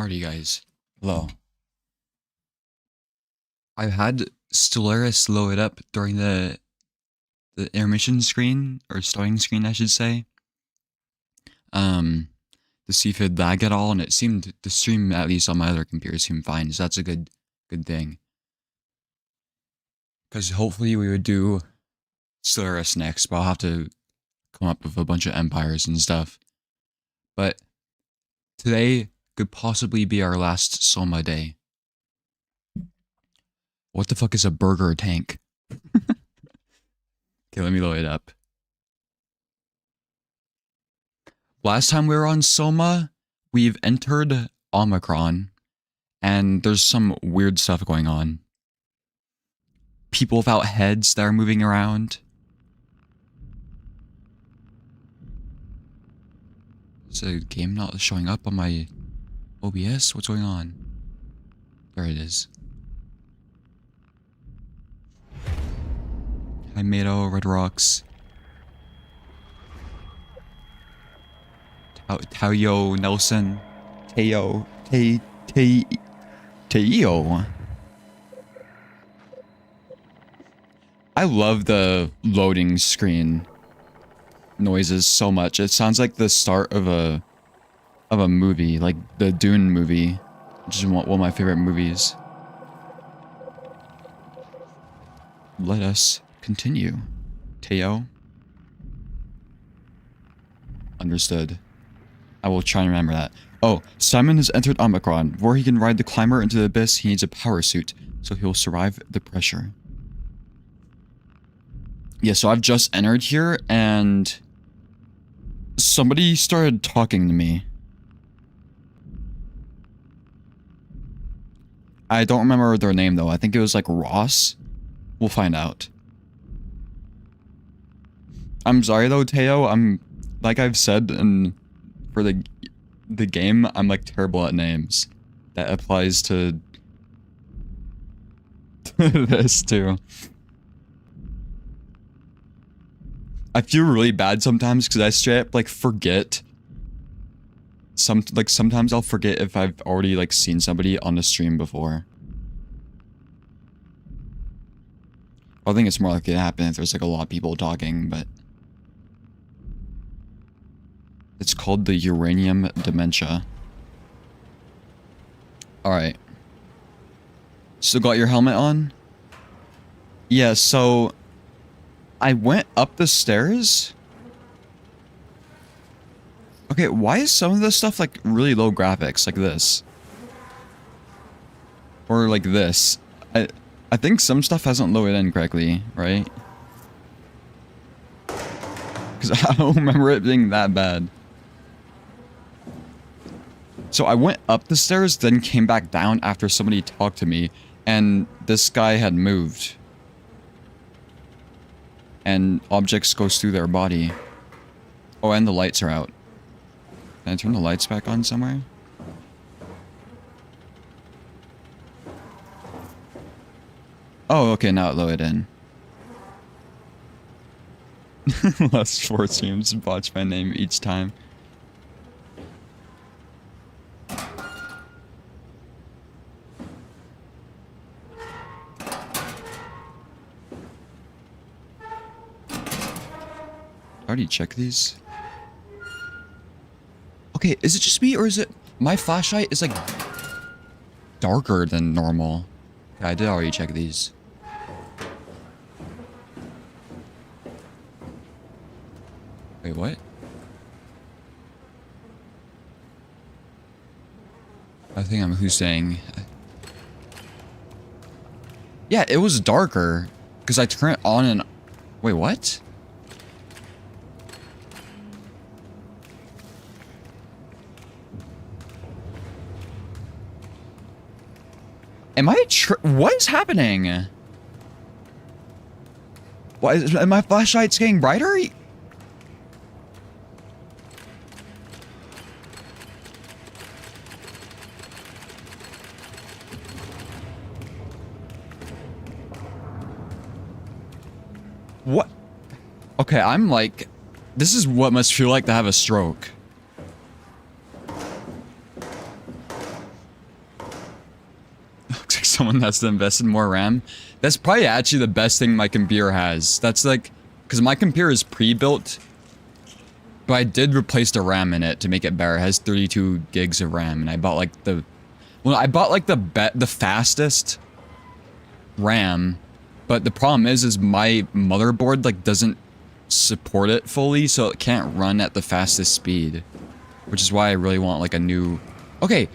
Alrighty, guys. Hello. I've had Stellaris load up during the intermission screen, or starting screen, I should say. To see if it lagged at all, and it seemed the stream, at least on my other computer, seemed fine. So that's a good thing. Because hopefully we would do Stellaris next, but I'll have to come up with a bunch of empires and stuff. But today could possibly be our last SOMA day. What the fuck is a burger tank? Okay, let me load it up. Last time we were on SOMA, we've entered Omicron, and there's some weird stuff going on. People without heads that are moving around. Is the game not showing up on my OBS? What's going on? There it is. Hi, Mato, Red Rocks. Tayo Nelson. Teo. I love the loading screen noises so much. It sounds like the start of a movie, like the Dune movie, which is one of my favorite movies. Let us continue. Teo. Understood. I will try and remember that. Oh, Simon has entered Omicron. Before he can ride the climber into the abyss, he needs a power suit, so he'll survive the pressure. Yeah, so I've just entered here, and somebody started talking to me. I don't remember their name, though. I think it was like Ross. We'll find out. I'm sorry, though, Teo. Like I've said, and for the game, I'm like terrible at names. That applies to this too. I feel really bad sometimes because I straight up like forget. Sometimes I'll forget if I've already like seen somebody on the stream before. I think it's more likely to happen if there's like a lot of people talking, but it's called the uranium dementia. Alright. Still got your helmet on? Yeah, so I went up the stairs. Okay, why is some of this stuff like really low graphics, like this? Or like this? I think some stuff hasn't loaded in correctly, right? Because I don't remember it being that bad. So I went up the stairs, then came back down after somebody talked to me, and this guy had moved. And objects goes through their body. Oh, and the lights are out. Can I turn the lights back on somewhere? Oh, okay, now it loaded in. Last 4 streams, botch my name each time. Already checked these. Okay, is it just me or is it my flashlight is like darker than normal? Okay, I did already check these. Wait, what? I think I'm Hussein. Yeah, it was darker because I turned it on and wait, what? Am I what is happening? Why is my flashlight's getting brighter? What? Okay, I'm like, this is what must feel like to have a stroke. someone has to invest in more RAM. That's probably actually the best thing my computer has. That's like, because my computer is pre-built, but I did replace the RAM in it to make it better. It has 32 gigs of RAM, and I bought like the, well, I bought like the fastest RAM, but the problem is my motherboard like doesn't support it fully, so it can't run at the fastest speed, which is why I really want like a new. Okay,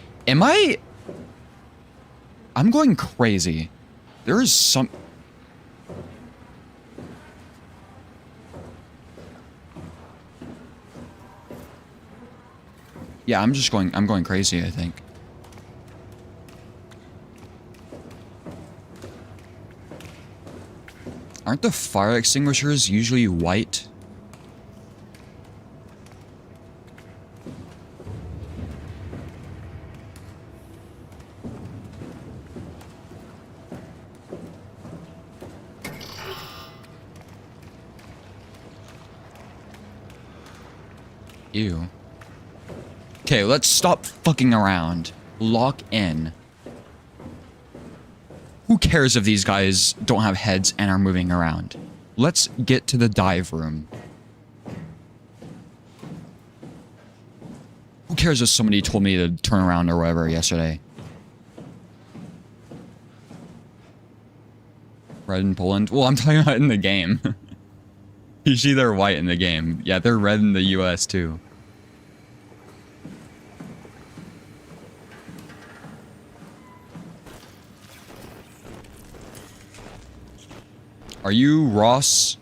I'm going crazy. There is some. Yeah, I'm going crazy, I think. Aren't the fire extinguishers usually white? Ew. Okay, let's stop fucking around. Lock in. Who cares if these guys don't have heads and are moving around? Let's get to the dive room. Who cares if somebody told me to turn around or whatever yesterday? Red in Poland? Well, I'm talking about in the game. Usually they're white in the game. Yeah, they're red in the US too. Are you Ross?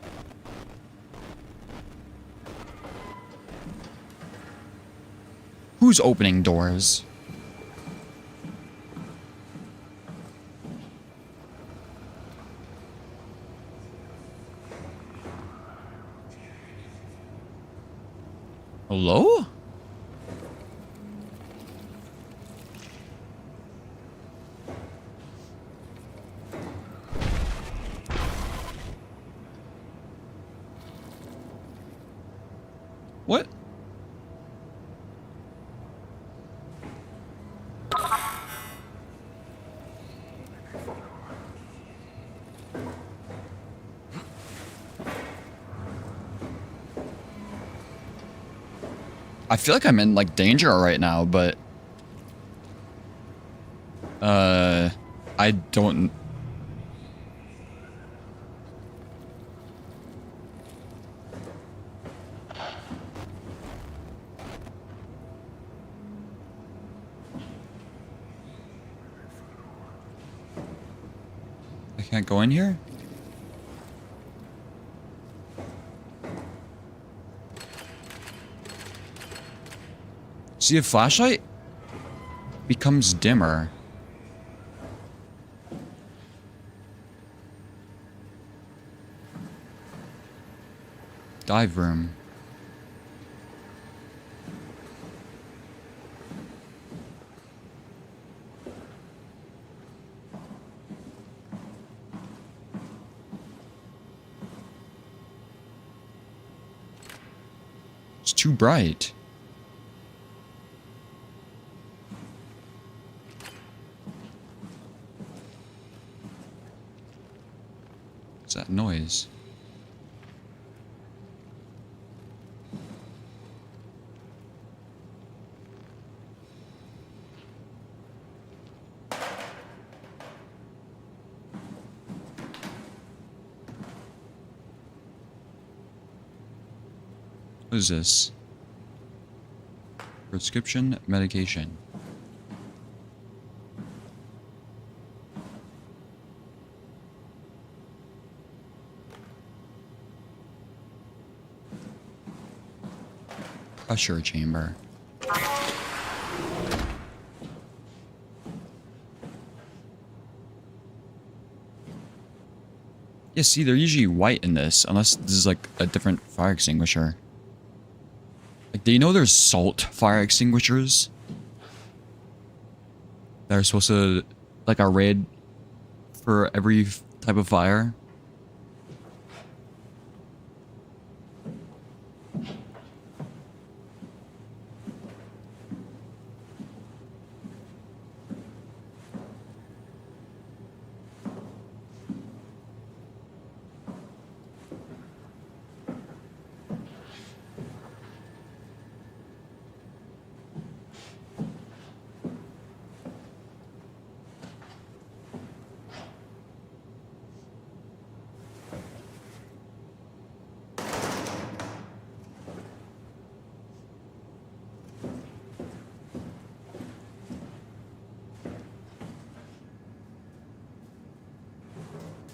Who's opening doors? Hello? What? I feel like I'm in like danger right now, but I don't. I can't go in here? See, a flashlight becomes dimmer. Dive room. It's too bright. What's that noise? What is this? Prescription medication. Pressure chamber. Yeah, see, they're usually white in this, unless this is like a different fire extinguisher. Like, do you know there's salt fire extinguishers? That are supposed to, like, a raid for every type of fire?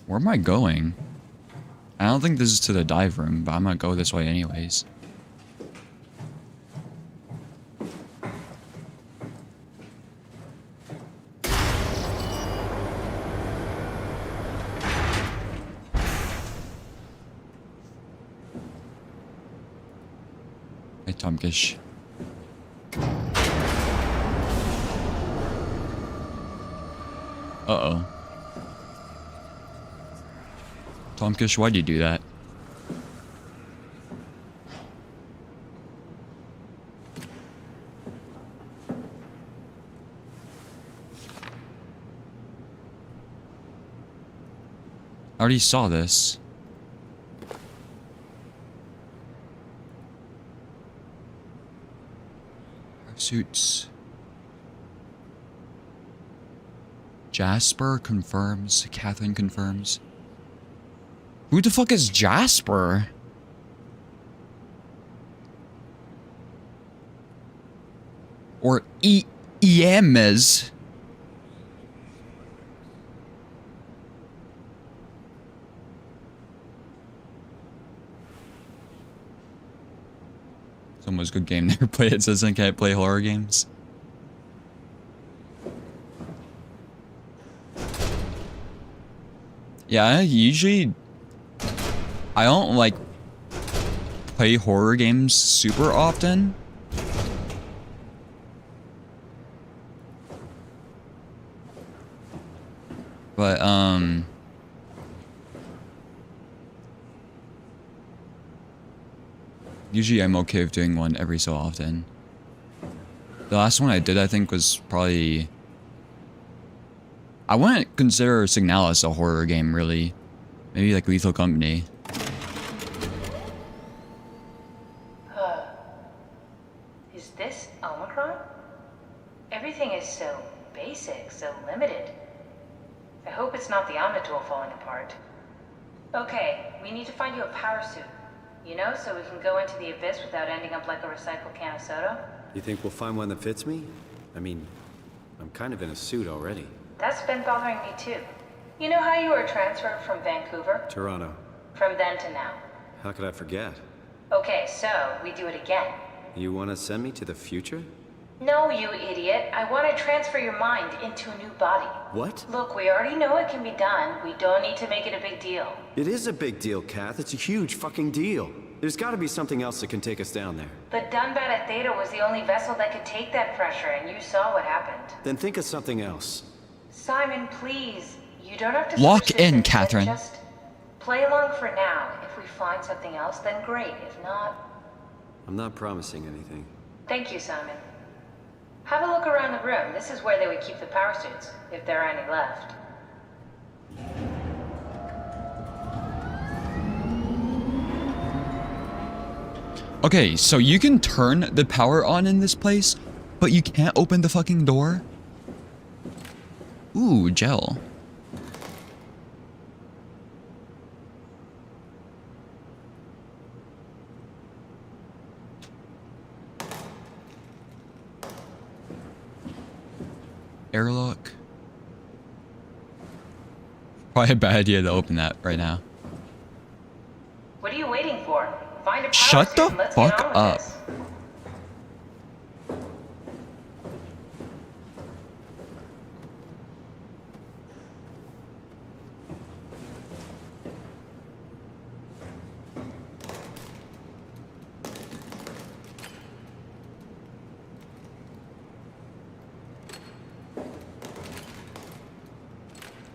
Where am I going? I don't think this is to the dive room, but I'm gonna go this way anyways. Hey, Tomkish. Uh-oh. Tomkish, why'd you do that? I already saw this. Suits. Jasper confirms. Catherine confirms. Who the fuck is Jasper? Or Iemes? Someone's good game. Never played it, says I can't play horror games. Yeah, I don't like play horror games super often. But usually I'm okay with doing one every so often. The last one I did, I think, was probably... I wouldn't consider Signalis a horror game, really. Maybe like Lethal Company. Is this Omicron? Everything is so basic, so limited. I hope it's not the Omnitool falling apart. Okay, we need to find you a power suit. You know, so we can go into the abyss without ending up like a recycled can of soda. You think we'll find one that fits me? I mean, I'm kind of in a suit already. That's been bothering me too. You know how you were transferred from Vancouver? Toronto. From then to now. How could I forget? Okay, so we do it again. You want to send me to the future? No, you idiot. I want to transfer your mind into a new body. What? Look, we already know it can be done. We don't need to make it a big deal. It is a big deal, Kath. It's a huge fucking deal. There's got to be something else that can take us down there. The Dunbat at Theta was the only vessel that could take that pressure, and you saw what happened. Then think of something else. Simon, please. You don't have to lock switch this in, instant. Catherine. Just play along for now. If we find something else, then great. If not... I'm not promising anything. Thank you, Simon. Have a look around the room. This is where they would keep the power suits, if there are any left. Okay, so you can turn the power on in this place, but you can't open the fucking door? Ooh, gel. Airlock. Probably a bad idea to open that right now. What are you waiting for? Find a power Shut suit the and let's fuck get on with up. this.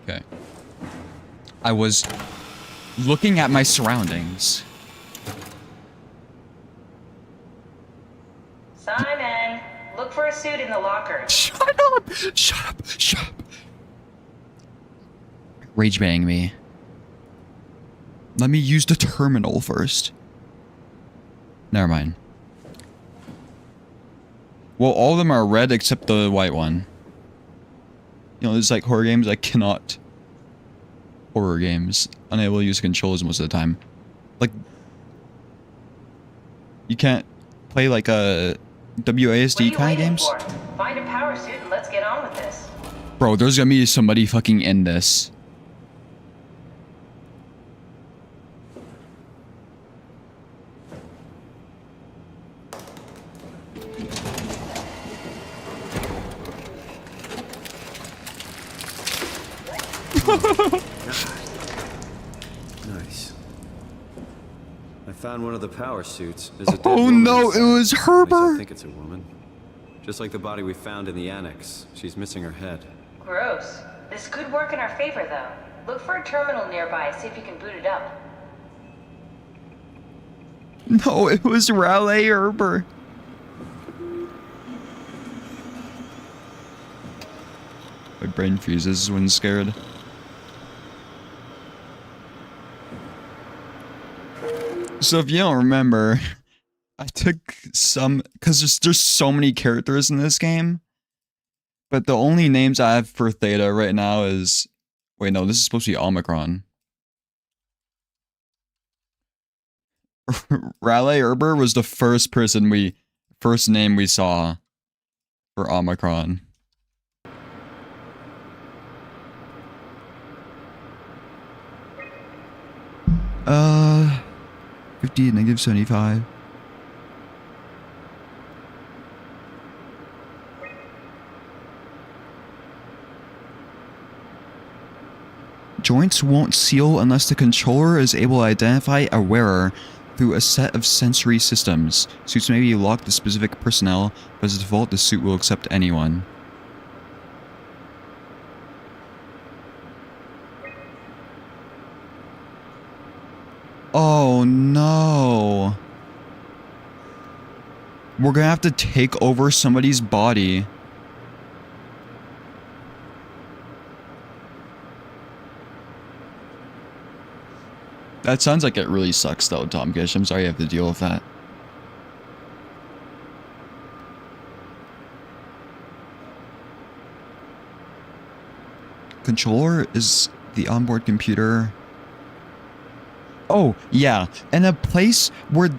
Okay. I was looking at my surroundings. Simon, look for a suit in the lockers. Shut up! Shut up! Shut up! Rage bang me. Let me use the terminal first. Never mind. Well, all of them are red except the white one. You know, there's like horror games I cannot... Horror games. Unable to use controls most of the time. Like... You can't play like a... WASD kind of games? For? Find a power suit and let's get on with this. Bro, there's gonna be somebody fucking in this. Nice. I found one of the power suits. There's a dead Oh woman no, inside. it was At least Herber. I think it's a woman. Just like the body we found in the annex. She's missing her head. Gross. This could work in our favor, though. Look for a terminal nearby, see if you can boot it up. No, it was Raleigh Herber. My brain freezes when scared. So if you don't remember, I took some, because there's so many characters in this game, but the only names I have for Theta right now is, wait, no, this is supposed to be Omicron. Raleigh Herber was the first name we saw for Omicron. 50, negative 75. Joints won't seal unless the controller is able to identify a wearer through a set of sensory systems. Suits may be locked to specific personnel, but as default, the suit will accept anyone. Oh no. We're gonna have to take over somebody's body. That sounds like it really sucks though, Tom Gish. I'm sorry you have to deal with that. Controller is the onboard computer. Oh, yeah. In a place where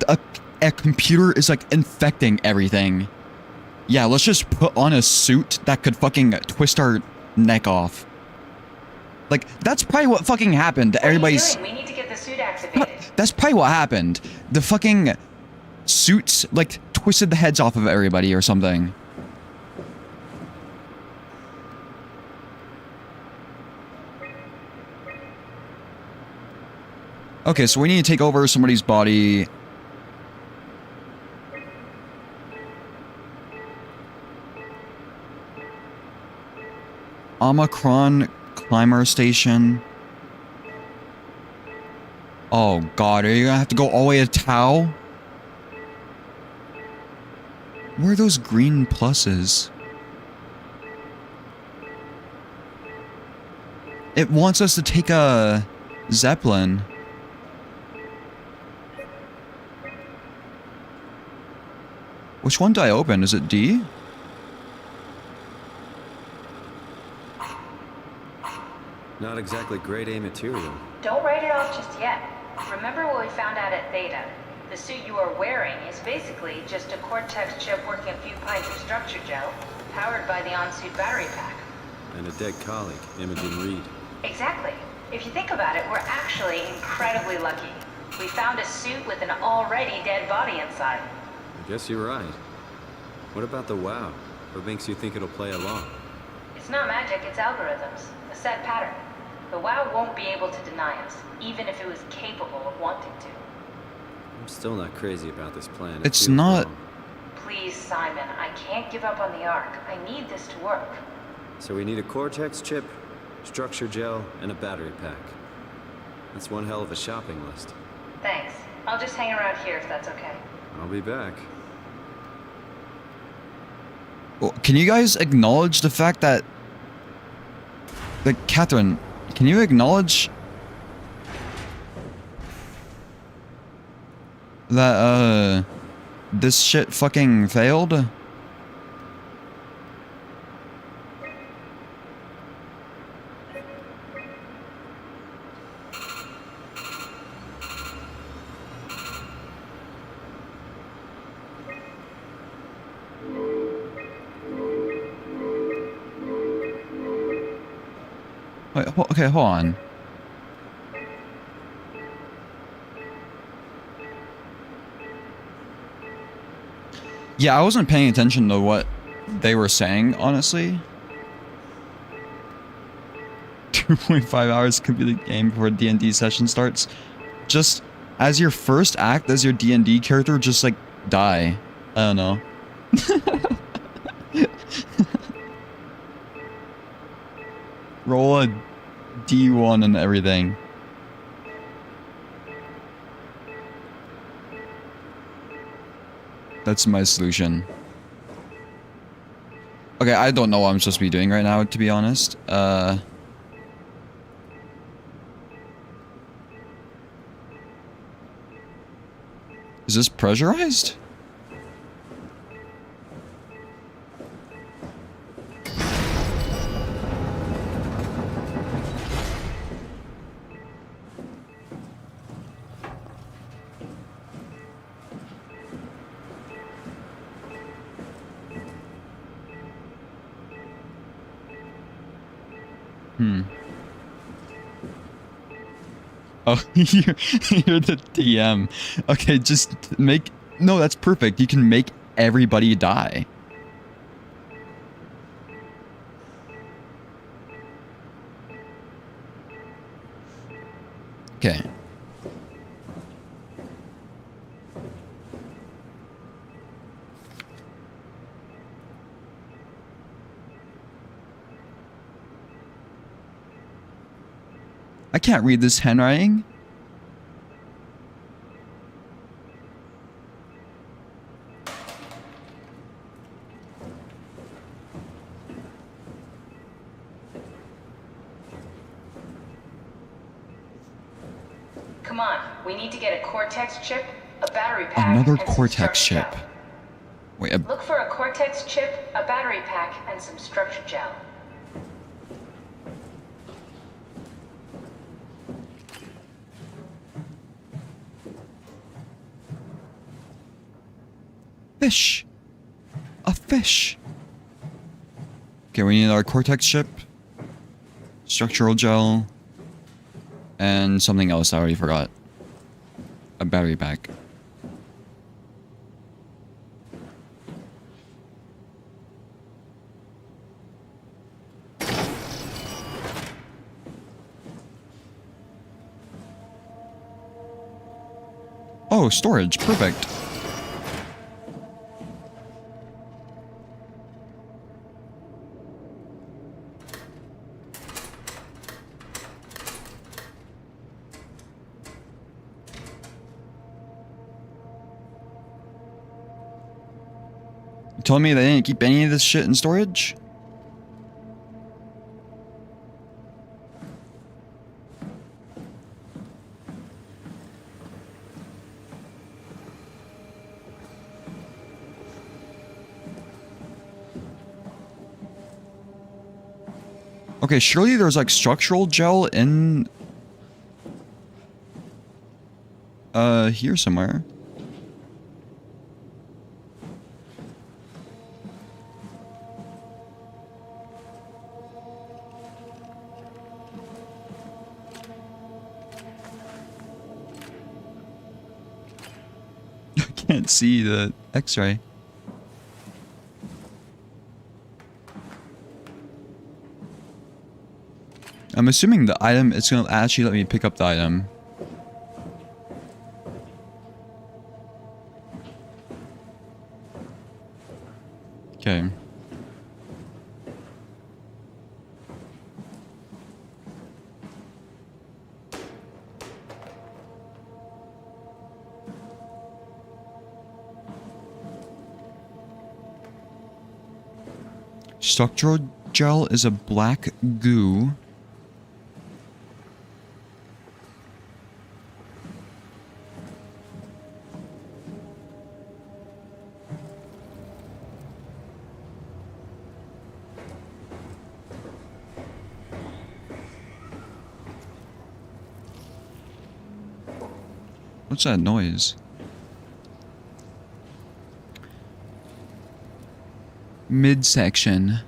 a computer is like infecting everything. Yeah, let's just put on a suit that could fucking twist our neck off. Like, that's probably what fucking happened. Everybody's... What are you doing? We need to get the suit activated. That's probably what happened. The fucking suits, like, twisted the heads off of everybody or something. Okay, so we need to take over somebody's body. Omicron climber station. Oh god, are you gonna have to go all the way to Tau? Where are those green pluses? It wants us to take a Zeppelin. Which one did I open? Is it D? Not exactly grade A material. Don't write it off just yet. Remember what we found out at Theta? The suit you are wearing is basically just a Cortex chip working a few pints of structure gel, powered by the on-suit battery pack. And a dead colleague, Imogen Reed. Exactly. If you think about it, we're actually incredibly lucky. We found a suit with an already dead body inside. I guess you're right. What about the WoW? What makes you think it'll play along? It's not magic, it's algorithms. A set pattern. The WoW won't be able to deny us, even if it was capable of wanting to. I'm still not crazy about this plan. It's not... wrong. Please, Simon, I can't give up on the Ark. I need this to work. So we need a Cortex chip, structure gel, and a battery pack. That's one hell of a shopping list. Thanks. I'll just hang around here if that's okay. I'll be back. Well, can you guys acknowledge the fact that... Catherine, can you acknowledge... that, this shit fucking failed? Wait, okay, hold on. Yeah, I wasn't paying attention to what they were saying, honestly. 2.5 hours could be the game before D&D session starts. Just as your first act, as your D&D character, just like die. I don't know. Roll a D1 and everything. That's my solution. Okay, I don't know what I'm supposed to be doing right now, to be honest. Is this pressurized? Oh, you're the DM. Okay, just make... No, that's perfect. You can make everybody die. Okay. I can't read this handwriting. Come on, we need to get a Cortex chip, a battery pack, Another and some Cortex structure chip. gel. Wait, Look for a Cortex chip, a battery pack, and some structure gel. fish. A fish. Okay, we need our Cortex chip, structural gel, and something else I already forgot. A battery pack. Oh, storage. Perfect. You told me they didn't keep any of this shit in storage? Okay, surely there's like structural gel in here somewhere. I can't see the X-ray. I'm assuming the item, it's gonna actually let me pick up the item. Okay. Structural gel is a black goo. What's that noise? Midsection.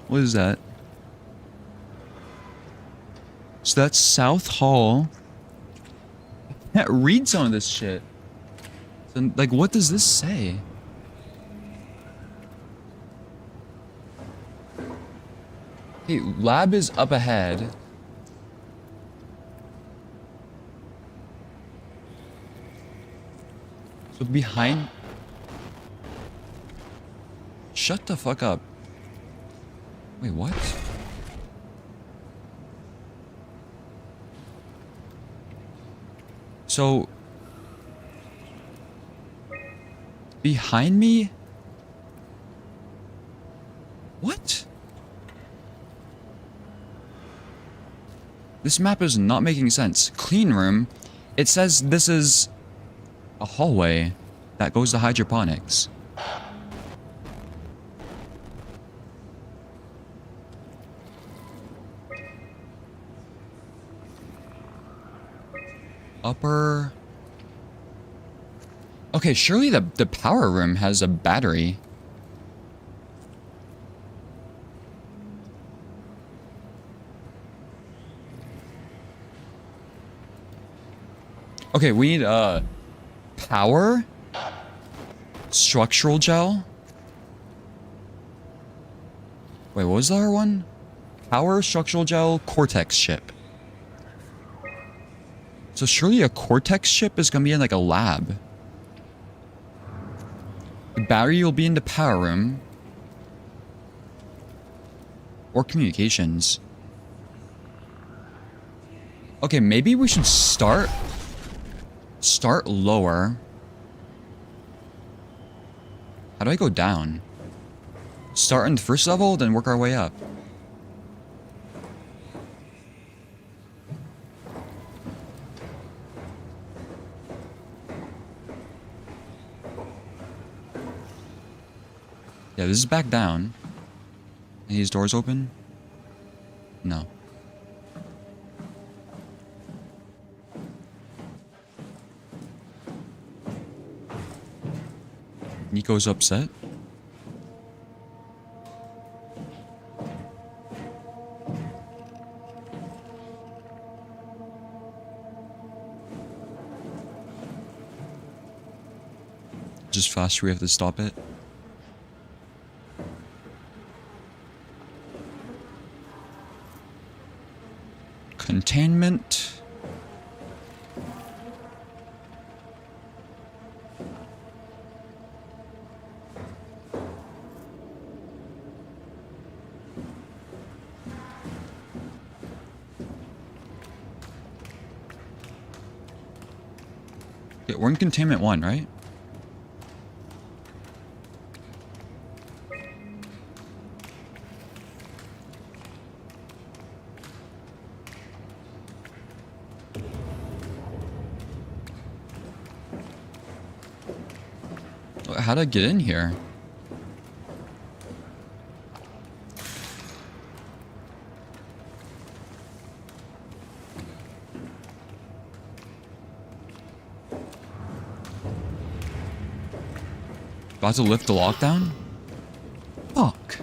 What is that? So that's South Hall. I can't read some of this shit. So, like, what does this say? Okay, lab is up ahead. So behind... Shut the fuck up. Wait, what? So... Behind me? What? This map is not making sense. Clean room. It says this is a hallway that goes to hydroponics. Upper... Okay, surely the power room has a battery. Okay, we need power, structural gel. Wait, what was the other one? Power, structural gel, cortex chip. So surely a cortex chip is gonna be in like a lab. The battery will be in the power room. Or communications. Okay, maybe we should start lower. How do I go down? Start on the first level, then work our way up. Yeah, this is back down. Any of these doors open? No. Nico's upset. Just faster, we have to stop it. Containment. Okay, we're in containment 1, right? How'd I get in here? About to lift the lockdown? Fuck.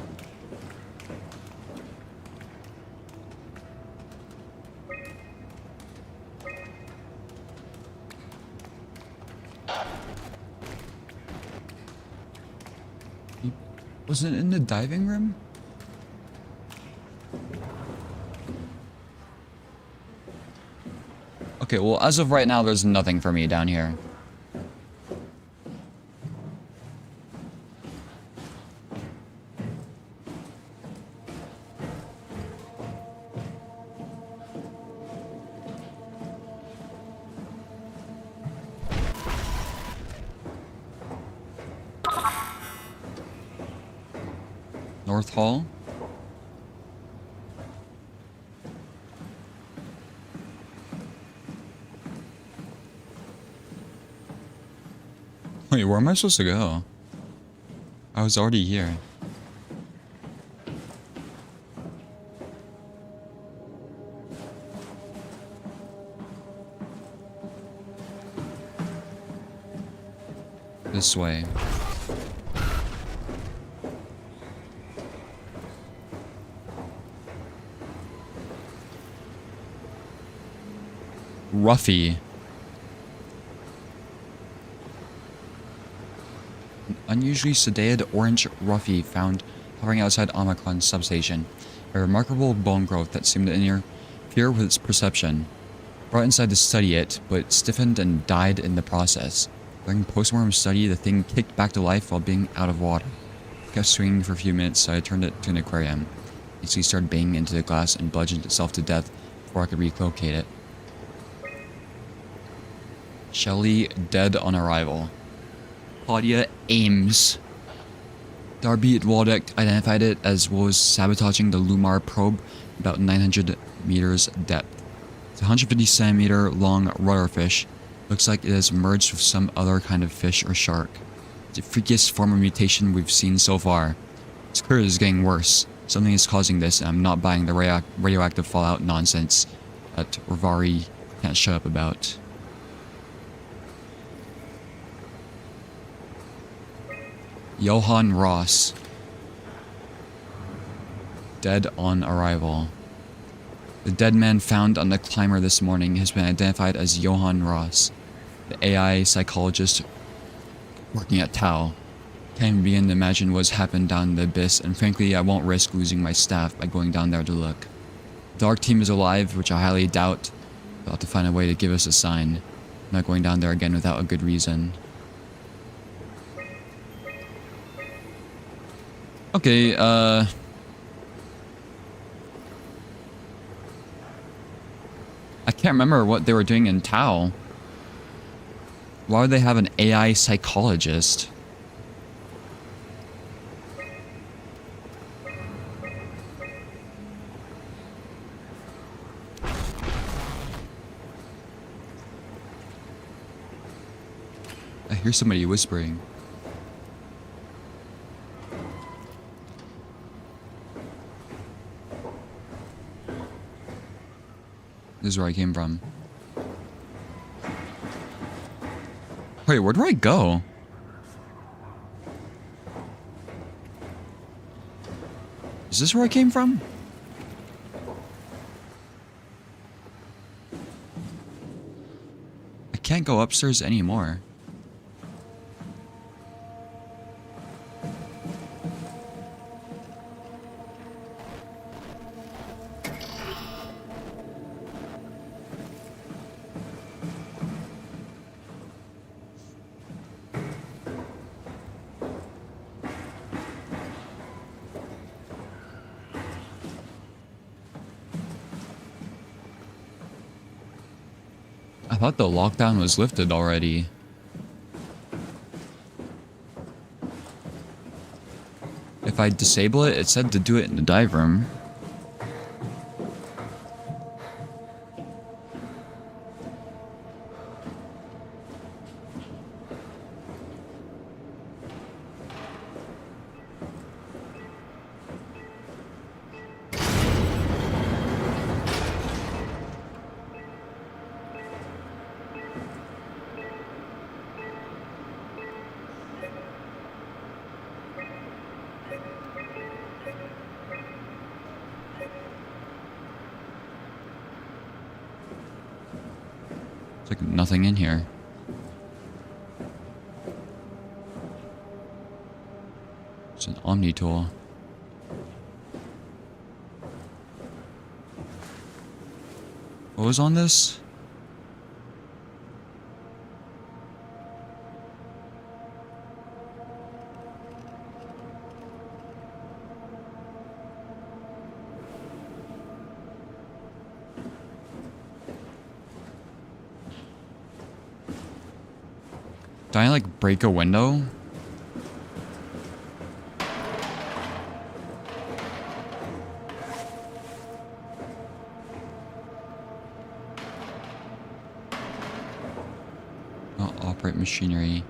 Was it in the diving room? Okay, well, as of right now, there's nothing for me down here. North Hall. Wait, where am I supposed to go? I was already here. This way. Ruffy. An unusually sedated orange Ruffy found hovering outside Omicron substation. A remarkable bone growth that seemed to interfere with its perception. Brought inside to study it, but stiffened and died in the process. During postmortem study, the thing kicked back to life while being out of water. It kept swinging for a few minutes, so I turned it to an aquarium. It started banging into the glass and bludgeoned itself to death before I could relocate it. Shelley dead on arrival. Claudia Ames. Darby Waldeck identified it as was sabotaging the Lumar probe about 900 meters depth. It's a 150 centimeter long rudderfish. Looks like it has merged with some other kind of fish or shark. It's the freakiest form of mutation we've seen so far. It's clear it's getting worse. Something is causing this, and I'm not buying the radioactive fallout nonsense that Rivari can't shut up about. Johann Ross. Dead on arrival. The dead man found on the climber this morning has been identified as Johann Ross, the AI psychologist working at Tau. Can't even begin to imagine what's happened down the abyss, and frankly, I won't risk losing my staff by going down there to look. The Dark Team is alive, which I highly doubt. They'll have to find a way to give us a sign. I'm not going down there again without a good reason. Okay, I can't remember what they were doing in Tau. Why would they have an AI psychologist? I hear somebody whispering. This is where I came from. Wait, where do I go? Is this where I came from? I can't go upstairs anymore. I thought the lockdown was lifted already. If I disable it, it said to do it in the dive room. There's like nothing in here. It's an Omni tool. What was on this? Did I like break a window? Oh, operate machinery.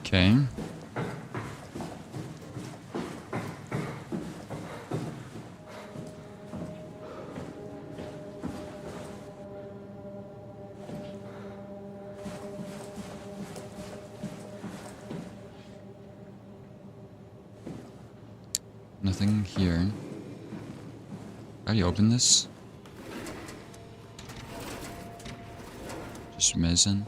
Okay. Nothing here. How do you open this? Just medicine.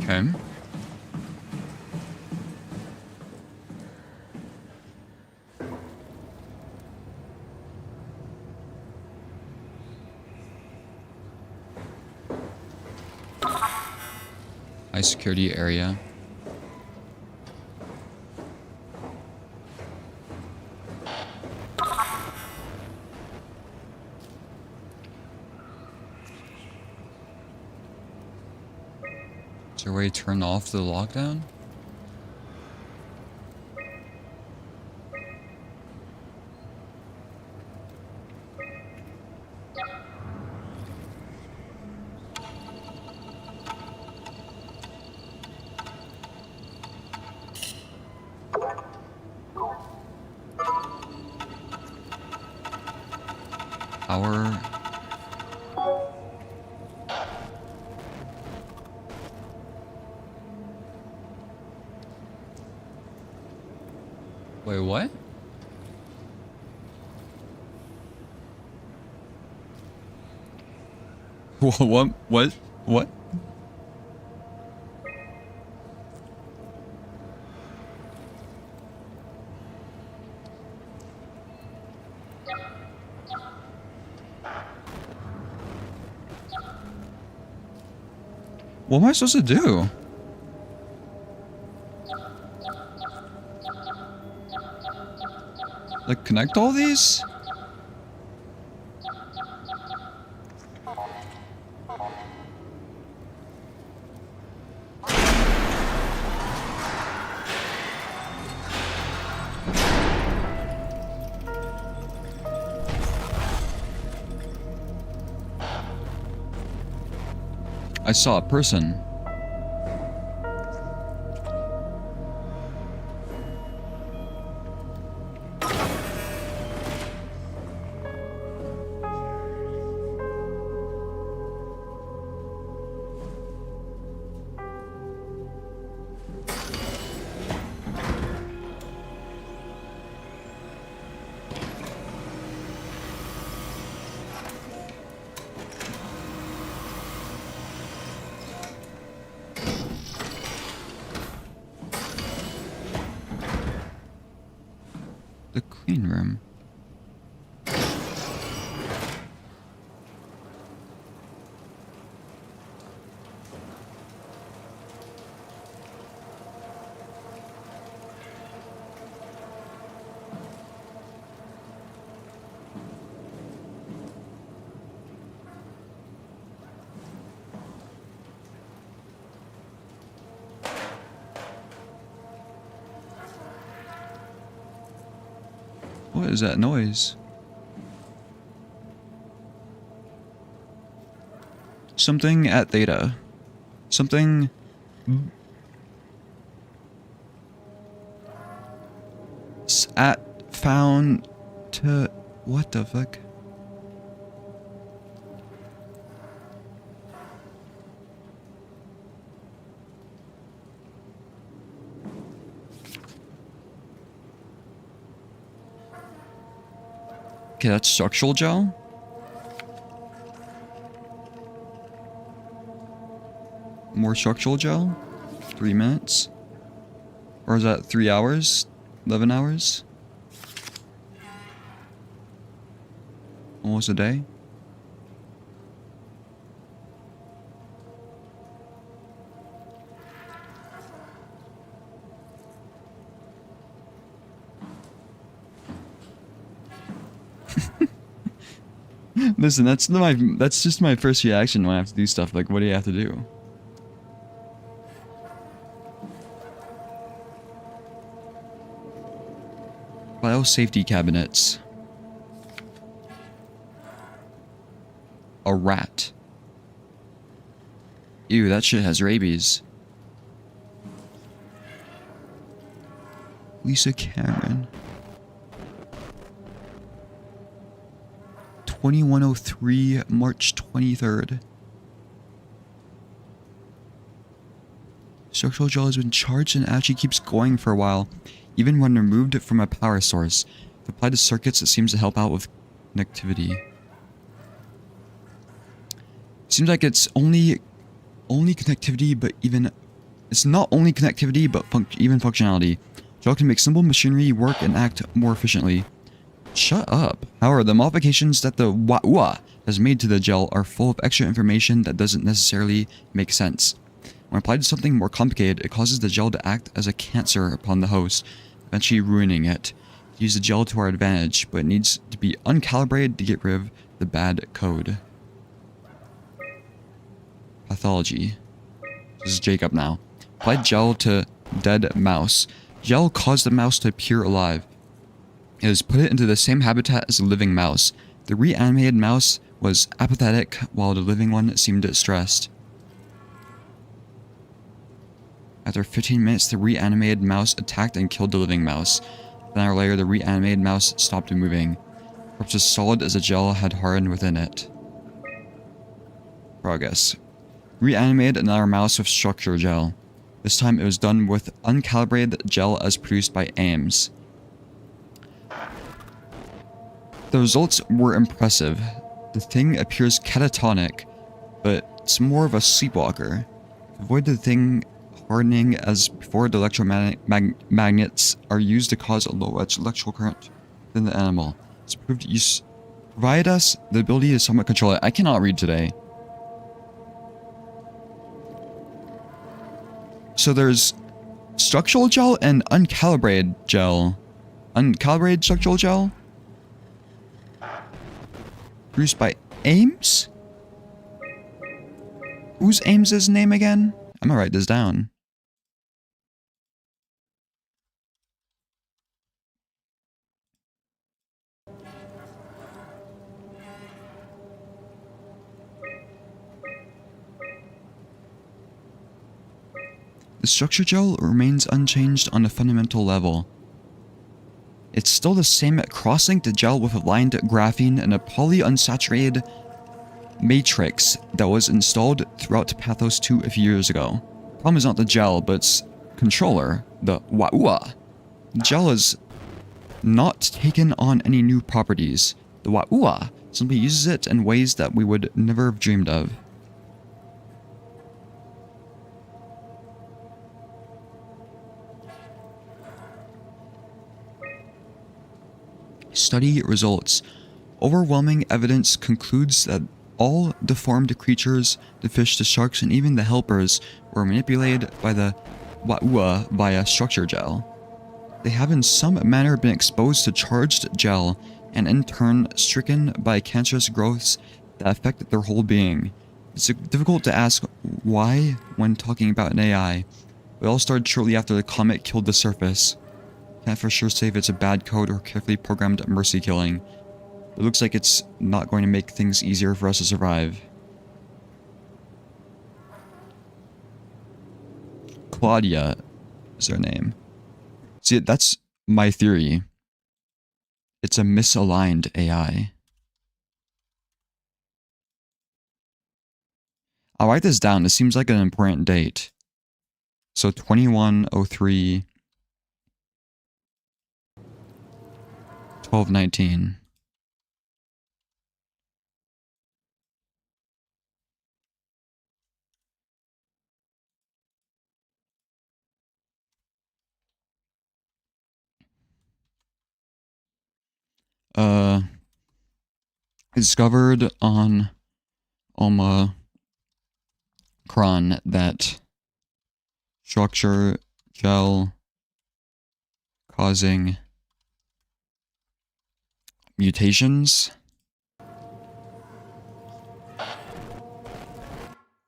Okay. High security area. Is there a way to turn off the lockdown? Power. Wait, what? What? What? What? What am I supposed to do? Like, connect all these? I saw a person. The clean room. What is that noise? Something at Theta. Something... at found to... What the fuck? Okay, that's structural gel. More structural gel. 3 minutes. Or is that 3 hours? 11 hours? Almost a day. Listen, that's just my first reaction when I have to do stuff. Like, what do you have to do? Biosafety cabinets. A rat. Ew, that shit has rabies. Lisa Cameron. 2103, March 23rd. Structural gel has been charged and actually keeps going for a while, even when removed from a power source. If applied to circuits, it seems to help out with connectivity. Seems like it's only connectivity, but even it's not only connectivity, but even functionality. Gel can make simple machinery work and act more efficiently. Shut up. However, the modifications that the WAUA has made to the gel are full of extra information that doesn't necessarily make sense. When applied to something more complicated, it causes the gel to act as a cancer upon the host, eventually ruining it. Use the gel to our advantage, but it needs to be uncalibrated to get rid of the bad code. Pathology. This is Jacob now. Applied gel to dead mouse. Gel caused the mouse to appear alive. It has put it into the same habitat as a living mouse. The reanimated mouse was apathetic, while the living one seemed stressed. After 15 minutes, the reanimated mouse attacked and killed the living mouse. An hour later, the reanimated mouse stopped moving. The corpse was solid as the gel had hardened within it. Progress. Reanimated another mouse with structure gel. This time it was done with uncalibrated gel as produced by Ames. The results were impressive. The thing appears catatonic, but it's more of a sleepwalker. Avoid the thing hardening as before. The electromagnets are used to cause a low electrical current within the animal. It's proved use provide us the ability to somewhat control it. I cannot read today. So there's structural gel and uncalibrated gel. Uncalibrated structural gel? Produced by Ames? Who's Ames's name again? I'm gonna write this down. The structure gel remains unchanged on a fundamental level. It's still the same cross-linked gel with aligned graphene and a polyunsaturated matrix that was installed throughout Pathos 2 a few years ago. The problem is not the gel, but its controller, the WAUA. The gel has not taken on any new properties. The WAUA simply uses it in ways that we would never have dreamed of. Study results. Overwhelming evidence concludes that all deformed creatures, the fish, the sharks, and even the helpers, were manipulated by the WAUA via structure gel. They have in some manner been exposed to charged gel, and in turn stricken by cancerous growths that affected their whole being. It's difficult to ask why when talking about an AI. It all started shortly after the comet killed the surface. Can't for sure say if it's a bad code or carefully programmed mercy killing. It looks like it's not going to make things easier for us to survive. Claudia is her name. See, that's my theory. It's a misaligned AI. I'll write this down. This seems like an important date. So 2103... 1219. Discovered on Omicron that structure gel causing mutations.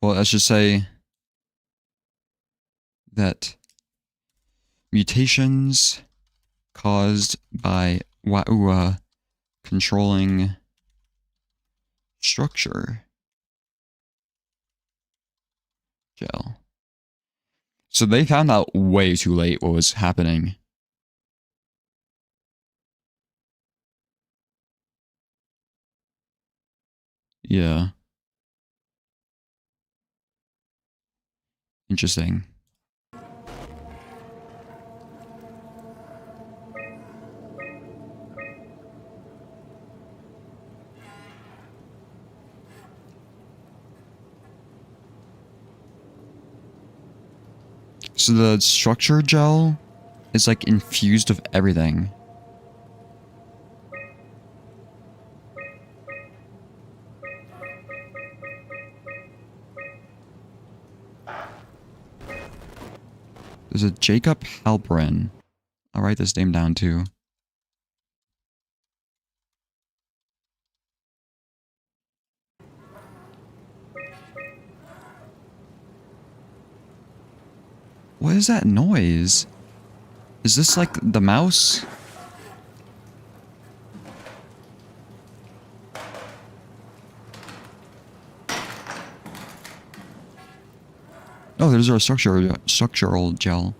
Well, I should say that mutations caused by WAUA controlling structure gel. So they found out way too late what was happening. Yeah. Interesting. So the structure gel is like infused with everything. There's a Jacob Halperin. I'll write this name down too. What is that noise? Is this like the mouse? Oh, there's our structural gel.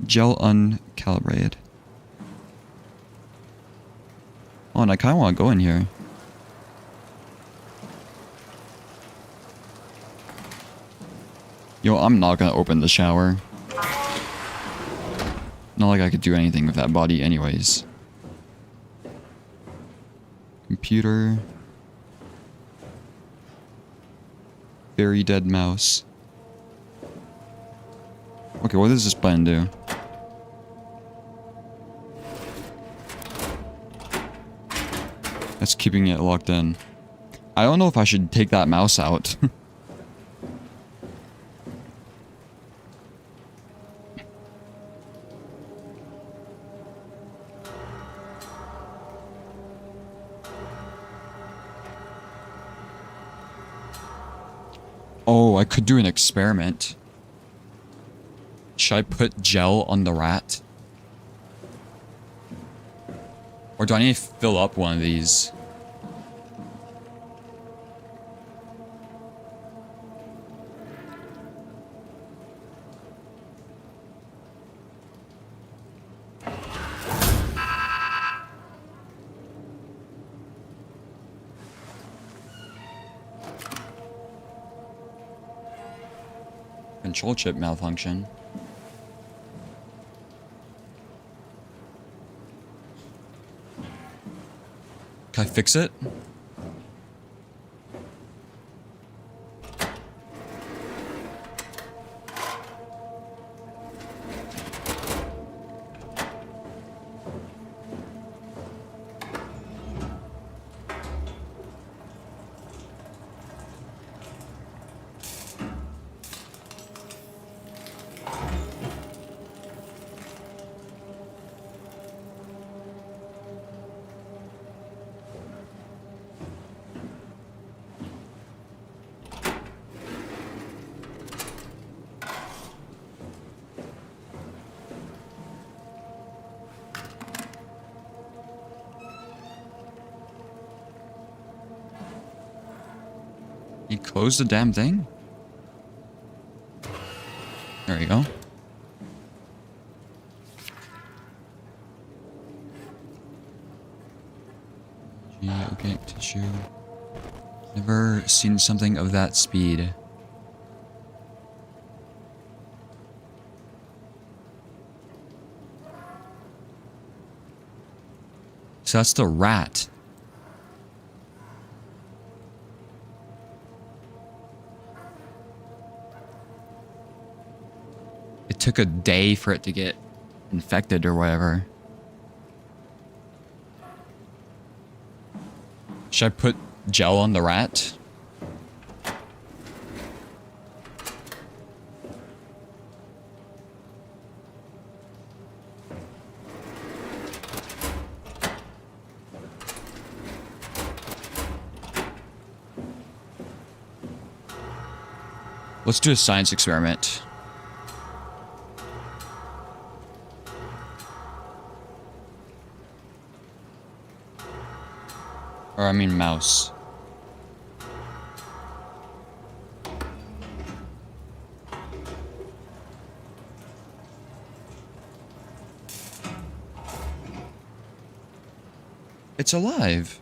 Gel uncalibrated. Oh, and I kind of want to go in here. Yo, I'm not gonna open the shower. Not like I could do anything with that body anyways. Computer. Very dead mouse. Okay, what does this button do? That's keeping it locked in. I don't know if I should take that mouse out. Oh, I could do an experiment. Should I put gel on the rat? Or do I need to fill up one of these? Control chip malfunction. Can I fix it? You closed the damn thing? There you go. Gee, organic tissue. Never seen something of that speed. So that's the rat. It took a day for it to get infected or whatever. Should I put gel on the rat? Let's do a science experiment. Or I mean mouse. It's alive.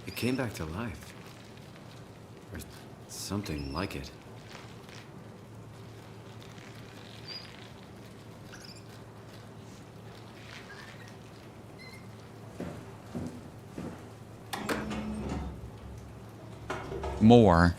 It came back to life. Or something like it. More.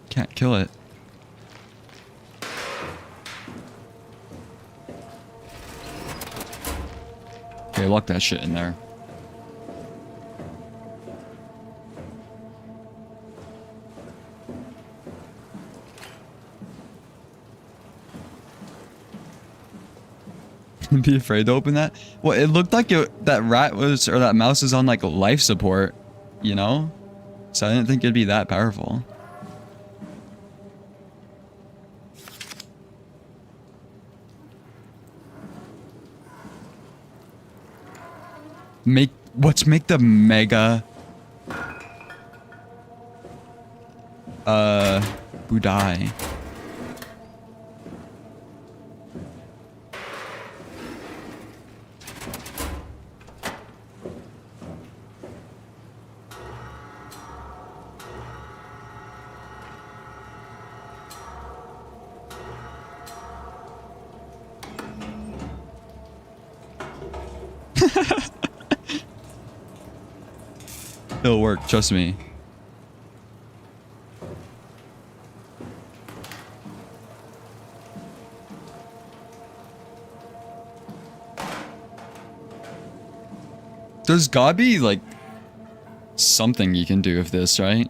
Can't kill it. Okay, lock that shit in there. Be afraid to open that? Well, it looked like that rat was, or that mouse was on like life support, you know? So I didn't think it'd be that powerful. Let's make the mega Budai. It'll work, trust me. There's gotta be, like, something you can do with this, right?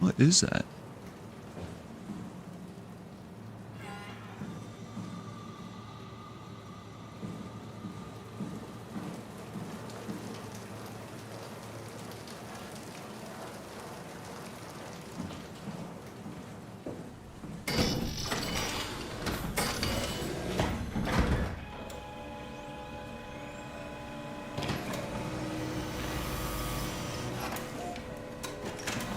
What is that?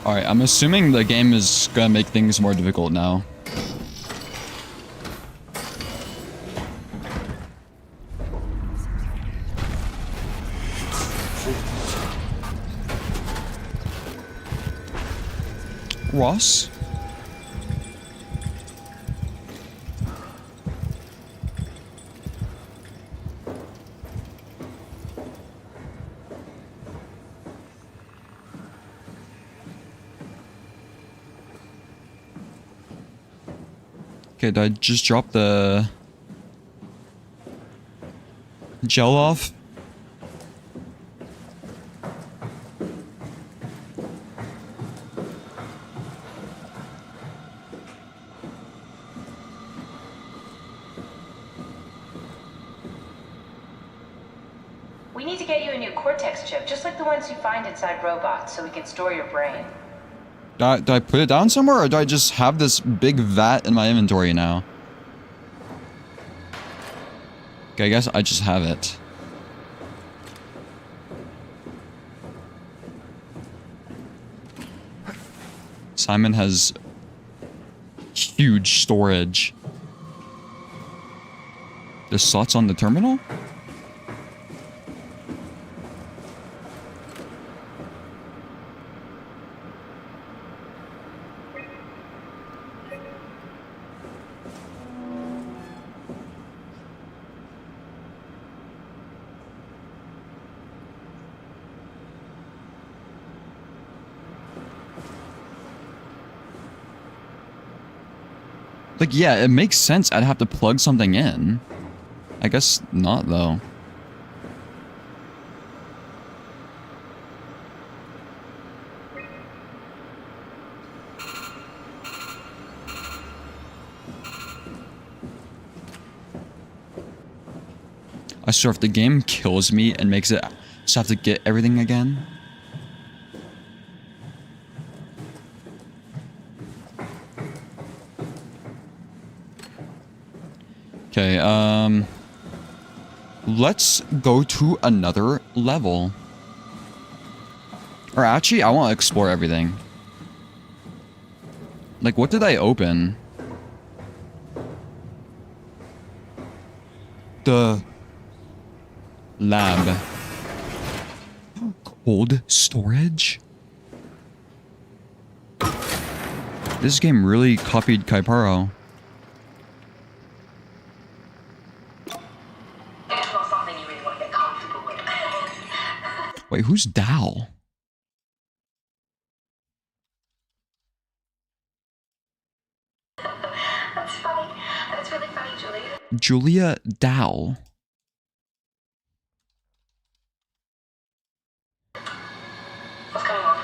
Alright, I'm assuming the game is gonna make things more difficult now. Ross? Okay, did I just drop the gel off? We need to get you a new cortex chip, just like the ones you find inside robots, so we can store your brain. Do I put it down somewhere, or do I just have this big vat in my inventory now? Okay, I guess I just have it. Simon has huge storage. The slots on the terminal? Like, yeah, it makes sense I'd have to plug something in. I guess not, though. I swear, if the game kills me and makes it just have to get everything again. Okay, let's go to another level. Or actually, I want to explore everything. Like, what did I open? The lab. Cold storage? This game really copied Kaiparo. Wait, who's Dal? That's funny. That's really funny, Julia. Julia Dal. What's going on?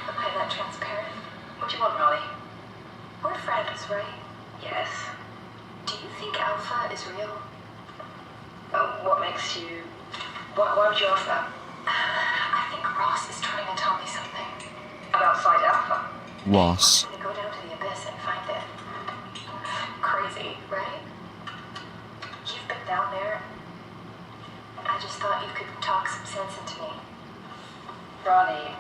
Okay, that transparent. What do you want, Raleigh? We're friends, right? Yes. Do you think Alpha is real? What makes you... Why would you ask that? I think Ross is trying to tell me something. About Site Alpha? Ross. I'm gonna go down to the abyss and find it. Crazy, right? You've been down there. I just thought you could talk some sense into me. Ronnie,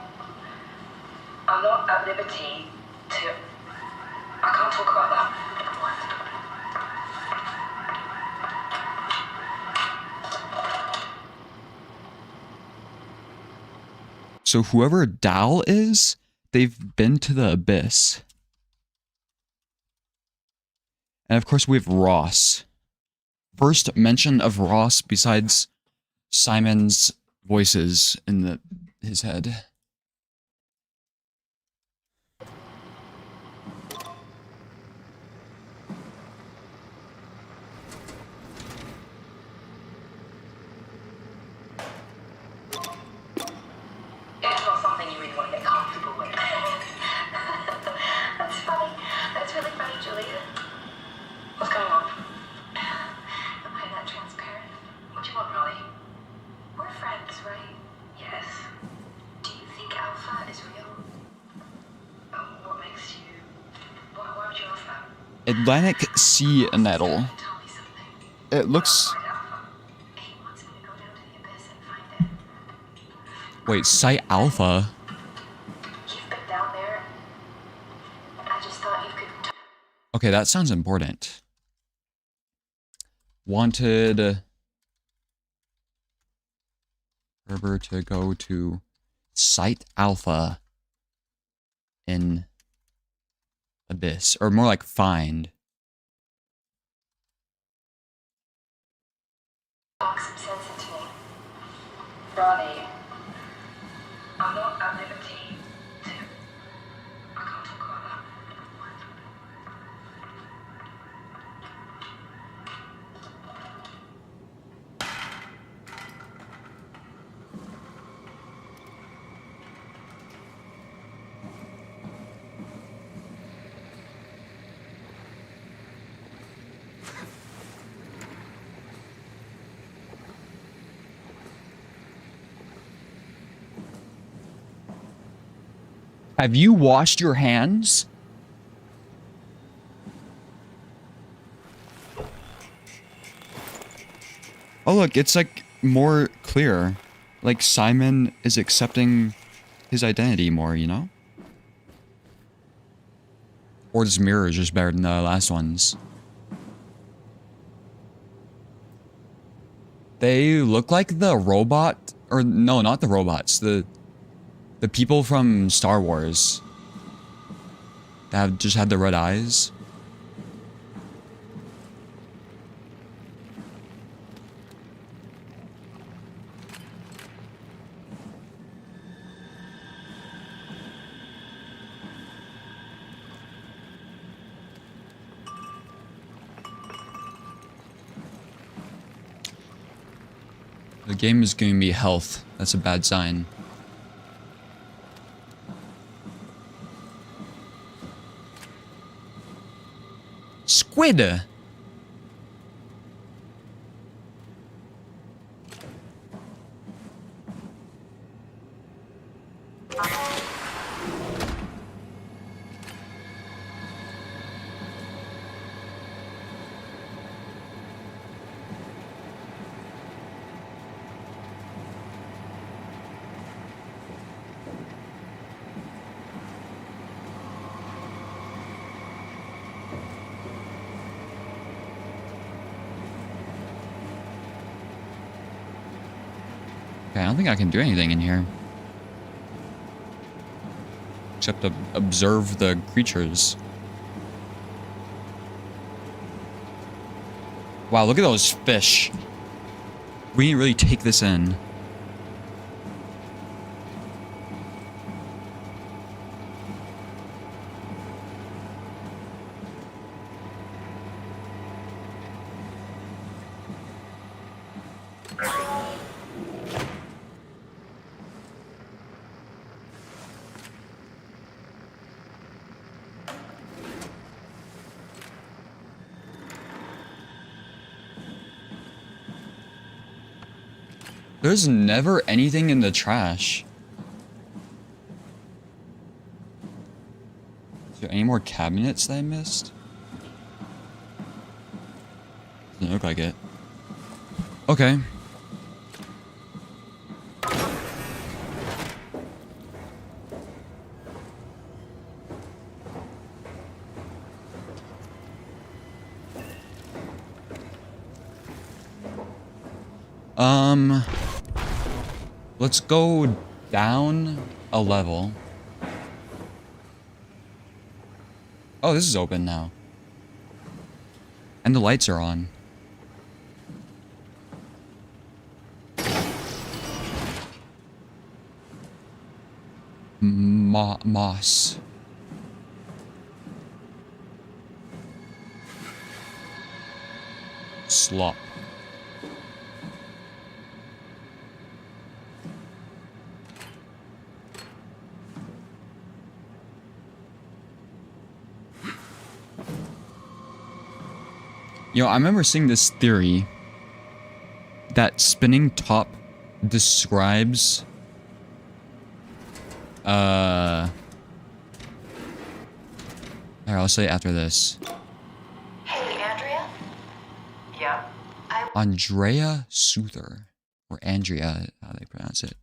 I'm not at liberty to... I can't talk about that. So whoever Dal is, they've been to the abyss. And of course we have Ross. First mention of Ross besides Simon's voices in his head. It's not something you really want to get comfortable with. That's funny. That's really funny, Julia. What's going on? Am I that transparent? What do you want, Raleigh? We're friends, right? Yes. Do you think Alpha is real? What makes you... Why would you ask that? Atlantic Sea Nettle. Tell me something. It looks... Site Alpha. He wants me to go down to the abyss and find it. Wait, Site Alpha? You've been down there. I just thought you could... Okay, that sounds important. Wanted Herbert to go to Site Alpha in Abyss, or more like find. Talk some sense into me. Ronnie, I'm not at liberty to... I can't talk about that. Have you washed your hands? Oh look, it's like more clear. Like Simon is accepting his identity more, you know? Or this mirror is just better than the last ones. They look like the robot, or no, not the robots. The people from Star Wars that have just had the red eyes. The game is giving me health. That's a bad sign. Squid! Okay, I don't think I can do anything in here. Except to observe the creatures. Wow, look at those fish. We didn't really take this in. There's never anything in the trash. Is there any more cabinets that I missed? Doesn't look like it. Okay. Let's go down a level. Oh, this is open now. And the lights are on. Moss. Slop. You know, I remember seeing this theory that spinning top describes Alright, I'll say it after this. Hey, Andrea? Yeah? Andrea Souther. Or Andrea, how they pronounce it.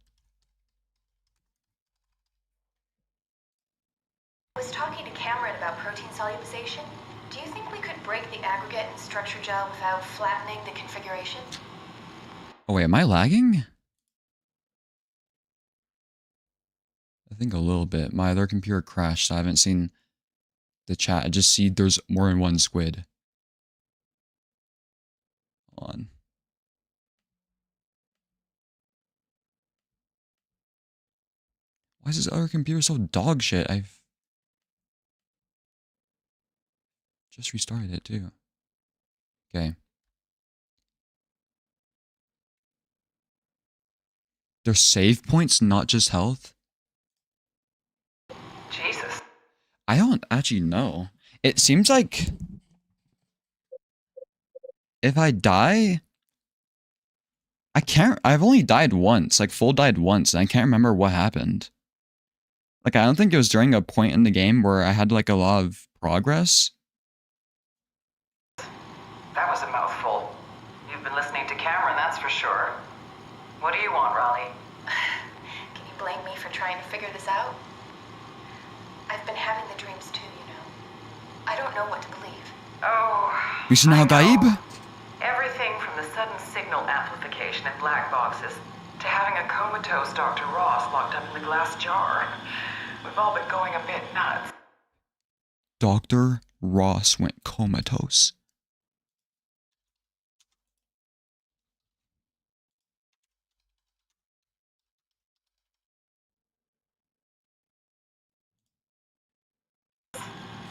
I was talking to Cameron about protein solubilization. Do you think we could break the aggregate and structure gel without flattening the configuration? Oh wait, am I lagging? I think a little bit. My other computer crashed, so I haven't seen the chat. I just see there's more than one squid. Hold on. Why is this other computer so dog shit? I've just restarted it too. Okay. There's save points, not just health? Jesus. I don't actually know. It seems like if I die, I've only died once, like full died once, and I can't remember what happened. Like, I don't think it was during a point in the game where I had like a lot of progress. That was a mouthful. You've been listening to Cameron, that's for sure. What do you want, Raleigh? Can you blame me for trying to figure this out? I've been having the dreams too, you know. I don't know what to believe. Oh, Wieso I know. Gaib? Everything from the sudden signal amplification in black boxes to having a comatose Dr. Ross locked up in the glass jar. We've all been going a bit nuts. Dr. Ross went comatose.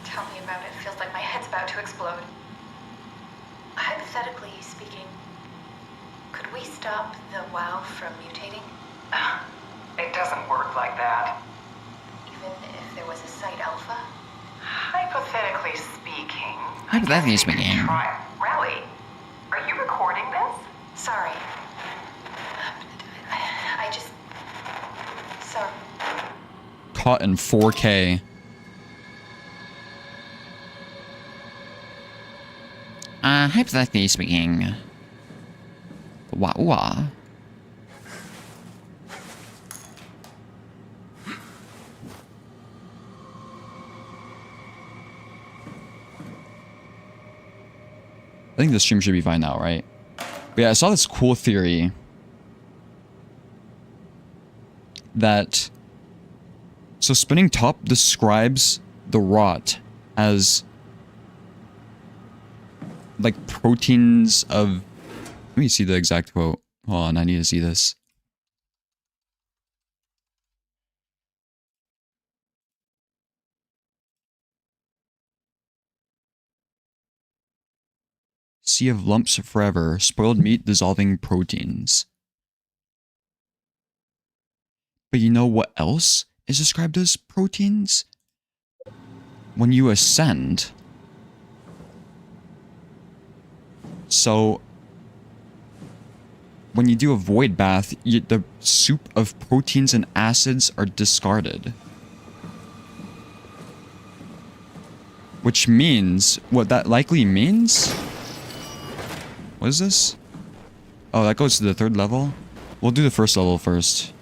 Tell me about it. Feels like my head's about to explode. Hypothetically speaking, could we stop the WoW from mutating? It doesn't work like that. Even if there was a site alpha? Hypothetically speaking. Hypothetically I guess we could speaking. try. Rally, are you recording this? Sorry. I just... Sorry. Caught in 4K. Hypothetically speaking. Wow. I think the stream should be fine now, right? But yeah, I saw this cool theory that so spinning top describes the rot as like proteins of, let me see the exact quote. Hold on, I need to see this. Sea of lumps forever, spoiled meat dissolving proteins. But you know what else is described as proteins? When you ascend. So, when you do a void bath, the soup of proteins and acids are discarded. Which means, what that likely means... What is this? Oh, that goes to the 3rd level? We'll do the 1st level first.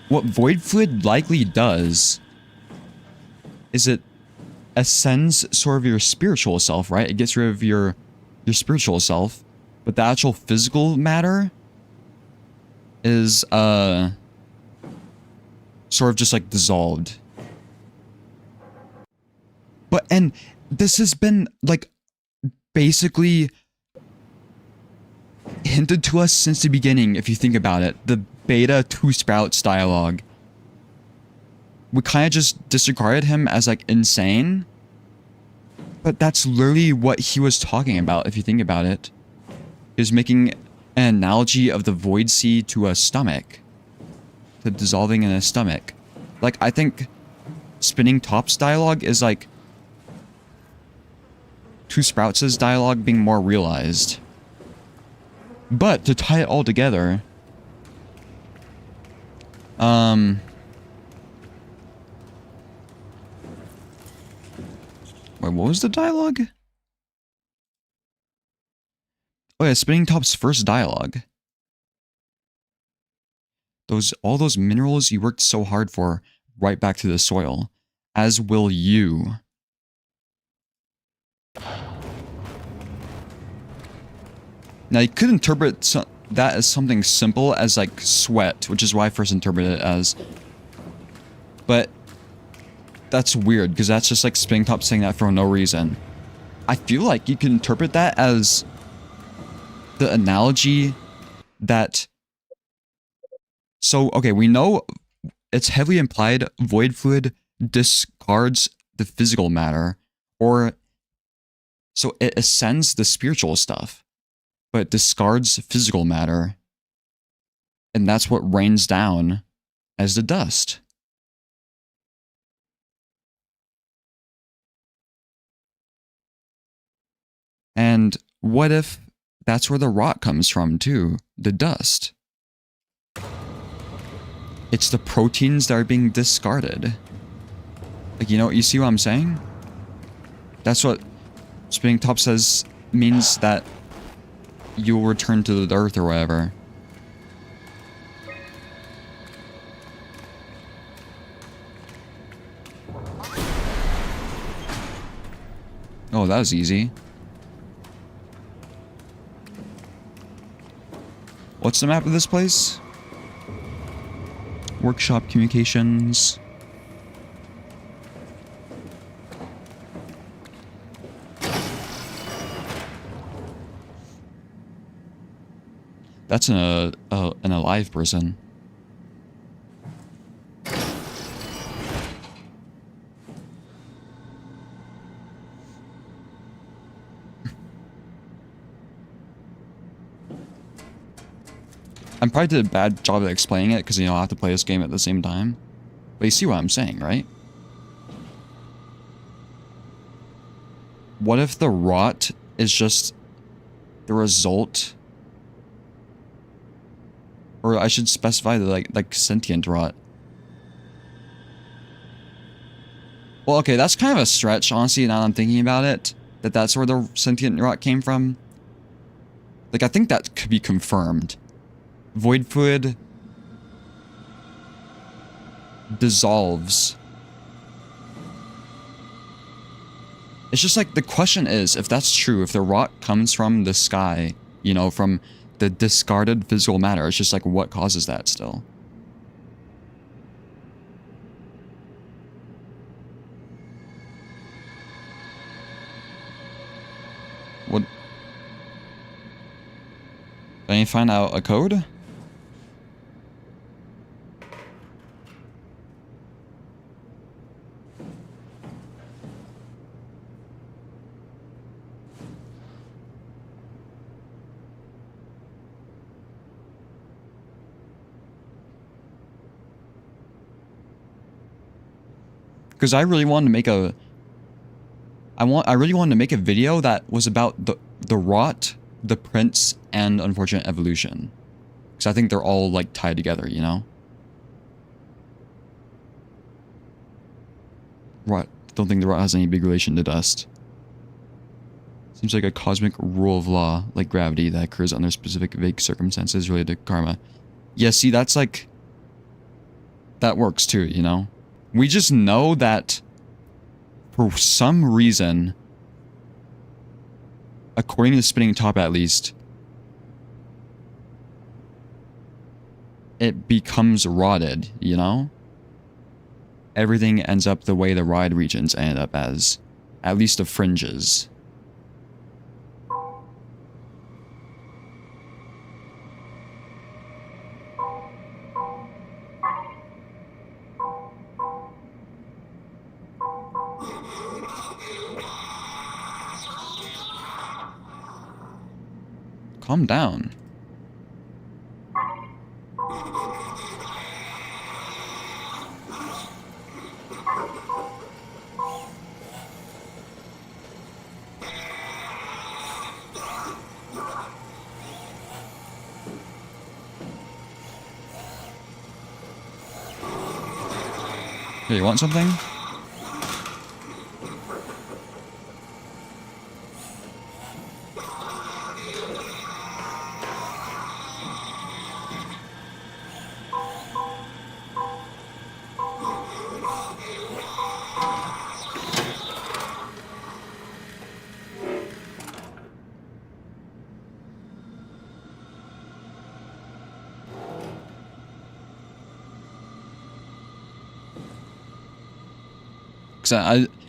What void fluid likely does is it ascends sort of your spiritual self, right? It gets rid of your spiritual self, but the actual physical matter is sort of just like dissolved. But and this has been like basically hinted to us since the beginning, if you think about it. The beta 2 Sprouts dialogue. We kind of just disregarded him as like insane. But that's literally what he was talking about, if you think about it. He was making an analogy of the void sea to a stomach. To dissolving in a stomach. Like, I think Spinning Top's dialogue is like 2 Sprouts' dialogue being more realized. But to tie it all together, wait, what was the dialogue? Oh yeah, Spinning Top's first dialogue. All those minerals you worked so hard for, right back to the soil. As will you. Now, you could interpret that as something simple as, like, sweat, which is why I first interpreted it as. But that's weird, because that's just, like, Spinning Top saying that for no reason. I feel like you could interpret that as the analogy that... So, okay, we know it's heavily implied void fluid discards the physical matter, or... So it ascends the spiritual stuff, but it discards physical matter. And that's what rains down as the dust. And what if that's where the rot comes from too? The dust. It's the proteins that are being discarded. Like, you see what I'm saying? That's what Spinning Top says means that you'll return to the earth or whatever. Oh, that was easy. What's the map of this place? Workshop communications. That's an alive person. I probably did a bad job of explaining it because, you know, I have to play this game at the same time. But you see what I'm saying, right? What if the rot is just the result? Or I should specify the like sentient rot. Well, okay, that's kind of a stretch, honestly, now that I'm thinking about it. That's where the sentient rot came from. Like, I think that could be confirmed. Void fluid dissolves. It's just like, the question is, if that's true, if the rot comes from the sky, you know, from the discarded physical matter, it's just like, what causes that still? What? Can you find out a code? Because I really wanted to make a... I really wanted to make a video that was about the rot, the prince, and unfortunate evolution. Because I think they're all, like, tied together, you know? Rot. Don't think the rot has any big relation to dust. Seems like a cosmic rule of law, like gravity, that occurs under specific vague circumstances related to karma. Yeah, see, that's like... That works too, you know? We just know that for some reason, according to the spinning top at least, it becomes rotted, you know? Everything ends up the way the ride regions ended up as, at least the fringes. Calm down. Hey, you want something?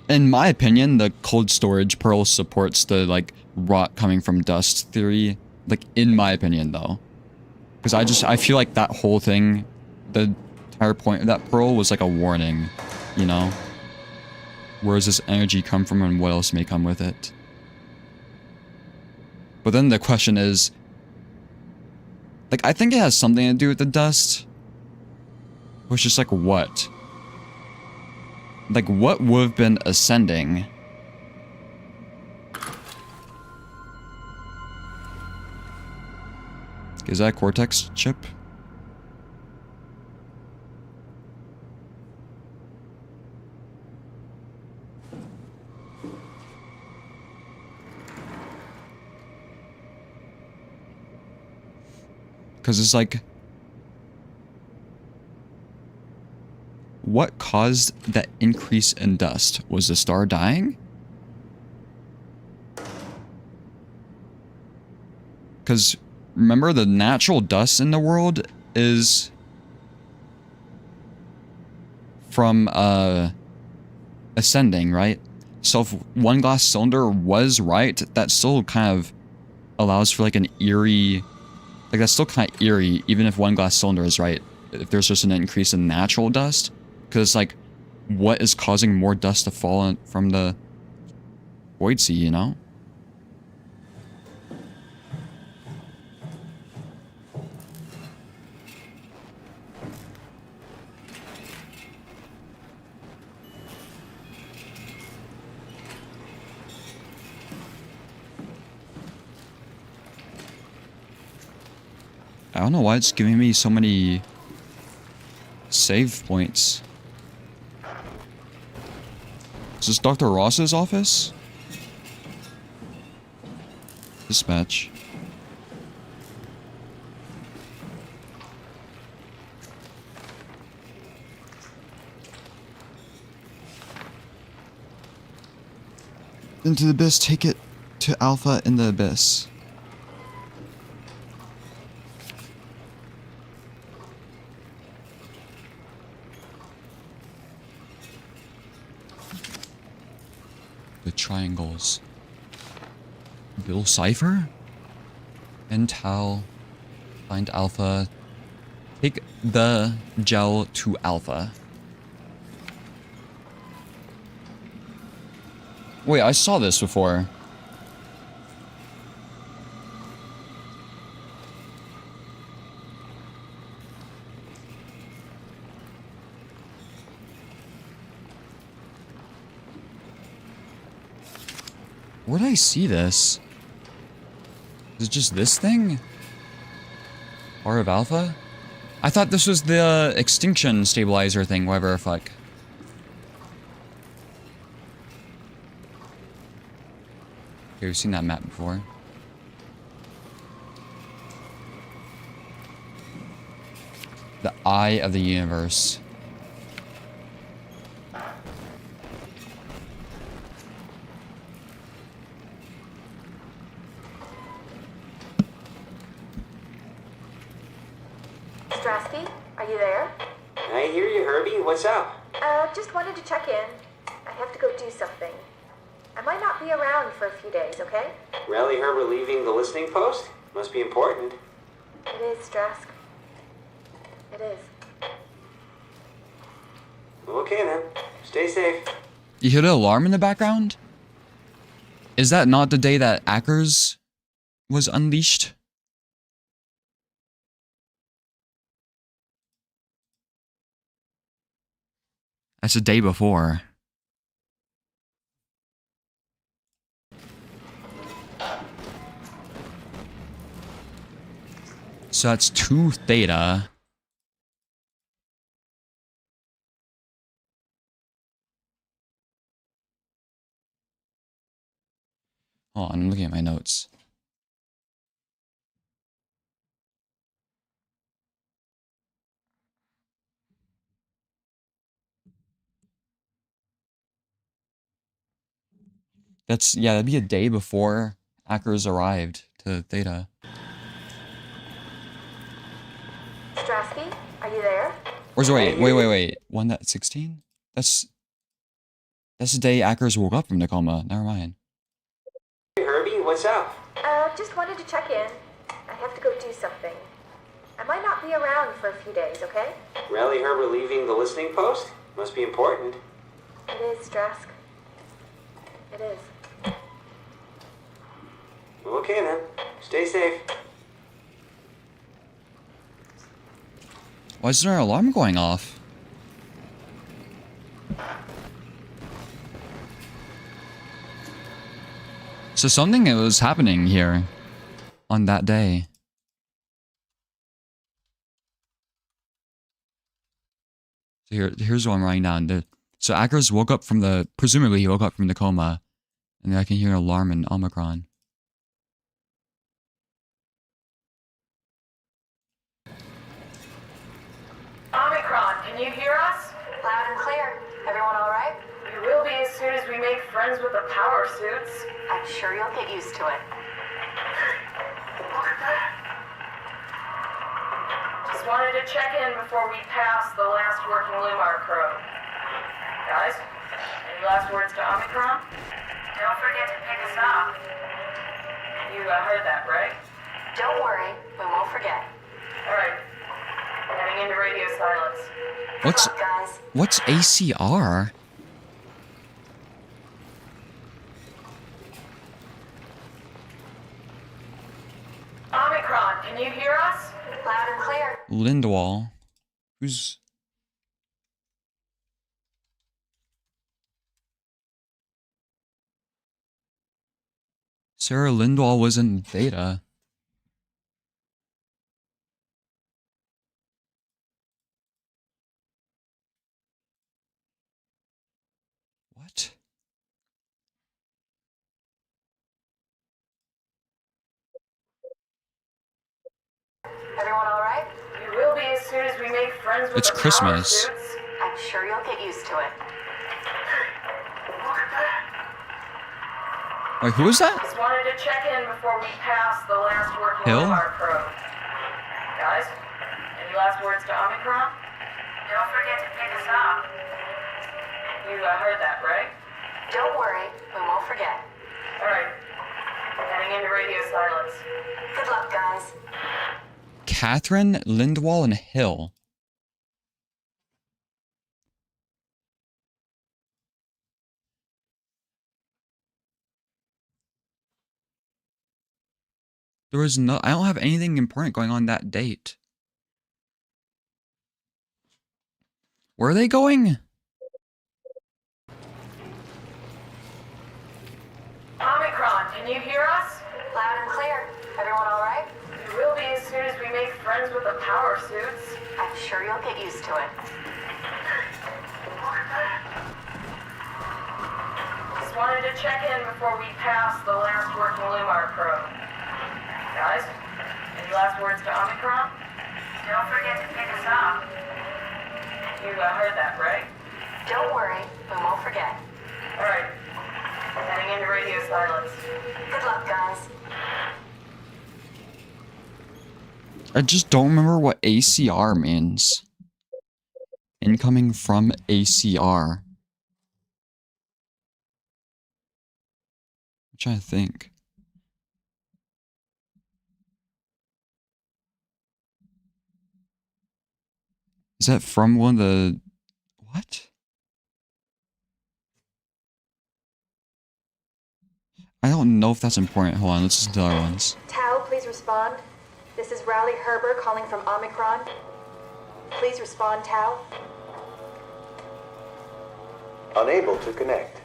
In my opinion, the cold storage pearl supports the, like, rot coming from dust theory. Like, in my opinion, though. Because I feel like that whole thing, the entire point of that pearl was like a warning, you know? Where does this energy come from and what else may come with it? But then the question is, like, I think it has something to do with the dust. But it's just like, what? Like, what would have been ascending? Is that a Cortex chip? Because it's like... What caused that increase in dust? Was the star dying? Because remember, the natural dust in the world is from ascending, right? So if one glass cylinder was right, that still kind of allows for like an eerie, like that's still kind of eerie, even if one glass cylinder is right. If there's just an increase in natural dust, because like, what is causing more dust to fall from the void sea, you know? I don't know why it's giving me so many save points. Is this Dr. Ross's office? Dispatch. Into the abyss, take it to Alpha in the abyss. The triangles. Bill Cipher? Intel. Find Alpha. Take the gel to Alpha. Wait, I saw this before. Where did I see this? Is it just this thing? Part of Alpha? I thought this was the extinction stabilizer thing, whatever the fuck. Okay, we've seen that map before. The Eye of the Universe. Strasky, are you there? I hear you, Herbie. What's up? Just wanted to check in. I have to go do something. I might not be around for a few days, okay? Rally her relieving the listening post? Must be important. It is, Strask. It is. Okay then. Stay safe. You hear the alarm in the background? Is that not the day that Ackers was unleashed? That's the day before. So that's 2 theta. Hold on, I'm looking at my notes. That's, yeah, that'd be a day before Ackers arrived to Theta. Strasky, are you there? Or is it, wait. 1.16? That's the day Ackers woke up from the coma. Never mind. Hey, Herbie, what's up? Just wanted to check in. I have to go do something. I might not be around for a few days, okay? Rally her relieving the listening post? Must be important. It is, Strask. It is. Okay then. Stay safe. Why is there an alarm going off? So something was happening here on that day. So here's what I'm writing down. So Ackers woke up from presumably he woke up from the coma, and then I can hear an alarm in Omicron. Omicron, can you hear us? Loud and clear. Everyone all right? We will be as soon as we make friends with the power suits. I'm sure you'll get used to it. Just wanted to check in before we pass the last working Lumar probe. Guys, any last words to Omicron? Don't forget to pick us up. You heard that, right? Don't worry, we won't forget. Alright. Heading into radio silence. Good luck, guys. What's ACR? Omicron, can you hear us? Loud and clear. Lindwall. Who's... Sarah Lindwall was in Beta. What? Everyone all right? You will be as soon as we make friends with It's the Christmas. power suits. I'm sure you'll get used to it. Look at that. Wait, who is that? Just wanted to check in before we pass the last working Hill? Lumar probe. Guys, any last words to Omicron? Don't forget to pick us up. You heard that, right? Don't worry, we won't forget. Alright. Heading into radio silence. Good luck, guys. Catherine, Lindwall, and Hill. There was no... I don't have anything important going on that date. Where are they going? Omicron, can you hear us? Loud and clear. Everyone all right? You will be as soon as we make friends with the power suits. I'm sure you'll get used to it. Look at that. Just wanted to check in before we pass the last working Lumar probe. Guys, any last words to Omicron? Don't forget to pick us up. You heard that, right? Don't worry, we won't forget. Alright. Heading into radio silence. Good luck, guys. I just don't remember what ACR means. Incoming from ACR. I'm trying to think. Is that from one of the... What? I don't know if that's important. Hold on, let's listen to the other ones. Tau, please respond. This is Rowley Herber calling from Omicron. Please respond, Tau. Unable to connect.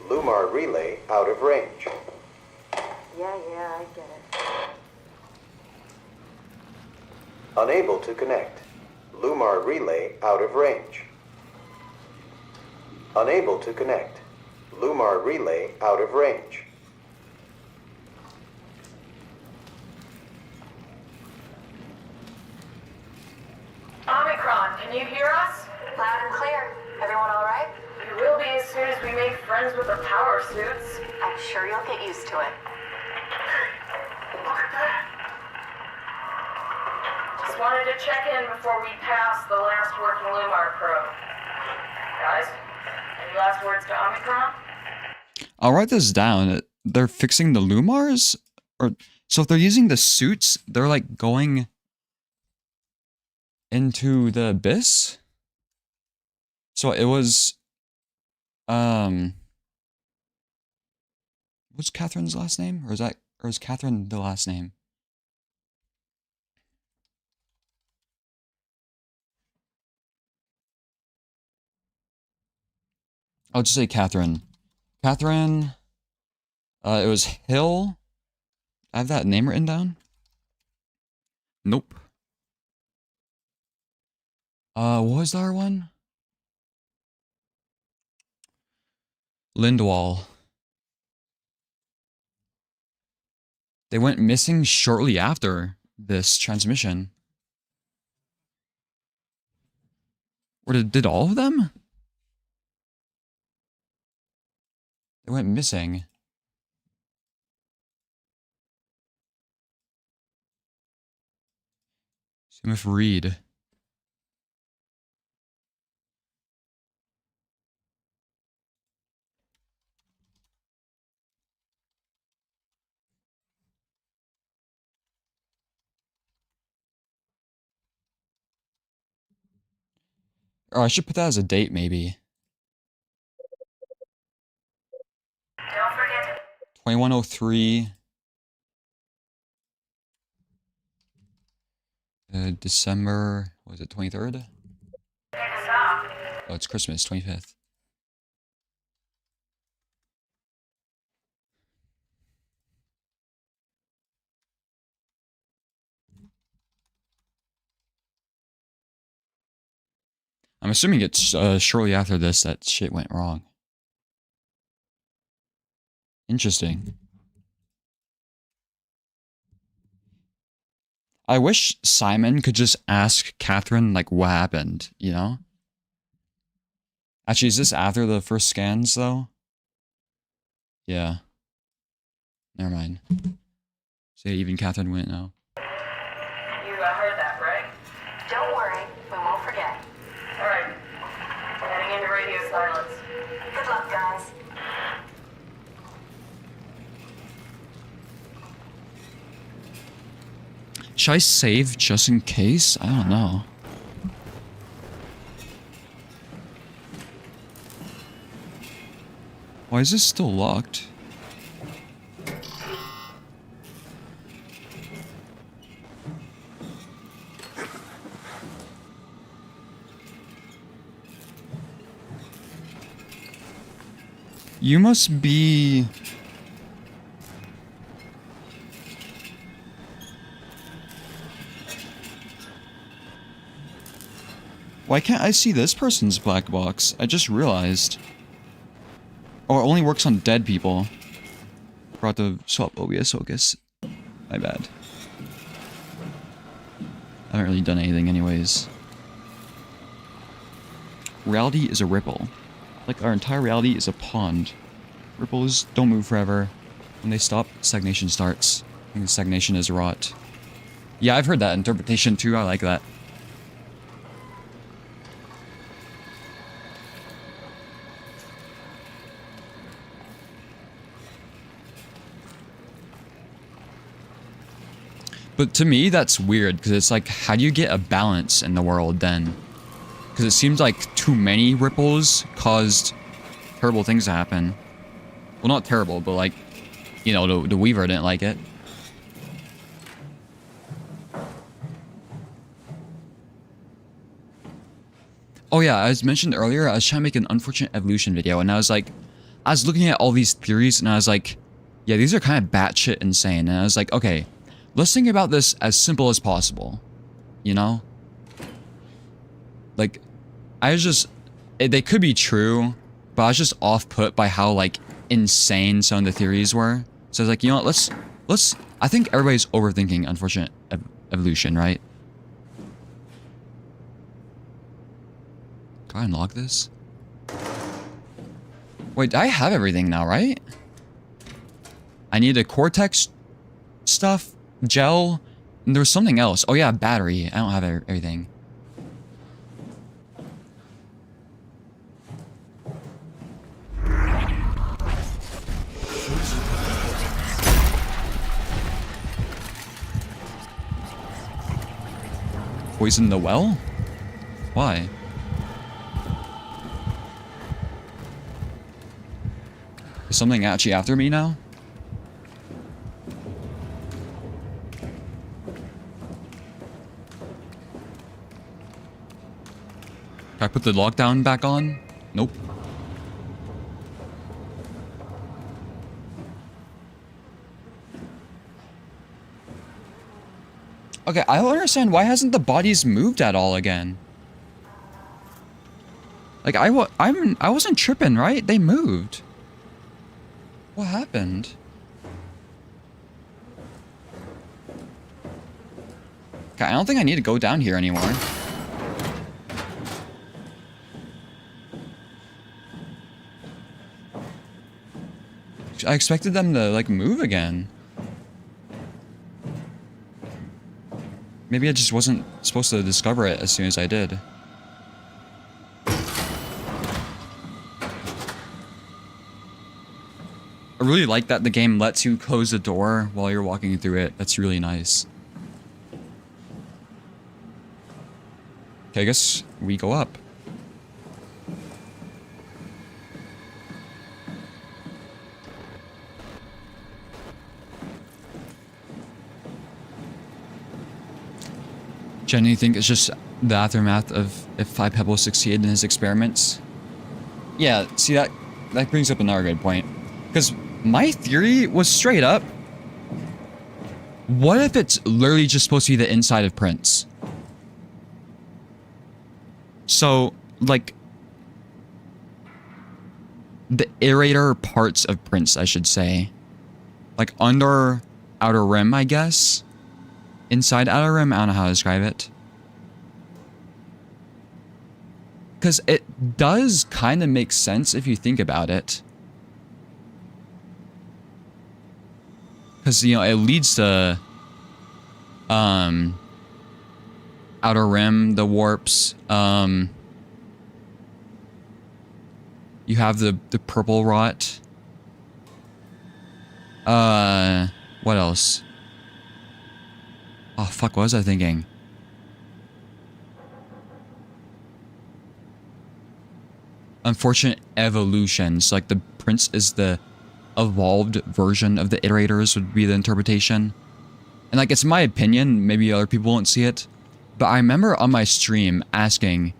Lumar relay out of range. Yeah, I get it. Unable to connect. Lumar relay out of range. Unable to connect. Lumar relay out of range. Omicron, can you hear us? Loud and clear. Everyone all right? You will be as soon as we make friends with the power suits. I'm sure you'll get used to it. Look at that. Just wanted to check in before we pass the last working Lumar probe. Guys, any last words to Omicron? I'll write this down. They're fixing the Lumars? Or so if they're using the suits, they're like going into the abyss? So it was what's Catherine's last name? Or is Catherine the last name? I'll just say Catherine. Catherine, it was Hill. I have that name written down? Nope. What was the other one? Lindwall. They went missing shortly after this transmission. Or did all of them? They went missing. Same with Reed. Or I should put that as a date, maybe. Don't forget 2103. December, was it 23rd? to stop. Oh, it's Christmas, 25th. I'm assuming it's shortly after this that shit went wrong. Interesting. I wish Simon could just ask Catherine, like, what happened, you know? Actually, is this after the first scans, though? Yeah. Never mind. So even Catherine wouldn't know. You heard that, right? Don't worry, we won't forget. Alright. Heading into radio silence. Good luck, guys. Should I save just in case? I don't know. Why is this still locked? You must be... Why can't I see this person's black box? I just realized. Oh, it only works on dead people. Forgot to swap OBS focus. My bad. I haven't really done anything anyways. Reality is a ripple. Like our entire reality is a pond. Ripples don't move forever. When they stop, stagnation starts. I think stagnation is rot. Yeah, I've heard that interpretation too. I like that. But to me, that's weird, because it's like, how do you get a balance in the world then? Because it seems like too many ripples caused terrible things to happen. Well, not terrible, but like, you know, the Weaver didn't like it. Oh yeah, as mentioned earlier, I was trying to make an unfortunate evolution video, and I was like, I was looking at all these theories, and I was like, yeah, these are kind of batshit insane. And I was like, okay, let's think about this as simple as possible, you know? Like, I was just, they could be true, but I was just off-put by how, like, insane some of the theories were. So I was like, you know what, let's, I think everybody's overthinking unfortunate evolution, right? Can I unlock this? Wait, I have everything now, right? I need a cortex stuff, gel, and there was something else. Oh yeah, battery. I don't have everything. Poison the well? Why? Is something actually after me now? Can I put the lockdown back on? Nope. Okay, I don't understand, why hasn't the bodies moved at all again? Like, I wasn't tripping, right? They moved. What happened? Okay, I don't think I need to go down here anymore. I expected them to, like, move again. Maybe I just wasn't supposed to discover it as soon as I did. I really like that the game lets you close the door while you're walking through it. That's really nice. Okay, I guess we go up. Jen, you think it's just the aftermath of if Five Pebbles succeeded in his experiments? Yeah, see that brings up another good point. Because my theory was straight up, what if it's literally just supposed to be the inside of Prince? So, like, the iterator parts of Prince, I should say. Like, under Outer Rim, I guess? Inside Outer Rim, I don't know how to describe it. Because it does kind of make sense if you think about it. Because, you know, it leads to Outer Rim, the warps. You have the purple rot. What else? Oh, fuck, what was I thinking? Unfortunate evolutions. Like, the Prince is the evolved version of the iterators would be the interpretation. And, like, it's my opinion. Maybe other people won't see it. But I remember on my stream asking,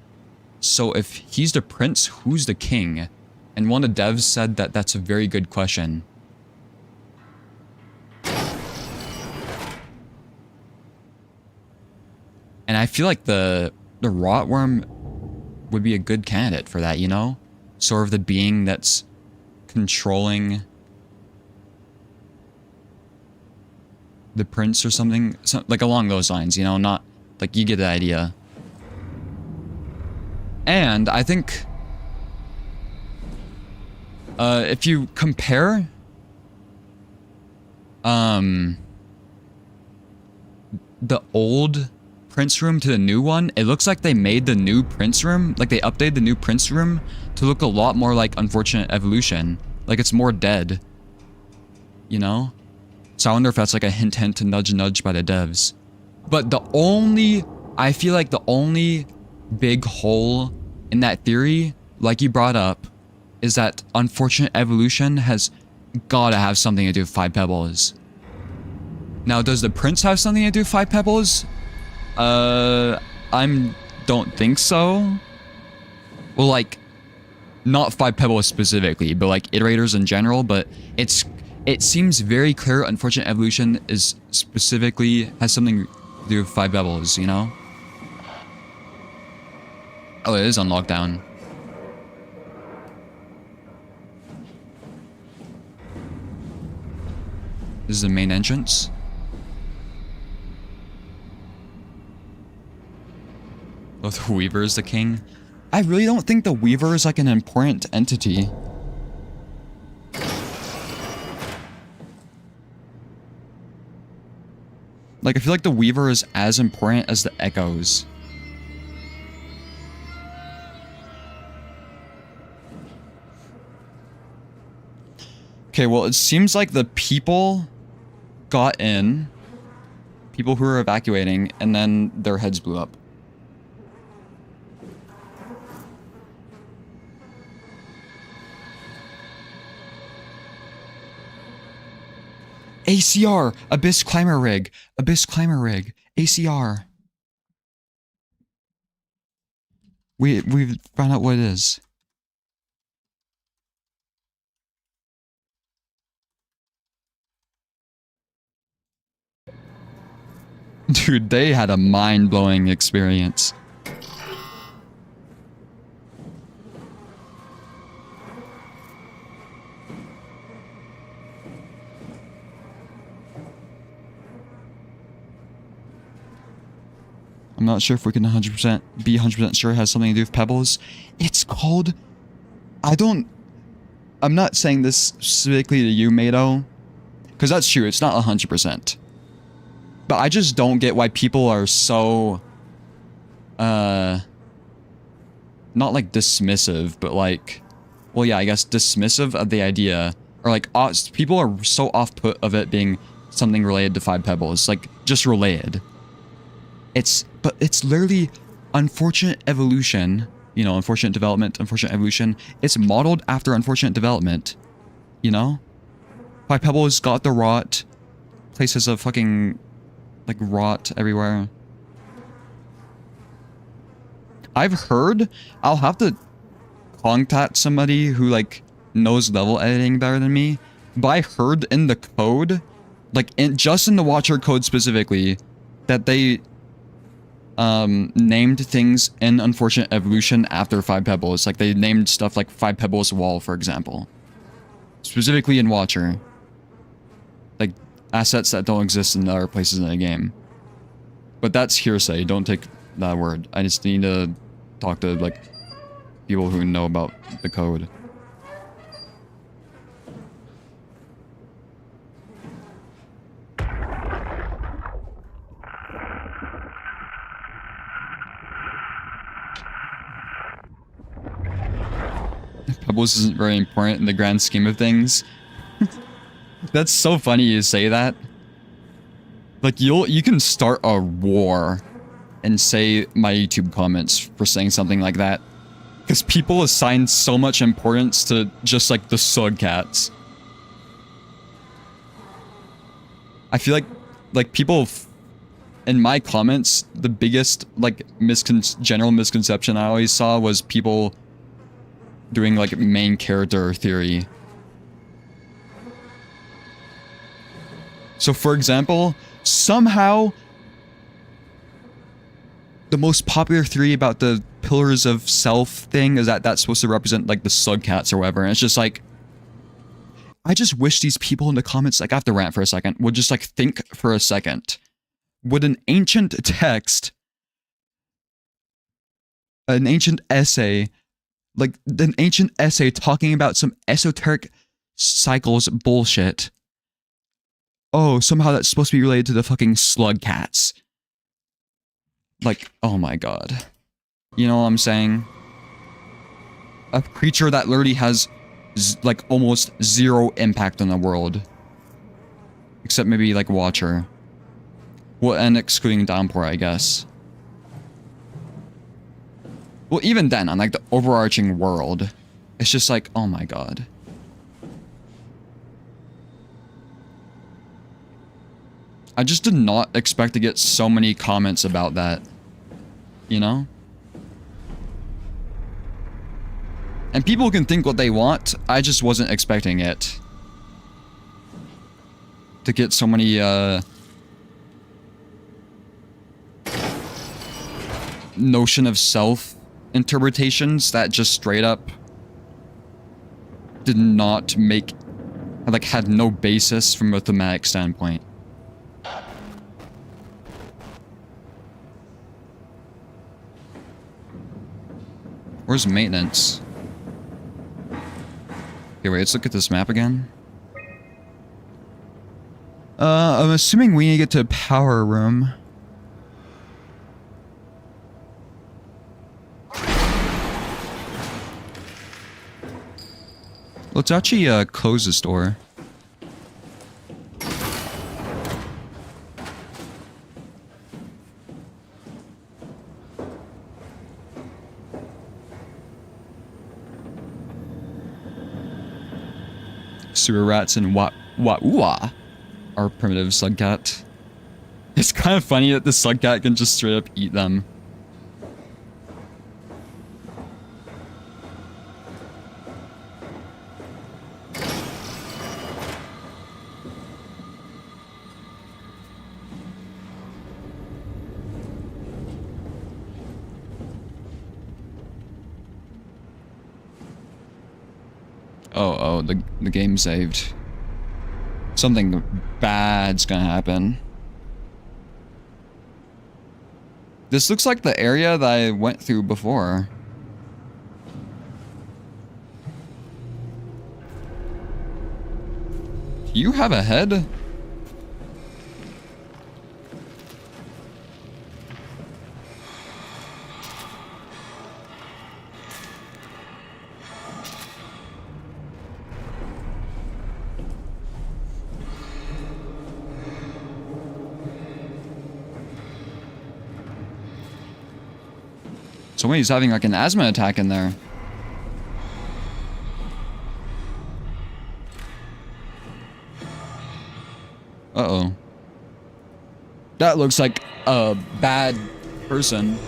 so if he's the Prince, who's the king? And one of the devs said that that's a very good question. And I feel like the rotworm would be a good candidate for that, you know? Sort of the being that's controlling the Prince or something. Like along those lines, you know? Not, like, you get the idea. And I think if you compare the old Prince room to the new one, it looks like they made the new Prince room, like they updated the new Prince room to look a lot more like Unfortunate Evolution. Like it's more dead. You know? So I wonder if that's like a hint to nudge by the devs. But I feel like the only big hole in that theory, like you brought up, is that Unfortunate Evolution has gotta have something to do with Five Pebbles. Now, does the Prince have something to do with Five Pebbles? I don't think so. Well, like, not Five Pebbles specifically, but like iterators in general, but it seems very clear Unfortunate Evolution is specifically has something to do with Five Pebbles, you know? Oh, it is on lockdown. This is the main entrance. Oh, the Weaver is the king. I really don't think the Weaver is like an important entity. Like, I feel like the Weaver is as important as the Echoes. Okay, well, it seems like the people got in. People who were evacuating, and then their heads blew up. ACR! Abyss Climber Rig! Abyss Climber Rig! ACR! We've found out what it is. Dude, they had a mind-blowing experience. I'm not sure if we can be 100% sure it has something to do with Pebbles. It's called... I'm not saying this specifically to you, Mato. Because that's true, it's not 100%. But I just don't get why people are so, not like dismissive, but like, well, yeah, I guess dismissive of the idea. Or like, people are so off-put of it being something related to Five Pebbles. Like, just related. But it's literally unfortunate evolution. You know, unfortunate development, unfortunate evolution. It's modeled after unfortunate development. You know? Five Pebbles got the rot. Places of fucking, like, rot everywhere. I've heard, I'll have to contact somebody who, like, knows level editing better than me. But I heard in the code, like, just in the Watcher code specifically, that they named things in Unfortunate Evolution after Five Pebbles. Like, they named stuff like Five Pebbles Wall, for example. Specifically in Watcher. Like, assets that don't exist in other places in the game. But that's hearsay. Don't take that word. I just need to talk to, like, people who know about the code. Pebbles isn't very important in the grand scheme of things. That's so funny you say that. Like, you can start a war and say my YouTube comments for saying something like that. Because people assign so much importance to just, like, the slug cats. I feel like people, in my comments, the biggest, like, general misconception I always saw was people doing, like, main character theory. So, for example, somehow the most popular theory about the Pillars of Self thing is that that's supposed to represent, like, the slug cats or whatever. And it's just like, I just wish these people in the comments, like, I have to rant for a second, would just, like, think for a second. Would an ancient text, an ancient essay, like, an ancient essay talking about some esoteric cycles bullshit. Oh, somehow that's supposed to be related to the fucking slug cats. Like, oh my god. You know what I'm saying? A creature that literally has, like, almost zero impact on the world. Except maybe, like, Watcher. Well, and excluding Downpour, I guess. Well, even then, on, like, the overarching world, it's just like, oh my god. I just did not expect to get so many comments about that. You know? And people can think what they want, I just wasn't expecting it. To get so many, notion of self interpretations that just straight up did not make, like, had no basis from a thematic standpoint. Where's maintenance? Okay, wait, let's look at this map again. I'm assuming we need to get to a power room. Let's actually close this door. Sewer rats and what are primitive slugcat. It's kind of funny that the slugcat can just straight up eat them. Oh, the game saved. Something bad's gonna happen. This looks like the area that I went through before. Do you have a head? Somebody's having like an asthma attack in there. Uh-oh. That looks like a bad person.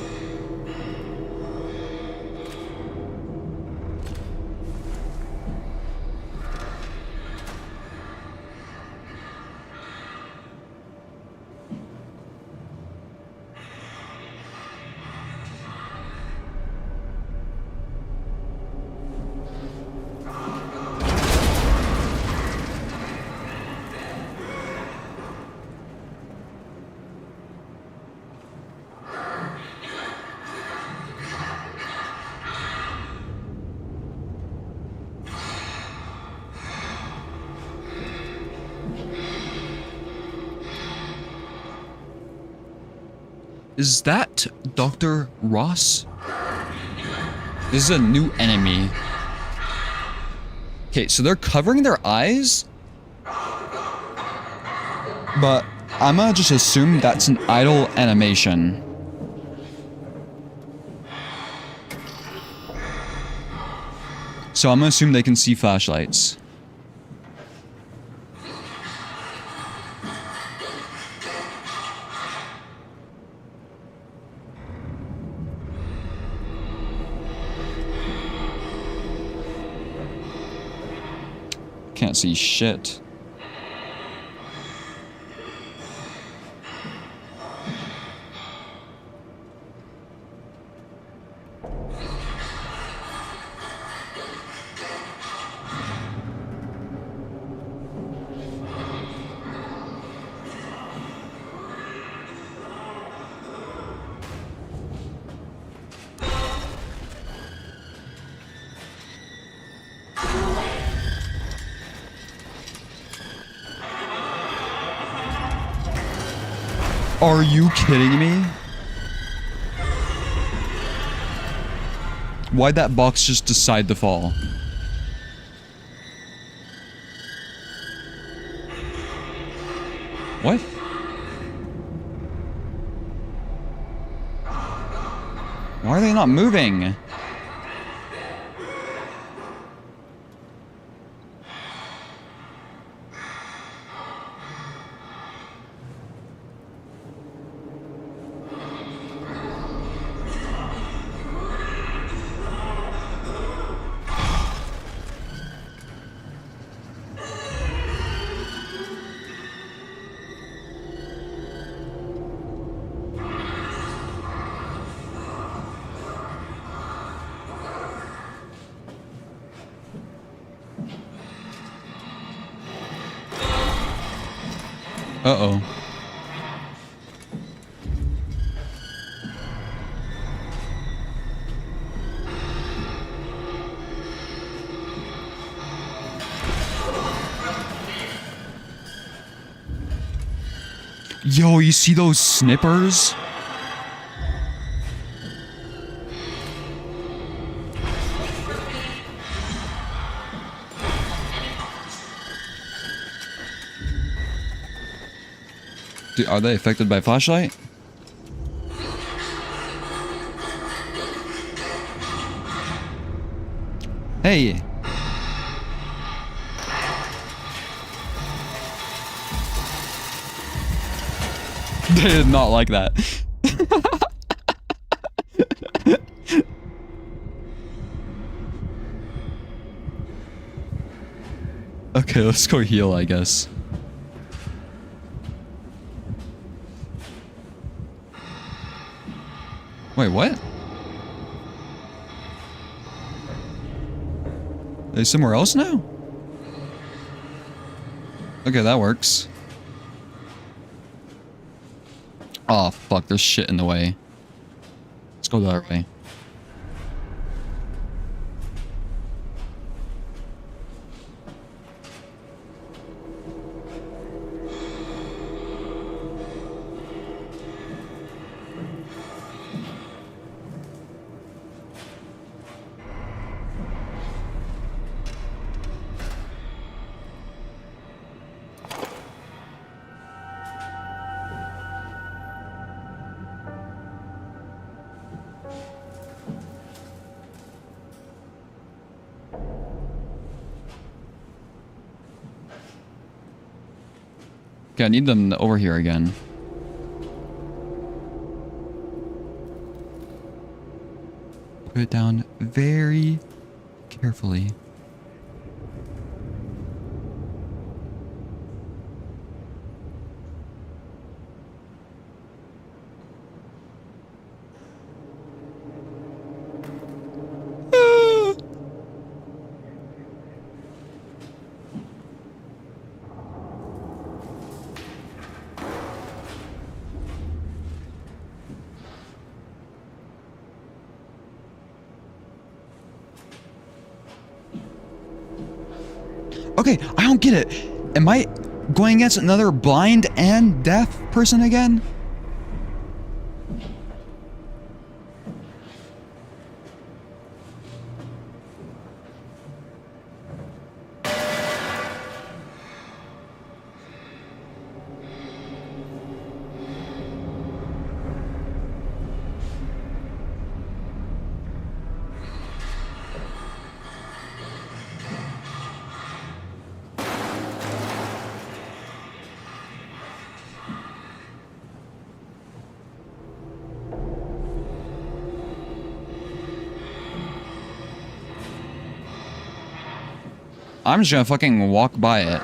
Is that Dr. Ross? This is a new enemy. Okay, so they're covering their eyes? But I'm gonna just assume that's an idle animation. So I'm gonna assume they can see flashlights. Can't see shit. Are you kidding me? Why'd that box just decide to fall? What? Why are they not moving? Uh-oh. Yo, you see those snippers? Dude, are they affected by flashlight? Hey! They did not like that. Okay, let's go heal, I guess. Wait, what? Are they somewhere else now? Okay, that works. Oh, fuck, there's shit in the way. Let's go the other way. Okay, I need them over here again. Put it down very carefully. Okay, I don't get it. Am I going against another blind and deaf person again? I'm just gonna fucking walk by it.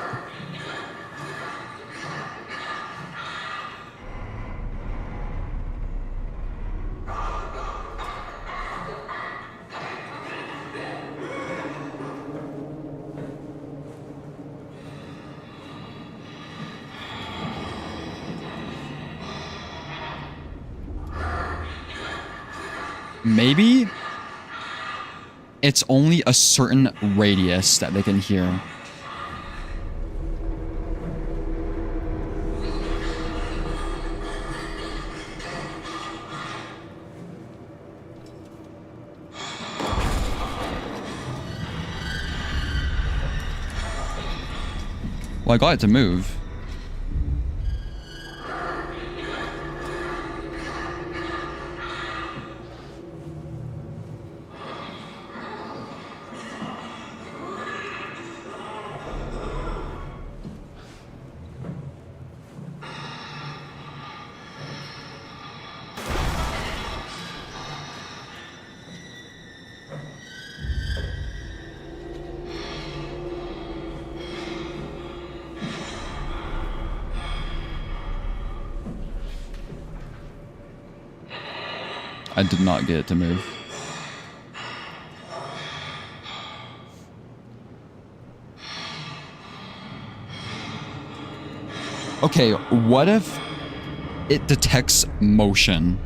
Maybe it's only a certain radius that they can hear. Well, I got it to move. I did not get it to move. Okay, what if it detects motion?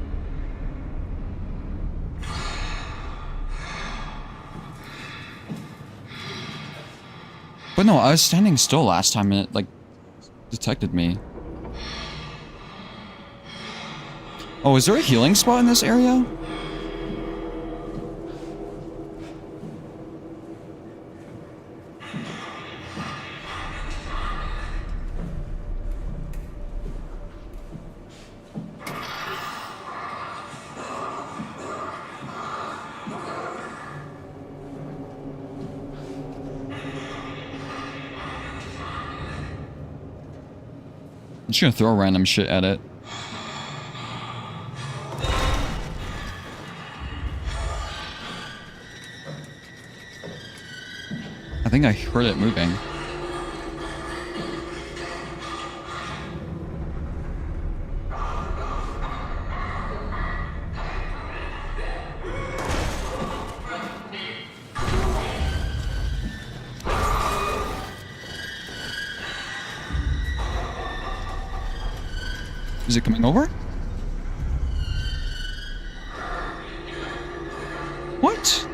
But no, I was standing still last time and it, like, detected me. Oh, is there a healing spot in this area? I'm just gonna throw random shit at it. I think I heard it moving. Is it coming over? What?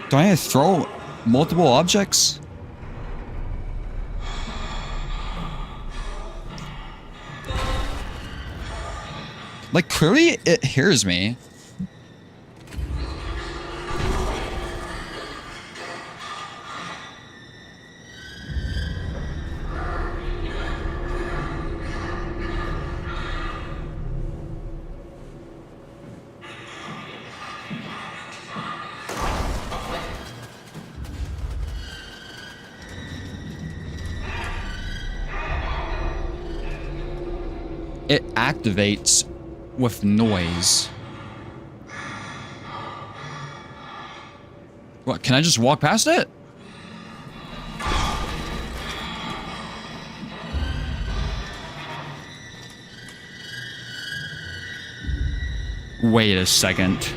Do I have to throw multiple objects? Like, clearly it hears me. it activates with noise. What, can I just walk past it? Wait a second.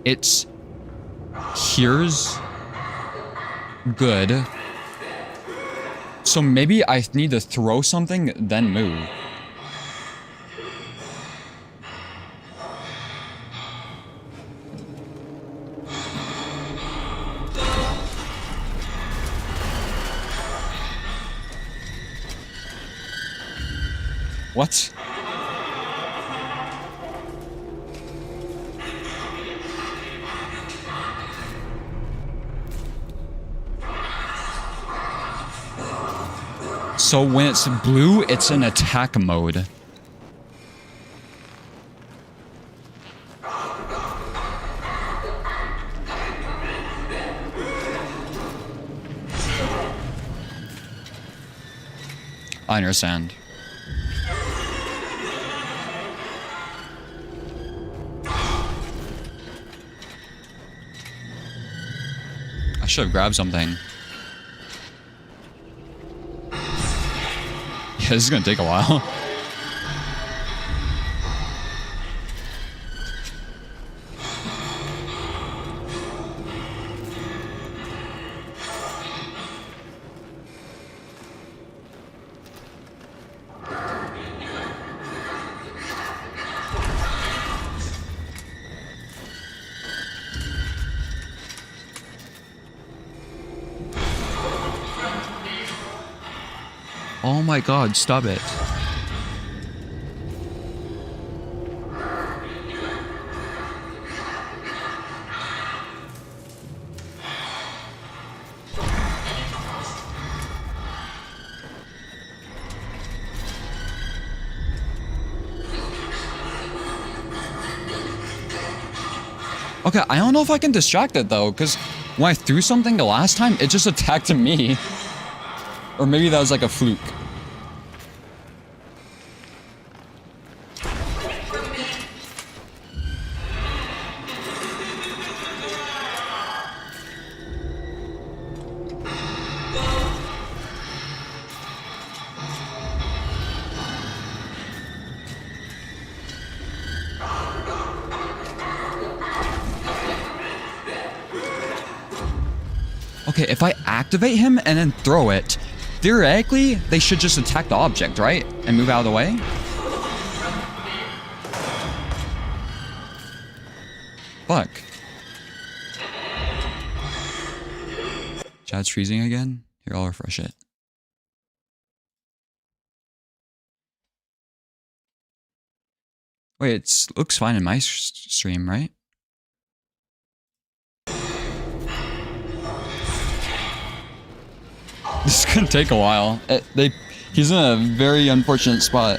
It's here's good. So maybe I need to throw something, then move. What? So when it's blue, it's in attack mode. I understand. I should have grabbed something. Yeah, this is gonna take a while. Oh my god, stop it. Okay, I don't know if I can distract it though, because when I threw something the last time, it just attacked me. Or maybe that was like a fluke. Okay, if I activate him and then throw it, theoretically, they should just attack the object, right? And move out of the way? Fuck. Chat's freezing again? Here, I'll refresh it. Wait, it looks fine in my stream, right? This is gonna take a while. He's in a very unfortunate spot.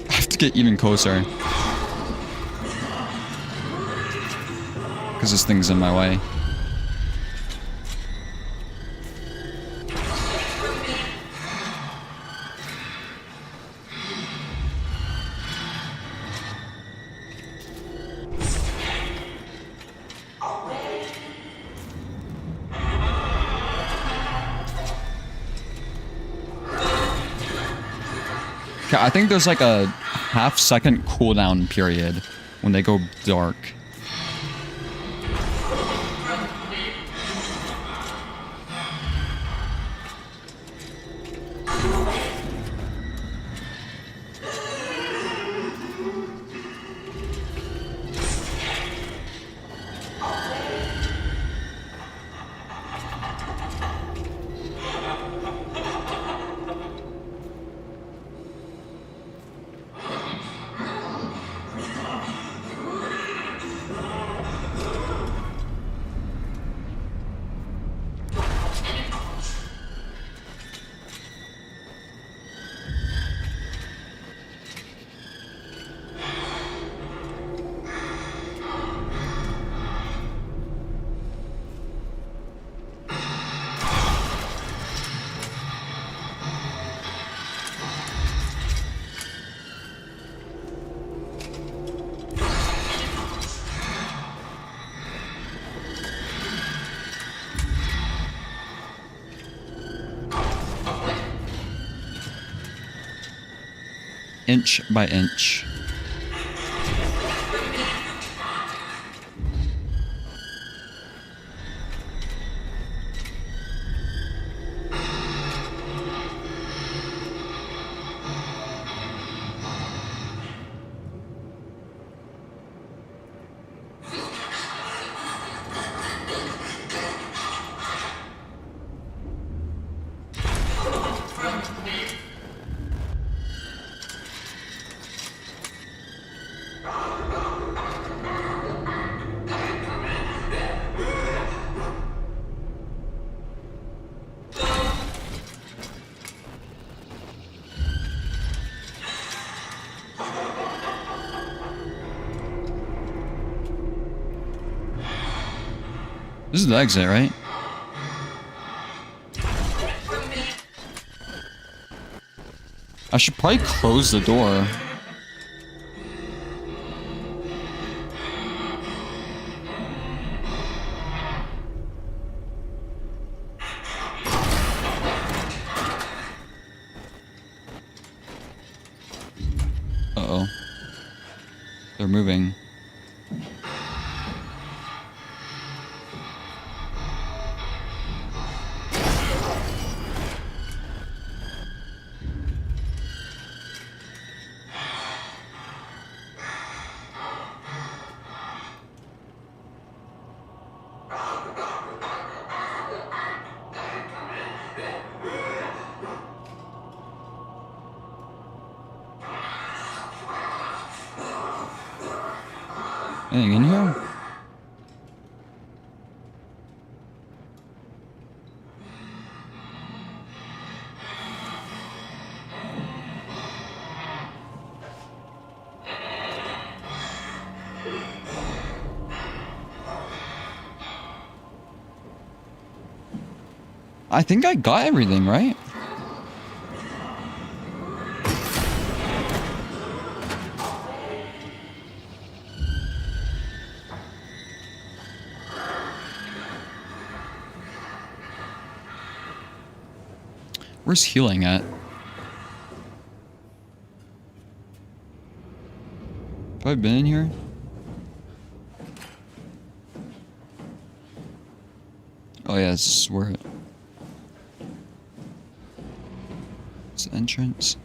I have to get even closer. Because this thing's in my way. Okay, I think there's like a half-second cooldown period when they go dark. inch by inch. This is the exit, right? I should probably close the door. Uh-oh. They're moving. Anything in here? I think I got everything, right? Where's healing at? Have I been in here? Oh yeah, this is where it's the entrance.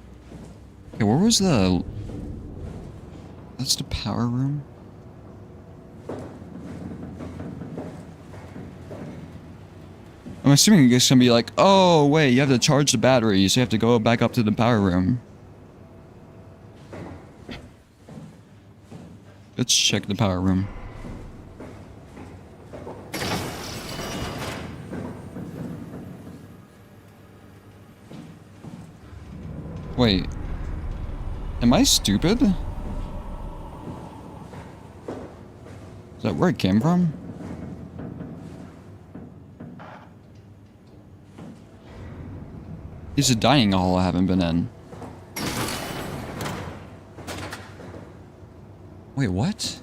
Okay, where was the... That's the power room? I'm assuming it's gonna be like, oh wait, you have to charge the battery, so you have to go back up to the power room. Let's check the power room. Wait. Am I stupid? Is that where it came from? It's a dining hall I haven't been in. Wait, what?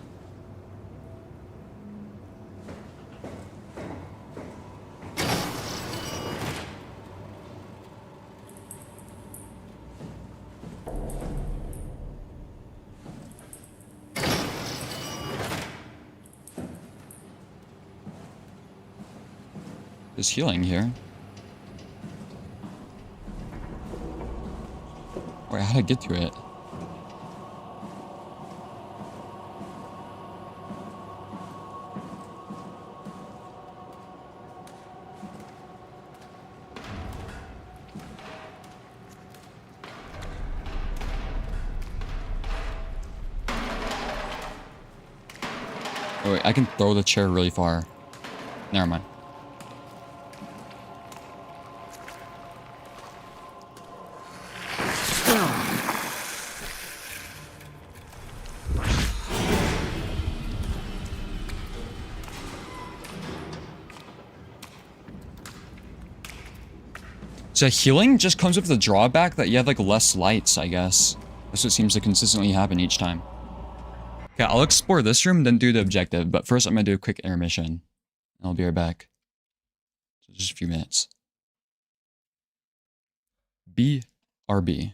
There's healing here. Wait, how'd I get through it? Oh wait, I can throw the chair really far. Never mind. So healing just comes with the drawback that you have like less lights, I guess. That's what seems to consistently happen each time. Okay, I'll explore this room, then do the objective. But first I'm gonna do a quick intermission. I'll be right back. So just a few minutes. BRB.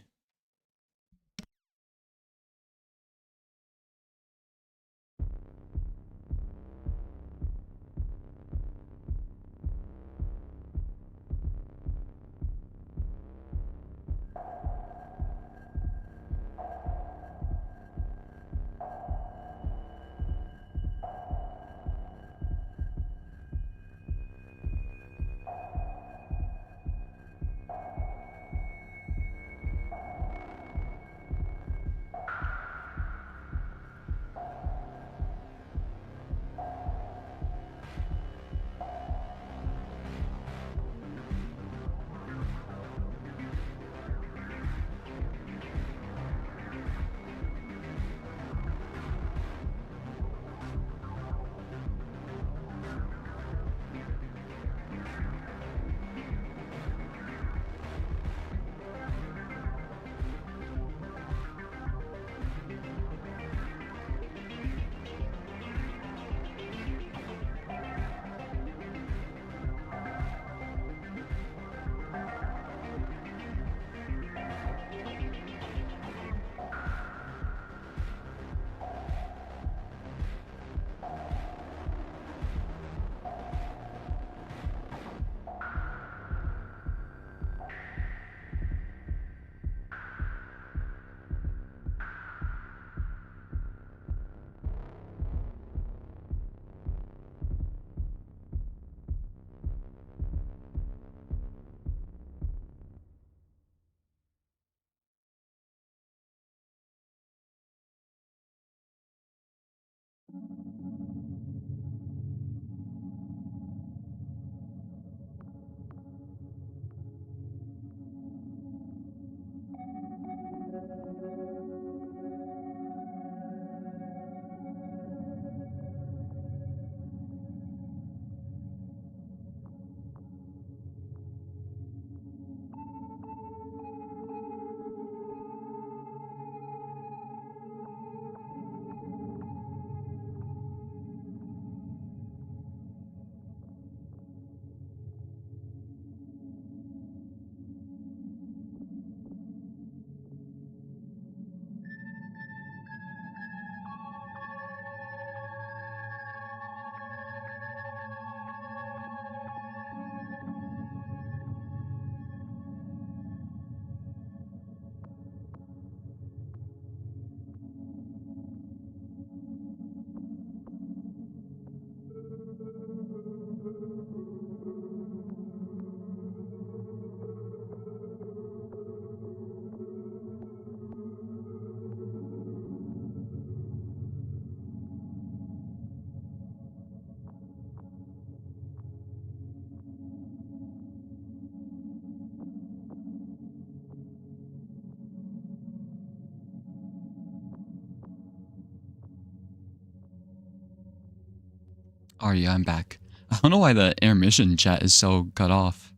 Oh yeah, I'm back. I don't know why the intermission chat is so cut off.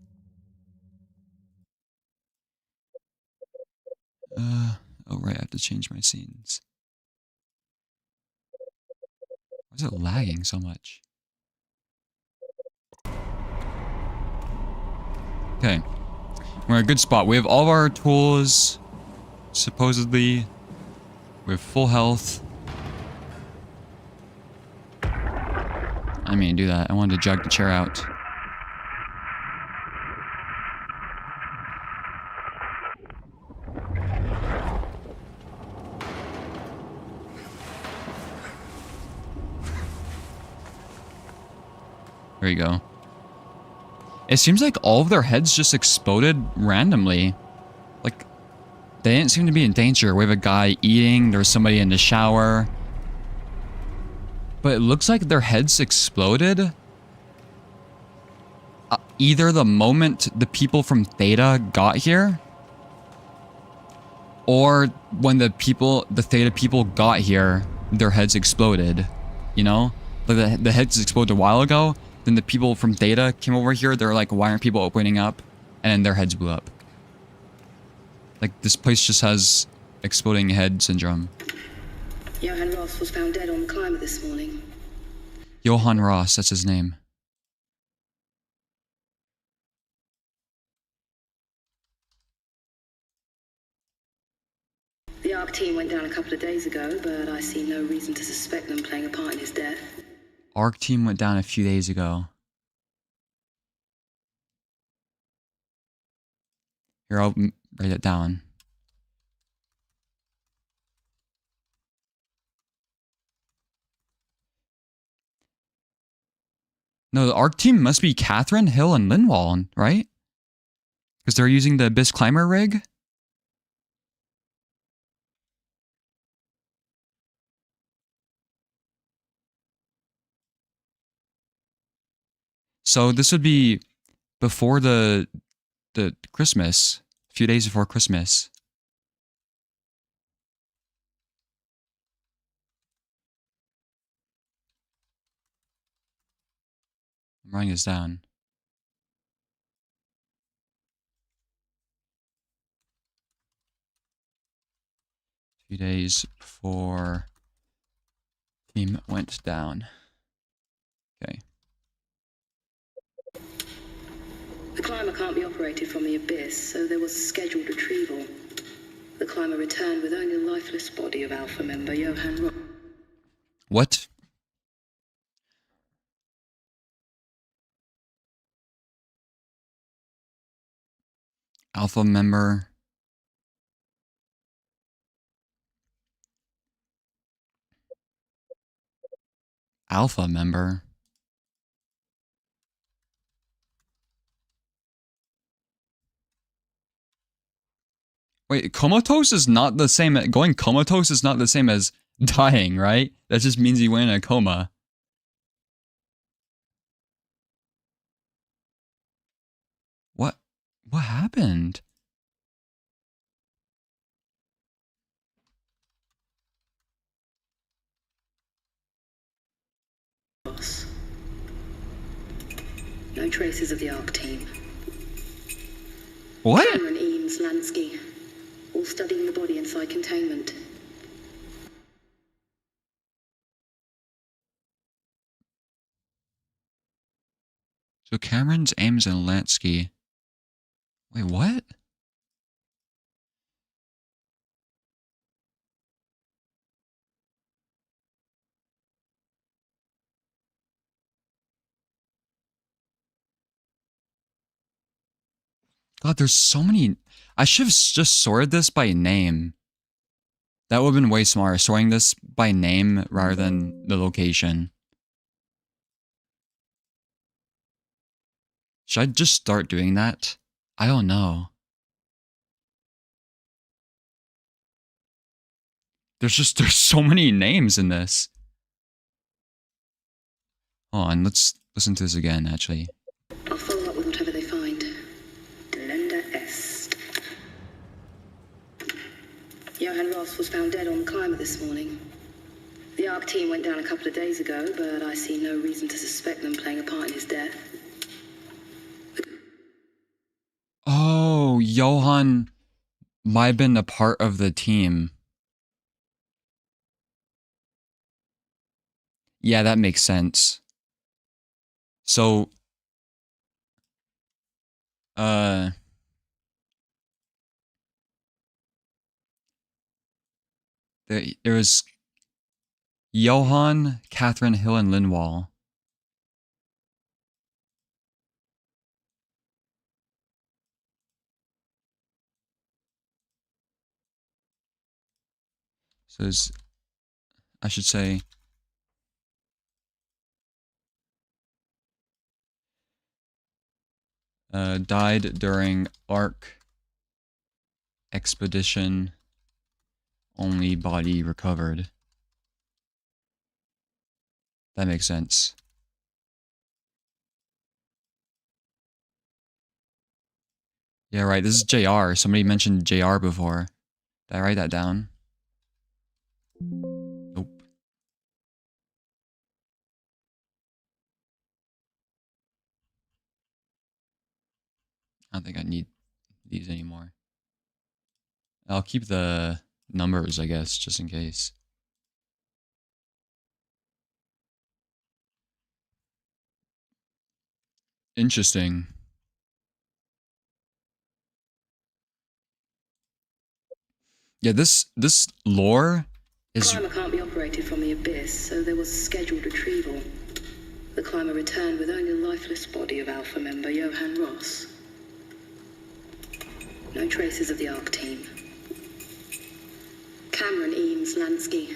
Oh right, I have to change my scenes. Why is it lagging so much? Okay. We're in a good spot. We have all of our tools. Supposedly. We have full health. I didn't mean to do that. I wanted to jug the chair out. There you go. It seems like all of their heads just exploded randomly. Like, they didn't seem to be in danger. We have a guy eating. There's somebody in the shower. But it looks like their heads exploded. Either the moment the people from Theta got here, or when the Theta people got here, their heads exploded. You know? Like the heads exploded a while ago. Then the people from Theta came over here. They're like, why aren't people opening up? And then their heads blew up. Like, this place just has exploding head syndrome. Johann Ross was found dead on the climber this morning. Johann Ross, that's his name. The ARC team went down a couple of days ago, but I see no reason to suspect them playing a part in his death. ARC team went down a few days ago. Here, I'll write it down. No, the ARC team must be Catherine, Hill, and Lindwall, right? Because they're using the Abyss Climber rig? So this would be before the Christmas. A few days before Christmas. I'm writing this down. A few days before team went down. Okay. The climber can't be operated from the Abyss, so there was a scheduled retrieval. The climber returned with only the lifeless body of Alpha member Johann Ross. What? Alpha member. Alpha member. Wait, comatose is not the same. Going comatose is not the same as dying, right? That just means you went in a coma. What? What happened? No traces of the ARC team. What? Cameron, Eames, Lansky, all studying the body inside containment. So Cameron's, Ames, and Lansky. Wait, what? God, there's so many. I should have just sorted this by name. That would have been way smarter, sorting this by name rather than the location. Should I just start doing that? I don't know. There's so many names in this. Hold on, let's listen to this again, actually. I'll follow up with whatever they find. Delenda Est. Johann Ross was found dead on the climber this morning. The ARC team went down a couple of days ago, but I see no reason to suspect them playing a part in his death. Oh, Johan might have been a part of the team. Yeah, that makes sense. So, there was Johan, Catherine Hill, and Linwall. So there's, I should say, died during ARC expedition, only body recovered. That makes sense. Yeah, right, this is JR. Somebody mentioned JR before. Did I write that down? Nope. I don't think I need these anymore. I'll keep the numbers, I guess, just in case. Interesting. Yeah, this lore is... The climber can't be operated from the abyss, so there was a scheduled retrieval. The climber returned with only the lifeless body of Alpha member Johan Ross. No traces of the ARC team. Cameron, Eames, Lansky,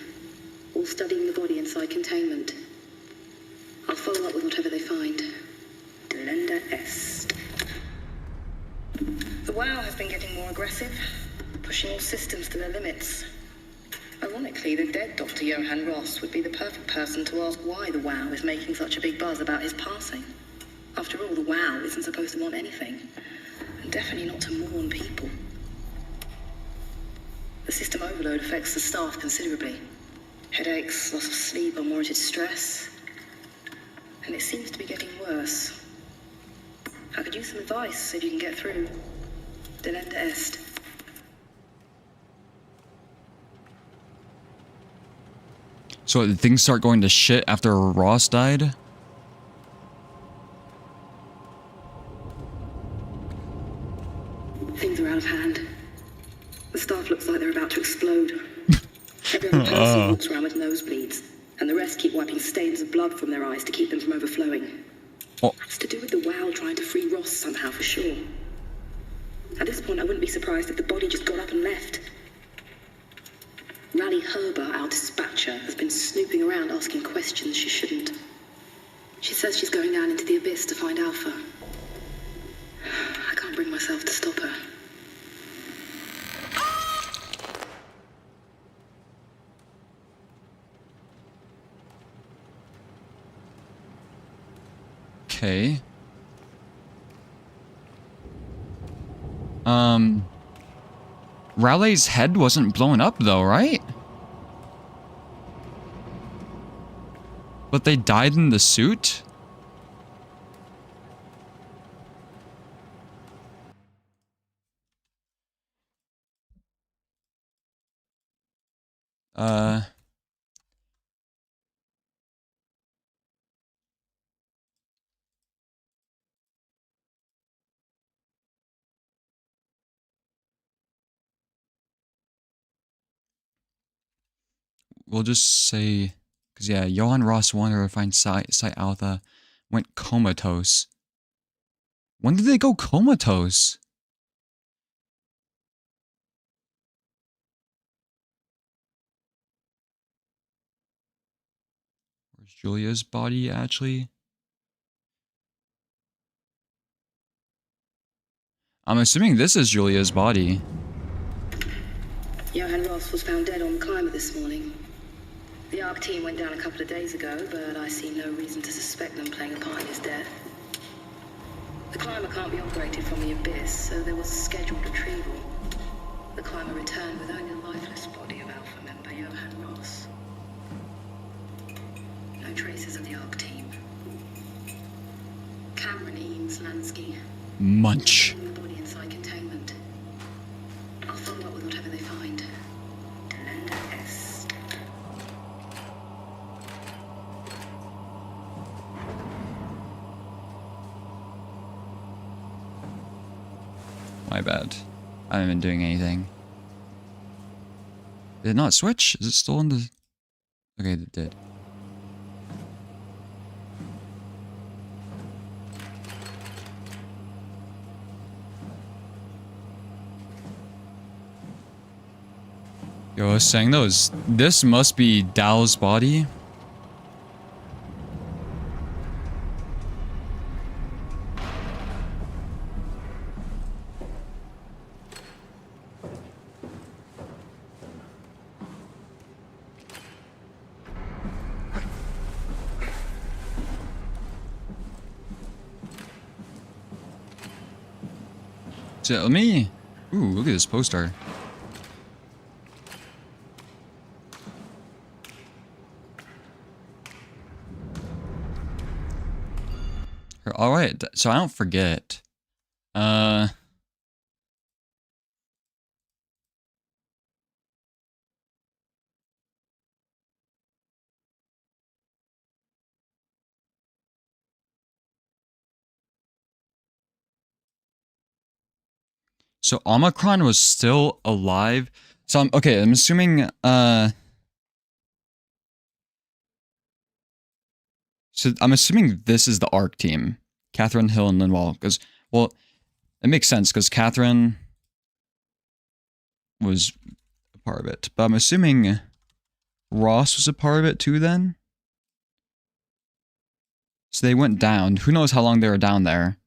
all studying the body inside containment. I'll follow up with whatever they find. Delenda Est. The WOW has been getting more aggressive, pushing all systems to their limits. Ironically, the dead Dr. Johan Ross would be the perfect person to ask why the WOW is making such a big buzz about his passing. After all, the WOW isn't supposed to want anything, and definitely not to mourn people. The system overload affects the staff considerably. Headaches, loss of sleep, unwarranted stress. And it seems to be getting worse. I could use some advice if you can get through. Delenda Est. So things start going to shit after Ross died? Things are out of hand. The staff looks like they're about to explode. Every other person walks around with nosebleeds, and the rest keep wiping stains of blood from their eyes to keep them from overflowing. Oh. It's to do with the WOW trying to free Ross somehow, for sure. At this point, I wouldn't be surprised if the body just got up and left. Rally Herber, our dispatcher, has been snooping around asking questions she shouldn't. She says she's going down into the abyss to find Alpha. I can't bring myself to stop her. Okay. Raleigh's head wasn't blown up though, right? But they died in the suit? We'll just say, because yeah, Johan Ross wanted to find Site Alpha, went comatose. When did they go comatose? Where's Julia's body actually? I'm assuming this is Julia's body. Johan Ross was found dead on the climber this morning. The ARC team went down a couple of days ago, but I see no reason to suspect them playing a part in his death. The climber can't be operated from the abyss, so there was a scheduled retrieval. The climber returned with only the lifeless body of Alpha member Johan Ross. Munch. The body inside containment. I'll follow up with whatever they find. My bad. I haven't been doing anything. Did it not switch? Is it still in the... Okay, it did. Yo, I was saying those. This must be Dao's body. So let me... Ooh, look at this poster. Alright, so I don't forget. So Omicron was still alive. So I'm assuming so I'm assuming this is the ARC team. Catherine, Hill, and Linwall. Because, well, it makes sense because Catherine was a part of it. But I'm assuming Ross was a part of it too then? So they went down. Who knows how long they were down there?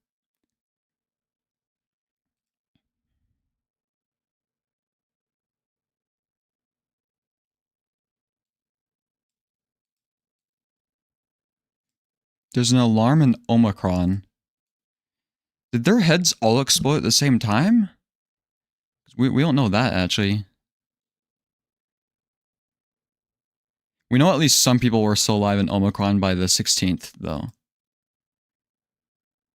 There's an alarm in Omicron. Did their heads all explode at the same time? We don't know that, actually. We know at least some people were still alive in Omicron by the 16th, though.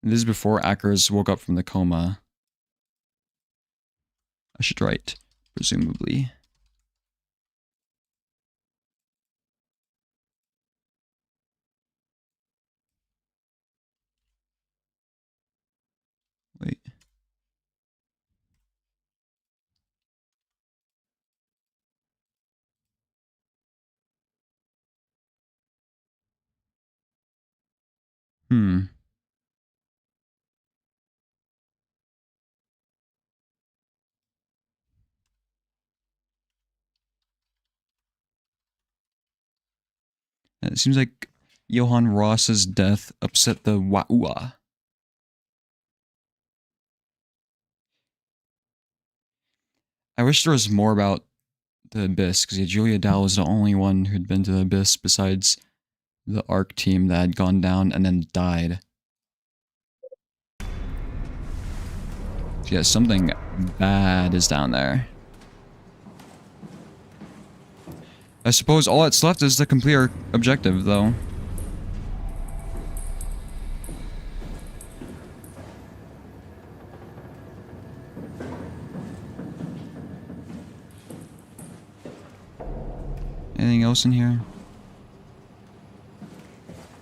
This is before Ackers woke up from the coma. I should write, presumably. Wait. It seems like Johann Ross's death upset the Wa'ua. I wish there was more about the Abyss, because Julia Dow was the only one who'd been to the Abyss besides the ARC team that had gone down and then died. Yeah, something bad is down there. I suppose all that's left is to complete our objective, though. Anything else in here?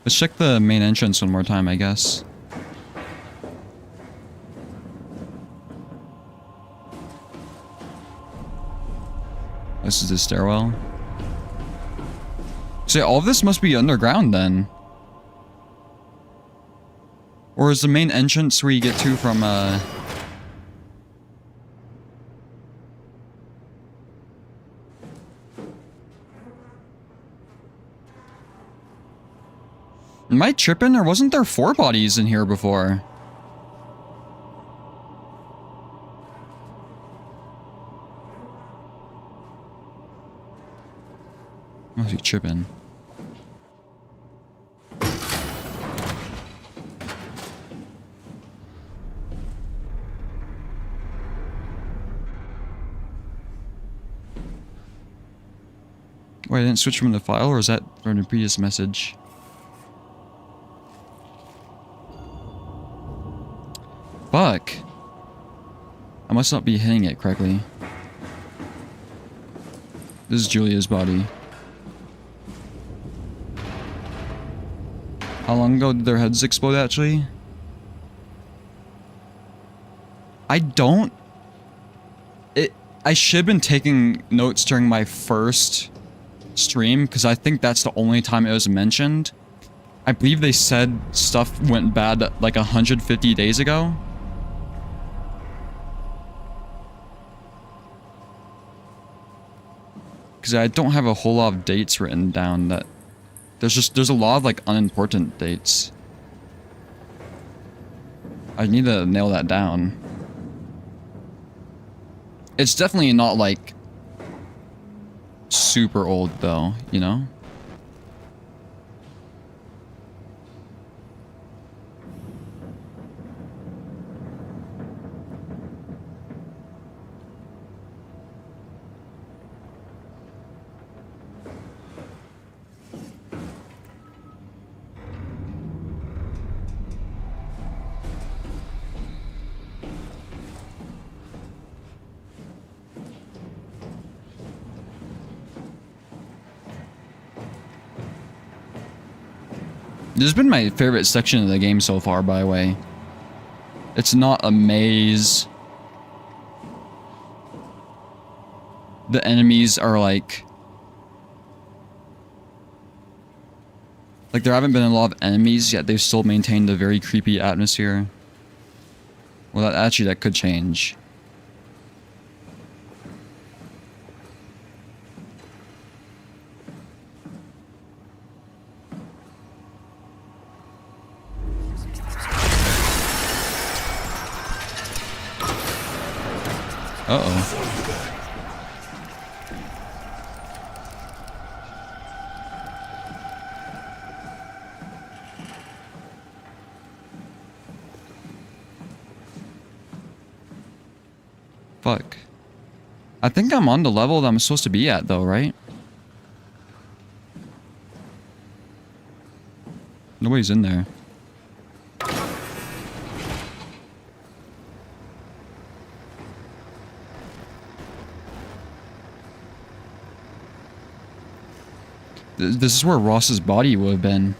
Let's check the main entrance one more time, I guess. This is the stairwell. So yeah, all of this must be underground then. Or is the main entrance where you get to from, Am I tripping, or wasn't there 4 bodies in here before? Must be tripping. Wait, I didn't switch from the file, or is that from the previous Fuck. I must not be hitting it correctly. This is Julia's body. How long ago did their heads explode, actually? I don't... I should have been taking notes during my first stream, because I think that's the only time it was mentioned. I believe they said stuff went bad like 150 days ago. Because I don't have a whole lot of dates written down. That there's a lot of like unimportant dates. I need to nail that down. It's definitely not like super old though, you know? This has been my favorite section of the game so far, by the way. It's not a maze. The enemies are like there haven't been a lot of enemies, yet they've still maintained a very creepy atmosphere. Well, that could change. Uh-oh. Fuck. I think I'm on the level that I'm supposed to be at, though, right? Nobody's in there. This is where Ross's body would have been.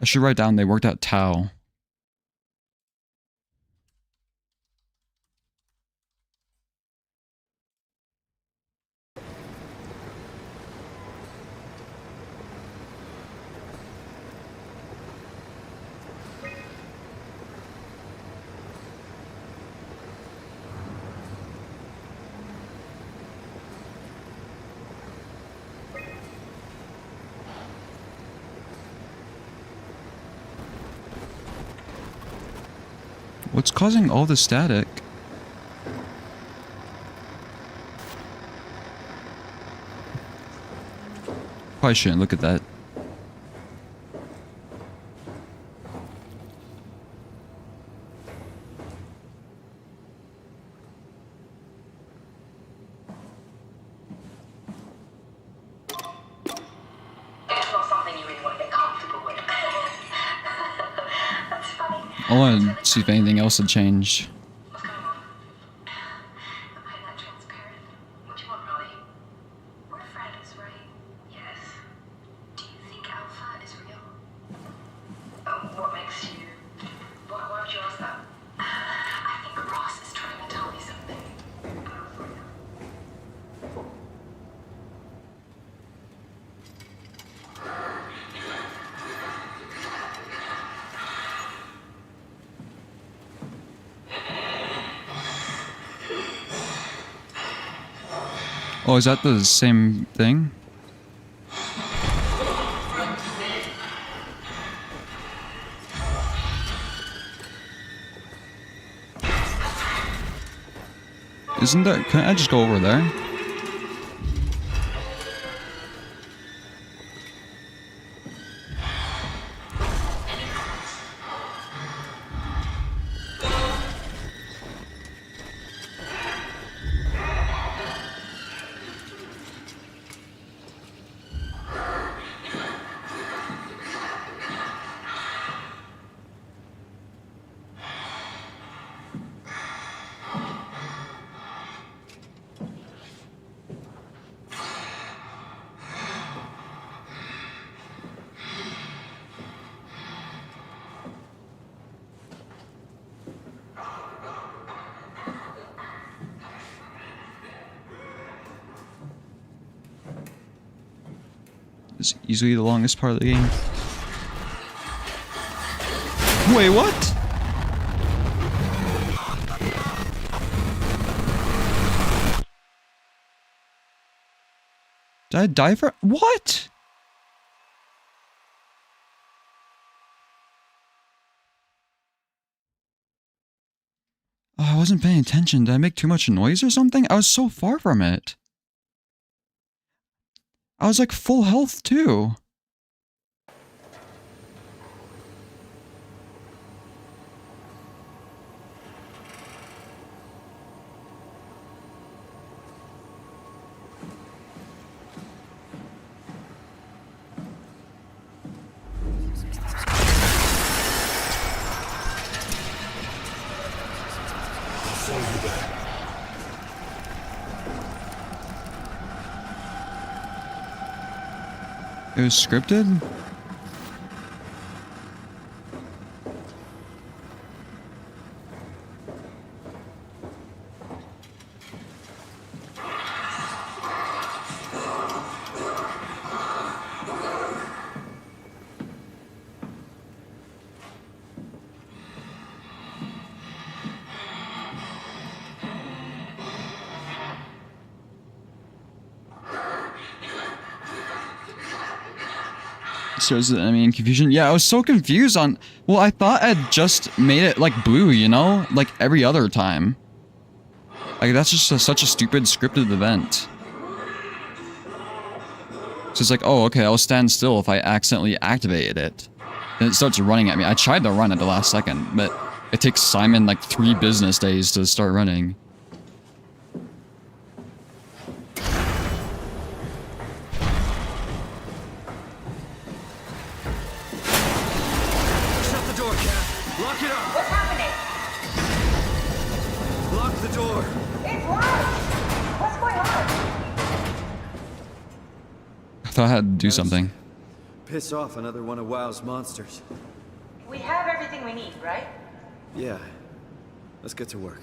I should write down they worked at Tau. What's causing all the static? Probably shouldn't look at that. It's not something you really want to get comfortable with. That's funny. I want to see if anything else had changed. What's going on? Am I that transparent? What do you want, Raleigh? We're friends, right? Yes. Do you think Alpha is real? What makes you... Why would you ask that? I think Ross is trying to tell me something. Oh, is that the same thing? Isn't there... Can I just go over there? is easily the longest part of the game. Wait, what? Did I die for what? Oh, I wasn't paying attention. Did I make too much noise or something? I was so far from it. I was like full health too. It was scripted? Shows the enemy in confusion. Yeah, I was so confused on... Well, I thought I'd just made it like blue, you know? Like every other time. Like that's just such a stupid scripted event. So it's like, oh, okay, I'll stand still if I accidentally activated it. Then it starts running at me. I tried to run at the last second, but it takes Simon like 3 business days to start running. I thought I had to do something. Piss off another one of WoW's monsters. We have everything we need, right? Yeah. Let's get to work.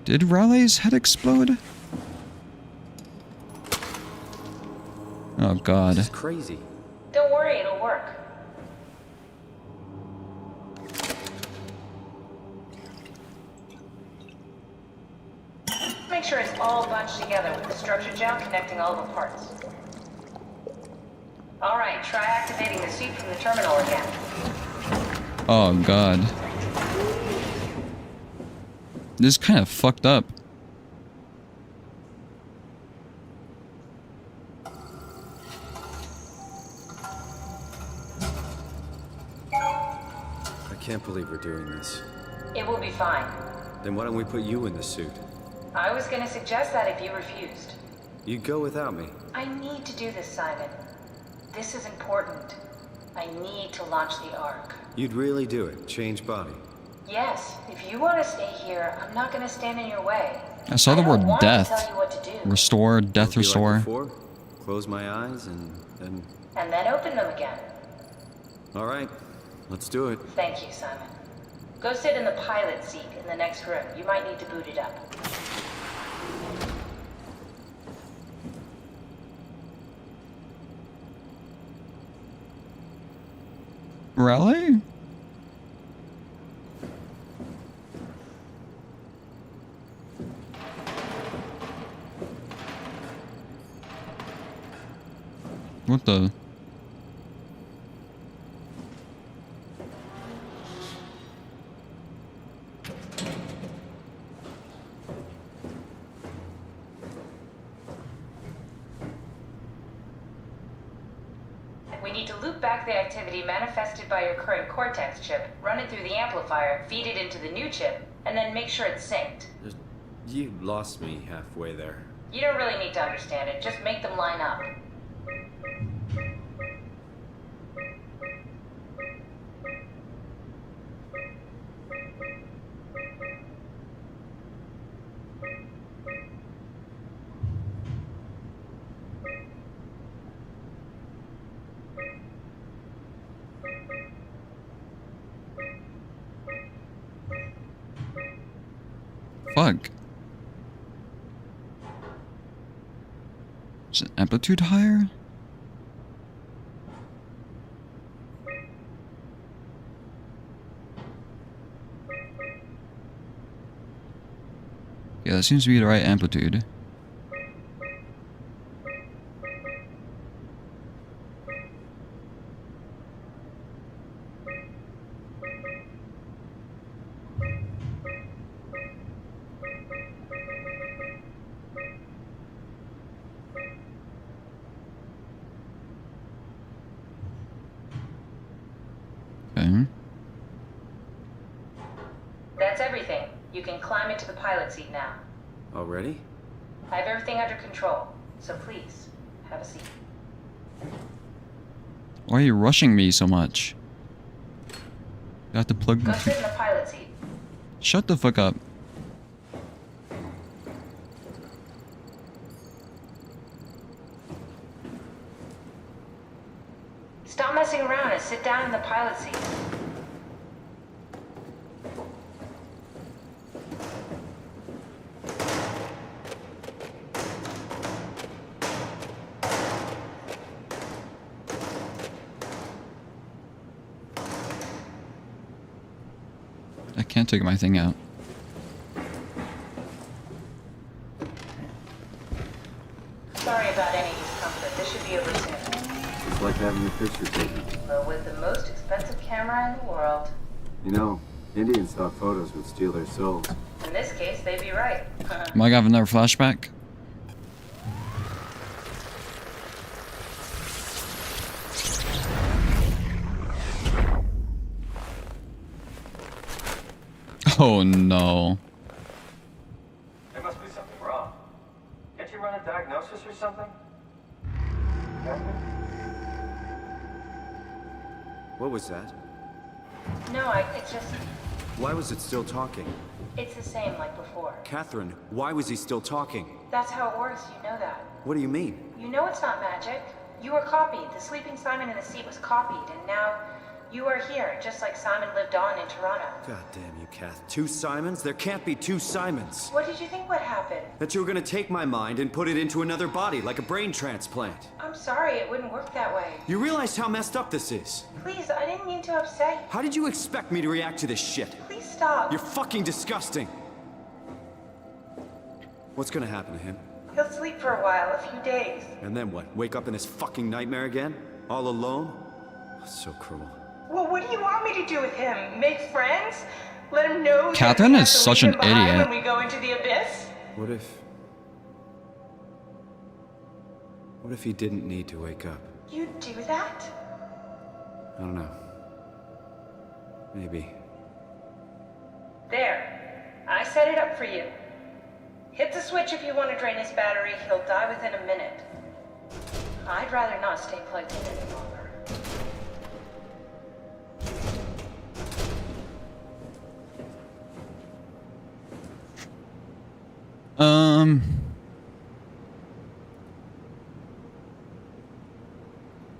Did Raleigh's head explode? Oh god. This is crazy. Don't worry, it'll work. Make sure it's all bunched together with the structure gel connecting all the parts. Alright, try activating the suit from the terminal again. Oh god. This is kind of fucked up. I can't believe we're doing this. It will be fine. Then why don't we put you in the suit? I was gonna suggest that if you refused. You'd go without me. I need to do this, Simon. This is important. I need to launch the Ark. You'd really do it. Change body. Yes, if you want to stay here, I'm not gonna stand in your way. I saw the don't word want to death. tell you what to do. Restore, death Be like restore. before, close my eyes and then... And then open them again. All right, let's do it. Thank you, Simon. Go sit in the pilot seat in the next room. You might need to boot it up. Raleigh? What the? We need to loop back the activity manifested by your current Cortex chip, run it through the amplifier, feed it into the new chip, and then make sure it's synced. You lost me halfway there. You don't really need to understand it, just make them line up. fuck? Is it amplitude higher? Yeah, that seems to be the right amplitude. Okay. That's everything. You can climb into the pilot seat now. Already? I have everything under control, so please, have a seat. Why are you rushing me so much? You have to plug. Go sit in the pilot seat. Shut the fuck up. Stop messing around and sit down in the pilot seat. I can't take my thing out. Sorry about any discomfort. This should be over soon. It's like having your picture taken. But with the most expensive camera in the world. You know, Indian stock photos would steal their souls. In this case, they'd be right. Am I gonna have another flashback? Oh no. There must be something wrong. Can't you run a diagnosis or something? What was that? No, it's just... Why was it still talking? It's the same like before. Catherine, why was he still talking? That's how it works, you know that. What do you mean? You know it's not magic. You were copied. The sleeping Simon in the seat was copied, and now you are here, just like Simon lived on in Toronto. God damn you, Kath. 2 Simons? There can't be 2 Simons. What did you think would happen? That you were gonna take my mind and put it into another body, like a brain transplant. I'm sorry, it wouldn't work that way. You realize how messed up this is? Please, I didn't mean to upset you. How did you expect me to react to this shit? Please stop. You're fucking disgusting. What's gonna happen to him? He'll sleep for a while, a few days. And then what? Wake up in this fucking nightmare again? All alone? So cruel. Well, what do you want me to do with him? Make friends? Let him know Catherine that we is have to such leave an him behind idiot. when we go into the abyss? What if he didn't need to wake up? You'd do that? I don't know. Maybe. There. I set it up for you. Hit the switch if you want to drain his battery. He'll die within a minute. I'd rather not stay plugged in any longer.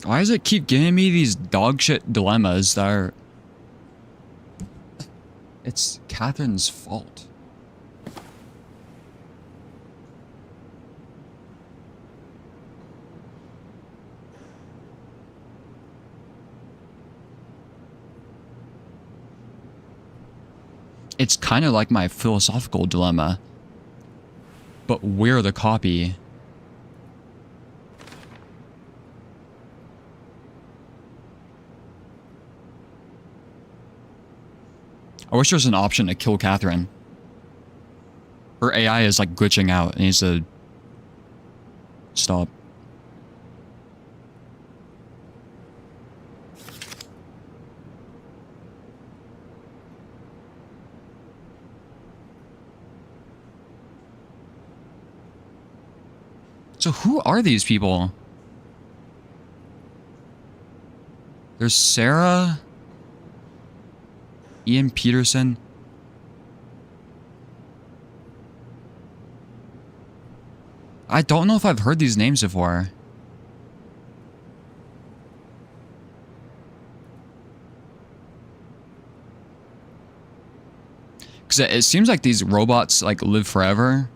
Why does it keep giving me these dog shit dilemmas that are... It's Catherine's fault. It's kind of like my philosophical dilemma. But we're the copy. I wish there was an option to kill Catherine. Her AI is like glitching out. It needs to stop. So who are these people? There's Sarah, Ian Peterson. I don't know if I've heard these names before. Because it seems like these robots like live forever.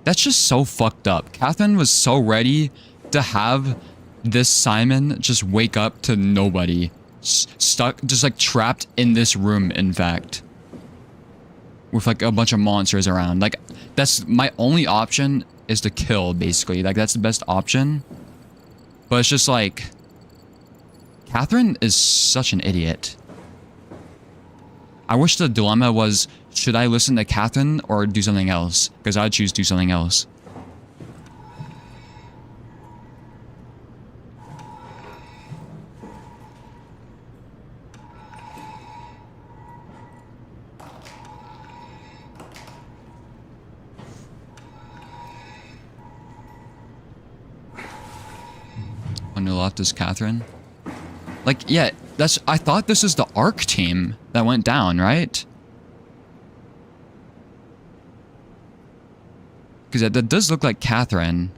That's just so fucked up. Catherine was so ready to have this Simon just wake up to nobody. Stuck, just like trapped in this room, in fact. With like a bunch of monsters around. Like, that's my only option is to kill, basically. Like, that's the best option. But it's just like... Catherine is such an idiot. I wish the dilemma was, should I listen to Catherine or do something else? Because I'd choose do something else. On the left is Catherine. Like, yeah, that's... I thought this is the ARC team that went down, right? Because that does look like Catherine.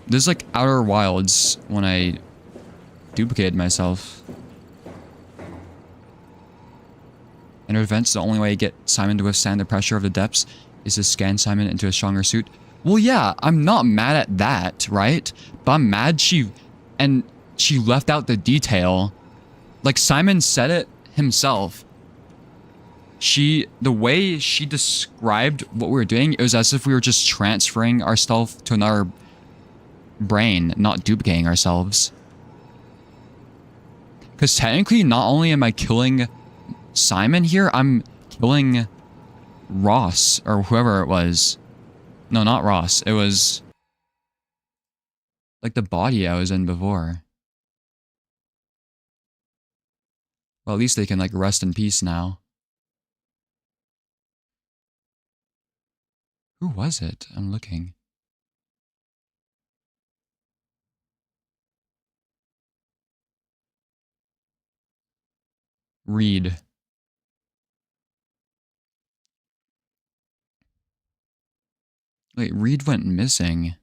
This is like Outer Wilds when I duplicated myself. In events, the only way to get Simon to withstand the pressure of the depths is to scan Simon into a stronger suit. Well, yeah, I'm not mad at that, right? But I'm mad she left out the detail. Like Simon said it himself. The way she described what we were doing, it was as if we were just transferring ourselves to another brain, not duplicating ourselves. Because technically, not only am I killing Simon here, I'm killing Ross, or whoever it was. No, not Ross. It was like the body I was in before. Well, at least they can like rest in peace now. Who was it? I'm looking. Reed. Wait, Reed went missing.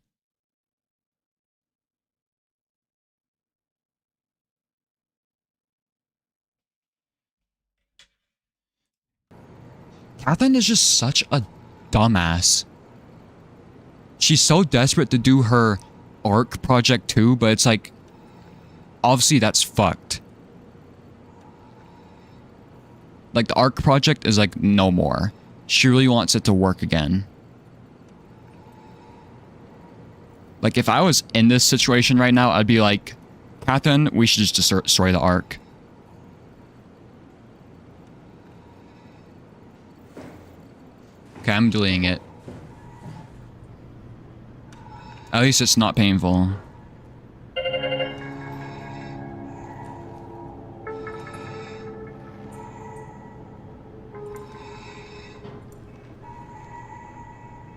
Catherine is just such a dumbass. She's so desperate to do her ARC project too, but it's like, obviously that's fucked. Like the ARC project is like no more. She really wants it to work again. Like if I was in this situation right now, I'd be like, Catherine, we should just destroy the ARC. Okay, I'm deleting it. At least it's not painful.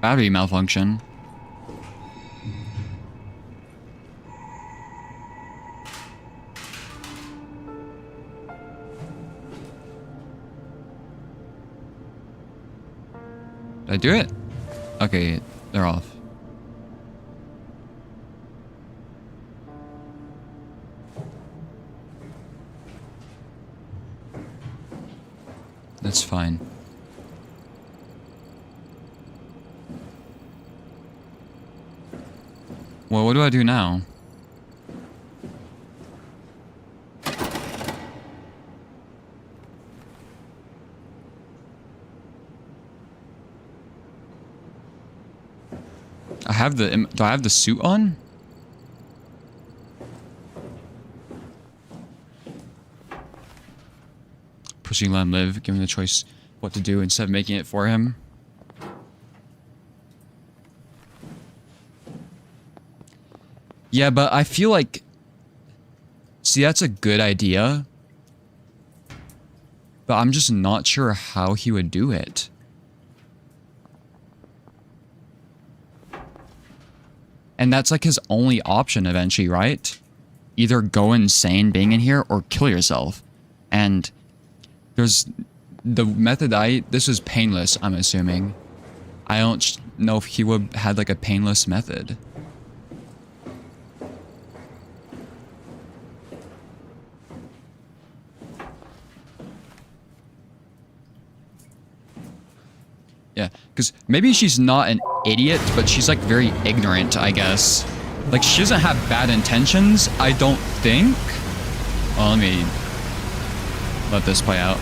Battery malfunction. Did I do it? Okay, they're off. That's fine. Well, what do I do now? I have the... Do I have the suit on? Proceeding to let him live, give him the choice what to do instead of making it for him. Yeah, but I feel like... See, that's a good idea. But I'm just not sure how he would do it. And that's like his only option eventually, right? Either go insane being in here or kill yourself. And there's the method this is painless, I'm assuming. I don't know if he would had like a painless method. Yeah, because maybe she's not an idiot, but she's like very ignorant, I guess. Like, she doesn't have bad intentions, I don't think. Oh, let me let this play out.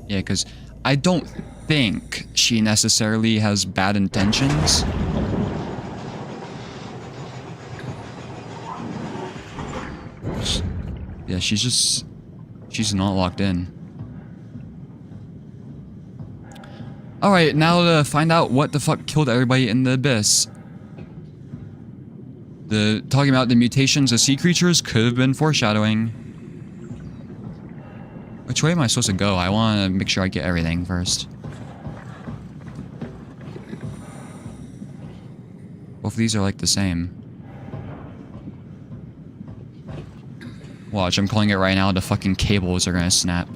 Yeah, because I don't think she necessarily has bad intentions. Yeah, she's not locked in. Alright, now to find out what the fuck killed everybody in the abyss. Talking about the mutations of sea creatures could have been foreshadowing. Which way am I supposed to go? I want to make sure I get everything first. Both of these are like the same. Watch, I'm calling it right now, the fucking cables are gonna snap.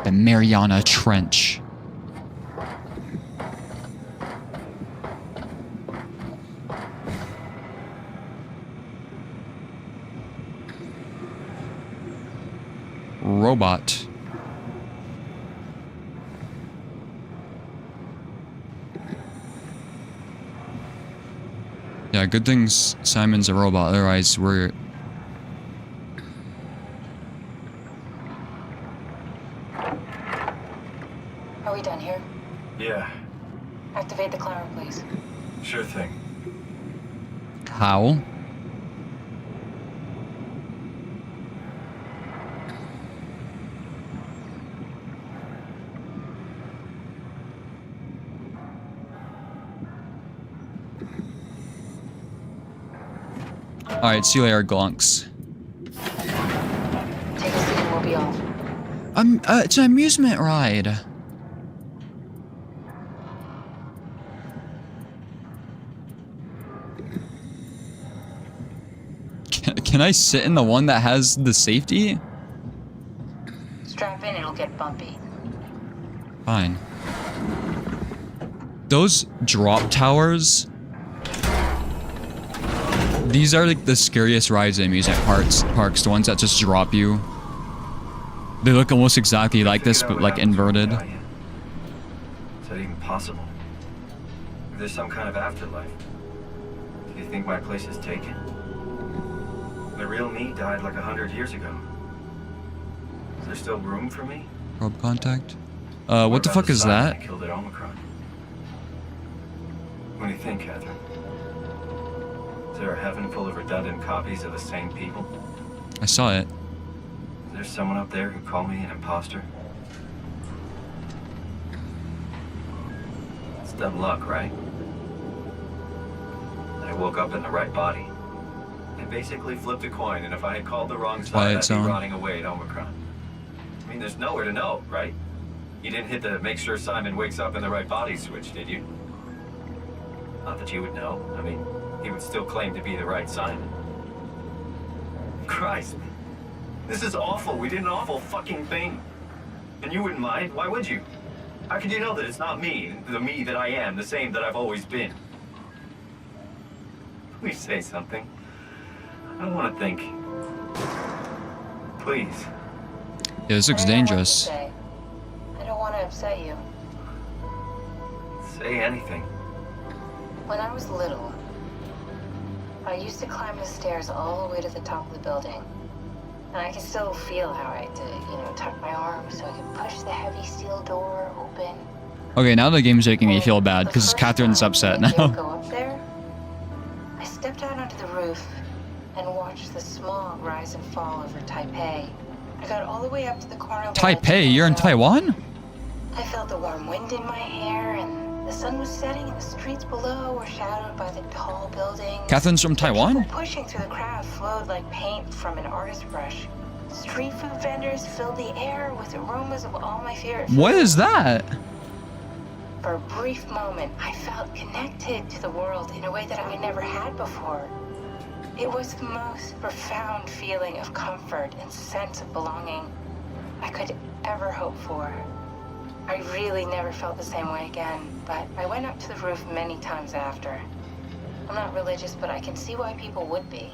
The Mariana Trench. Robot. Yeah, good thing Simon's a robot, otherwise we're... Are we done here? Yeah, Activate the climber, please. sure thing. How? Alright, see you later, Glunks. Take a seat and we'll be off. It's an amusement ride. Can I sit in the one that has the safety? Strap in, it'll get bumpy. Fine. Those drop towers... These are like the scariest rides in amusement parks, the ones that just drop you. They look almost exactly like this, but like inverted. Is that even possible? If there's some kind of afterlife, do you think my place is taken? The real me died like 100 years ago. Is there still room for me? Probe contact? What the fuck is that? I killed at Omicron. What do you think, Catherine? Is there a heaven full of redundant copies of the same people? I saw it. Is there someone up there who called me an imposter? It's dumb luck, right? I woke up in the right body. I basically flipped a coin, and if I had called the wrong side, I'd be rotting away at Omicron. I mean, there's nowhere to know, right? You didn't hit the make sure Simon wakes up in the right body switch, did you? Not that you would know. I mean, he would still claim to be the right Simon. Christ. This is awful. We did an awful fucking thing. And you wouldn't mind? Why would you? How could you know that it's not me, the me that I am, the same that I've always been? Please say something. I don't want to think. Please. Yeah, this looks dangerous. I don't want to upset you. Say anything. When I was little, I used to climb the stairs all the way to the top of the building. And I can still feel how I had to, tuck my arm so I could push the heavy steel door open. Okay, now the game's making me feel bad because Catherine's upset now. Go up there, I stepped out onto the roof and watched the smog rise and fall over Taipei. I got all the way up to the corner. Taipei? You're in Taiwan? I felt the warm wind in my hair, and the sun was setting, and the streets below were shadowed by the tall buildings. Catherine's from Taiwan? People pushing through the crowd flowed like paint from an artist's brush. Street food vendors filled the air with aromas of all my favorite foods. What is that? For a brief moment, I felt connected to the world in a way that I never had before. It was the most profound feeling of comfort and sense of belonging I could ever hope for. I really never felt the same way again, but I went up to the roof many times after. I'm not religious, but I can see why people would be.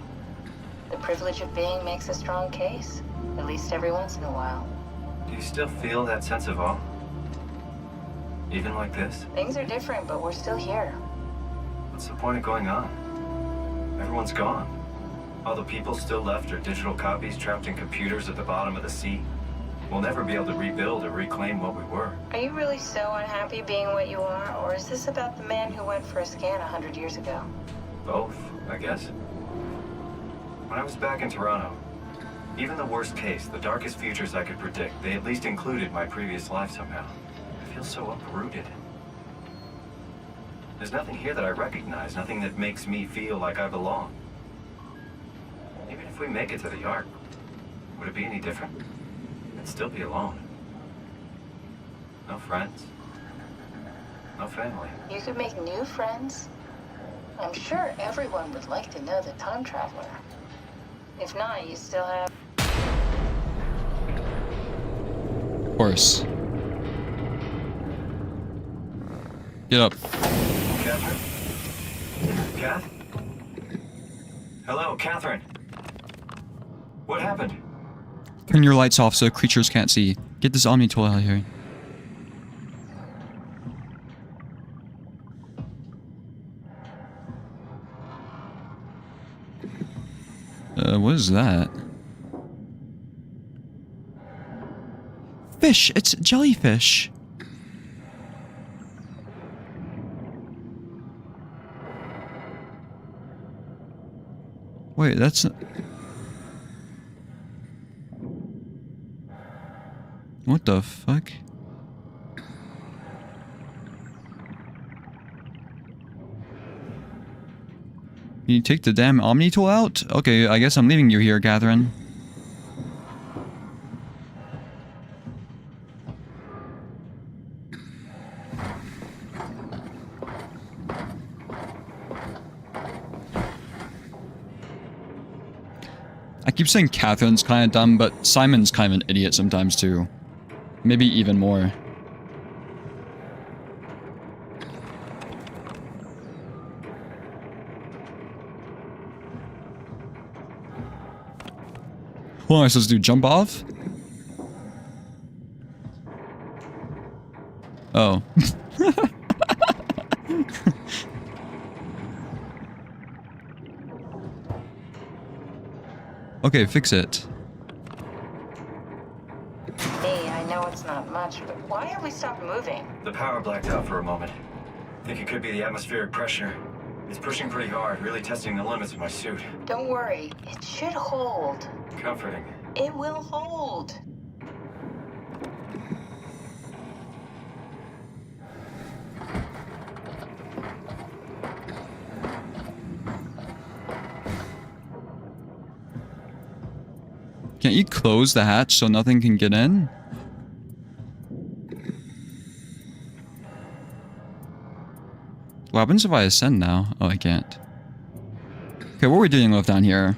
The privilege of being makes a strong case, at least every once in a while. Do you still feel that sense of awe? Even like this? Things are different, but we're still here. What's the point of going on? Everyone's gone. All the people still left are digital copies trapped in computers at the bottom of the sea. We'll never be able to rebuild or reclaim what we were. Are you really so unhappy being what you are, or is this about the man who went for a scan 100 years ago? Both, I guess. When I was back in Toronto, even the worst case, the darkest futures I could predict, they at least included my previous life somehow. I feel so uprooted. There's nothing here that I recognize, nothing that makes me feel like I belong. Even if we make it to the Ark, would it be any different? I'd still be alone. No friends. No family. You could make new friends. I'm sure everyone would like to know the time traveler. If not, you still have... Of course. Get up. Catherine? Kath? Hello, Catherine. What happened? Turn your lights off so creatures can't see. Get this Omni tool out of here. What is that? Fish! It's jellyfish! Wait, that's not... What the fuck? Can you take the damn Omni tool out? Okay, I guess I'm leaving you here, Catherine. I keep saying Catherine's kind of dumb, but Simon's kind of an idiot sometimes too. Maybe even more. What am I supposed to do? Jump off? Oh. Okay, fix it. Hey, I know it's not much, but why have we stopped moving? The power blacked out for a moment. Think it could be the atmospheric pressure. It's pushing pretty hard, really testing the limits of my suit. Don't worry, it should hold. Comforting. It will hold. Can't you close the hatch so nothing can get in? What happens if I ascend now? Oh, I can't. Okay, what are we dealing with down here?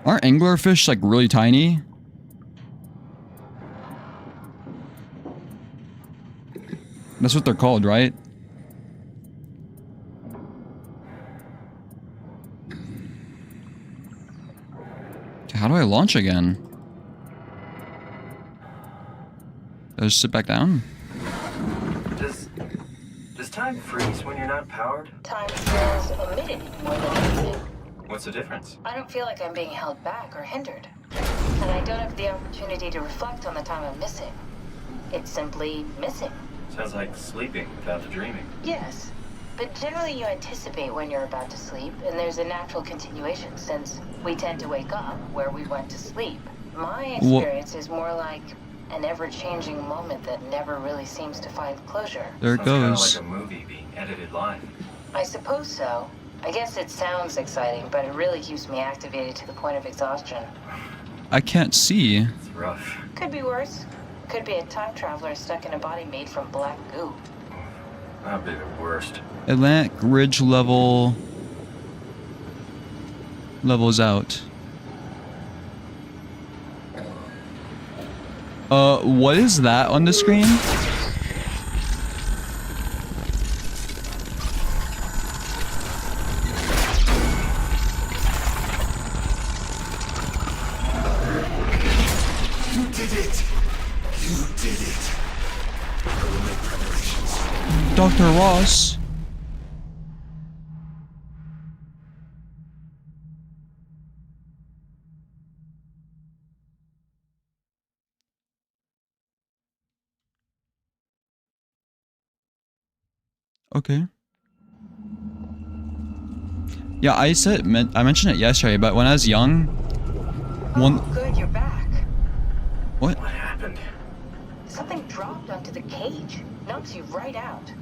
Aren't anglerfish like really tiny? That's what they're called, right? How do I launch again? Do I just sit back down? Does Does time freeze when you're not powered? Time feels omitted more than anything. What's the difference? I don't feel like I'm being held back or hindered. And I don't have the opportunity to reflect on the time I'm missing. It's simply missing. Sounds like sleeping without the dreaming. Yes. But generally you anticipate when you're about to sleep, and there's a natural continuation since we tend to wake up where we went to sleep. My experience is more like an ever-changing moment that never really seems to find closure. There it Sounds kinda goes. like a movie being edited live. I suppose so. I guess it sounds exciting, but it really keeps me activated to the point of exhaustion. I can't see. It's rough. Could be worse. Could be a time traveler stuck in a body made from black goo. That'd be the worst. Atlantic Ridge levels out. What is that on the screen? You did it! You did it! I will make preparations. Dr. Ross. Okay. Yeah, I mentioned it yesterday, but when I was young, Oh, good, you're back. what? What happened? Something dropped onto the cage. Knocks you right out.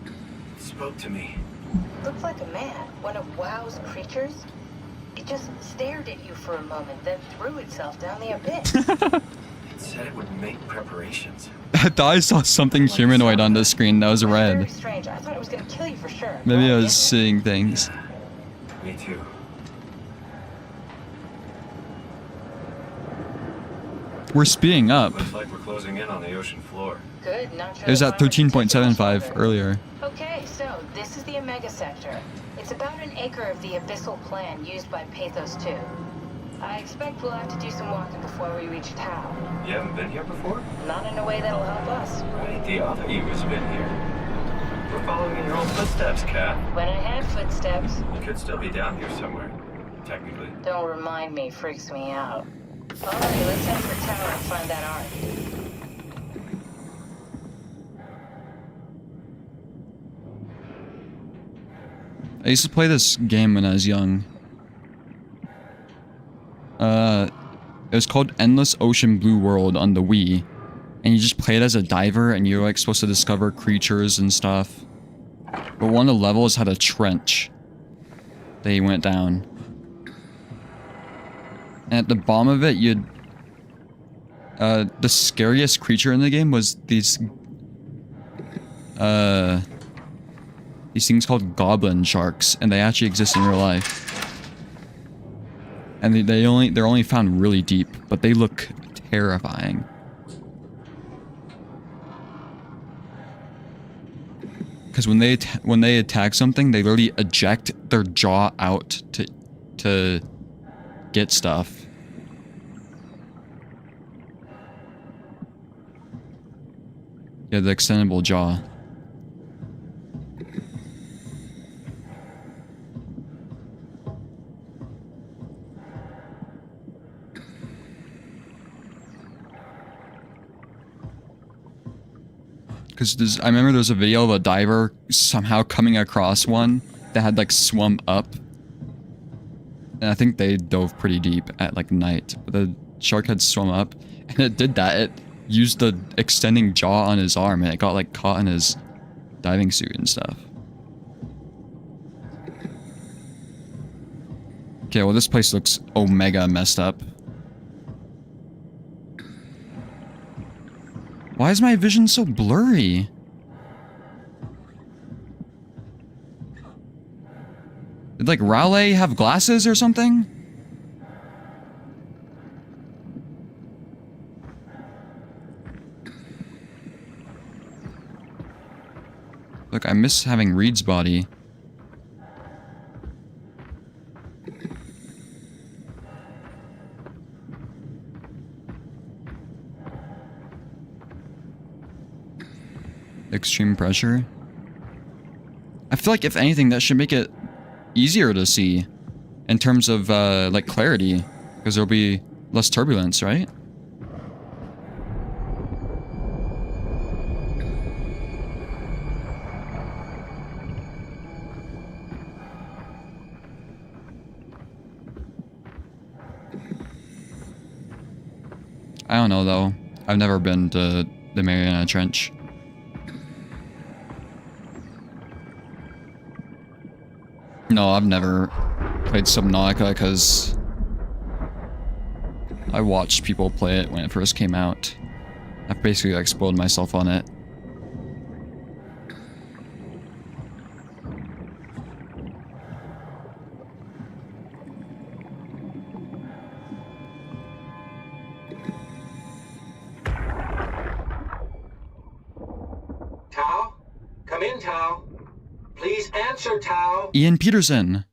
It spoke to me. Looked like a man, one of WoW's creatures. It just stared at you for a moment, then threw itself down the abyss. It said it would make preparations. I thought I saw something humanoid on the screen that was Very red. strange. I thought it was gonna kill you for sure. Maybe I Well, was it seeing things. Me too. We're speeding up. Looks like we're closing in on the ocean floor. Good, not sure It was the at virus will take much 13.75 longer. earlier. Okay, so this is the Omega Sector. It's about an acre of the abyssal plan used by Pathos 2. I expect we'll have to do some walking before we reach Tau. You haven't been here before? Not in a way that'll help us. Right, the other you has been here. We're following in your own footsteps, Kat. When I had footsteps, You could still be down here somewhere, technically. don't remind me, freaks me out. Alright, let's head for Tau and find that art. I used to play this game when I was young. It was called Endless Ocean Blue World on the Wii. And you just played as a diver and you're like supposed to discover creatures and stuff. But one of the levels had a trench that you went down. And at the bottom of it, the scariest creature in the game was these things called goblin sharks, and they actually exist in real life. And they're only found really deep, but they look terrifying. Because when they attack something, they literally eject their jaw out to get stuff. Yeah, the extendable jaw. Because I remember there was a video of a diver somehow coming across one that had like swum up. And I think they dove pretty deep at like night. But the shark had swum up and it did that. It used the extending jaw on his arm and it got like caught in his diving suit and stuff. Okay, well this place looks omega messed up. Why is my vision so blurry? Did like Raleigh have glasses or something? Look, I miss having Reed's body. Extreme pressure. I feel like if anything, that should make it easier to see in terms of like clarity, because there'll be less turbulence, right? I don't know though. I've never been to the Mariana Trench. No, I've never played Subnautica because I watched people play it when it first came out. I've basically like spoiled myself on it. Tao? Come in, Tao. Please answer, Tao. Ian Peterson.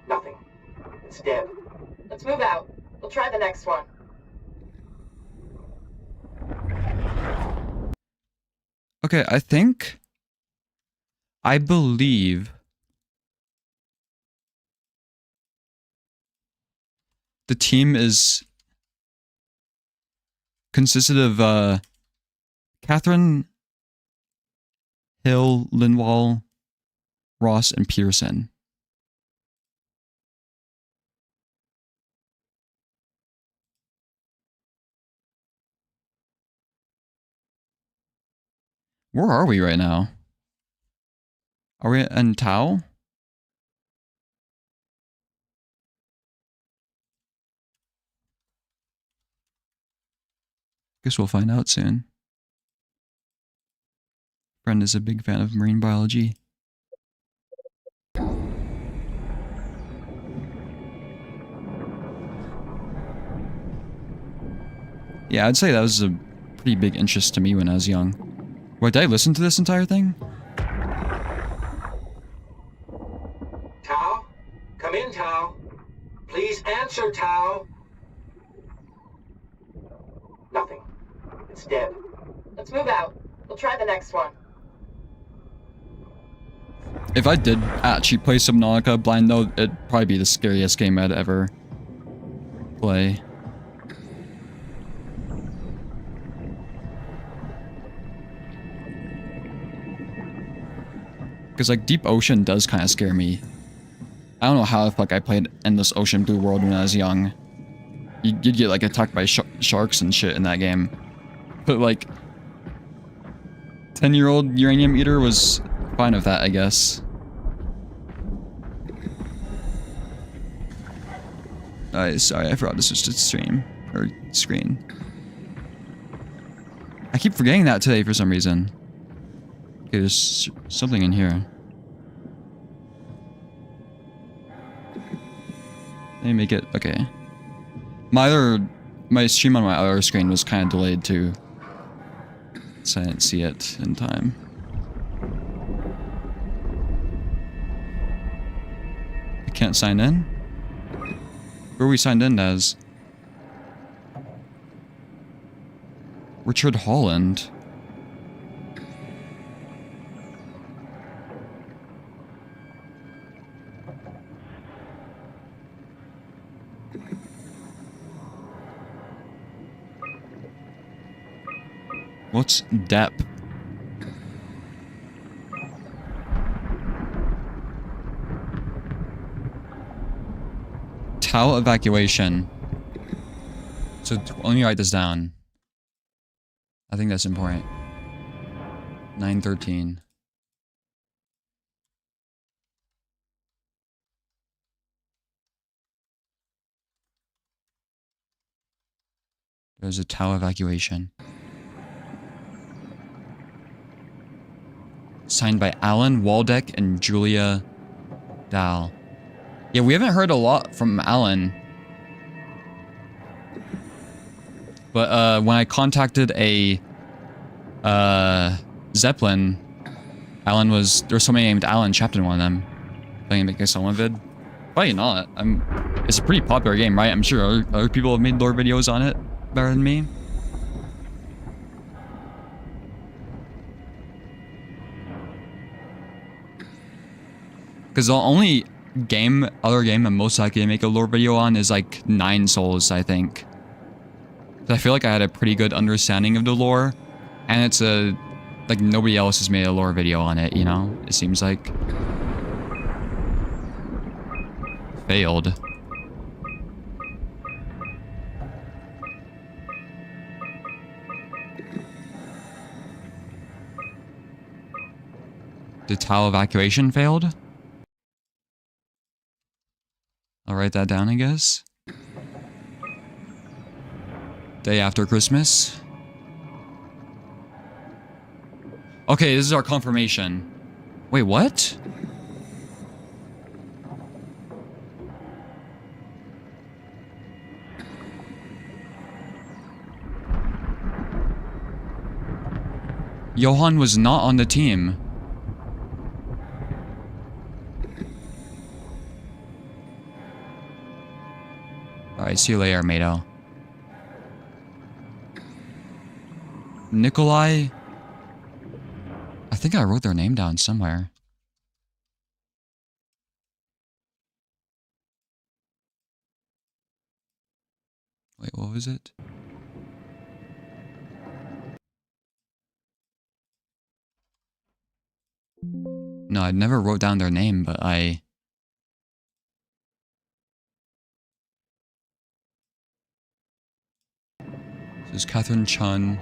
Nothing. It's dead. Let's move out. We'll try the next one. Okay, I believe the team consisted of Catherine, Hill, Lindwall, Ross, and Pearson. Where are we right now? Are we in Tau? Guess we'll find out soon. Friend is a big fan of marine biology. Yeah, I'd say that was a pretty big interest to me when I was young. Wait, did I listen to this entire thing? Tao? Come in, Tao. Please answer, Tao. Nothing. It's dead. Let's move out. We'll try the next one. If I did actually play Subnautica blind though, it'd probably be the scariest game I'd ever play. Because like Deep Ocean does kind of scare me. I don't know how the fuck I played Endless Ocean Blue World when I was young. You'd get like attacked by sharks and shit in that game. But like 10-year-old UraniumEater was fine with that, I guess. Sorry, I forgot to switch to stream or screen. I keep forgetting that today for some reason. Okay, there's something in here. Let me make it okay. My stream on my other screen was kind of delayed too, so I didn't see it in time. I can't sign in? Where are we signed in as? Richard Holland. What's DEP? Tau evacuation. So let me write this down. I think that's important. 913. There's a Tau evacuation. Signed by Alan Waldeck and Julia Dahl. Yeah, we haven't heard a lot from Alan. But when I contacted a Zeppelin, Alan was there's somebody named Alan trapped in one of them. Playing make a SOMA vid. Probably not. It's a pretty popular game, right? I'm sure other people have made lore videos on it better than me. Because the only other game I'm most likely to make a lore video on is like 9 Souls, I think. I feel like I had a pretty good understanding of the lore, and it's like nobody else has made a lore video on it, you know? It seems like. Failed. The towel evacuation failed? I'll write that down, I guess. Day after Christmas. Okay, this is our confirmation. Wait, what? Johan was not on the team. Alright, see you later, Mato. Nikolai. I think I wrote their name down somewhere. Wait, what was it? No, I never wrote down their name, but I... This is Catherine Chun.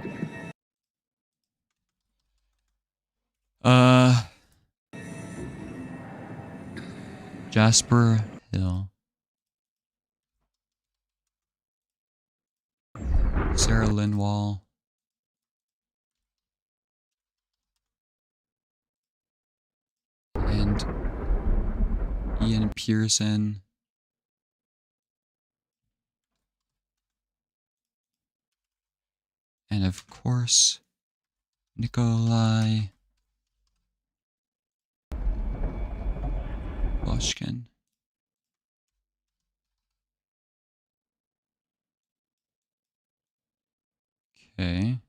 Jasper Hill. Sarah Lindwall. And Ian Pearson. And of course, Nikolai Loshkin. Okay.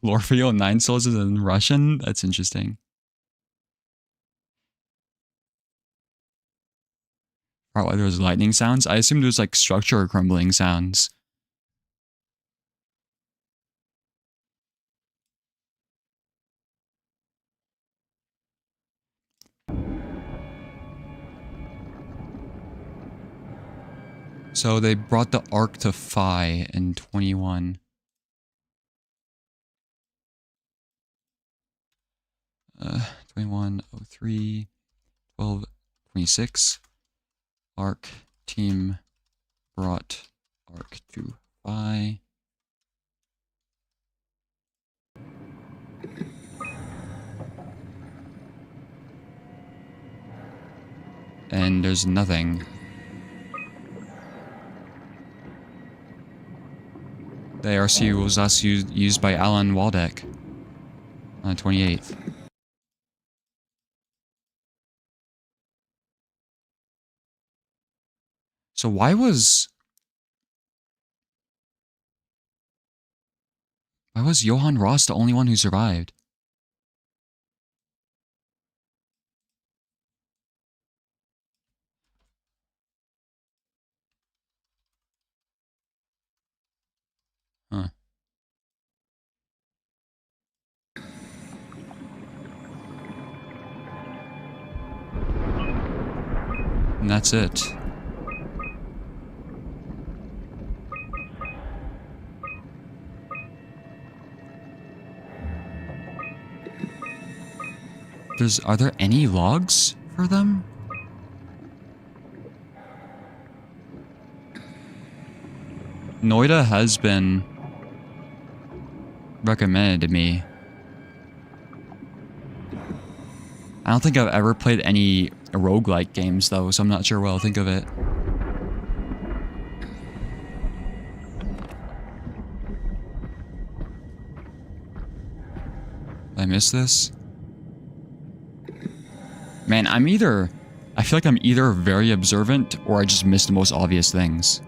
Lorfeo 9 Souls is in Russian? That's interesting. Probably there was lightning sounds. I assumed it was like structure crumbling sounds. So they brought the Ark to Phi in 21. 2103 1226. Ark team brought Ark to Phi. And there's nothing. The ARC was last used by Alan Waldeck on the 28th. So why was Johan Ross the only one who survived? Huh. And that's it. Are there any logs for them? Noida has been recommended to me. I don't think I've ever played any roguelike games though, so I'm not sure what I'll think of it. Did I miss this? Man, I feel like I'm either very observant or I just missed the most obvious things.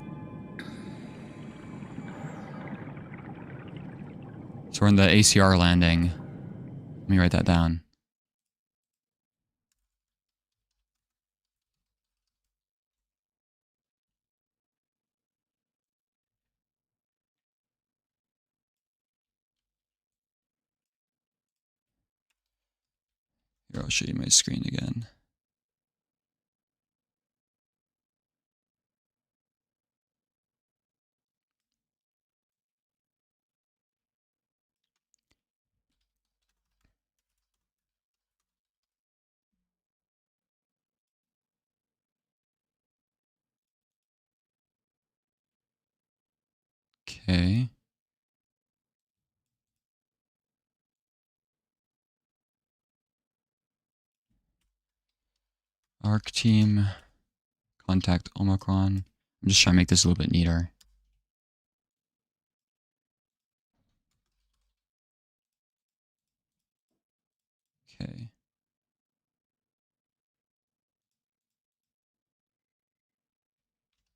So we're in the ACR landing. Let me write that down. Here, I'll show you my screen again. Okay. Arc team, contact Omicron. I'm just trying to make this a little bit neater. Okay.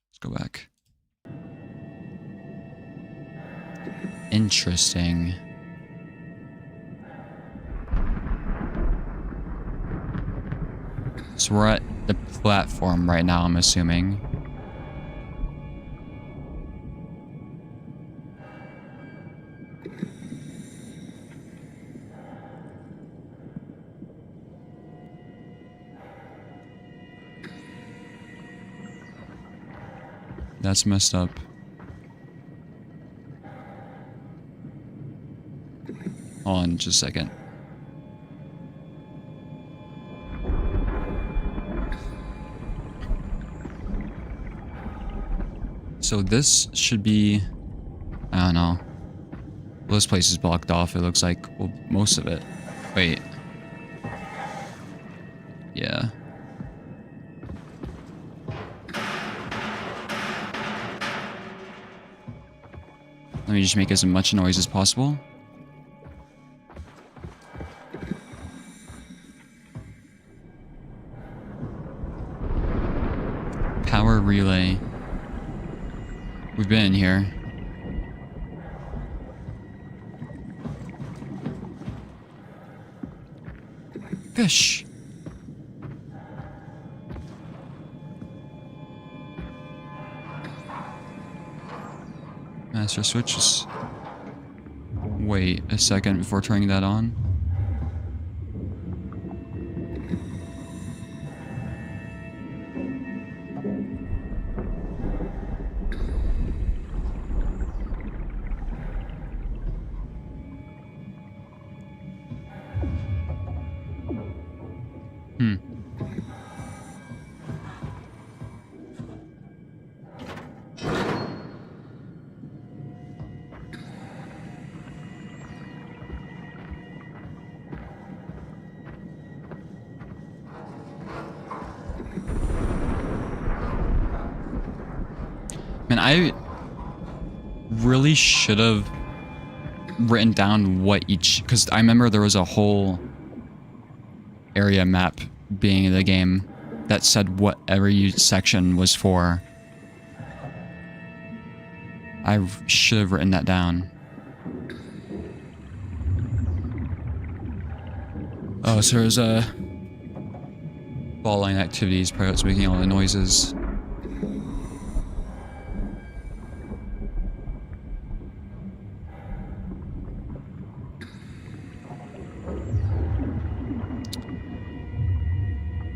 Let's go back. Interesting. So we're at the platform right now, I'm assuming. That's messed up. Hold on just a second. So this should be, I don't know. Well, this place is blocked off, it looks like. Well, most of it. Wait. Yeah. Let me just make as much noise as possible. Power relay. We've been in here. Fish. Master switches. Wait a second before turning that on. Man, I really should have written down what each, because I remember there was a whole area map being in the game that said what every section was for. I should have written that down. Oh, so there's a ball line activities, probably what's making all the noises.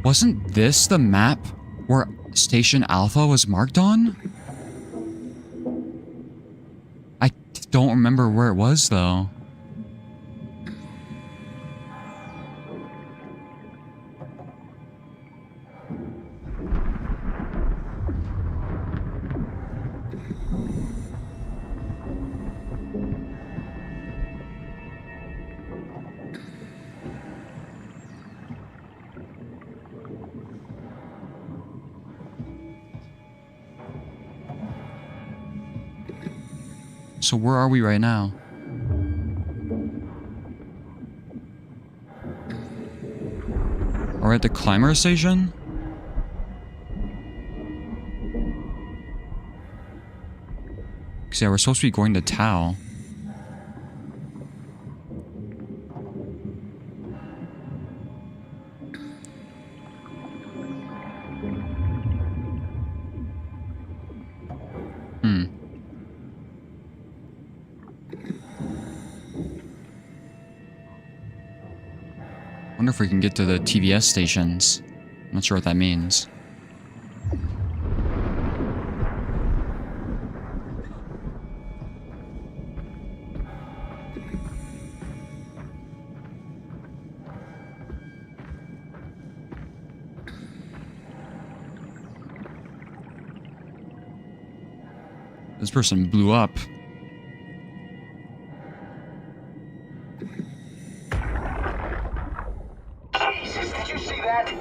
Wasn't this the map where Station Alpha was marked on? I don't remember where it was, though. So where are we right now? Are we at the climber station? Because yeah, we're supposed to be going to Tau. Wonder if we can get to the TVS stations. I'm not sure what that means. This person blew up. Jesus, did you see that?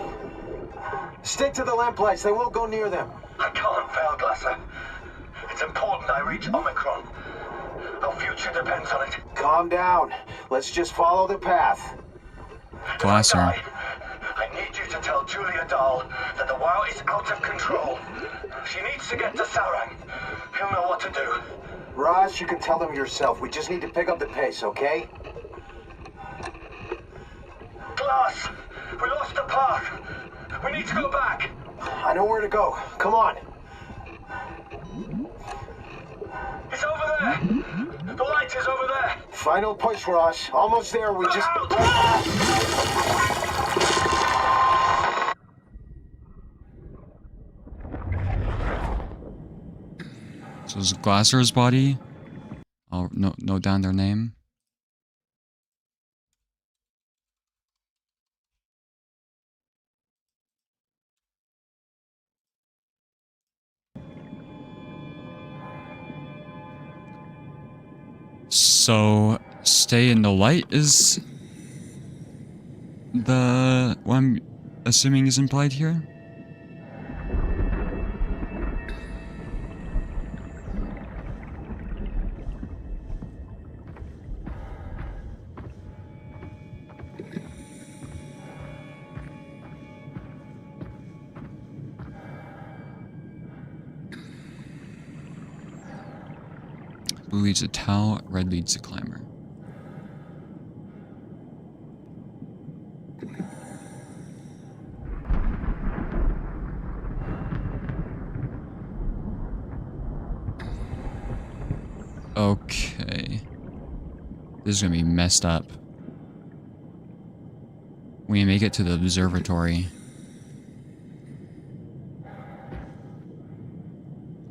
Stick to the lamplights. They won't go near them. I can't fail, Glasser. It's important I reach Omicron. Our future depends on it. Calm down. Let's just follow the path. Glasser. I need you to tell Julia Dahl that the WoW is out of control. She needs to get to Sarang. He'll know what to do. Ross, you can tell them yourself. We just need to pick up the pace, okay? Glass! We lost the path! We need to go back! I know where to go. Come on. It's over there! The light is over there! Final push, Ross. Almost there. We just... So is Glasser's body? I'll note down their name. So, stay in the light is the what I'm assuming is implied here? Blue leads a Tau, red leads a climber. Okay. This is gonna be messed up. We make it to the observatory.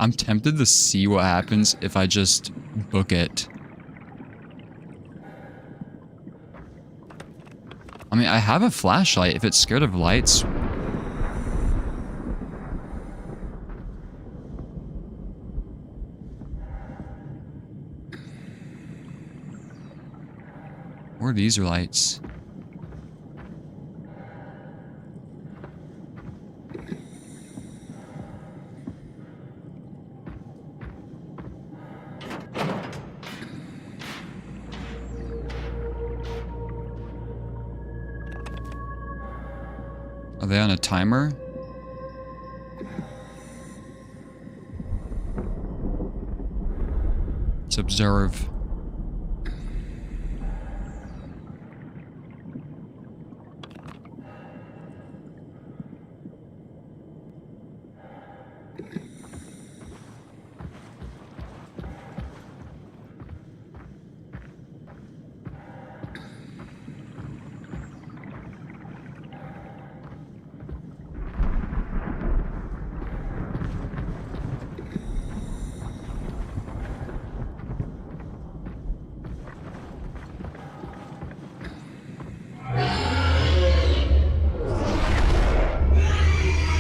I'm tempted to see what happens if I just book it. I mean, I have a flashlight. If it's scared of lights... Where are these lights? Are they on a timer? Let's observe.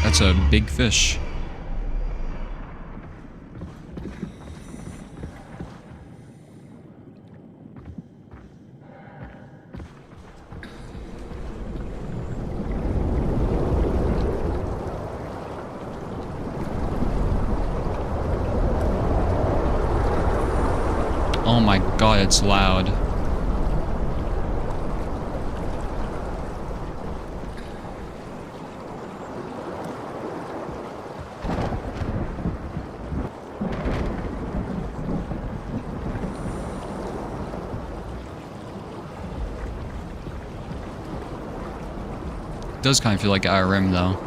That's a big fish. Oh my god, it's loud. It does kind of feel like IRM though.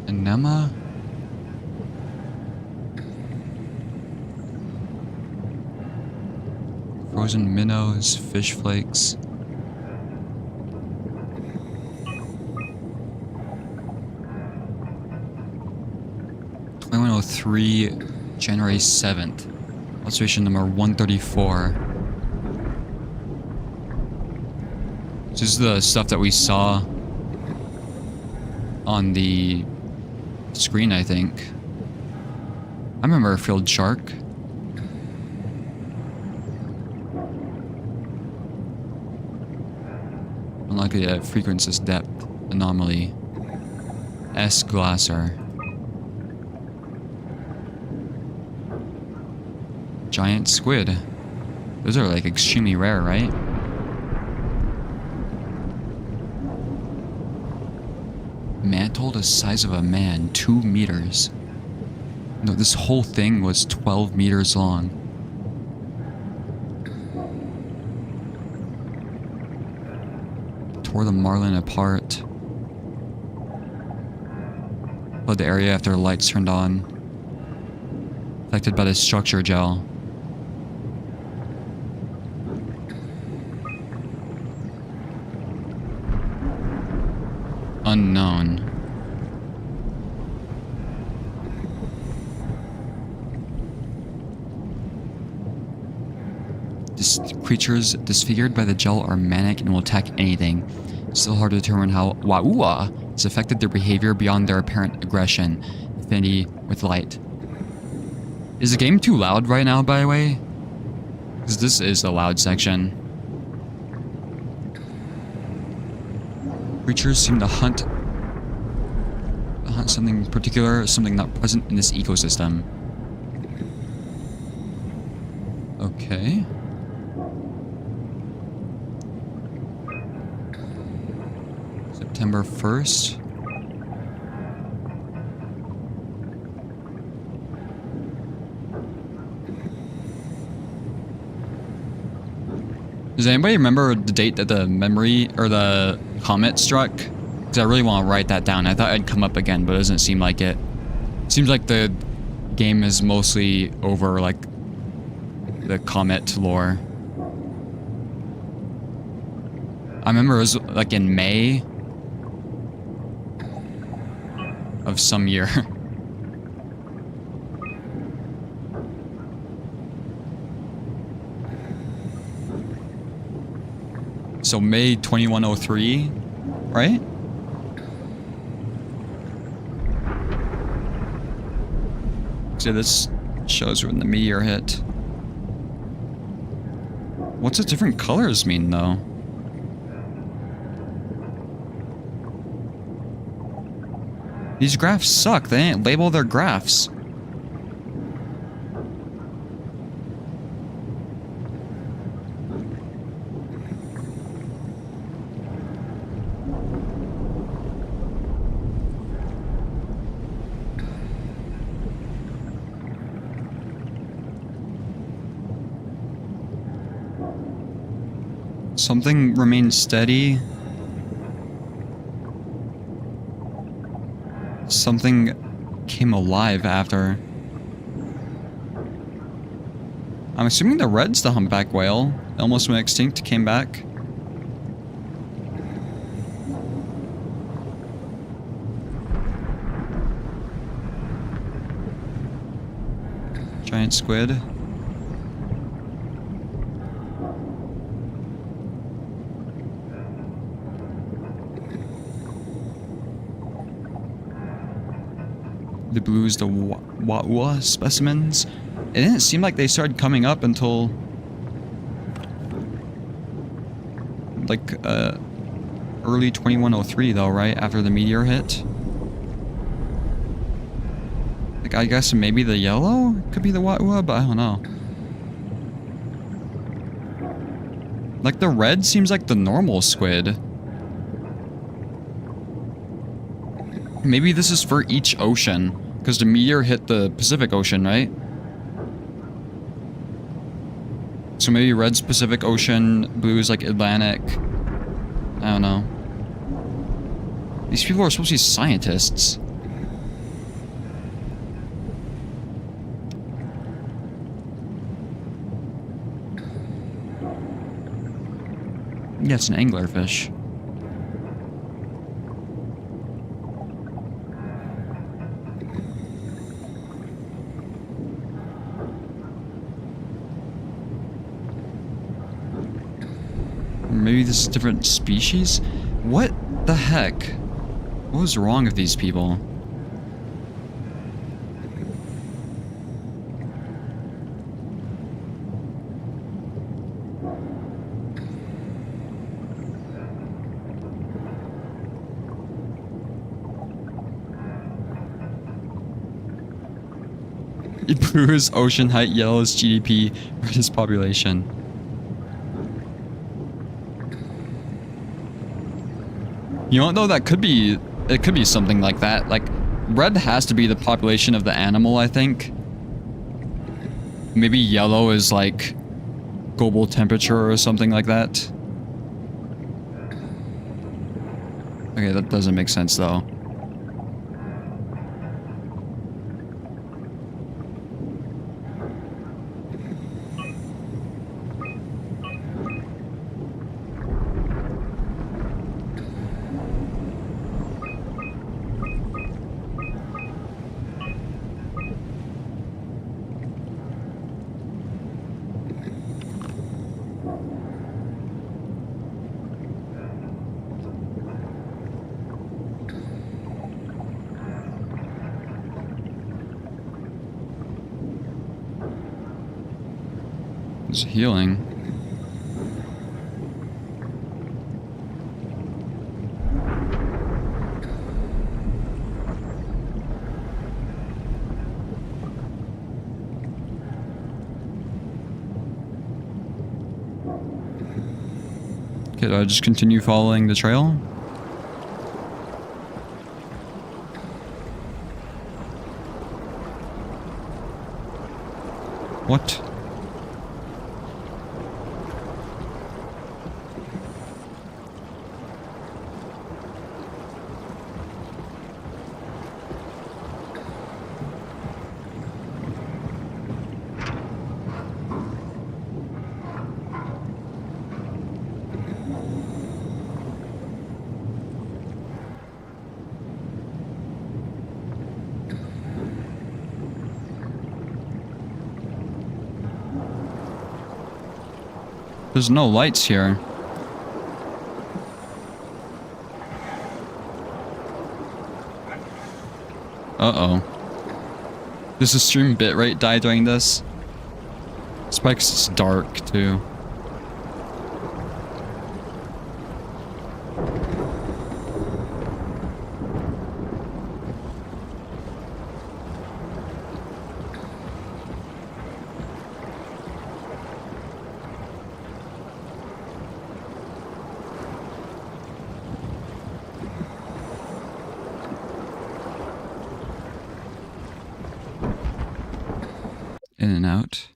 Enema? Frozen minnows, fish flakes. (2103), January 7th. Observation number 134. This is the stuff that we saw on the screen, I think. I remember a field shark. Unlikely at frequency depth anomaly. S. Glasser. Giant squid. Those are like extremely rare, right? Mantle the size of a man, 2 meters. No, this whole thing was 12 meters long. Tore the marlin apart. Fled the area after the lights turned on. Affected by the structure gel. Unknown. Creatures disfigured by the gel are manic and will attack anything. Still hard to determine how Waua has affected their behavior beyond their apparent aggression, affinity with light. Is the game too loud right now, by the way? Because this is the loud section. Creatures seem to hunt something particular, something not present in this ecosystem. Okay. September 1st. Does anybody remember the date that the memory or the comet struck? Because I really want to write that down. I thought it'd come up again, but it doesn't seem like it. Seems like the game is mostly over, like, the comet lore. I remember it was, like, in May of some year. So May 2103, right? So this shows when the meteor hit. What's the different colors mean, though? These graphs suck. They didn't label their graphs. Something remained steady. Something came alive after. I'm assuming the red's the humpback whale. It almost went extinct, came back. Giant squid. The blues, the Waua specimens. It didn't seem like they started coming up until like early 2103 though, right? After the meteor hit. Like I guess maybe the yellow could be the Waua, but I don't know. Like the red seems like the normal squid. Maybe this is for each ocean. Because the meteor hit the Pacific Ocean, right? So maybe red's Pacific Ocean, blue is like Atlantic. I don't know. These people are supposed to be scientists. Yeah, it's an anglerfish. Maybe this is a different species? What the heck? What was wrong with these people? Blue is ocean height, yellow is GDP, red is population. You don't know, that could be, it could be something like that. Like, red has to be the population of the animal, I think. Maybe yellow is like global temperature or something like that. Okay, that doesn't make sense though. It's healing. Okay, do I just continue following the trail? What? There's no lights here. Uh-oh. Does the stream bitrate die during this? It's probably 'cause it's dark, too. In and out.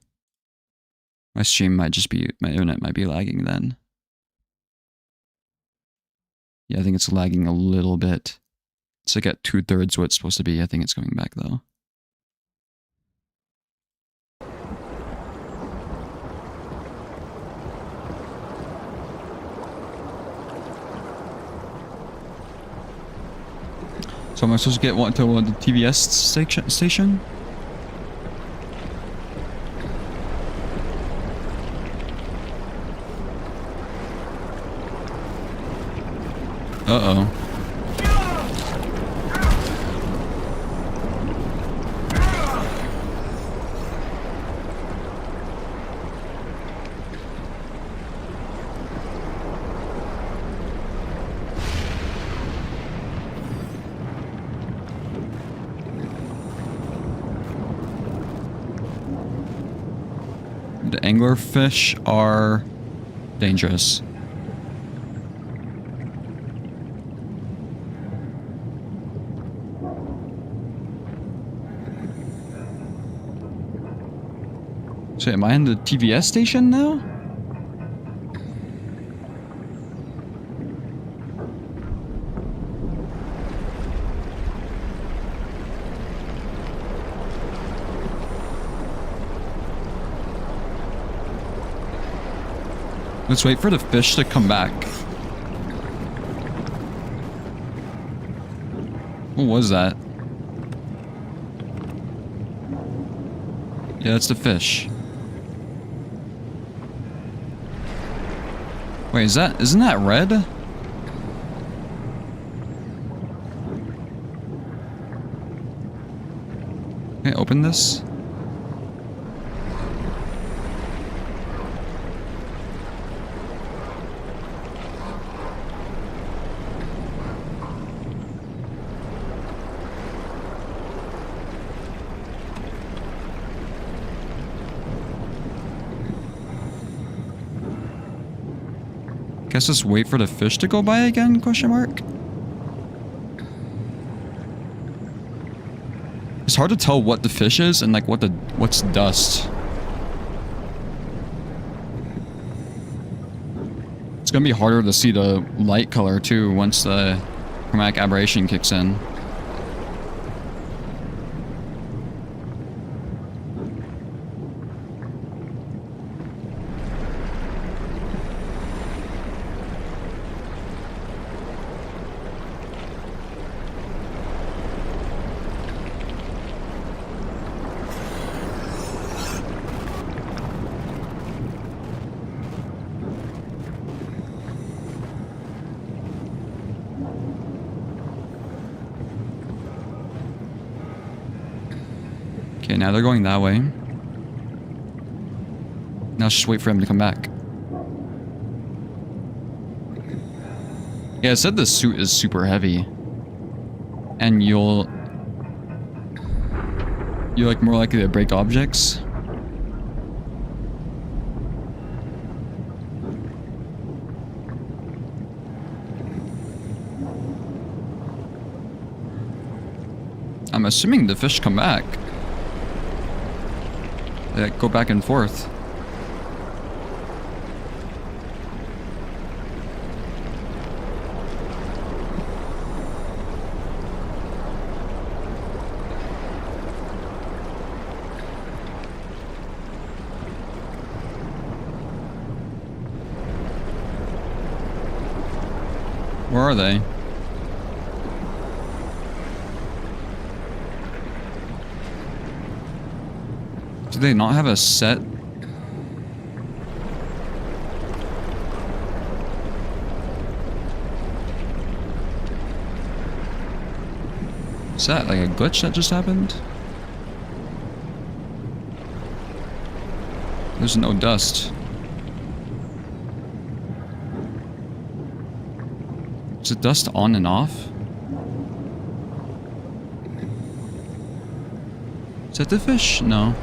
My stream might just be, my internet might be lagging then. Yeah, I think it's lagging a little bit. It's like at 2/3 what it's supposed to be. I think it's coming back though. So am I supposed to get one to the TVS station? Uh-oh. The anglerfish are dangerous. So am I in the TVS station now? Let's wait for the fish to come back. What was that? Yeah, that's the fish. Wait, isn't that red? Can I open this? Guess just wait for the fish to go by again, question mark? It's hard to tell what the fish is and like what's dust. It's gonna be harder to see the light color too once the chromatic aberration kicks in. Okay, now they're going that way. Now let's just wait for him to come back. Yeah, it said the suit is super heavy. And you're like more likely to break objects. I'm assuming the fish come back. They go back and forth. Where are they? Do they not have a set? Is that like a glitch that just happened? There's no dust. Is the dust on and off? Is that the fish? No.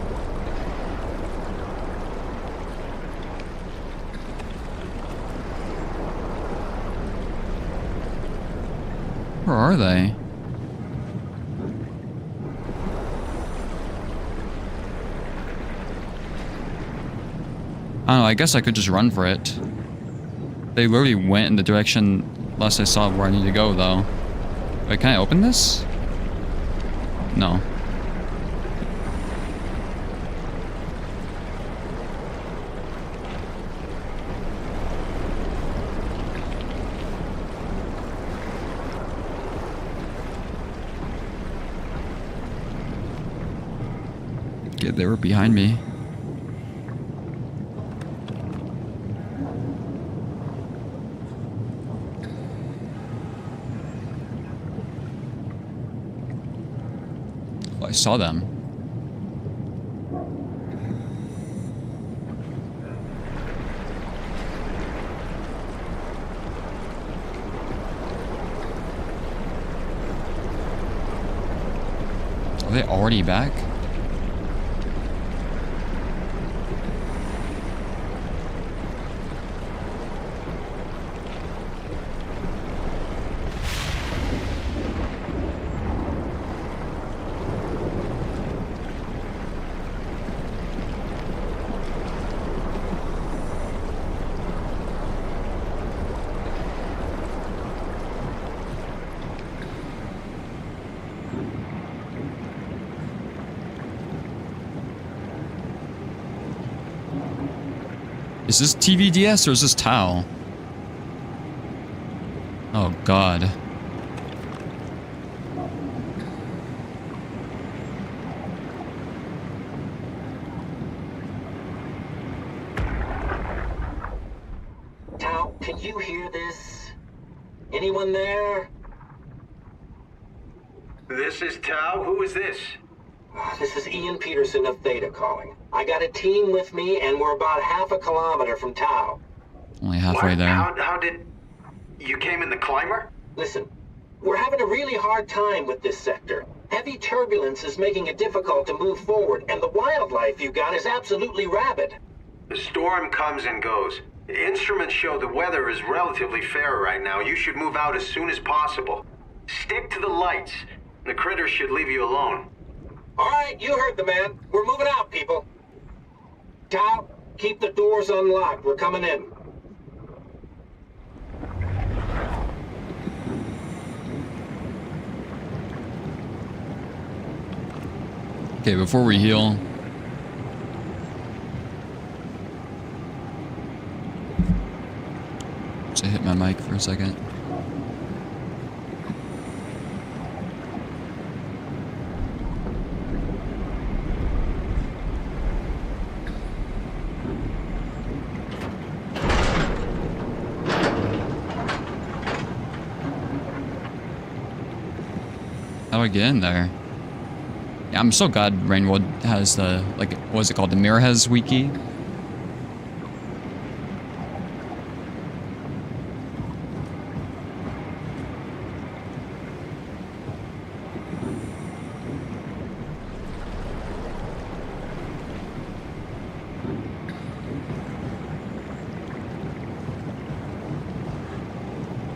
Where are they? I don't know, I guess I could just run for it. They literally went in the direction last I saw where I need to go, though. Wait, can I open this? No. Okay, they were behind me. Oh, I saw them. Are they already back? Is this TVDS or is this Tau? Oh god. Tau, can you hear this? Anyone there? This is Tau. Who is this? This is Ian Peterson of Theta calling. I got a team with me, and we're about half a kilometer from Tau. Only halfway What? there. How did... You came in the climber? Listen, we're having a really hard time with this sector. Heavy turbulence is making it difficult to move forward, and the wildlife you got is absolutely rabid. The storm comes and goes. Instruments show the weather is relatively fair right now. You should move out as soon as possible. Stick to the lights. The critters should leave you alone. All right, you heard the man. We're moving out, people. Tau, keep the doors unlocked. We're coming in. Okay, before we heal. Just hit my mic for a second. How do I get in there? Yeah, I'm so glad Rainwood has the, like, what is it called? The Mirrorhez wiki?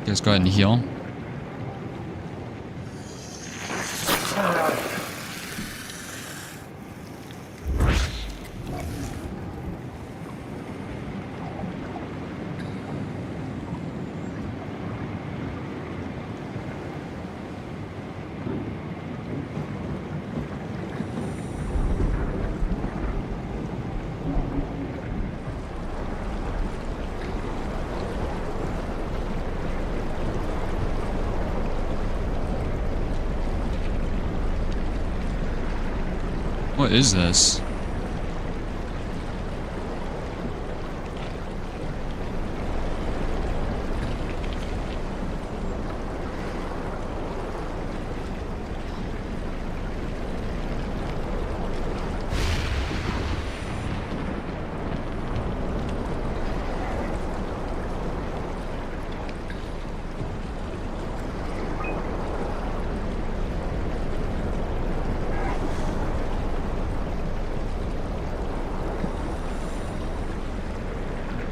Just go ahead and heal. What is this?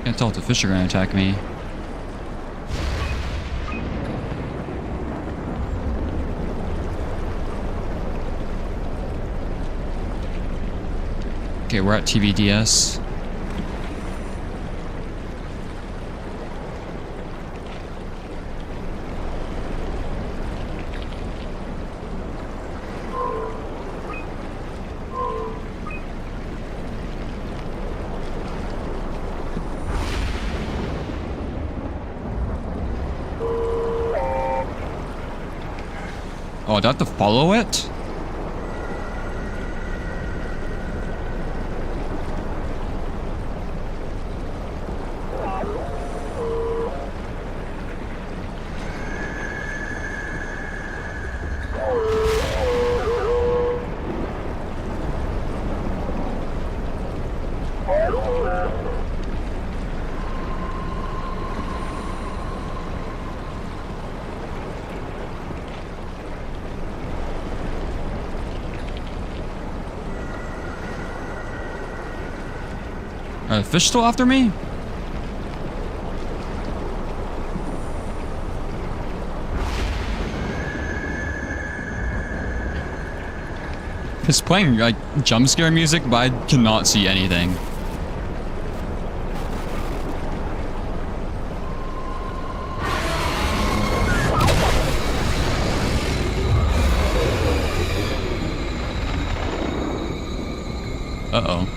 Can't tell if the fish are gonna attack me. Okay, we're at TVDS. Oh, do I have to follow it? Are the fish still after me? It's playing like jump scare music, but I cannot see anything. Uh-oh.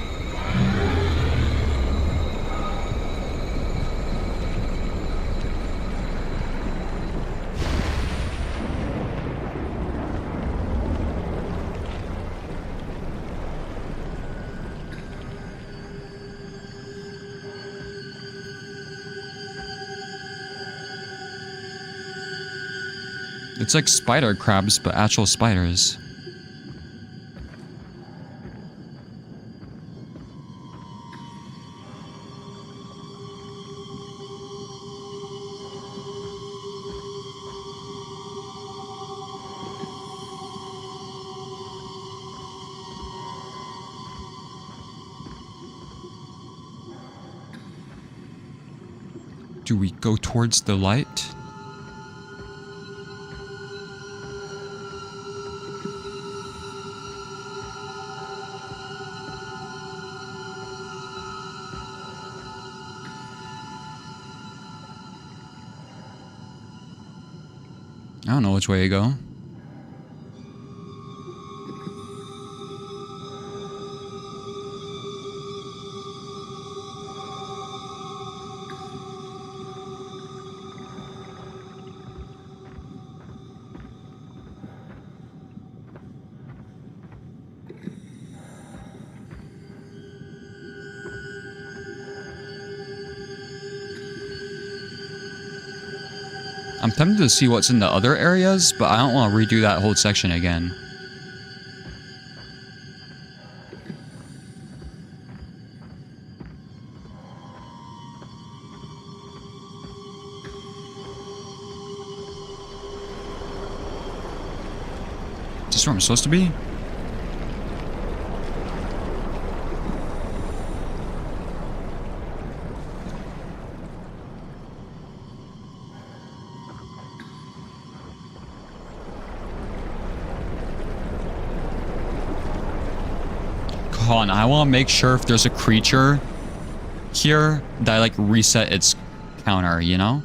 It's like spider crabs, but actual spiders. Do we go towards the light? I don't know which way to go. I'm tempted to see what's in the other areas, but I don't want to redo that whole section again. Is this where I'm supposed to be? Hold on, I want to make sure if there's a creature here that I like reset its counter, you know?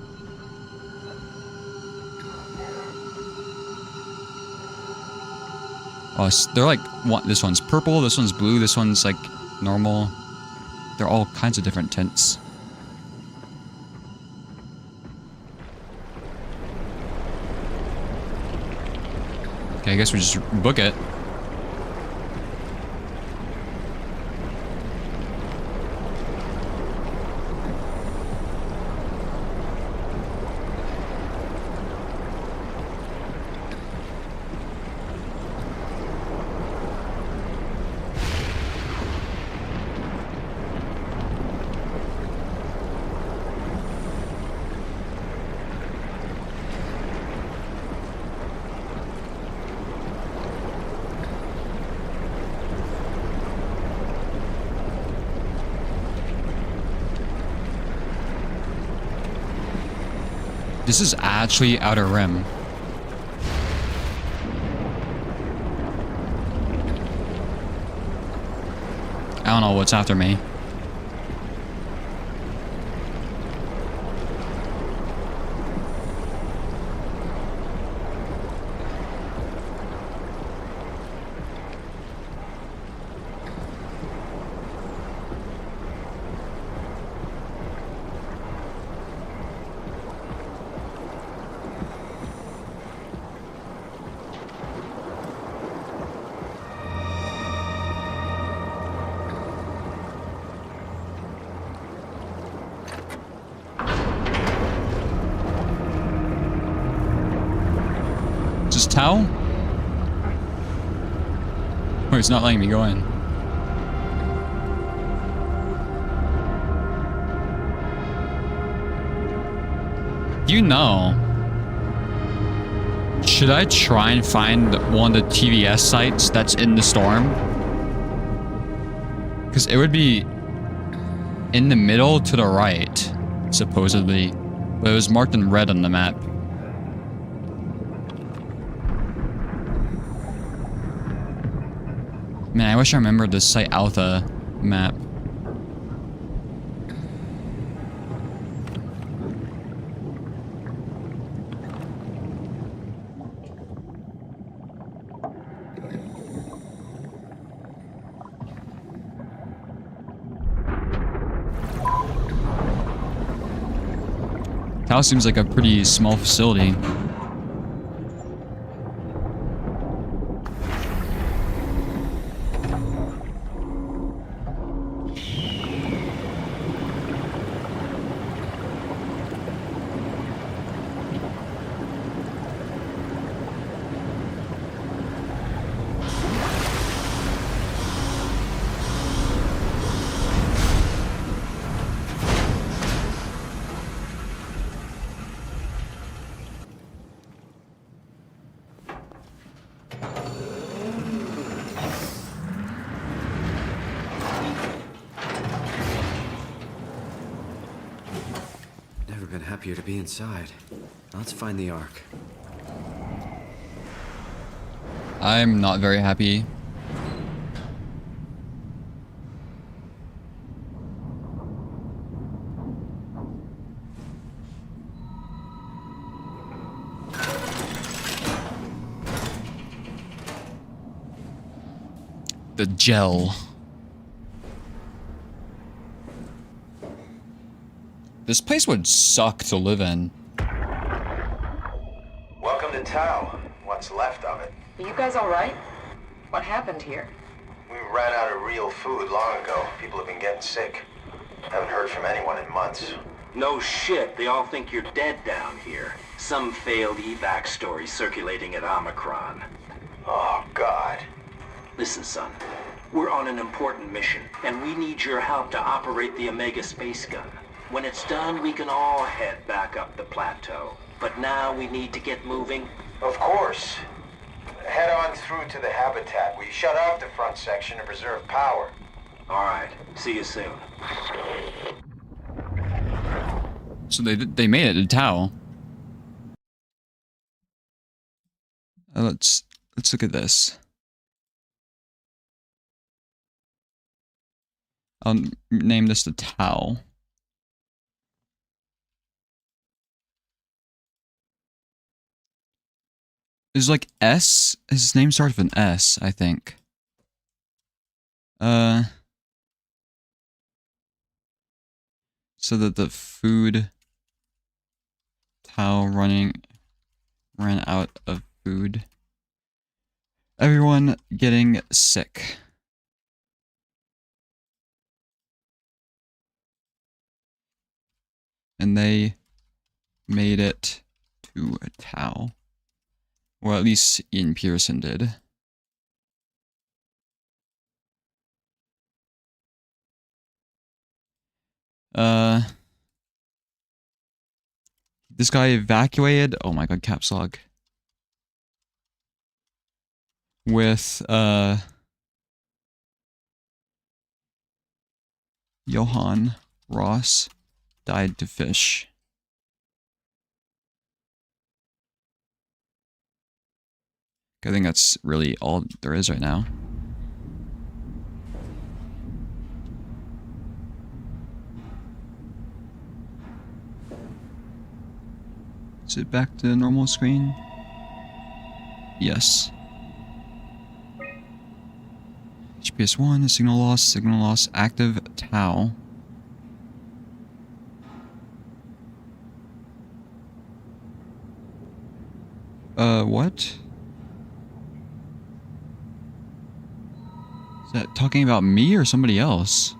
Oh, they're like, this one's purple, this one's blue, this one's like normal. They're all kinds of different tints. Okay, I guess we just book it. This is actually Outer Rim. I don't know what's after me. Just Tau? Oh, it's not letting me go in. You know. Should I try and find one of the TVS sites that's in the storm? Because it would be in the middle to the right, supposedly. But it was marked in red on the map. Man, I wish I remembered the Site Alpha map. Tau seems like a pretty small facility. happier to be inside. Let's find the Ark. I'm not very happy. The gel. This place would suck to live in. Welcome to Tau. What's left of it. Are you guys alright? What happened here? We ran out of real food long ago. People have been getting sick. Haven't heard from anyone in months. No shit, they all think you're dead down here. Some failed evac story circulating at Omicron. Oh, God. Listen, son. We're on an important mission, and we need your help to operate the Omega space gun. When it's done, we can all head back up the plateau. But now we need to get moving. Of course. Head on through to the habitat. We shut off the front section to preserve power. All right. See you soon. So they made it to Tau. Let's look at this. I'll name this the Tau. There's like S. His name starts with an S, I think. So that the food Tau ran out of food. Everyone getting sick. And they made it to Tau. Well, at least Ian Pearson did. This guy evacuated. Oh my god, caps lock. With, Johann Ross died to fish. I think that's really all there is right now. Is it back to the normal screen? Yes. GPS 1, signal loss, active Tau. What? Is that talking about me or somebody else?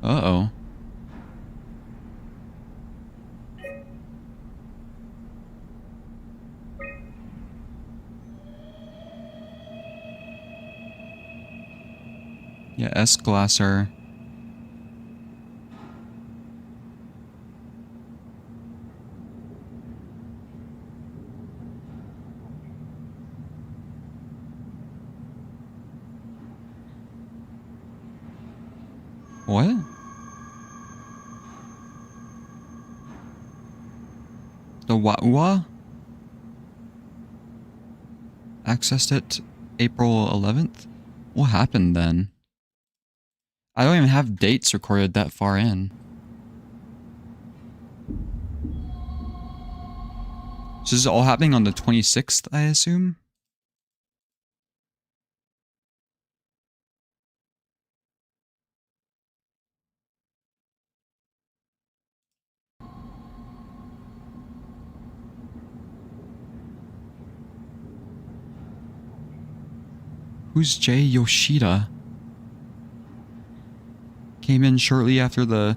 Uh-oh. Yeah, S. Glasser. What? The Wa'ua? Accessed it April 11th? What happened then? I don't even have dates recorded that far in. So this is all happening on the 26th, I assume? Who's Jay Yoshida? Came in shortly after the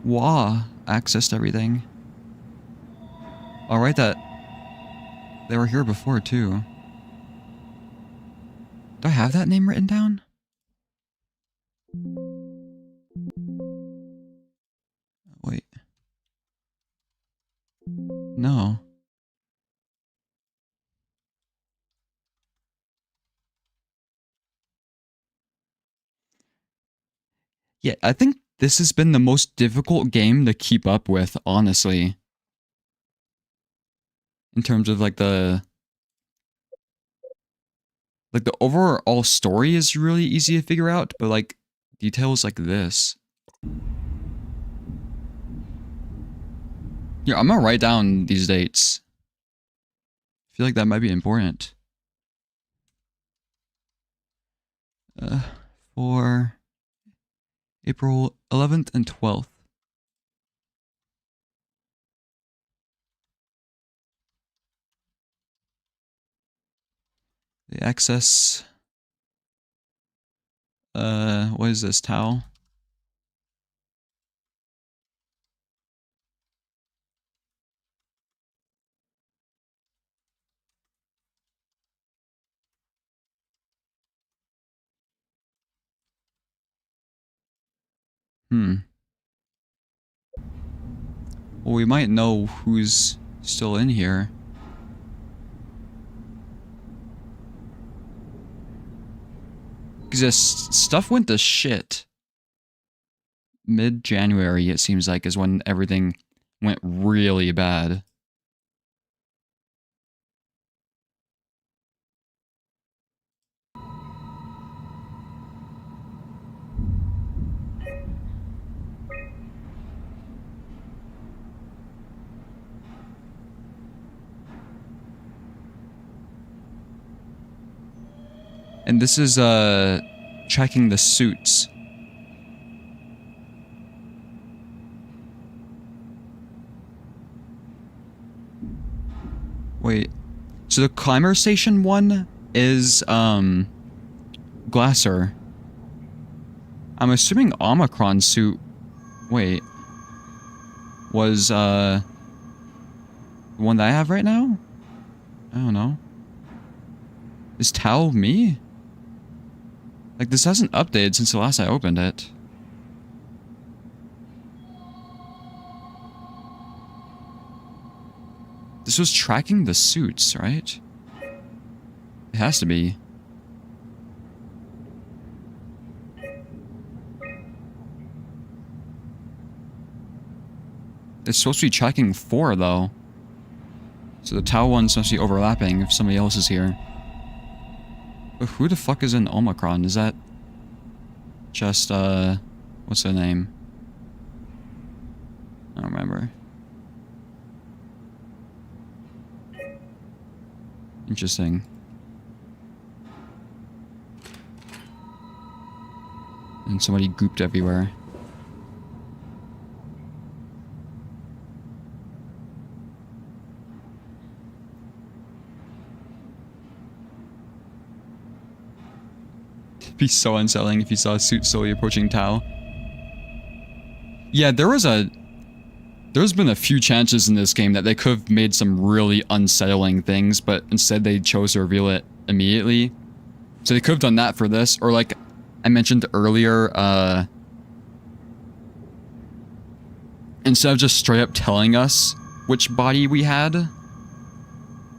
Wa accessed everything. Alright, that they were here before too. Do I have that name written down? Wait. No. Yeah, I think this has been the most difficult game to keep up with, honestly. In terms of like the overall story is really easy to figure out, but like details like this. Yeah, I'm gonna write down these dates. I feel like that might be important. For April 11th and 12th. The access. What is this, towel? Well, we might know who's still in here. Because this stuff went to shit. Mid-January, it seems like, is when everything went really bad. And this is, tracking the suits. Wait. So the climber station one is, Glasser. I'm assuming Omicron suit... Wait. Was, the one that I have right now? I don't know. Is Tau me? Like, this hasn't updated since the last I opened it. This was tracking the suits, right? It has to be. It's supposed to be tracking 4, though. So the Tau one's supposed to be overlapping if somebody else is here. But who the fuck is in Omicron? Is that just, what's their name? I don't remember. Interesting. And somebody gooped everywhere. It'd be so unsettling if you saw a suit slowly approaching Tau. Yeah, there's been a few chances in this game that they could have made some really unsettling things, but instead they chose to reveal it immediately. So they could have done that for this, or like I mentioned earlier, instead of just straight up telling us which body we had,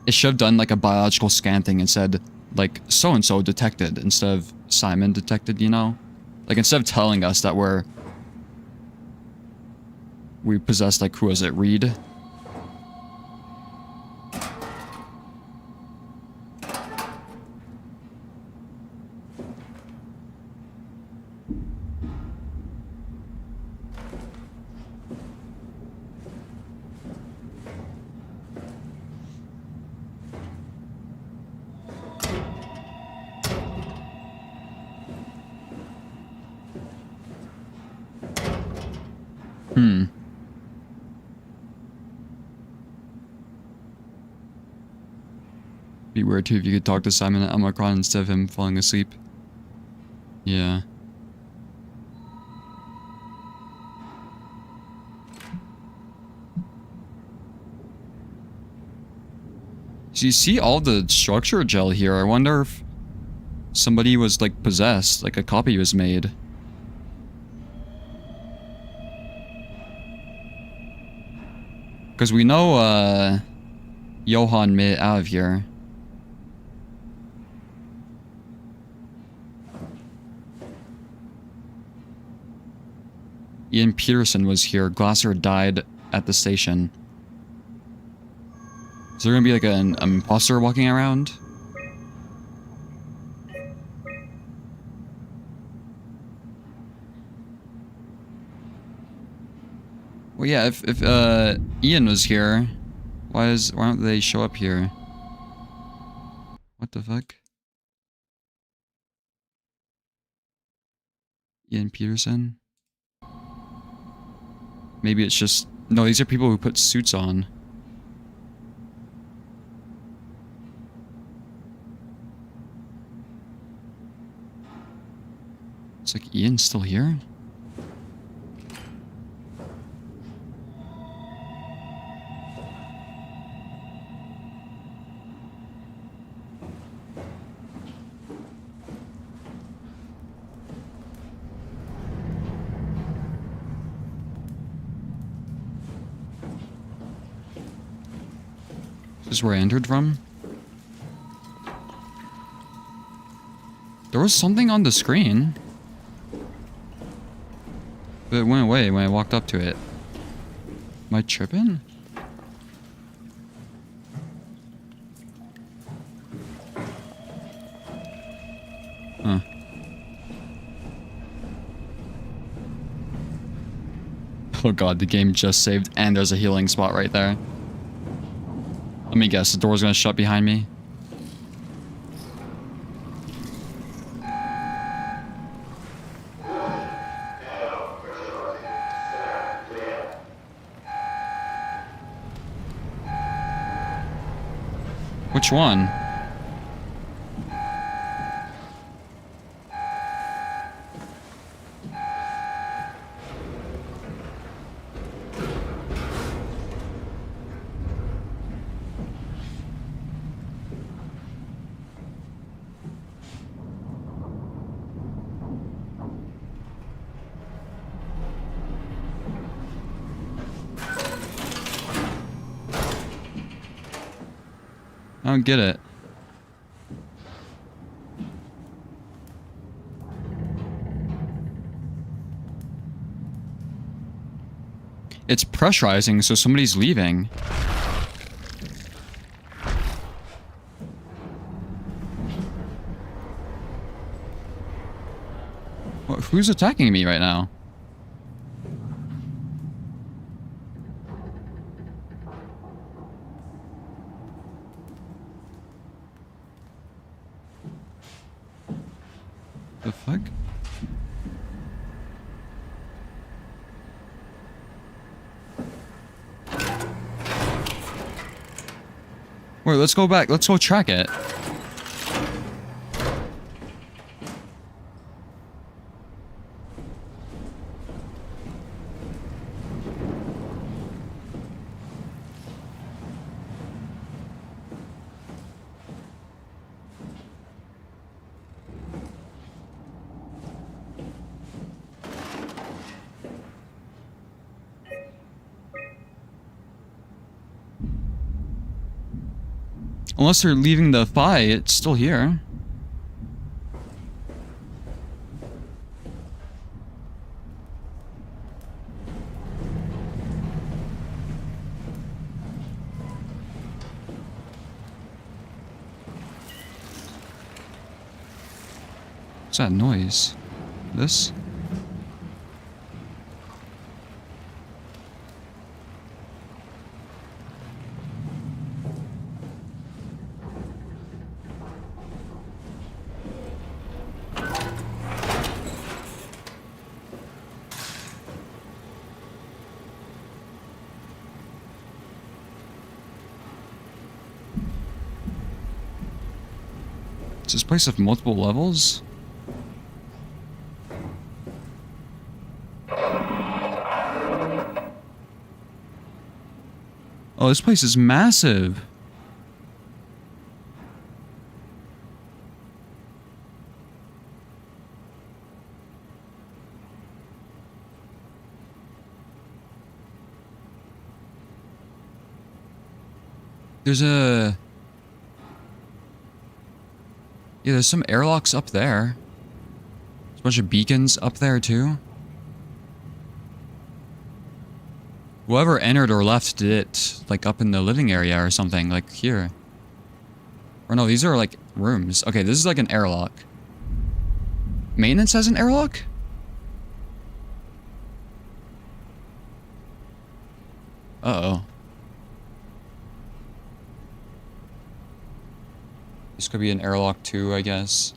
it should have done like a biological scan thing and said, like, so-and-so detected, instead of Simon detected, you know? Like, instead of telling us that we possessed, like, who was it, Reed? Be weird too if you could talk to Simon at Omicron instead of him falling asleep. Yeah. So you see all the structure gel here. I wonder if somebody was like possessed, like a copy was made. Because we know Johan made it out of here. Ian Peterson was here. Glasser died at the station. Is there gonna be like an imposter walking around? Well, yeah, if Ian was here, why don't they show up here? What the fuck? Ian Peterson? Maybe it's just... No, these are people who put suits on. It's like Ian's still here? This is where I entered from? There was something on the screen. But it went away when I walked up to it. Am I tripping? Huh. Oh god, the game just saved and there's a healing spot right there. Let me guess, the door's gonna shut behind me. Which one? I don't get it. It's pressurizing, so somebody's leaving. What, who's attacking me right now? The fuck? Wait, let's go back. Let's go track it. Unless they're leaving the fight, it's still here. What's that noise? This? Does this place have multiple levels? Oh, this place is massive. There's a... Yeah, there's some airlocks up there. There's a bunch of beacons up there, too. Whoever entered or left did it, like, up in the living area or something, like, here. Or no, these are, like, rooms. Okay, this is, like, an airlock. Maintenance has an airlock? Uh-oh. This could be an airlock too, I guess.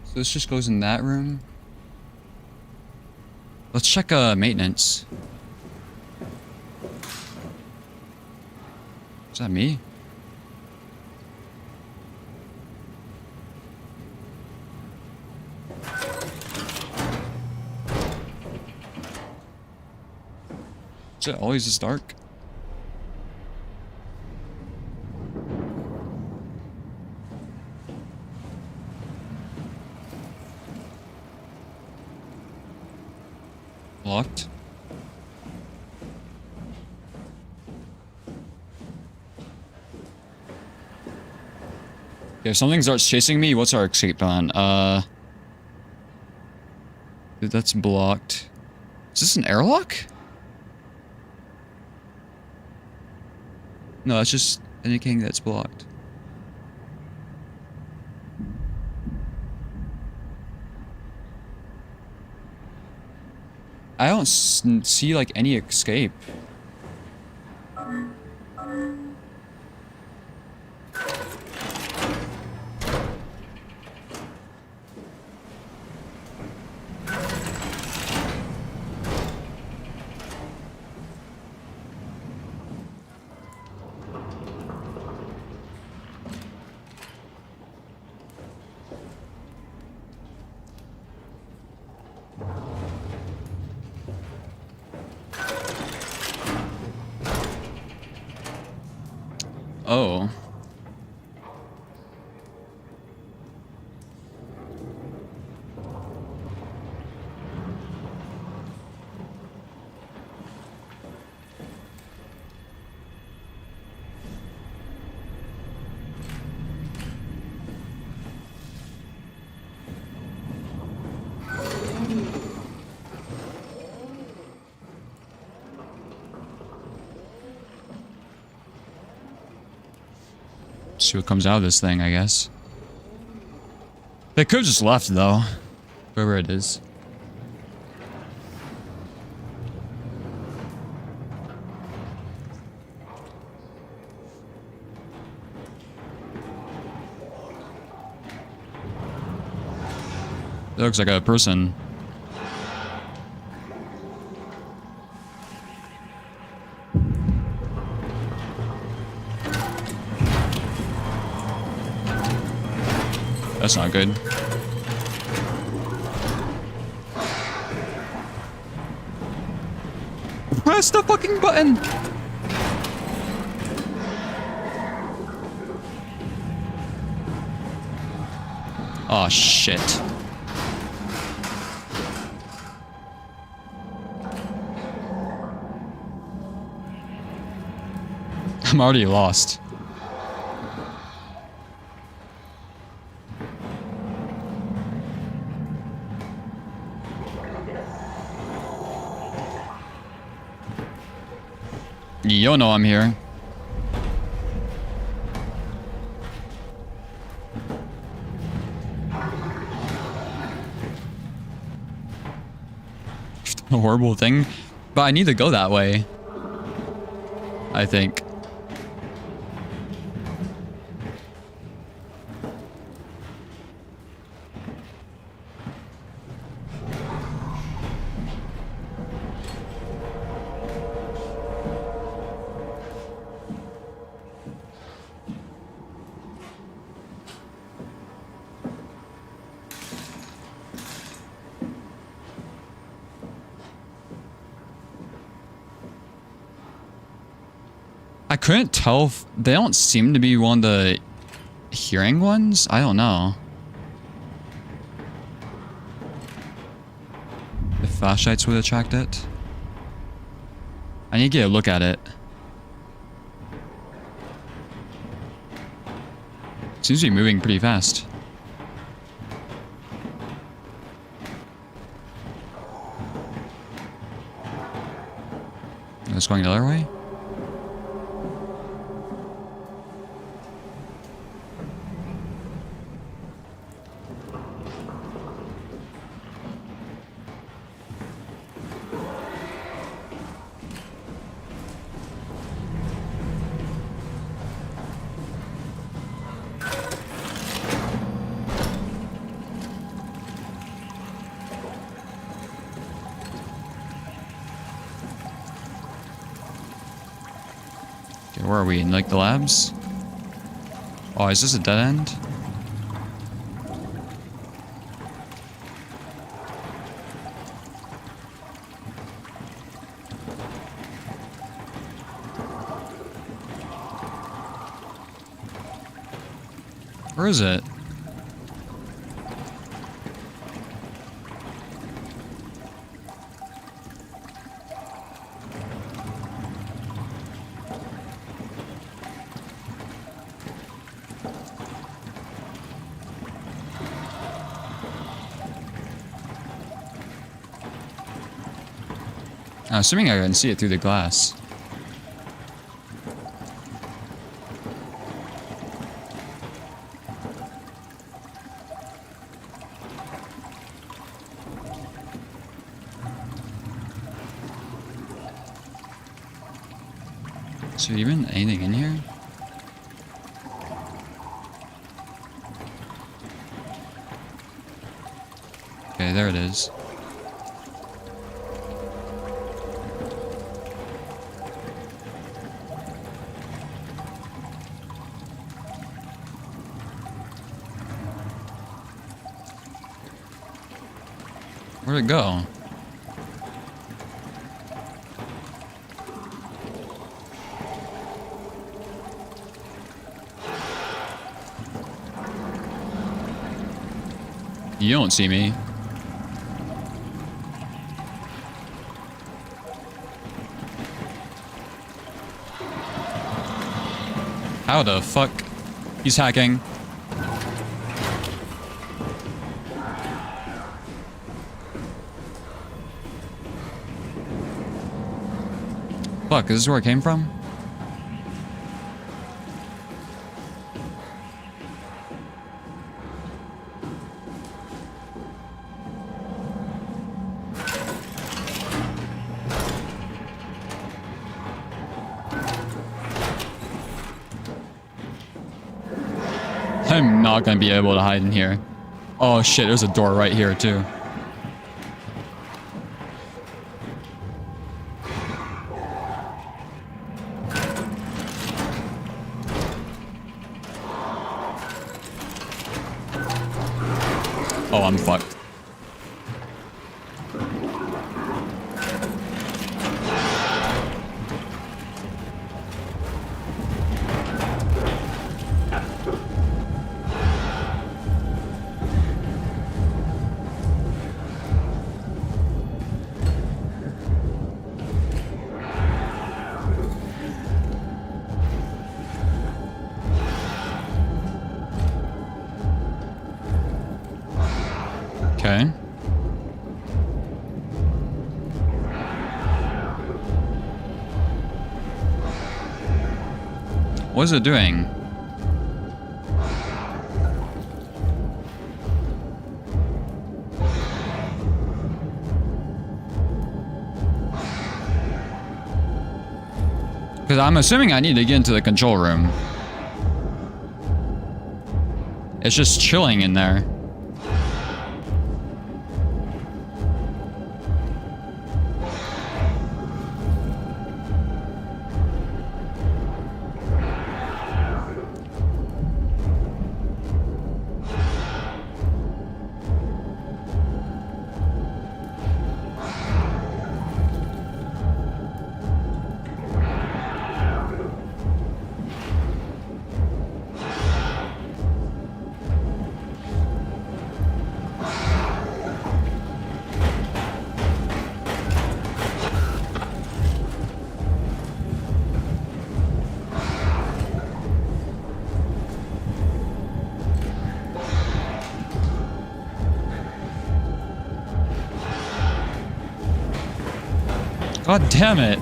So this just goes in that room. Let's check maintenance. Is that me? Is it always this dark? Locked. If something starts chasing me, what's our escape plan? Dude, that's blocked. Is this an airlock? No, it's just indicating that's blocked. I don't see, like, any escape. Oh. See what comes out of this thing, I guess. They could have just left, though. Wherever it is. That looks like a person. That's not good. Press the fucking button! Oh shit. I'm already lost. You know I'm here. A horrible thing, but I need to go that way, I think. I couldn't tell if they don't seem to be one of the hearing ones. I don't know. flashlights would attract it. I need to get a look at it. Seems to be moving pretty fast. It's going the other way? Where are we? In like the labs? Oh, is this a dead end? Where is it? I'm assuming I can see it through the glass. Is there even anything in here? Okay, there it is. Where'd it go? You don't see me. How the fuck? He's hacking. Fuck, is this where it came from? I'm not gonna be able to hide in here. Oh shit, there's a door right here too. Oh, I'm fucked. Okay. What is it doing? Because I'm assuming I need to get into the control room. It's just chilling in there. God damn it.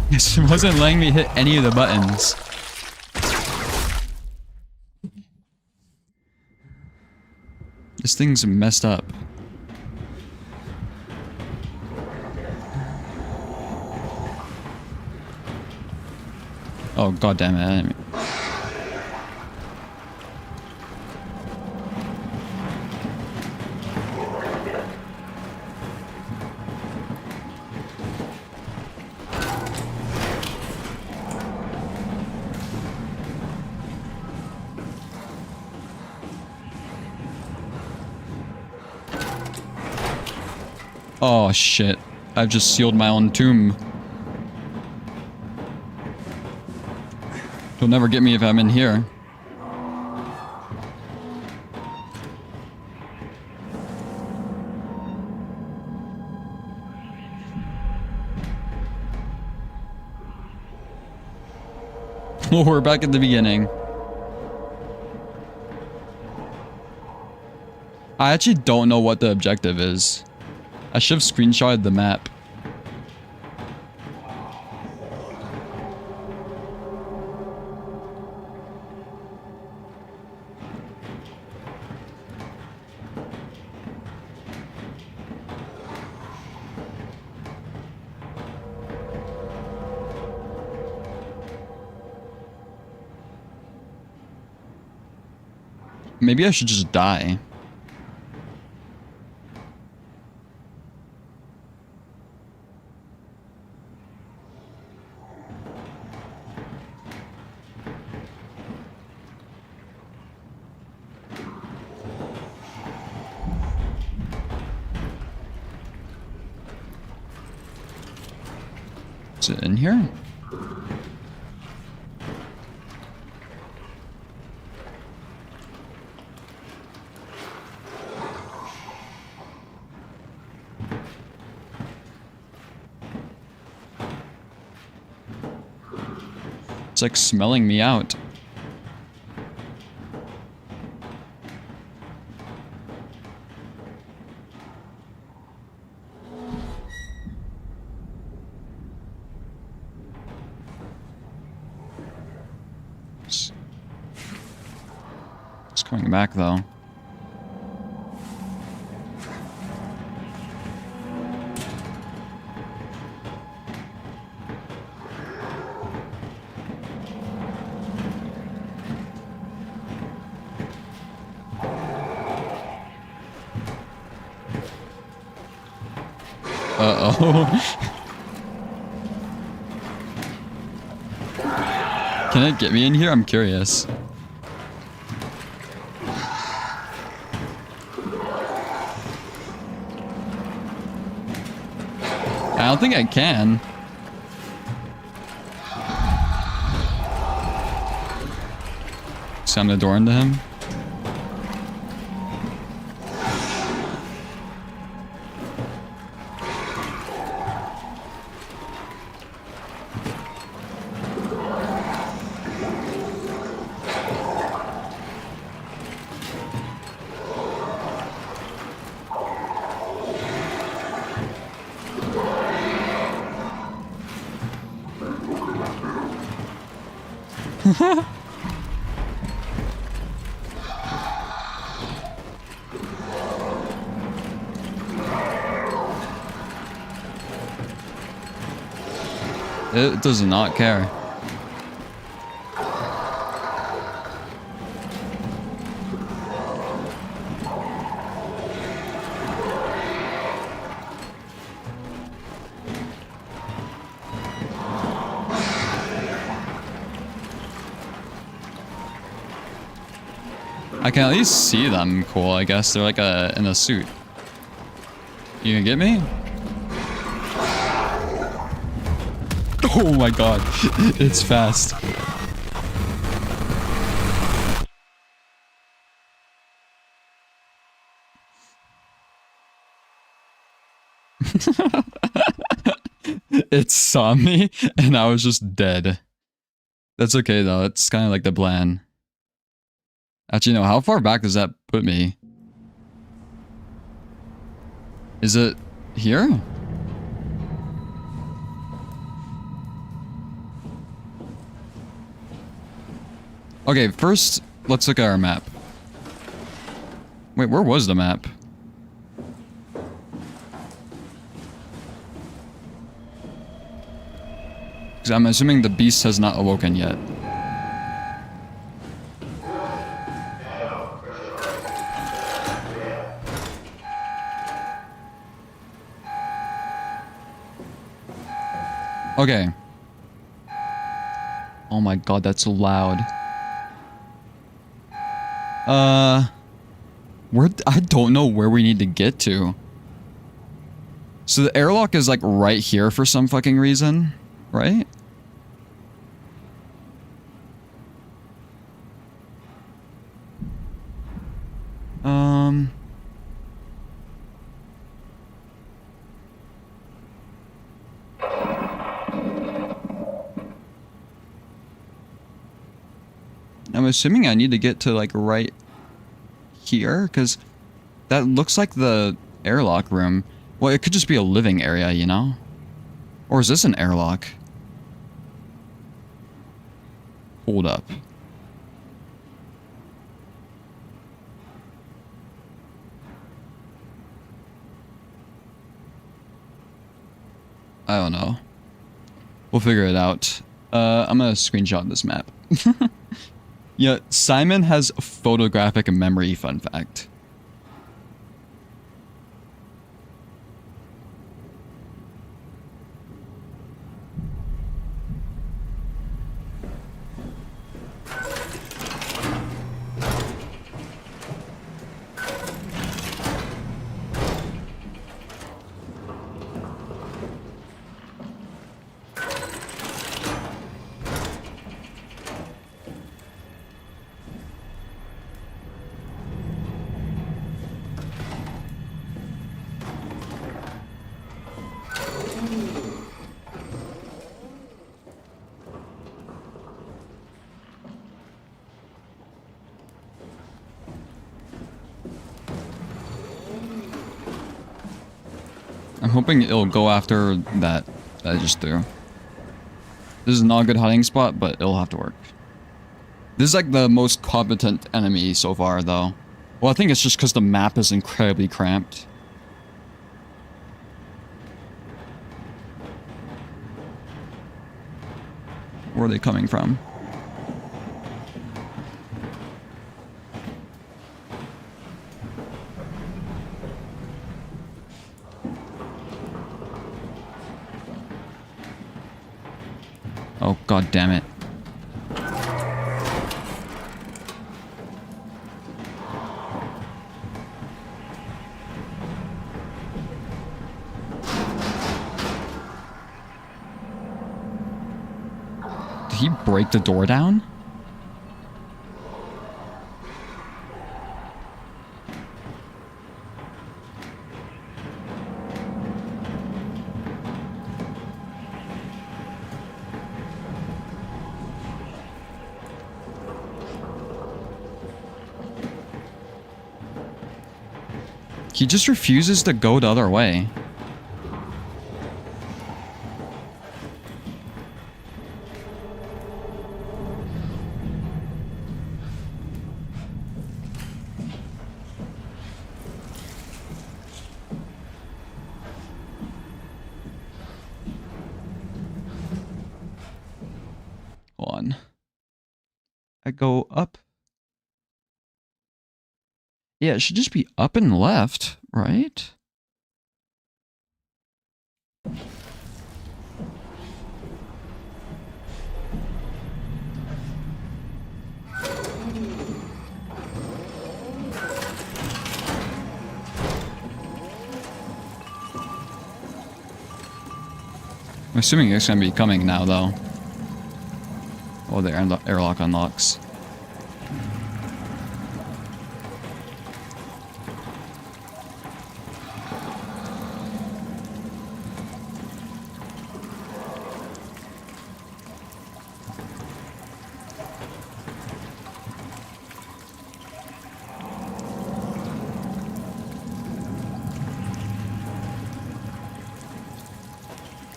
It wasn't letting me hit any of the buttons. This thing's messed up. Oh, god damn it. Oh shit. I've just sealed my own tomb. He'll never get me if I'm in here. Oh, we're back at the beginning. I actually don't know what the objective is. I should have screenshotted the map. Maybe I should just die. Is it in here? It's like smelling me out. It's coming back though. Uh-oh. Can it get me in here? I'm curious. I don't think I can. Slam the door into him. It does not care. I can at least see them cool, I guess. They're like in a suit. You gonna get me? Oh my god. It's fast. It saw me and I was just dead. That's okay though. It's kind of like the plan. Actually, no. How far back does that put me? Is it here? Okay, first, let's look at our map. Wait, where was the map? Because I'm assuming the beast has not awoken yet. Okay. Oh my god, that's loud. I don't know where we need to get to. So the airlock is like right here for some fucking reason, right? I'm assuming I need to get to like right here because that looks like the airlock room. Well, it could just be a living area, you know? Or is this an airlock? Hold up. I don't know. We'll figure it out. I'm gonna screenshot this map. Yeah, Simon has photographic memory, fun fact. I'm hoping it'll go after that I just threw. This is not a good hiding spot, but it'll have to work. This is like the most competent enemy so far, though. Well, I think it's just because the map is incredibly cramped. Where are they coming from? Oh, god damn it. Did he break the door down? He just refuses to go the other way. Hold on. I go up. Yeah, it should just be up and left, right? I'm assuming it's gonna be coming now, though. Oh, the airlock unlocks.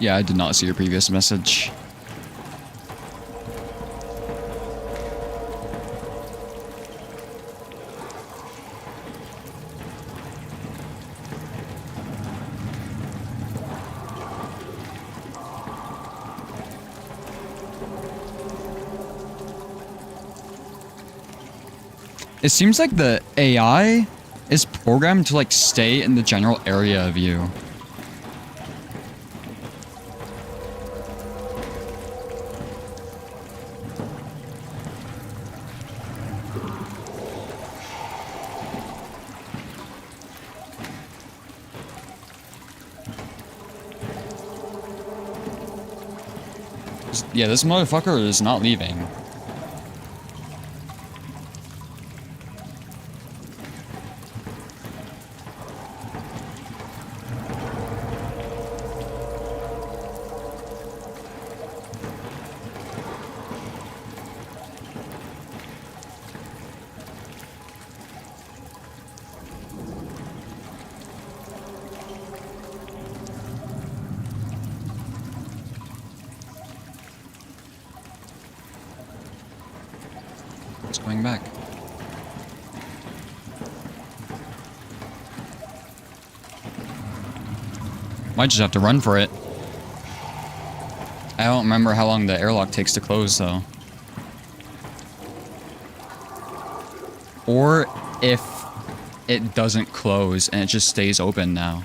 Yeah, I did not see your previous message. It seems like the AI is programmed to like stay in the general area of you. Yeah, this motherfucker is not leaving. It's going back. Might just have to run for it. I don't remember how long the airlock takes to close, though. Or if it doesn't close and it just stays open now.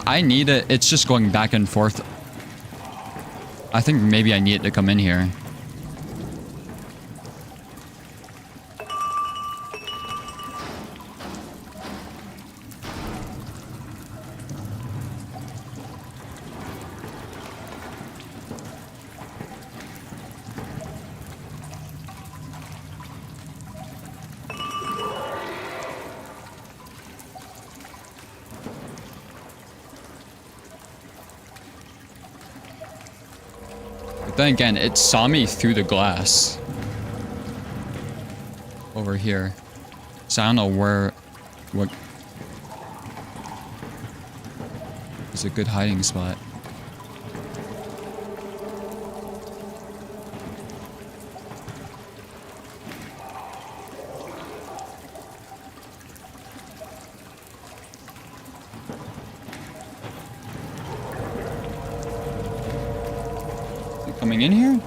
I need it. It's just going back and forth. I think maybe I need it to come in here. Then again, it saw me through the glass. Over here. So I don't know what is a good hiding spot. Coming in here?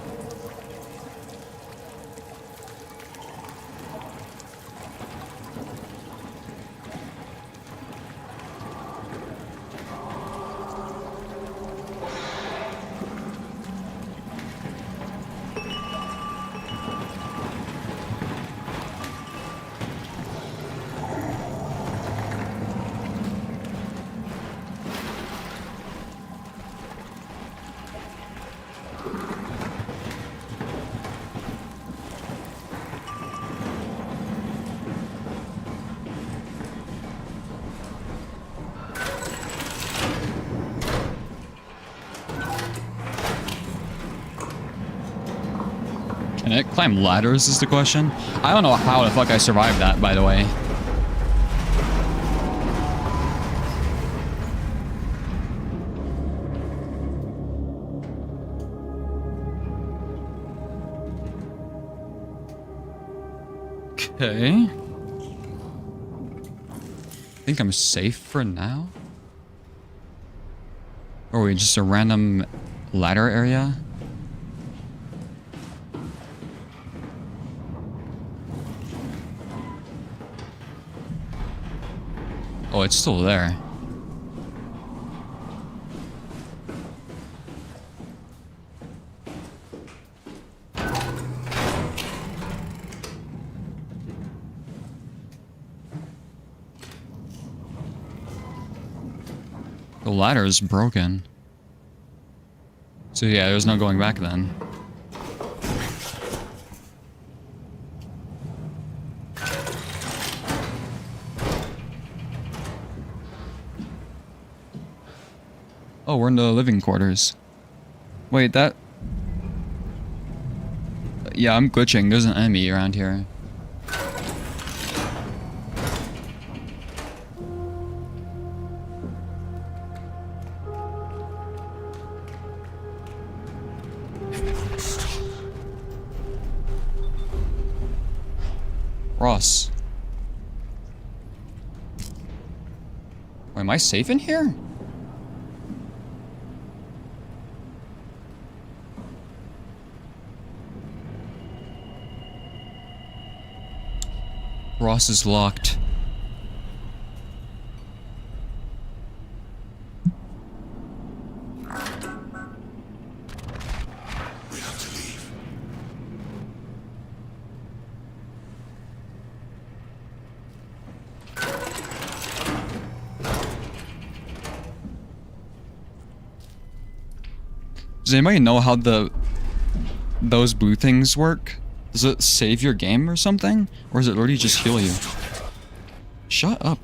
Can it climb ladders is the question? I don't know how the fuck I survived that, by the way. Okay. I think I'm safe for now. Or are we just a random ladder area? Oh, it's still there. The ladder is broken. So yeah, there's no going back then. Oh, we're in the living quarters. Wait, that... Yeah, I'm glitching. There's an enemy around here. Ross. Wait, am I safe in here? Ross is locked. We have to leave. Does anybody know how those blue things work? Does it save your game or something? Or does it literally just heal you? Shut up.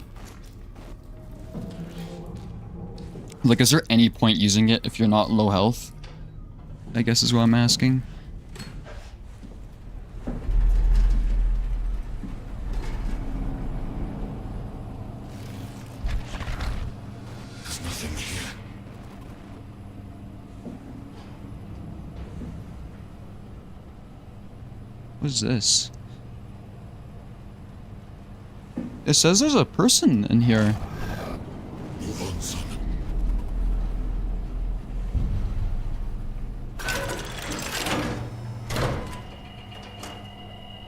Like, is there any point using it if you're not low health? I guess is what I'm asking. There's nothing here. What is this? It says there's a person in here. Move on, son.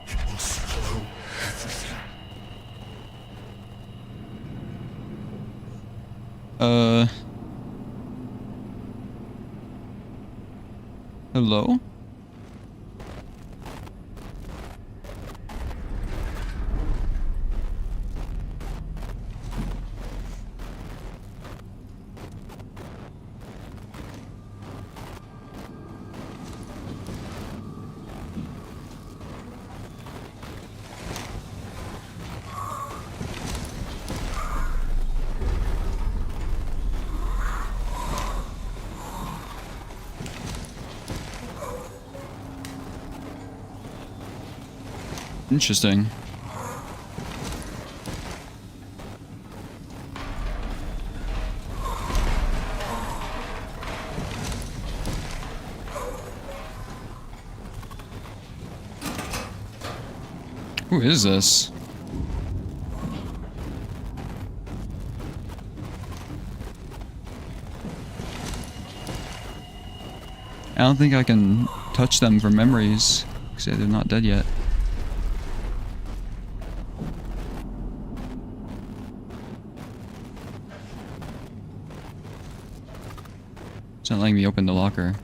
It will swallow everything. Hello? Interesting. Who is this? I don't think I can touch them for memories, because they're not dead yet. It's not letting me open the locker.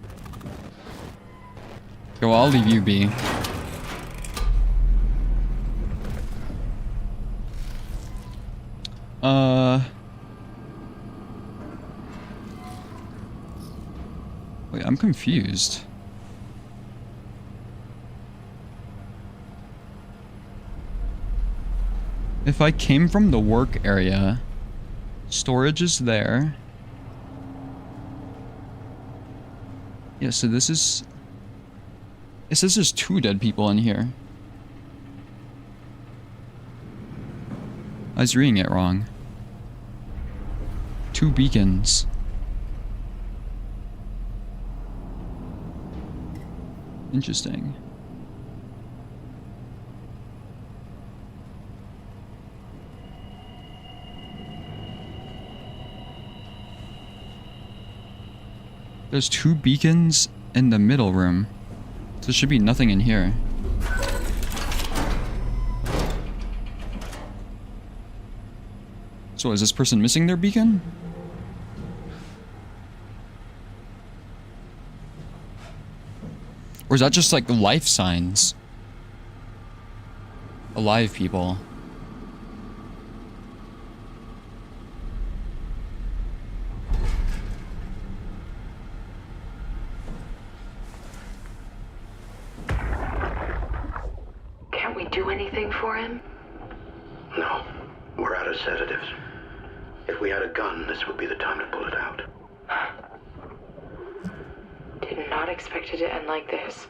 Go, I'll leave you be. Wait, I'm confused. If I came from the work area, storage is there. Yeah, so this is... It says there's 2 dead people in here. I was reading it wrong. 2 beacons. Interesting. There's 2 beacons in the middle room. So there should be nothing in here. So is this person missing their beacon? Or is that just like life signs? Alive people. anything for him? No. We're out of sedatives. If we had a gun, this would be the time to pull it out. Did not expect it to end like this.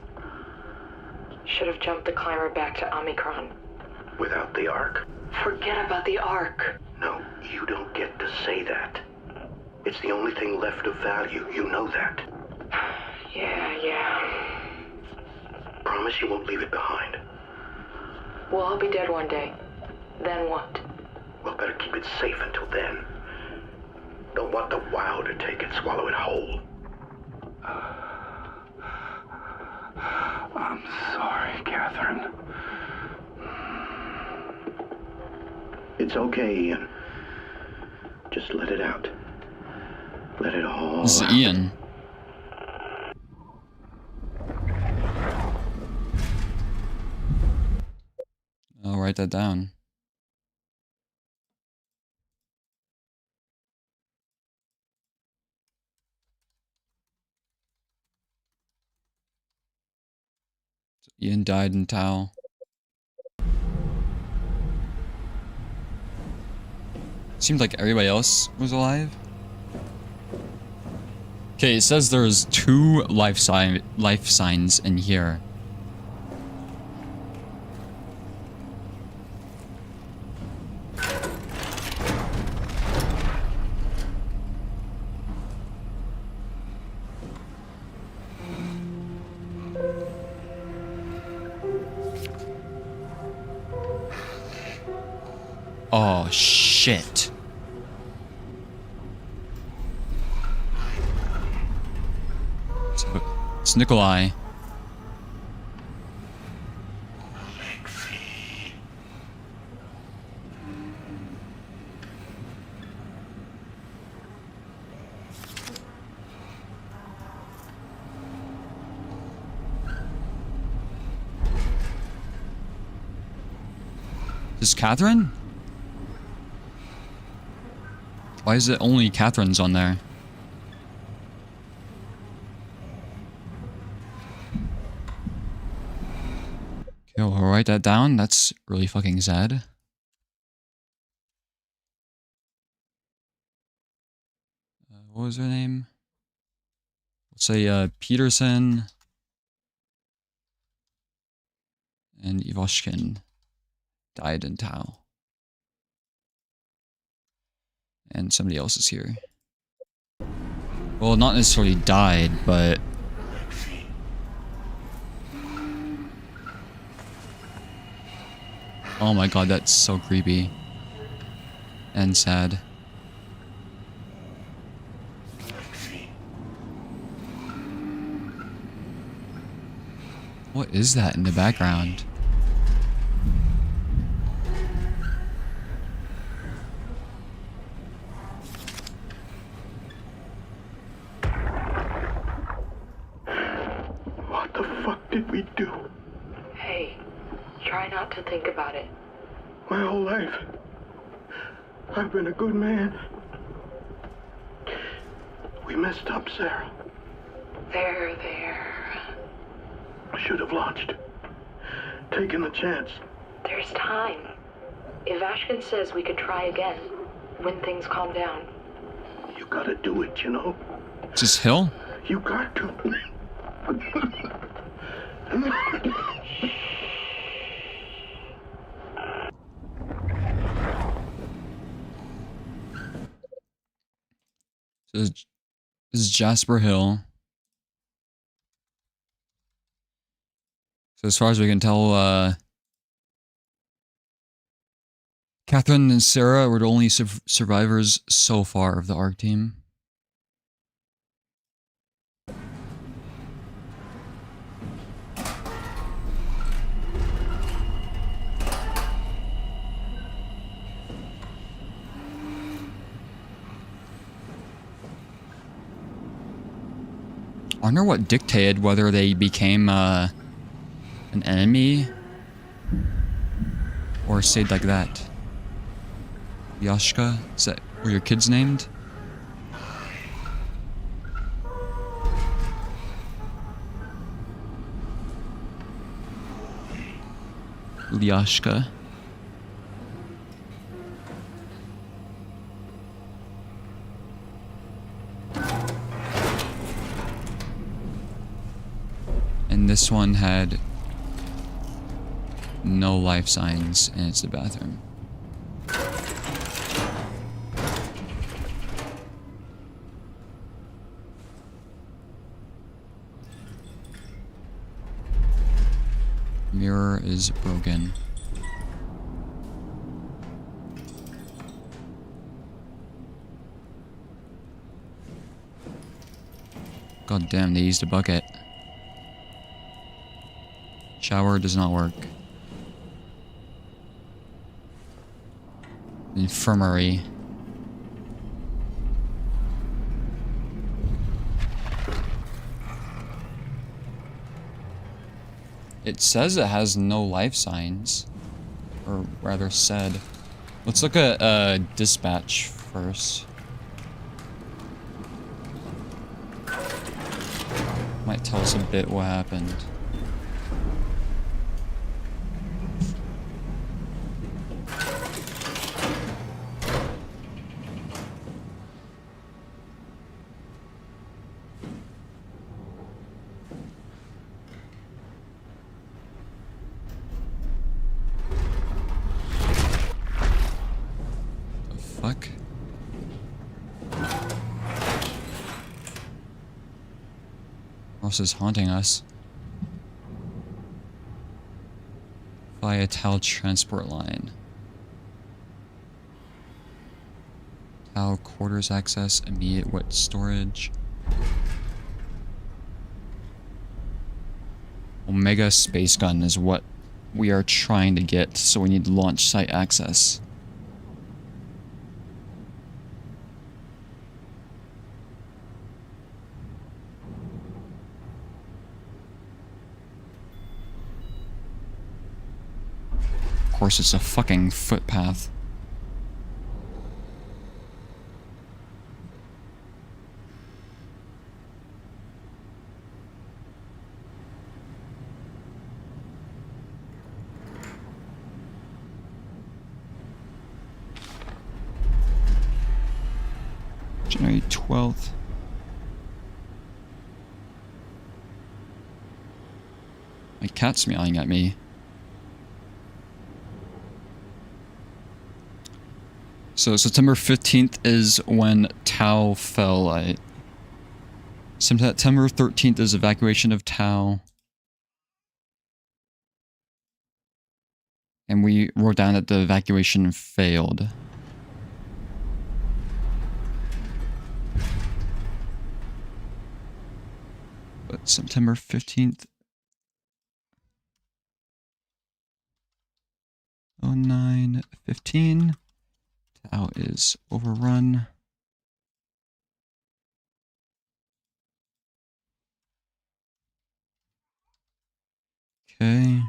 Should have jumped the climber back to Omicron. Without the Ark? Forget about the Ark. No, you don't get to say that. It's the only thing left of value, you know that. Yeah. Promise you won't leave it behind. Well, I'll be dead one day. Then what? We'll better keep it safe until then. Don't want the wow to take it, swallow it whole. I'm sorry, Catherine. It's okay, Ian. Just let it out. Let it all This is out. Ian. I'll write that down. Ian died in Tau. Seemed like everybody else was alive. Okay, it says there's 2 life signs in here. Oh, shit. It's Nikolai. Is Catherine? Why is it only Catherine's on there? Okay, we'll write that down. That's really fucking sad. What was her name? Let's say Peterson and Ivoshkin died in Tau. And somebody else is here. Well, not necessarily died, but... Oh my god, that's so creepy. And sad. What is that in the background? What the fuck did we do? Hey, try not to think about it. My whole life, I've been a good man. We messed up, Sarah. There. Should have launched. Taken the chance. There's time. Ivashkin says we could try again when things calm down. You gotta do it, you know? Is this Hill? You got to. So this is Jasper Hill. So as far as we can tell, Catherine and Sarah were the only survivors so far of the ARC team. I wonder what dictated whether they became an enemy or stayed like that. Yashka? Is that were your kids named? Lyashka. And this one had no life signs, and it's the bathroom. Mirror is broken. God damn, they used a bucket. Shower does not work. Infirmary. It says it has no life signs. Or rather said. Let's look at dispatch first. Might tell us a bit what happened. Fuck. Ross is haunting us. Via Tau transport line. Tau quarters access, immediate wet storage. Omega space gun is what we are trying to get, so we need launch site access. Of course, it's a fucking footpath. January 12th. My cat's meowing at me. So September 15th is when Tau fell. September 13th is evacuation of Tau. And we wrote down that the evacuation failed. But September 15th. 09:15. Tau is overrun. Okay.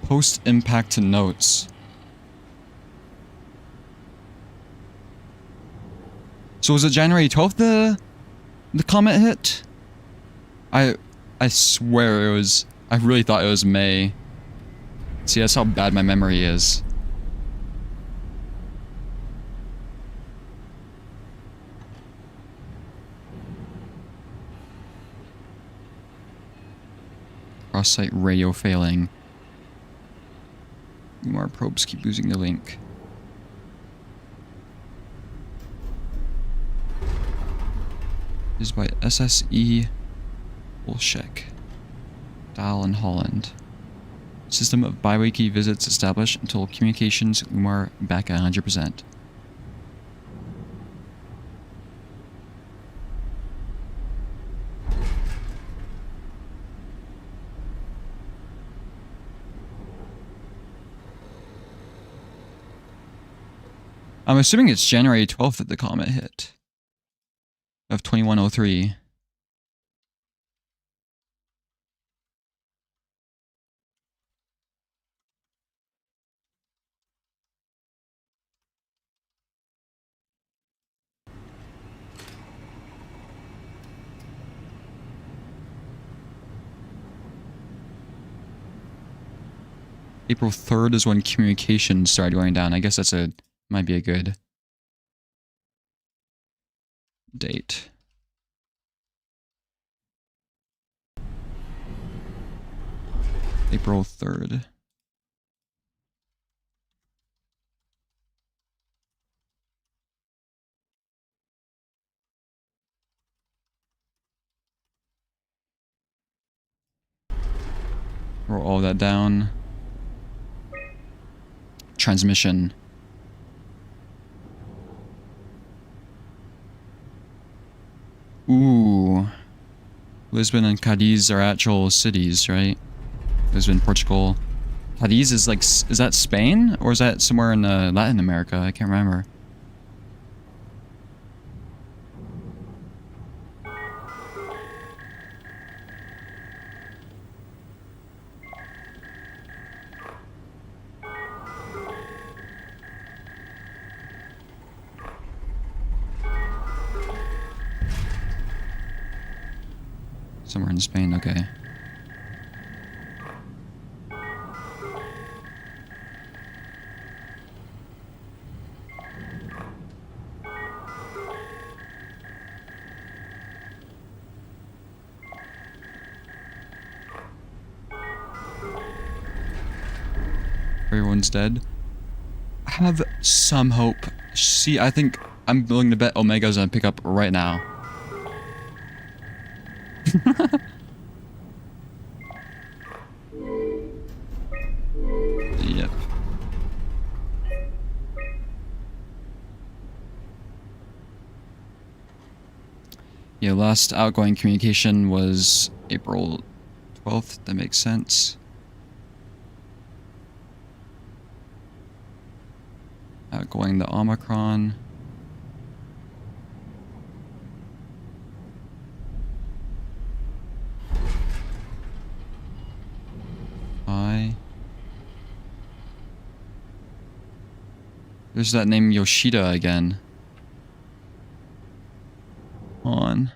Post-impact notes. So was it January 12th the comet hit? I swear it was. I really thought it was May. See, that's how bad my memory is. Cross-site radio failing. More probes keep losing the link. This is by SSE Bolshek. Dial in Holland. System of bi-weekly visits established until communications Umar back at 100%. I'm assuming it's January 12th that the comet hit. Of 2103. April 3rd is when communication started going down. I guess might be a good date. April 3rd. Wrote all that down. Transmission. Ooh. Lisbon and Cadiz are actual cities, right? Lisbon, Portugal. Cadiz is like, is that Spain? Or is that somewhere in Latin America? I can't remember. Somewhere in Spain, okay. Everyone's dead. I have some hope. See, I think I'm willing to bet Omega's gonna pick up right now. Yep. Yeah, last outgoing communication was April 12th. That makes sense. Outgoing the Omicron. There's that name Yoshida again. On.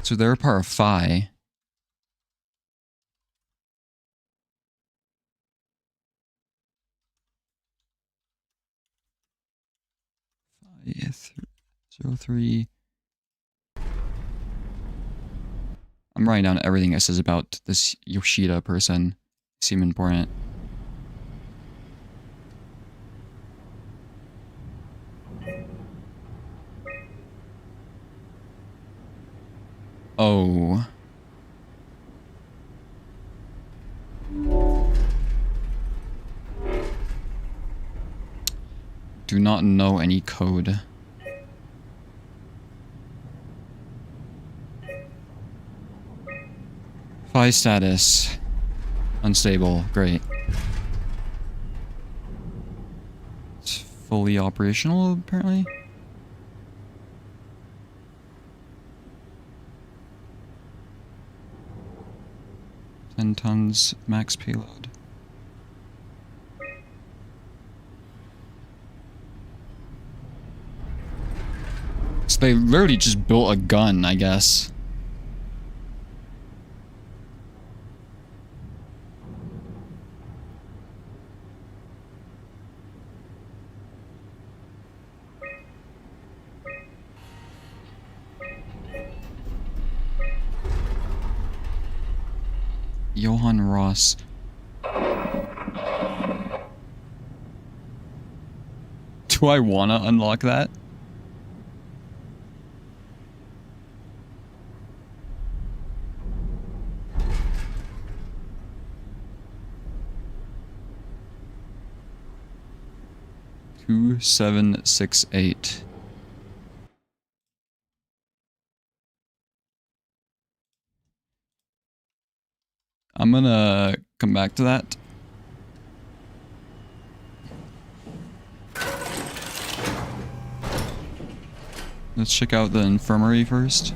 So they're a part of Phi. Phi 03. I'm writing down everything it says about this Yoshida person. Seem important. Oh. Do not know any code. Phi status. Unstable. Great. It's fully operational, apparently. Ten tons max payload. So they literally just built a gun, I guess. Johann Ross. Do I wanna unlock that? Two, 7, 6, 8. I'm gonna come back to that. Let's check out the infirmary first.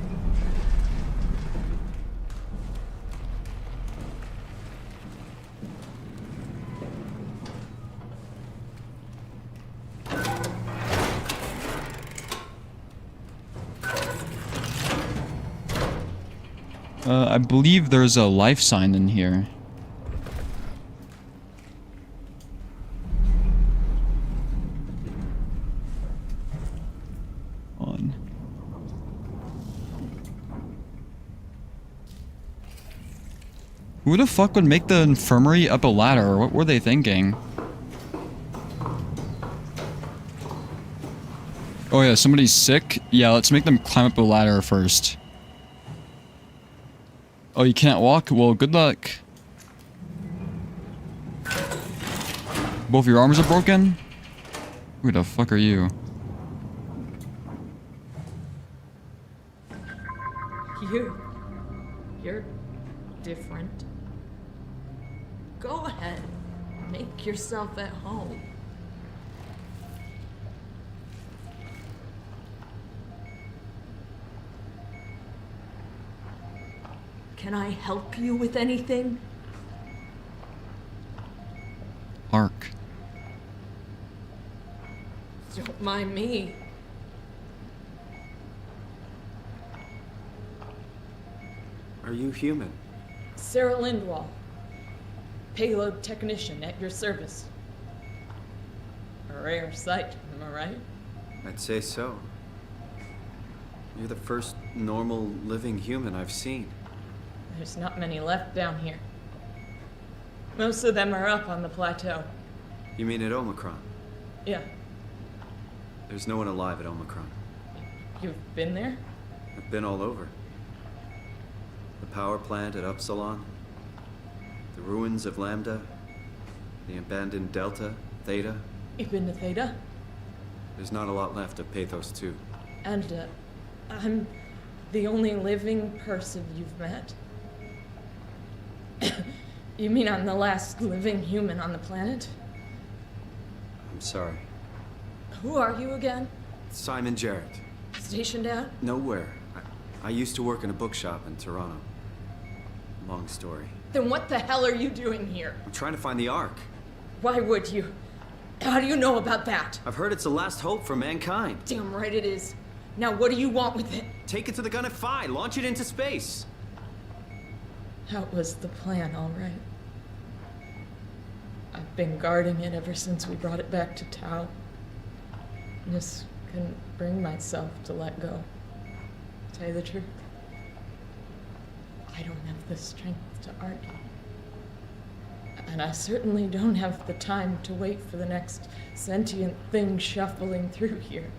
I believe there's a life sign in here. On. Who the fuck would make the infirmary up a ladder? What were they thinking? Oh yeah, somebody's sick? Yeah, let's make them climb up a ladder first. Oh, you can't walk? Well, good luck. Both your arms are broken? Who the fuck are you? You're different. Go ahead. Make yourself at home. Can I help you with anything? Hark. Don't mind me. Are you human? Sarah Lindwall. Payload technician at your service. A rare sight, am I right? I'd say so. You're the first normal living human I've seen. There's not many left down here. Most of them are up on the plateau. You mean at Omicron? Yeah. There's no one alive at Omicron. You've been there? I've been all over. The power plant at Upsilon, the ruins of Lambda, the abandoned Delta, Theta. You've been to Theta? There's not a lot left of Pathos 2. And, I'm the only living person you've met? You mean I'm the last living human on the planet? I'm sorry. Who are you again? Simon Jarrett. Stationed out? Nowhere. I used to work in a bookshop in Toronto. Long story. Then what the hell are you doing here? I'm trying to find the Ark. Why would you? How do you know about that? I've heard it's the last hope for mankind. Damn right it is. Now what do you want with it? Take it to the Gun at Phi. Launch it into space. That was the plan, all right. I've been guarding it ever since we brought it back to Tau. Just couldn't bring myself to let go. To tell you the truth, I don't have the strength to argue. And I certainly don't have the time to wait for the next sentient thing shuffling through here.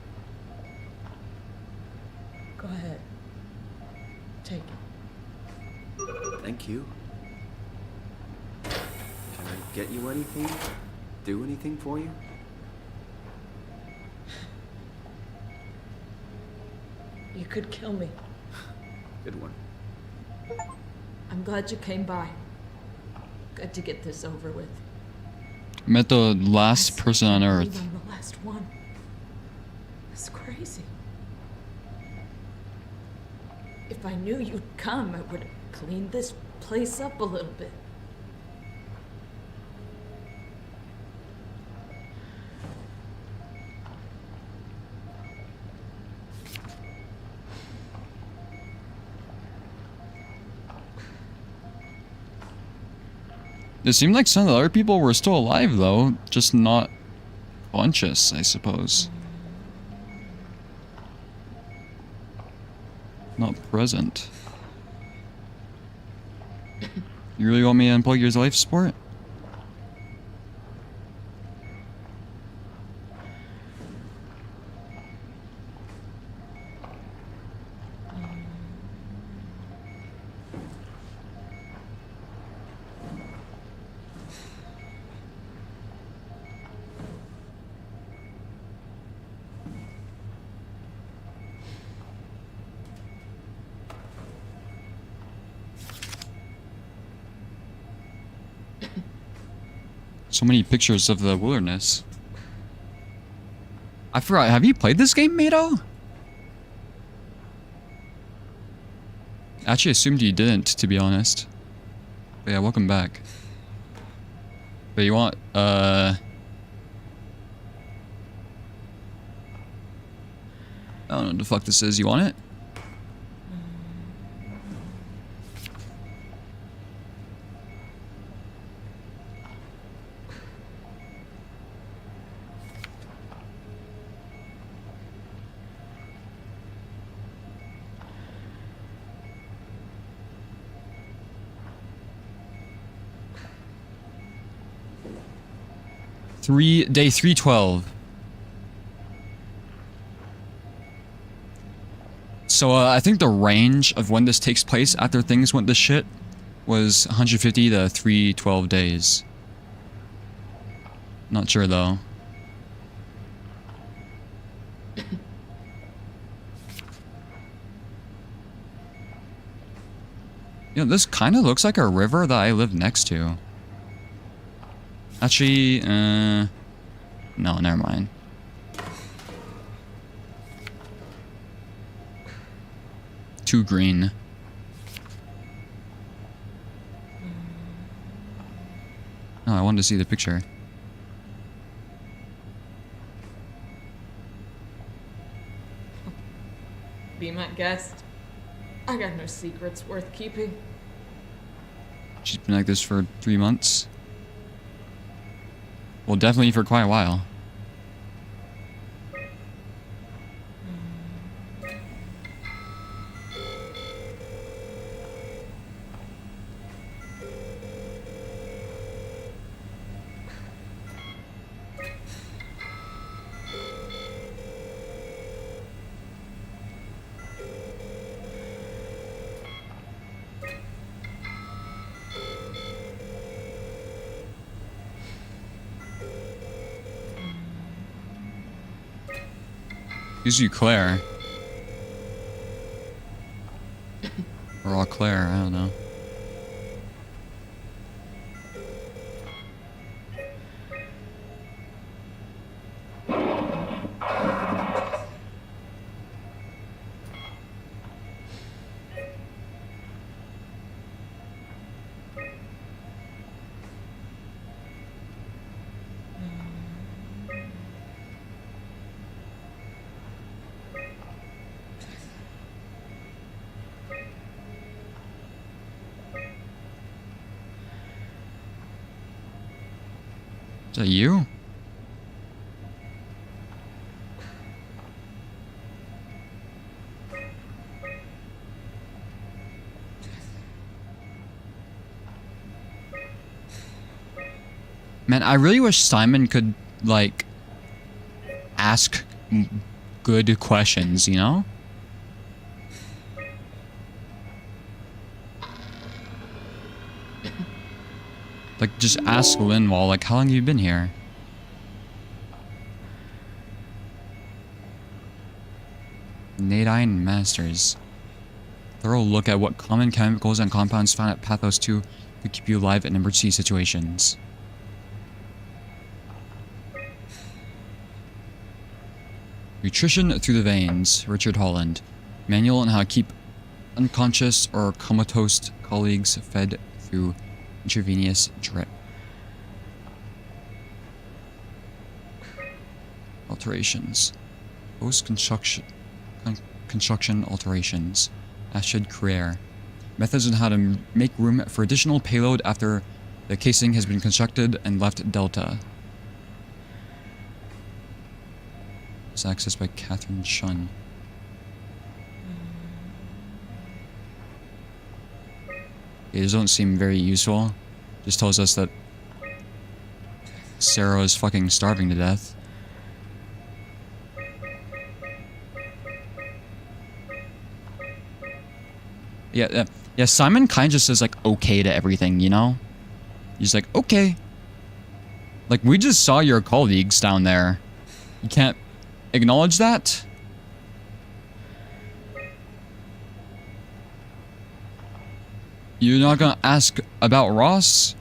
Go ahead. Take it. Thank you. Can I get you anything? Do anything for you? You could kill me. Good one. I'm glad you came by. Good to get this over with. Met the last person on Earth. I'm the last one. That's crazy. If I knew you'd come, I would have cleaned this place up a little bit. It seemed like some of the other people were still alive, though. Just not conscious, I suppose. Not present. You really want me to unplug your life support? So many pictures of the wilderness. I forgot, have you played this game, Mato? Actually assumed you didn't, to be honest. But yeah, welcome back. But you want, I don't know what the fuck this is, you want it? Day 312. So I think the range of when this takes place after things went to shit was 150 to 312 days. Not sure though. You know, this kind of looks like a river that I live next to. Actually, no, never mind. Too green. Oh, I wanted to see the picture. Be my guest. I got no secrets worth keeping. She's been like this for 3 months. Well, definitely for quite a while. Gives you Claire. Or all Claire, I don't know. Is that you? Man, I really wish Simon could, like, ask good questions, you know? Like, just ask Linwall, like, how long have you been here? Nadine Masters. Thorough look at what common chemicals and compounds found at Pathos 2 could keep you alive in emergency situations. Nutrition through the veins, Richard Holland. Manual on how to keep unconscious or comatose colleagues fed through intravenous drip. Alterations. Post-construction alterations. Ashid Carrere. Methods on how to make room for additional payload after the casing has been constructed and left Delta. It's accessed by Catherine Shun. These don't seem very useful. Just tells us that Sarah is fucking starving to death. Yeah, Simon kind of just says, like, okay to everything, you know? He's like, okay. Like, we just saw your colleagues down there. You can't acknowledge that? You're not gonna ask about Ross?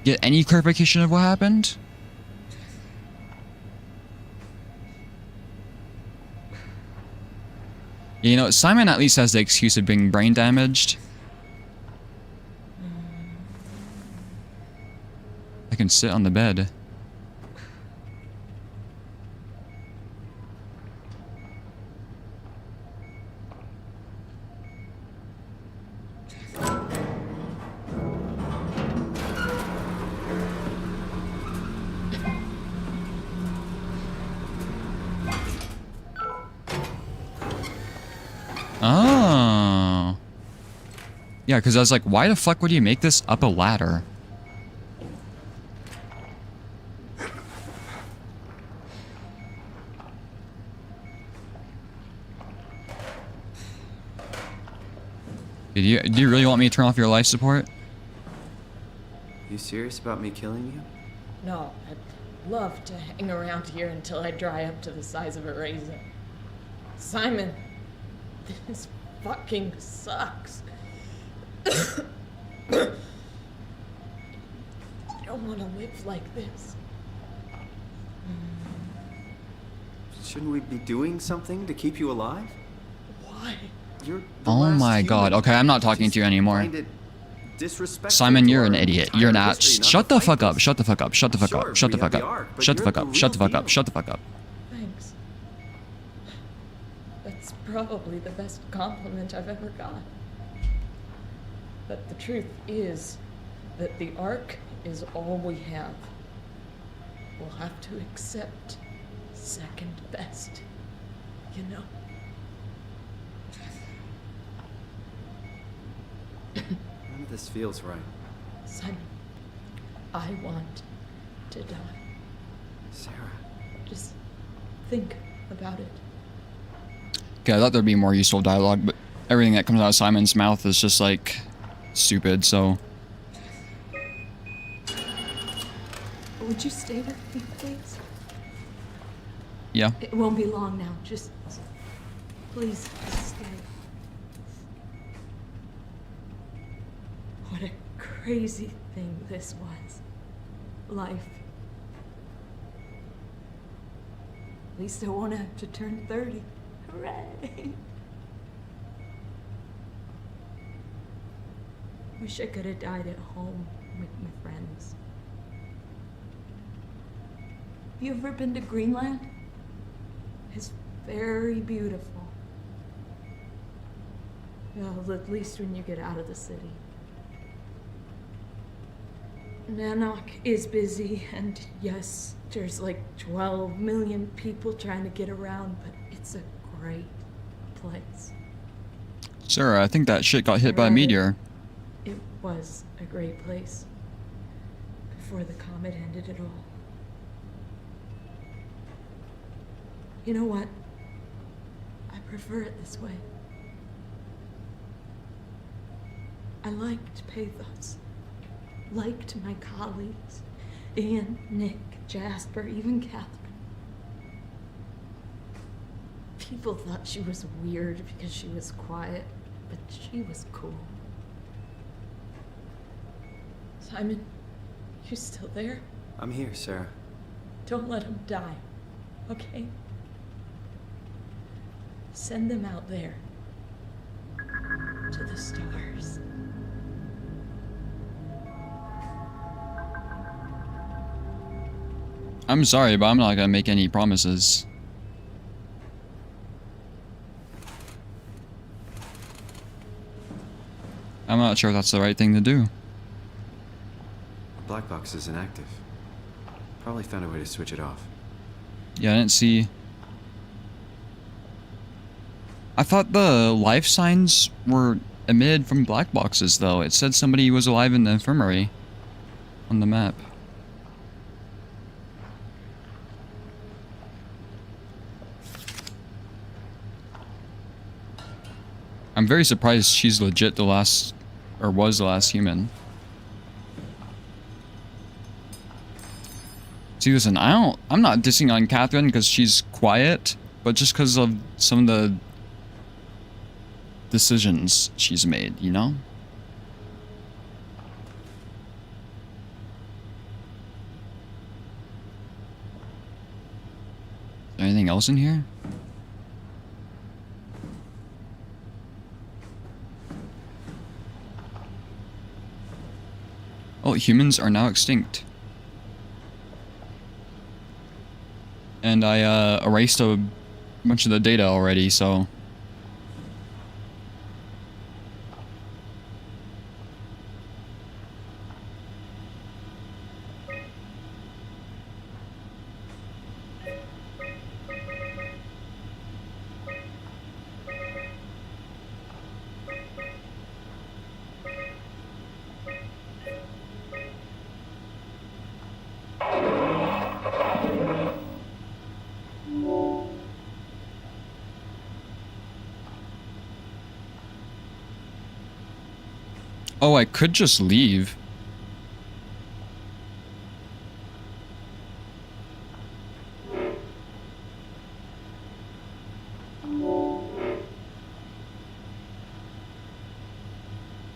Get any clarification of what happened? You know, Simon at least has the excuse of being brain damaged. I can sit on the bed. Oh. Yeah, because I was like, why the fuck would you make this up a ladder? Do you really want me to turn off your life support? You serious about me killing you? No, I'd love to hang around here until I dry up to the size of a raisin. Simon, this fucking sucks. I don't want to live like this. Shouldn't we be doing something to keep you alive? Why? You're the Oh last my human. god. Okay, I'm not talking to you anymore. Find it disrespectful Simon, to you're our an idiot. entire You're not. history not Shut to the fight fuck up. this. Shut the fuck up. Shut the fuck Sure, up. Shut the we fuck have up. the Ark, but Shut the you're fuck up. the Shut the real fuck up. deal. Shut the fuck up. Thanks. That's probably the best compliment I've ever got. But the truth is that the Ark is all we have. We'll have to accept second best, you know? None of this feels right. Simon, I want to die. Sarah. Just think about it. Okay, I thought there'd be more useful dialogue, but everything that comes out of Simon's mouth is just like stupid, so. Would you stay with me, please? Yeah. It won't be long now. Just please stay. What a crazy thing this was. Life. At least I won't have to turn 30. Hooray! Wish I could have died at home with my friends. Have you ever been to Greenland? It's very beautiful. Well, at least when you get out of the city. Nanook is busy, and yes, there's like 12 million people trying to get around, but it's a great place. Sarah, I think that shit got hit by a Right. meteor. It was a great place before the comet ended it all. You know what? I prefer it this way. I liked pathos. Liked my colleagues. Ian, Nick, Jasper, even Catherine. People thought she was weird because she was quiet, but she was cool. Simon, you still there? I'm here, Sarah. Don't let him die, okay? Send them out there. To the stars. I'm sorry, but I'm not gonna make any promises. I'm not sure if that's the right thing to do. The black box is inactive. Probably found a way to switch it off. Yeah, I didn't see. I thought the life signs were emitted from black boxes, though. It said somebody was alive in the infirmary on the map. I'm very surprised she's legit the last, or was the last human. See, listen, I'm not dissing on Catherine because she's quiet, but just because of some of the decisions she's made, you know? Is there anything else in here? Oh, humans are now extinct. And I erased a bunch of the data already, so... Oh, I could just leave.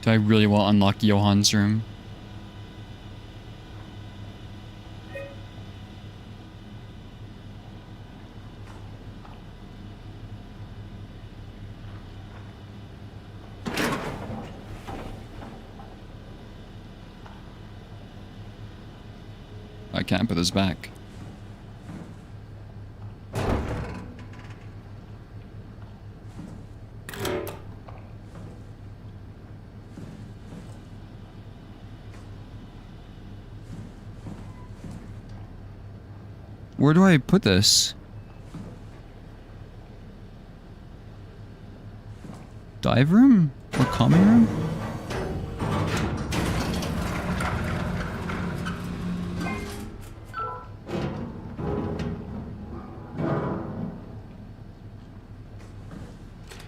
Do I really want to unlock Johan's room? I can't put this back. Where do I put this? Dive room? Or common room?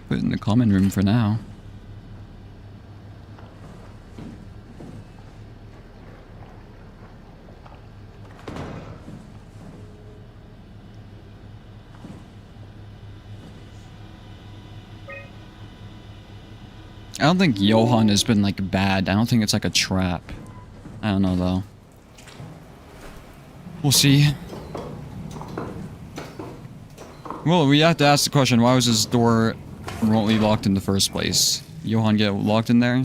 Put it in the common room for now. I don't think Johan has been like bad. I don't think it's like a trap. I don't know though. We'll see. Well, we have to ask the question, why was this door remotely locked in the first place? Johan get locked in there?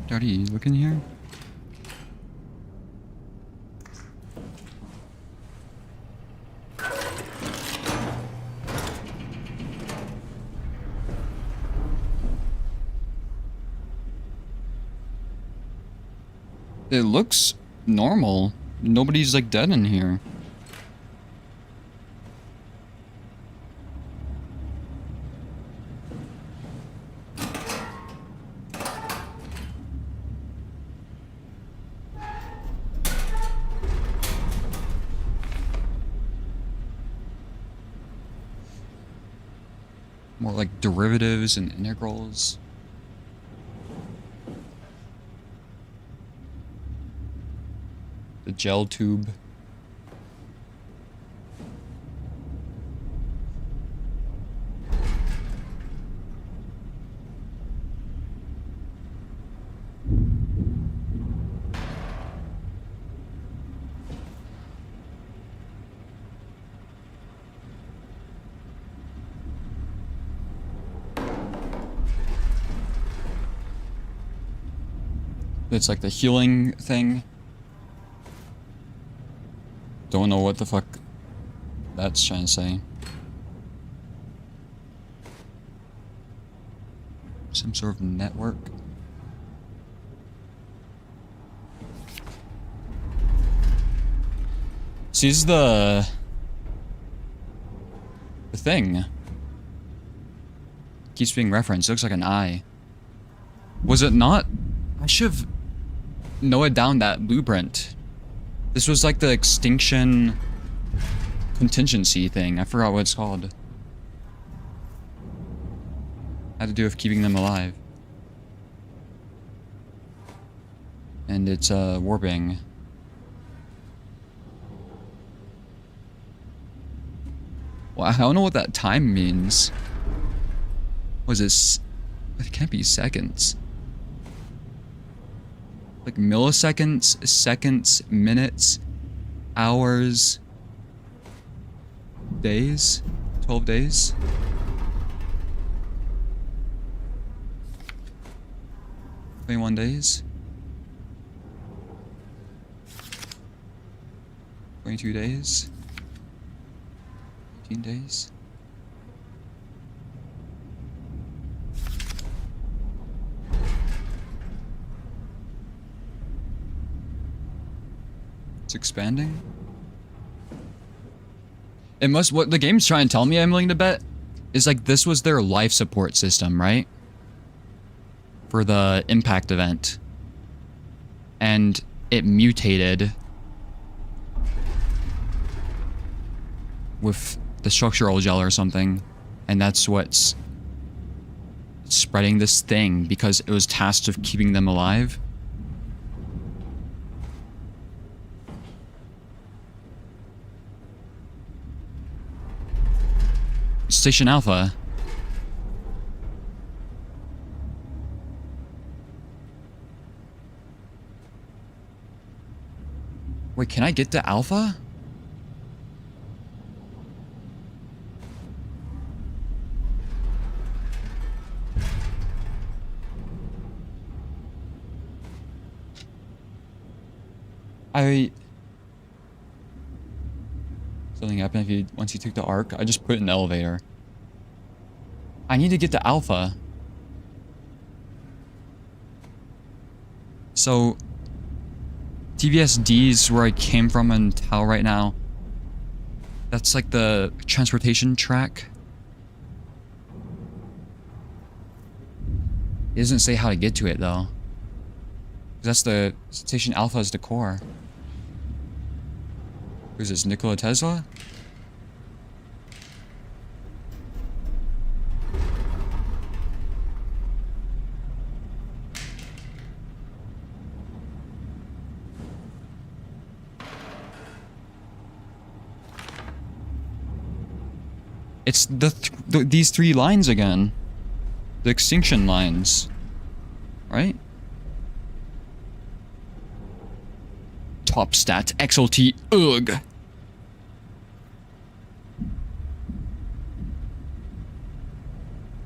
Daddy, look in here. It looks normal. Nobody's like dead in here. More like derivatives and integrals. The gel tube. It's like the healing thing. Don't know what the fuck that's trying to say. Some sort of network. See, this is the thing. Keeps being referenced. It looks like an eye. Was it not? I should have noted down that blueprint. This was like the extinction contingency thing. I forgot what it's called. Had to do with keeping them alive. And it's warping. Well, I don't know what that time means. Was it? It can't be seconds. Like milliseconds, seconds, minutes, hours, days, 12 days. $21 days. 22 days. 18 days. It's expanding. It must, what the game's trying to tell me, I'm willing to bet, is like this was their life support system, right? for the impact event. And it mutated with the structural gel or something. And that's what's spreading this thing because it was tasked with keeping them alive. Station Alpha. Wait, can I get to Alpha? Something happened if you once you took the arc. I just put it in the elevator. I need to get to Alpha. So TVSD is where I came from in Tau right now. That's like the transportation track. It doesn't say how to get to it though. That's the Station Alpha is the core. Who's this, Nikola Tesla? It's these three lines again. The extinction lines. Right? Top stat, XLT, ugh.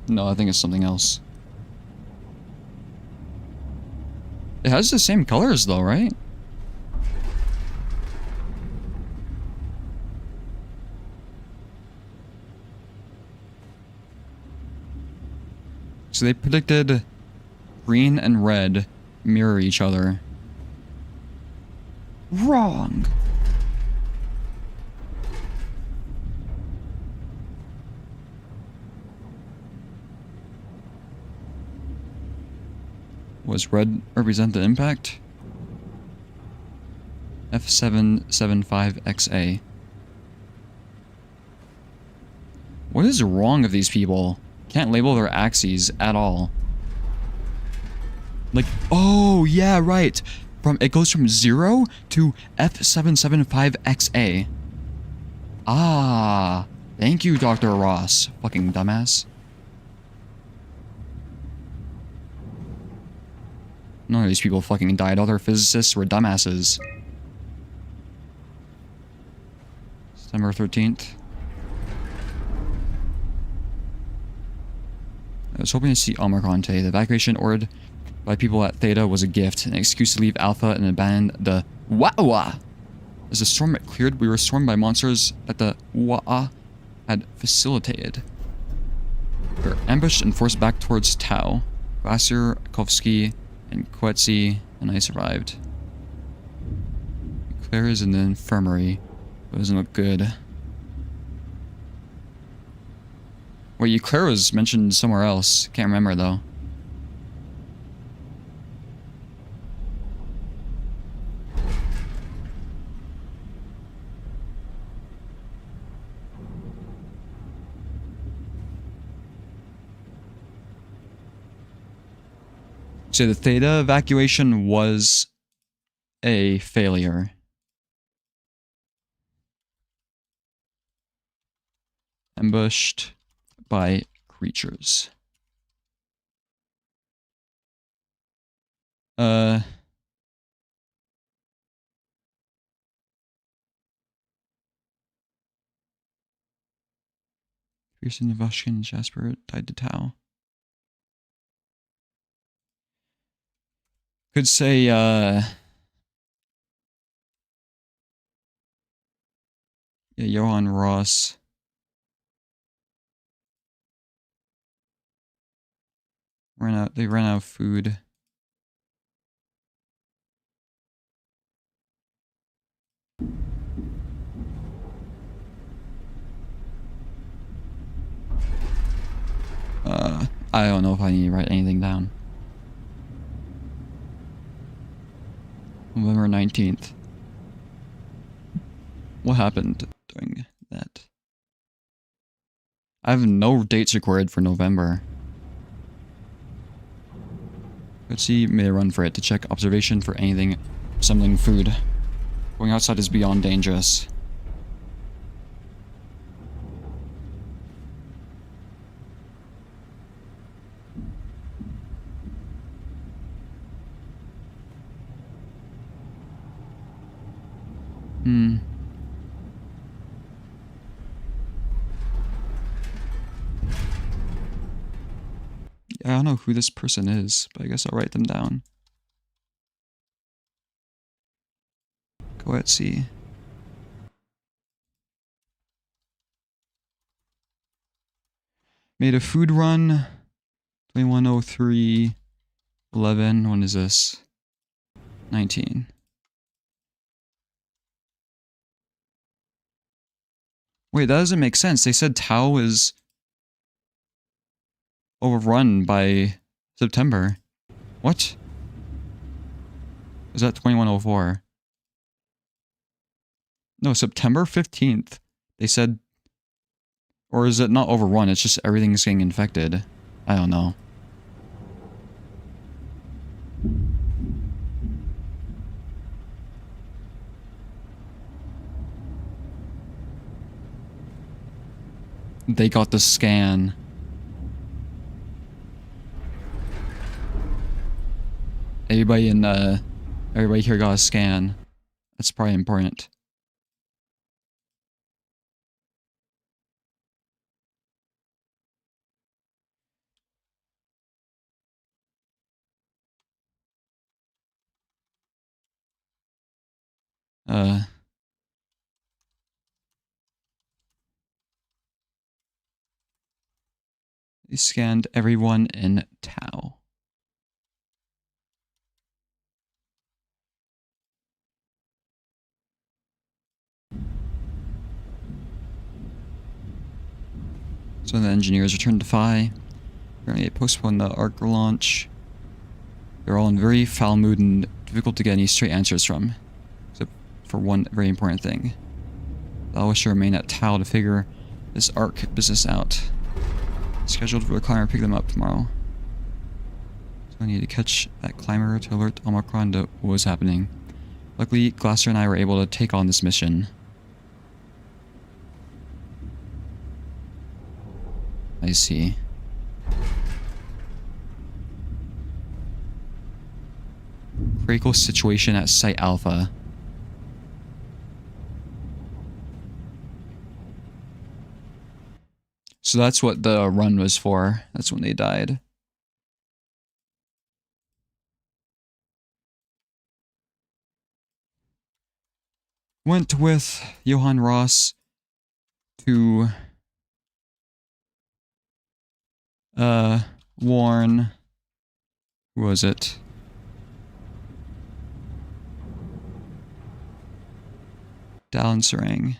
No, I think it's something else. It has the same colors though, right? So they predicted green and red mirror each other. Wrong. Was red represent the impact? F775XA. What is wrong with these people? Can't label their axes at all. Like, oh yeah, right. It goes from 0 to F775XA. Ah, thank you, Dr. Ross. Fucking dumbass. None of these people fucking died. All their physicists were dumbasses. September 13th. I was hoping to see Omicron today. The evacuation ordered by people at Theta was a gift, an excuse to leave Alpha and abandon the Wa'a. As the storm had cleared, we were stormed by monsters that the Wa'a had facilitated. We were ambushed and forced back towards Tau. Glacier, Kovsky, and Quetzi, and I survived. Claire is in the infirmary. It doesn't look good. Wait, Claire was mentioned somewhere else. Can't remember though. So the Theta evacuation was a failure. Ambushed by creatures. Pearson, Navashkin, and Jasper died to Tau. Could say, yeah, Johann Ross. They ran out of food. I don't know if I need to write anything down. November 19th. What happened during that? I have no dates recorded for November. Let's see, made a run for it to check observation for anything resembling food. Going outside is beyond dangerous. I don't know who this person is, but I guess I'll write them down. Go at sea. Made a food run. 2103 11. When is this? 19. Wait, that doesn't make sense. They said Tau is overrun by September. What? Is that 2104? No, September 15th. They said... Or is it not overrun? It's just everything's getting infected. I don't know. They got the scan. Everybody here got a scan. That's probably important. They scanned everyone in Tau. So the engineers returned to Phi. Apparently they postponed the Arc launch. They're all in very foul mood and difficult to get any straight answers from. Except for one very important thing. They'll wish to remain at Tau to figure this Arc business out. Scheduled for the climber to pick them up tomorrow. So I need to catch that climber to alert Omicron to what was happening. Luckily, Glasser and I were able to take on this mission. I see. Critical situation at Site Alpha. So that's what the run was for. That's when they died. Went with Johann Ross to warn, who was it? Dallin Serang.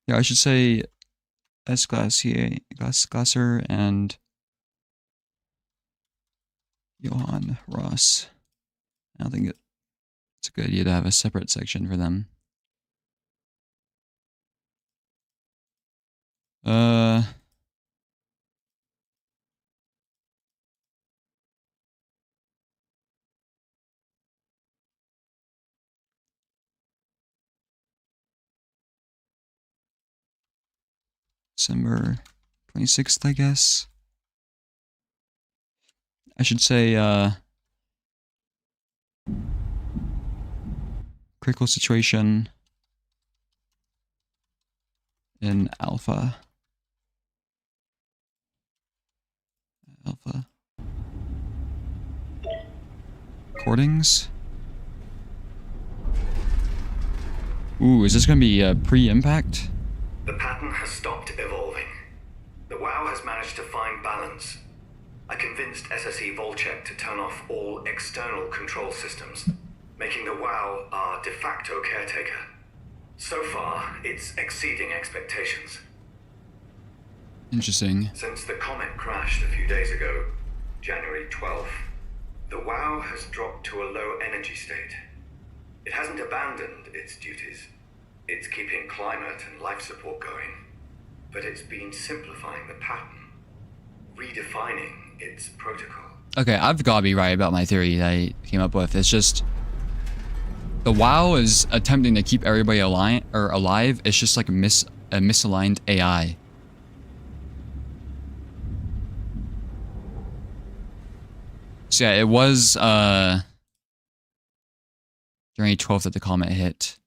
Yeah, I should say Glasser and Johann Ross. I don't think it's a good idea to have a separate section for them. December 26th, I guess. I should say, critical situation in Alpha. Recordings. Ooh, is this gonna be pre-impact? The pattern has stopped evolving. The WoW has managed to find balance. I convinced SSE Volcheck to turn off all external control systems, making the WoW our de facto caretaker. So far, it's exceeding expectations. Interesting. Since the comet crashed a few days ago, January 12th, the WOW has dropped to a low energy state. It hasn't abandoned its duties. It's keeping climate and life support going. But it's been simplifying the pattern, redefining its protocol. Okay, I've got to be right about my theory that I came up with. It's just the WOW is attempting to keep everybody alive. It's just like a misaligned AI. So yeah, it was January 12th that the comet hit.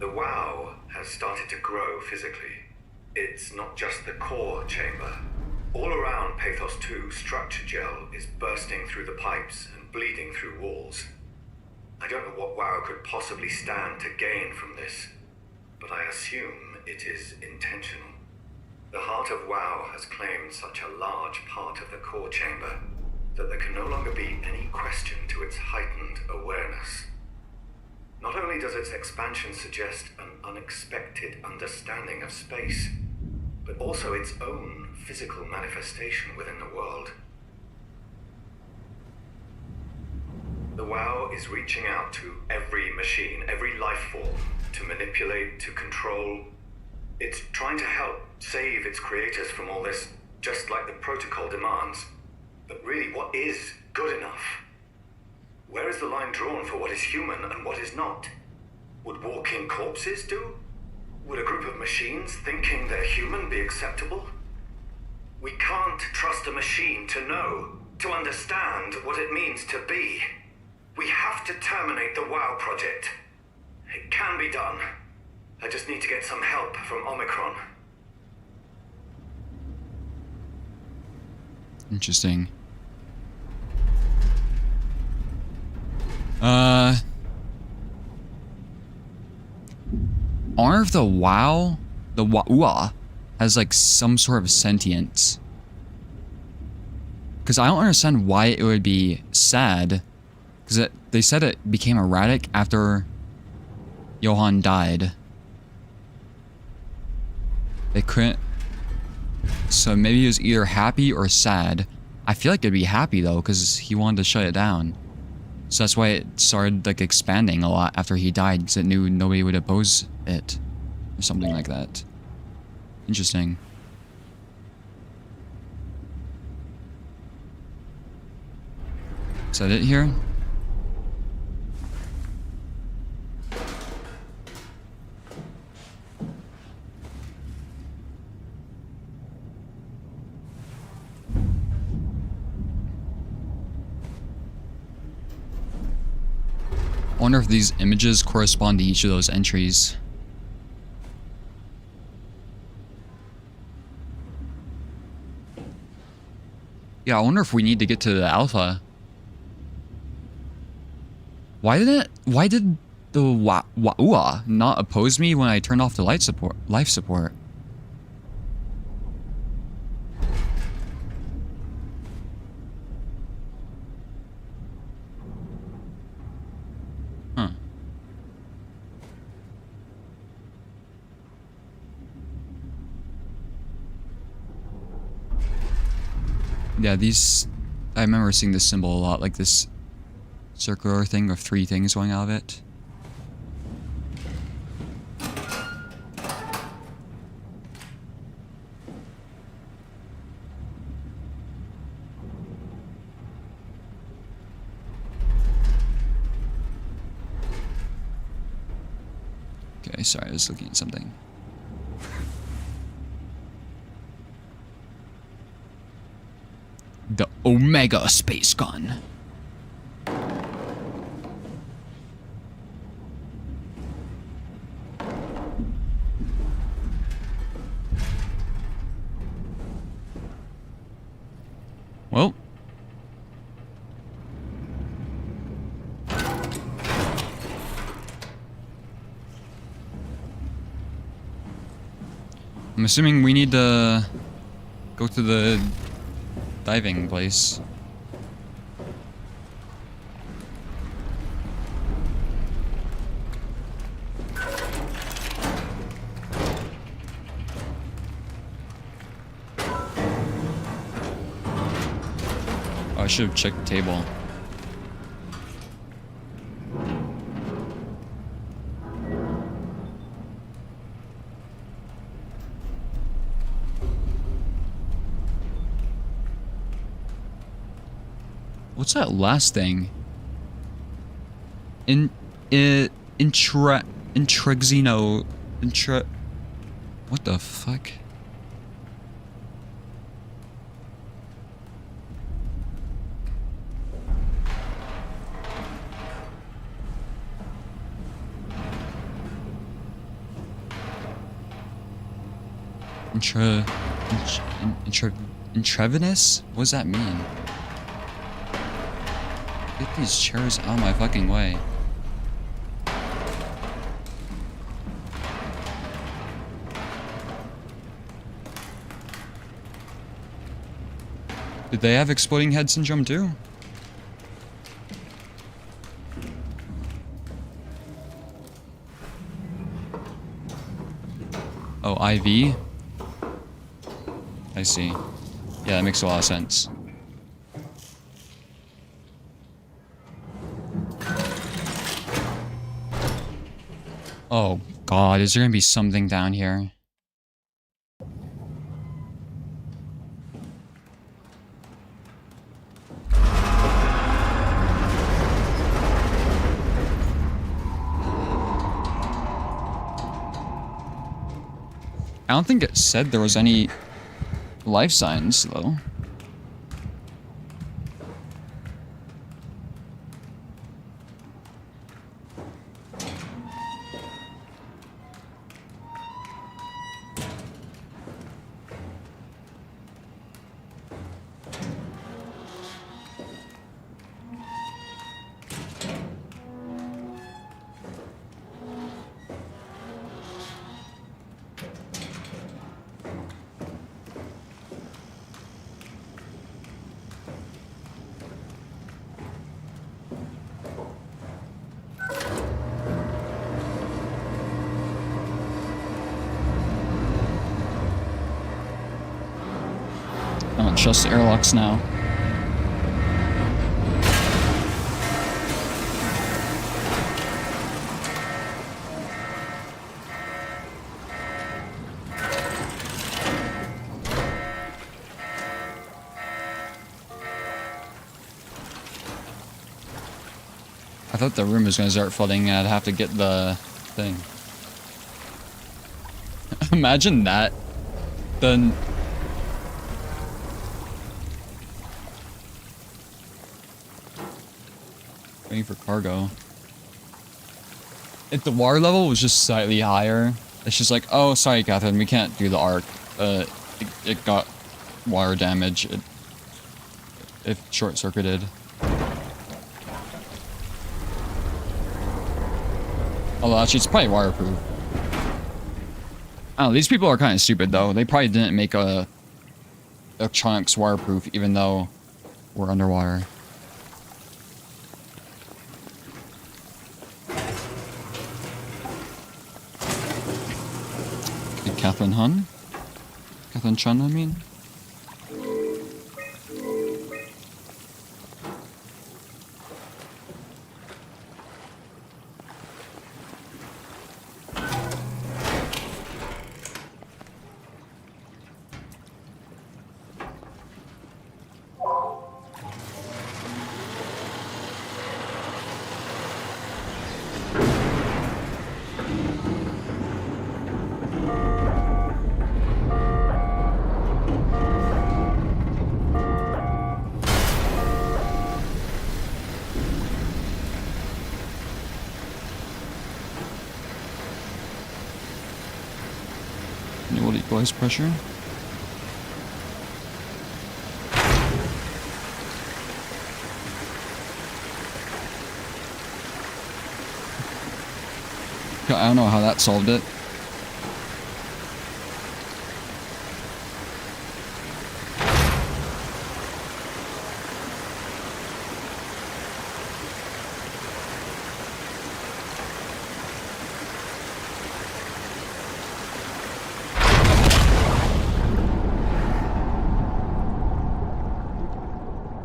The WOW has started to grow physically. It's not just the core chamber. All around Pathos 2, structure gel is bursting through the pipes and bleeding through walls. I don't know what WOW could possibly stand to gain from this, but I assume it is intentional. The heart of WOW has claimed such a large part of the core chamber that there can no longer be any question to its heightened awareness. Not only does its expansion suggest an unexpected understanding of space, but also its own physical manifestation within the world. The WOW is reaching out to every machine, every life form, to manipulate, to control. It's trying to help save its creators from all this, just like the protocol demands. But really, what is good enough? Where is the line drawn for what is human and what is not? Would walking corpses do? Would a group of machines thinking they're human be acceptable? We can't trust a machine to know, to understand what it means to be. We have to terminate the WOW project. It can be done. I just need to get some help from Omicron. Interesting. I wonder if the WOW, the WOW, has like some sort of sentience. Because I don't understand why it would be sad. Because they said it became erratic after Johann died. They couldn't. So maybe he was either happy or sad. I feel like it'd be happy though, because he wanted to shut it down. So that's why it started like expanding a lot after he died, because it knew nobody would oppose it. Or something like that. Interesting. Is that it here? I wonder if these images correspond to each of those entries. Yeah, I wonder if we need to get to the alpha. Why did the WOW not oppose me when I turned off the life support? Huh. Yeah, these... I remember seeing this symbol a lot, like this circular thing with 3 things going out of it. Okay, sorry, I was looking at something. The Omega Space Gun. Well. I'm assuming we need to go to the diving place. I should have checked the table. What's that last thing? Intrexino. What the fuck? Intravenous? What does that mean? Get these chairs out of my fucking way. Did they have exploding head syndrome too? Oh, IV? I see. Yeah, that makes a lot of sense. Oh god, is there gonna be something down here? I don't think it said there was any life signs, though. I don't trust the airlocks now. I thought the room was going to start flooding and I'd have to get the thing. Imagine that. Then... waiting for cargo. If the water level was just slightly higher, it's just like, oh, sorry, Catherine, we can't do the arc. It got water damage. It short-circuited. Although, actually, it's probably waterproof. I don't know, these people are kind of stupid, though. They probably didn't make electronics waterproof, even though we're underwater. Catherine Hun? Catherine Chun, I mean? Equalize pressure. I don't know how that solved it.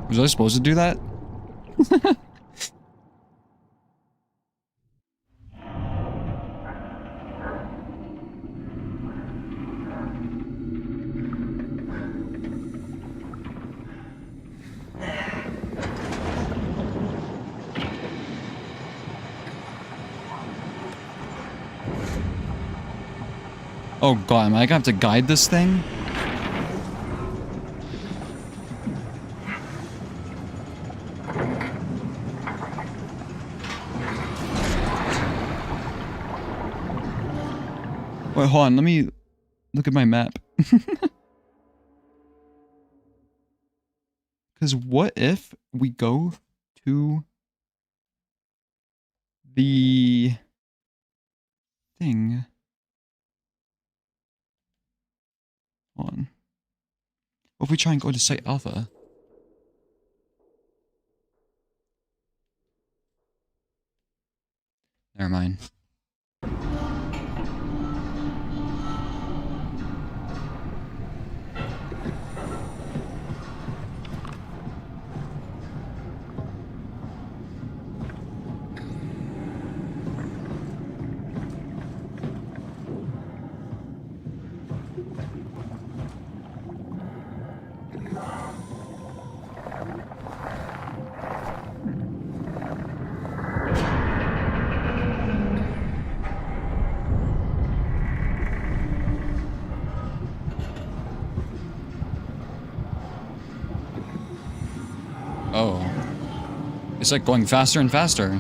Was I supposed to do that? Oh god, am I gonna have to guide this thing? Wait, hold on, let me look at my map. Because what if we go to the thing? Hold on. What if we try and go to Site Alpha? Never mind. Oh. It's like going faster and faster.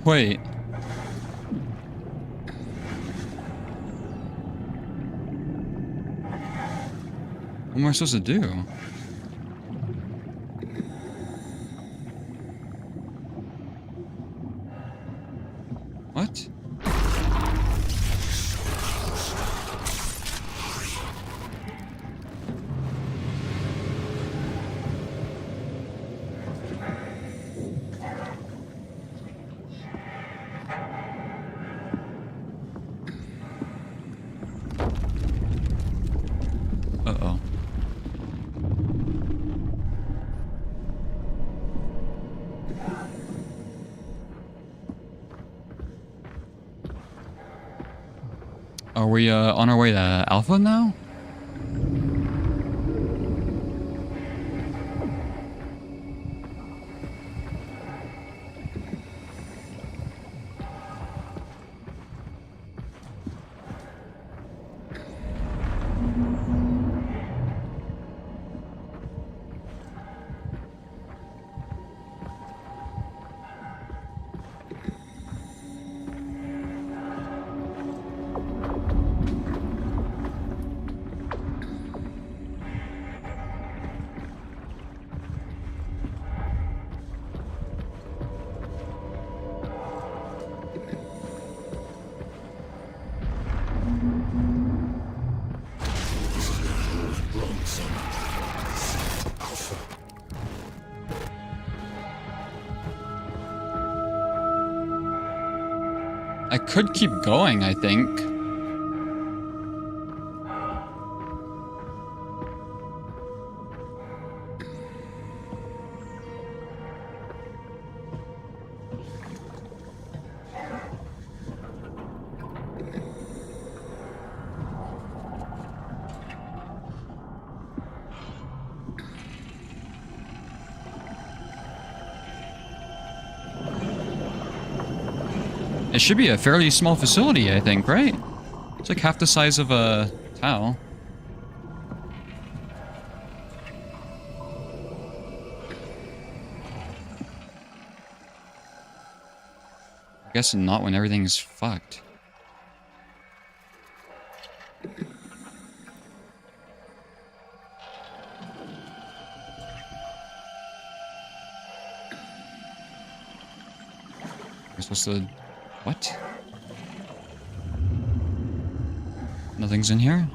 Wait. What am I supposed to do? What? Uh-oh. Are we on our way to Alpha now? I could keep going, I think. It should be a fairly small facility, I think, right? It's like half the size of a Tau. I guess not when everything's fucked. We're supposed to... What? Nothing's in here?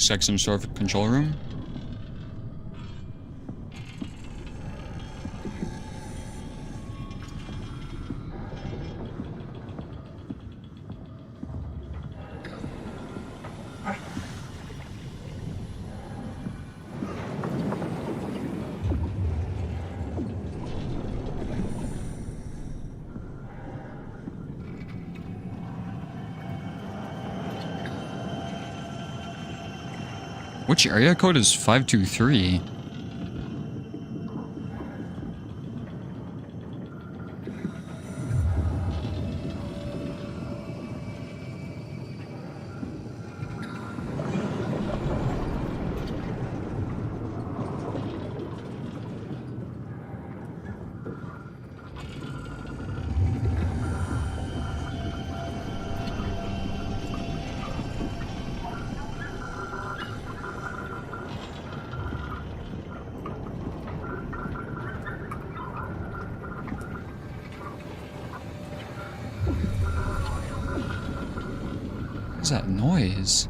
Looks like some sort of control room. Which area code is 523? What's that noise?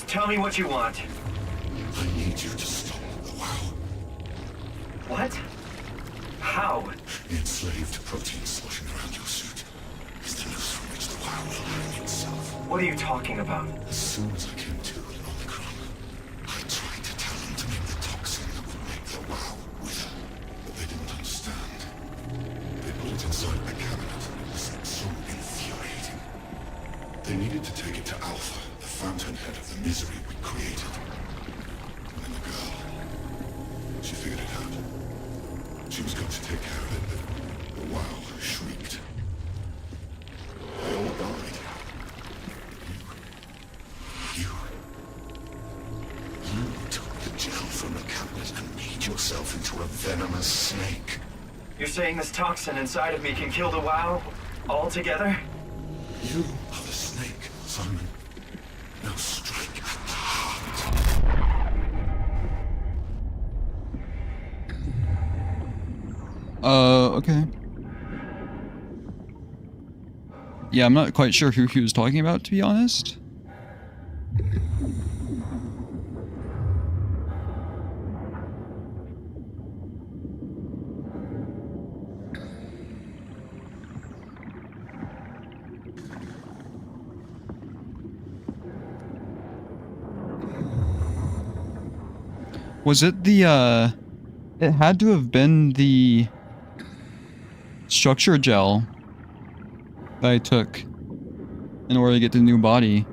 Tell me what you want. I need you to stop the WoW. What? How? The enslaved protein sloshing around your suit is the noose from which the WoW will hang itself. What are you talking about? As soon as I came to with Omicron, I tried to tell them to make the toxin that would make the WoW wither, but they didn't understand. They put it inside my cabinet. It was so infuriating. They needed to take it to Alpha, the fountainhead of the misery we created. And then the girl, she figured it out. She was going to take care of it, but the WoW shrieked. They all died. You took the gel from the cabinet and made yourself into a venomous snake. You're saying this toxin inside of me can kill the WoW altogether? You are the snake, Simon. Now strike at the heart. Okay. Yeah, I'm not quite sure who he was talking about, to be honest. Was it the, it had to have been the structure gel that I took in order to get the new body.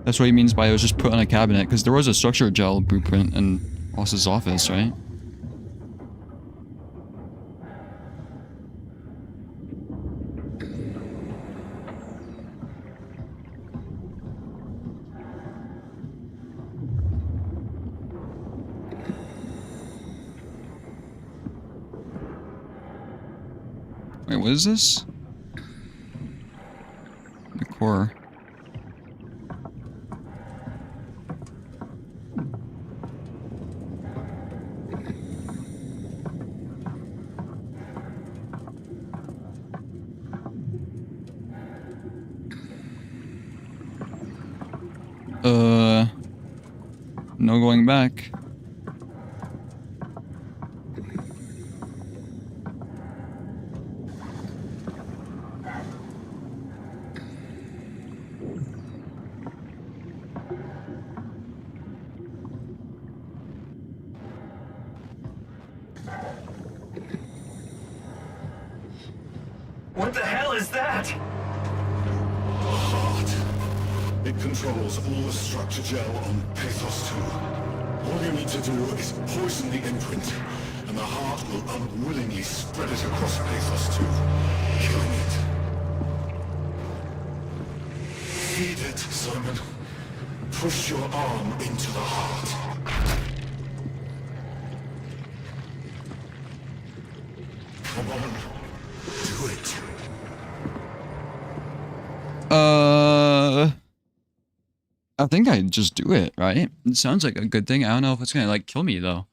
That's what he means by it was just put on a cabinet, because there was a structure gel blueprint in Ross's office, right? Wait, what is this? The core. No going back. What the hell is that? The heart It controls all the structure gel on Pathos 2. All you need to do is poison the imprint, and the heart will unwillingly spread it across Pathos 2, killing it. Feed it, Simon. Push your arm into the heart. Come on. Do it. I think I just do it, right? It sounds like a good thing. I don't know if it's gonna, like, kill me, though.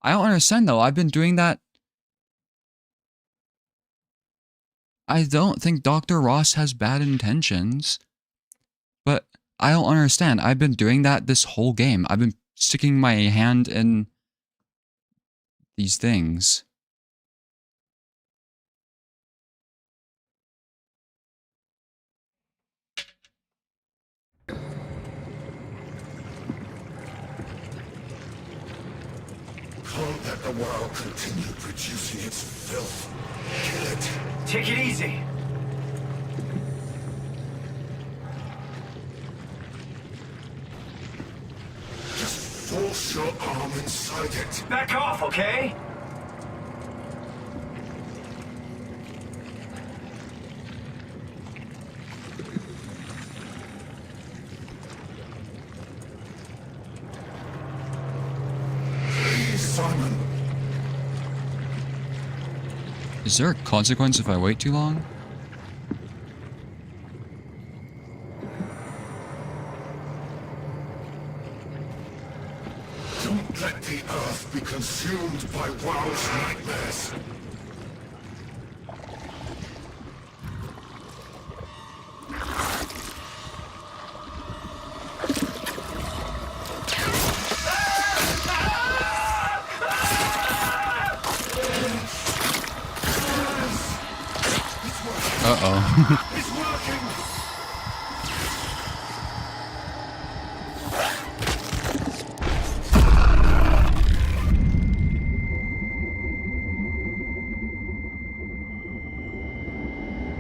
I don't understand, though. I've been doing that. I don't think Dr. Ross has bad intentions. But I don't understand. I've been doing that this whole game. I've been sticking my hand in these things. Can't let the world continue producing its filth. Kill it. Take it easy. Just force your arm inside it. Back off, okay? Simon. Is there a consequence if I wait too long? Don't let the Earth be consumed by WoW's nightmares. Uh-oh. It's working.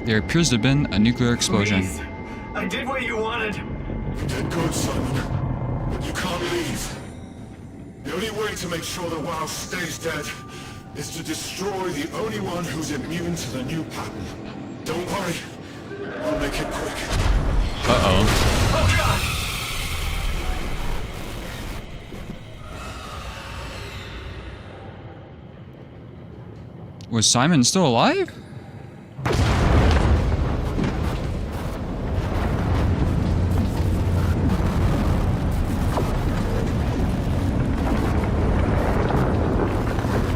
There appears to have been a nuclear explosion. Please. I did what you wanted. You did good, Simon. But you can't leave. The only way to make sure that WoW stays dead is to destroy the only one who's immune to the new pattern. Don't worry. I'll make it quick. Uh-oh. Oh, God! Was Simon still alive?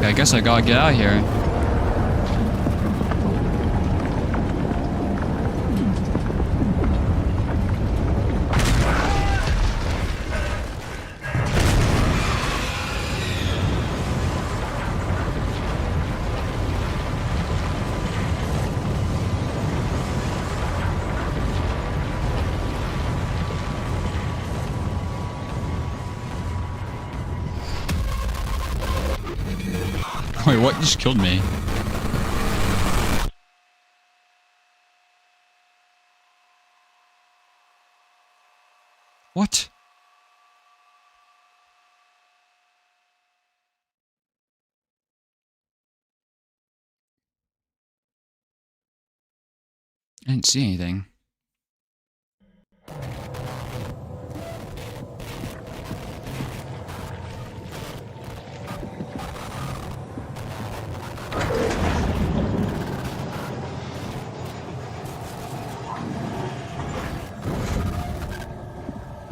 I guess I gotta get out of here. Wait, what just killed me? What? I didn't see anything.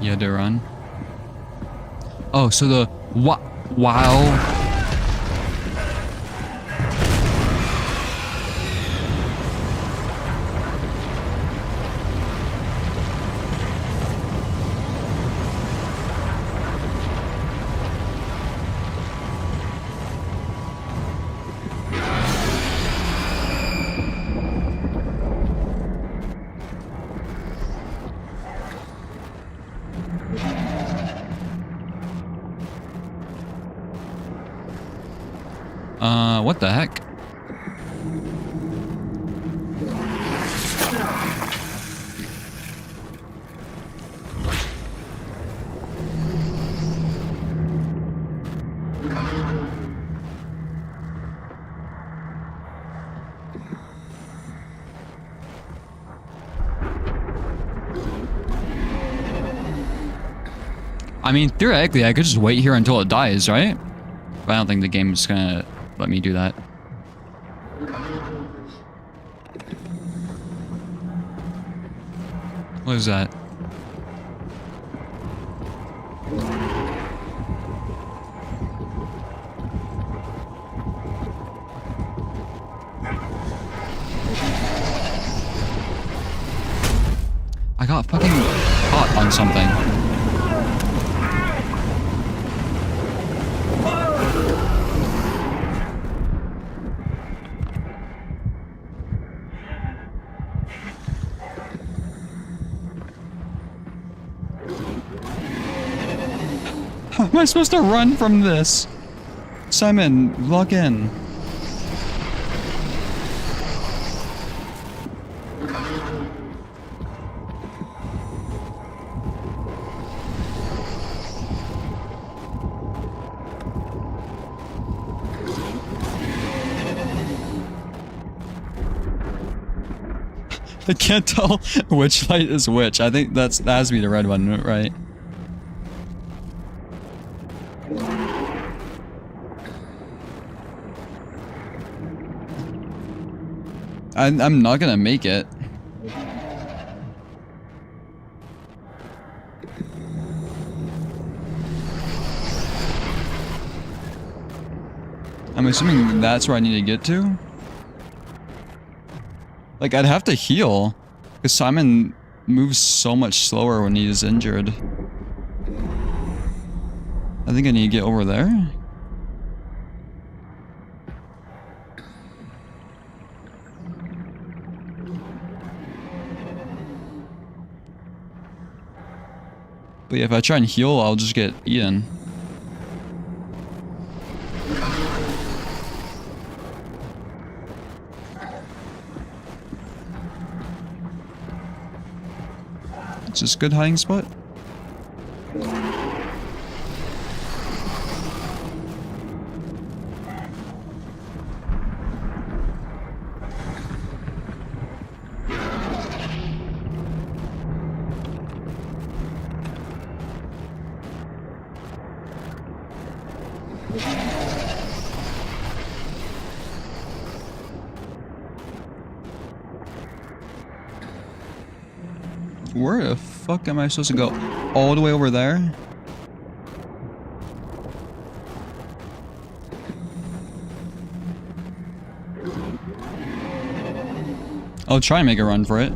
You had to run. Oh, so the wow. What the heck? I mean, theoretically, I could just wait here until it dies, right? But I don't think the game's gonna let me do that. What is that? I got fucking caught on something. How am I supposed to run from this? Simon, log in. I can't tell which light is which. I think that has to be the red one, right? I'm not gonna make it. I'm assuming that's where I need to get to. Like, I'd have to heal, because Simon moves so much slower when he is injured. I think I need to get over there. But yeah, if I try and heal, I'll just get eaten. Is this a good hiding spot? Where the fuck am I supposed to go? All the way over there? I'll try and make a run for it.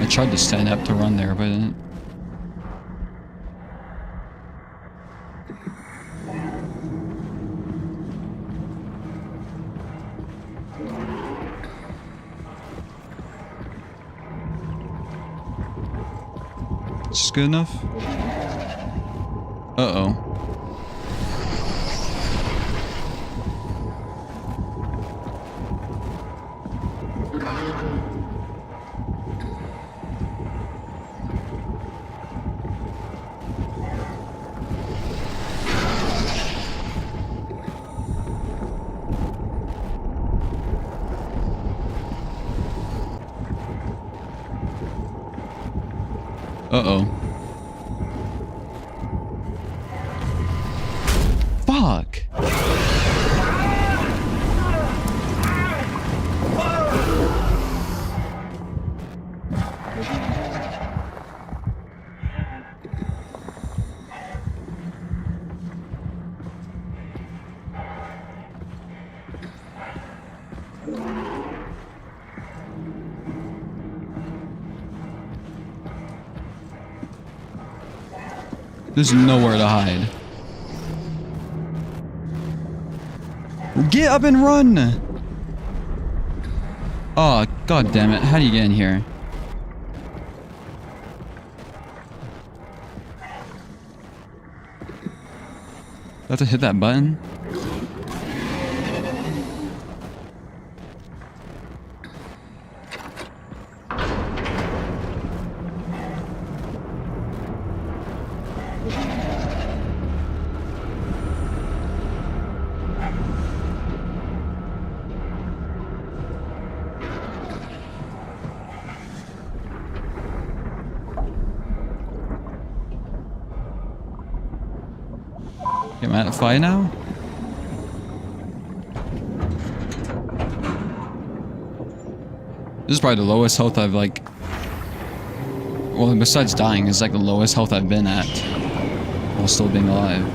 I tried to stand up to run there, but I didn't. Is this good enough? Uh-oh. Uh-oh. Fuck! There's nowhere to hide. Get up and run! Oh, god damn it. How do you get in here? Do I have to hit that button? Am I at fire now? This is probably the lowest health I've like... Well, besides dying, it's like the lowest health I've been at while still being alive.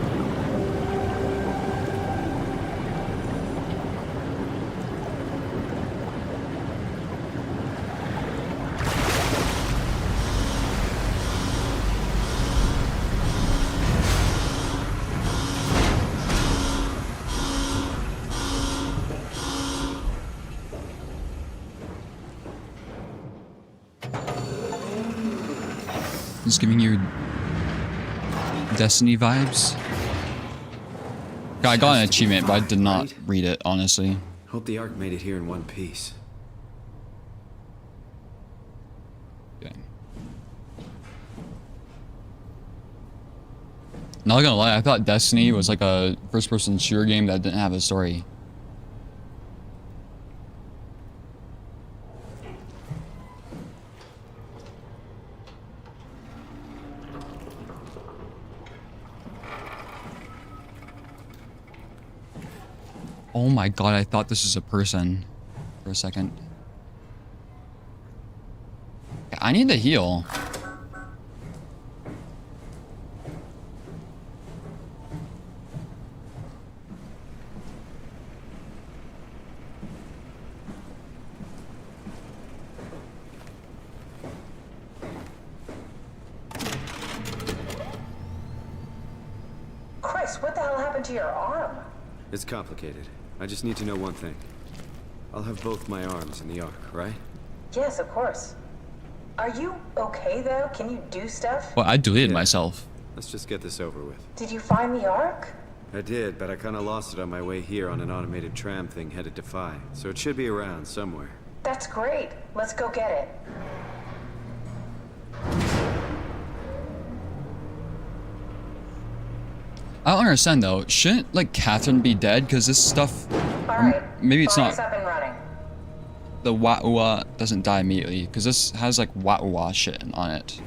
Just giving you Destiny vibes. I got an achievement, but I did not read it, honestly. Hope the Ark made it here in one piece. Okay. Not gonna lie, I thought Destiny was like a first-person shooter game that didn't have a story. Oh my god, I thought this was a person for a second. I need to heal. Chris, what the hell happened to your arm? It's complicated. I just need to know one thing. I'll have both my arms in the Ark, right? Yes, of course. Are you okay, though? Can you do stuff? Well, I deleted myself. Let's just get this over with. Did you find the Ark? I did, but I kinda lost it on my way here on an automated tram thing headed to Phi. So it should be around somewhere. That's great. Let's go get it. I don't understand though. Shouldn't like Catherine be dead? Because this stuff. Alright. Maybe it's not. Up and running. The Wa'ua doesn't die immediately because this has like Wa'ua shit on it.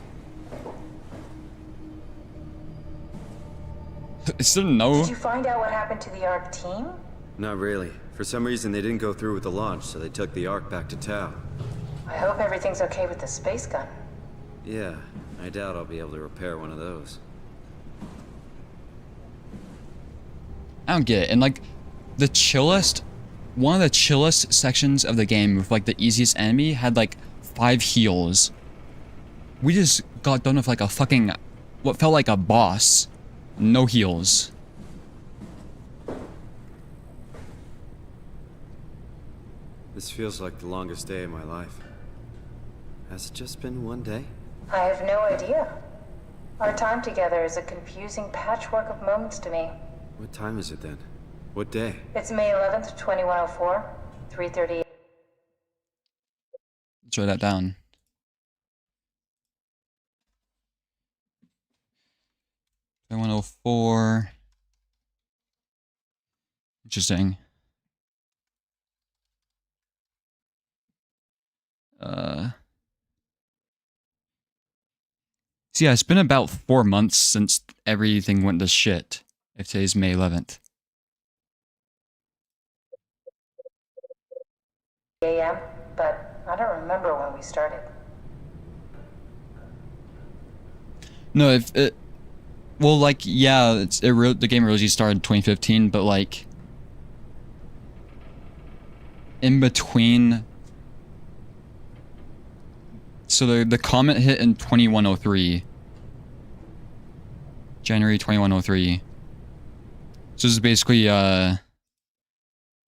Is there no? Did you find out what happened to the Ark team? Not really. For some reason, they didn't go through with the launch, so they took the Ark back to Tau. I hope everything's okay with the space gun. Yeah, I doubt I'll be able to repair one of those. I don't get it. And like, the chillest, one of the chillest sections of the game with like the easiest enemy had like 5 heals. We just got done with like a fucking, what felt like a boss. No heals. This feels like the longest day of my life. Has it just been one day? I have no idea. Our time together is a confusing patchwork of moments to me. What time is it then? What day? It's May 11th, 2104, 3:30. Let's write that down. I 104. Interesting. So yeah, it's been about 4 months since everything went to shit. If today's May 11th. a.m., but I don't remember when we started. No, if it, well, like, yeah, the game really started in 2015, but like, in between, so the comet hit in 2103, January 2103. So this is basically a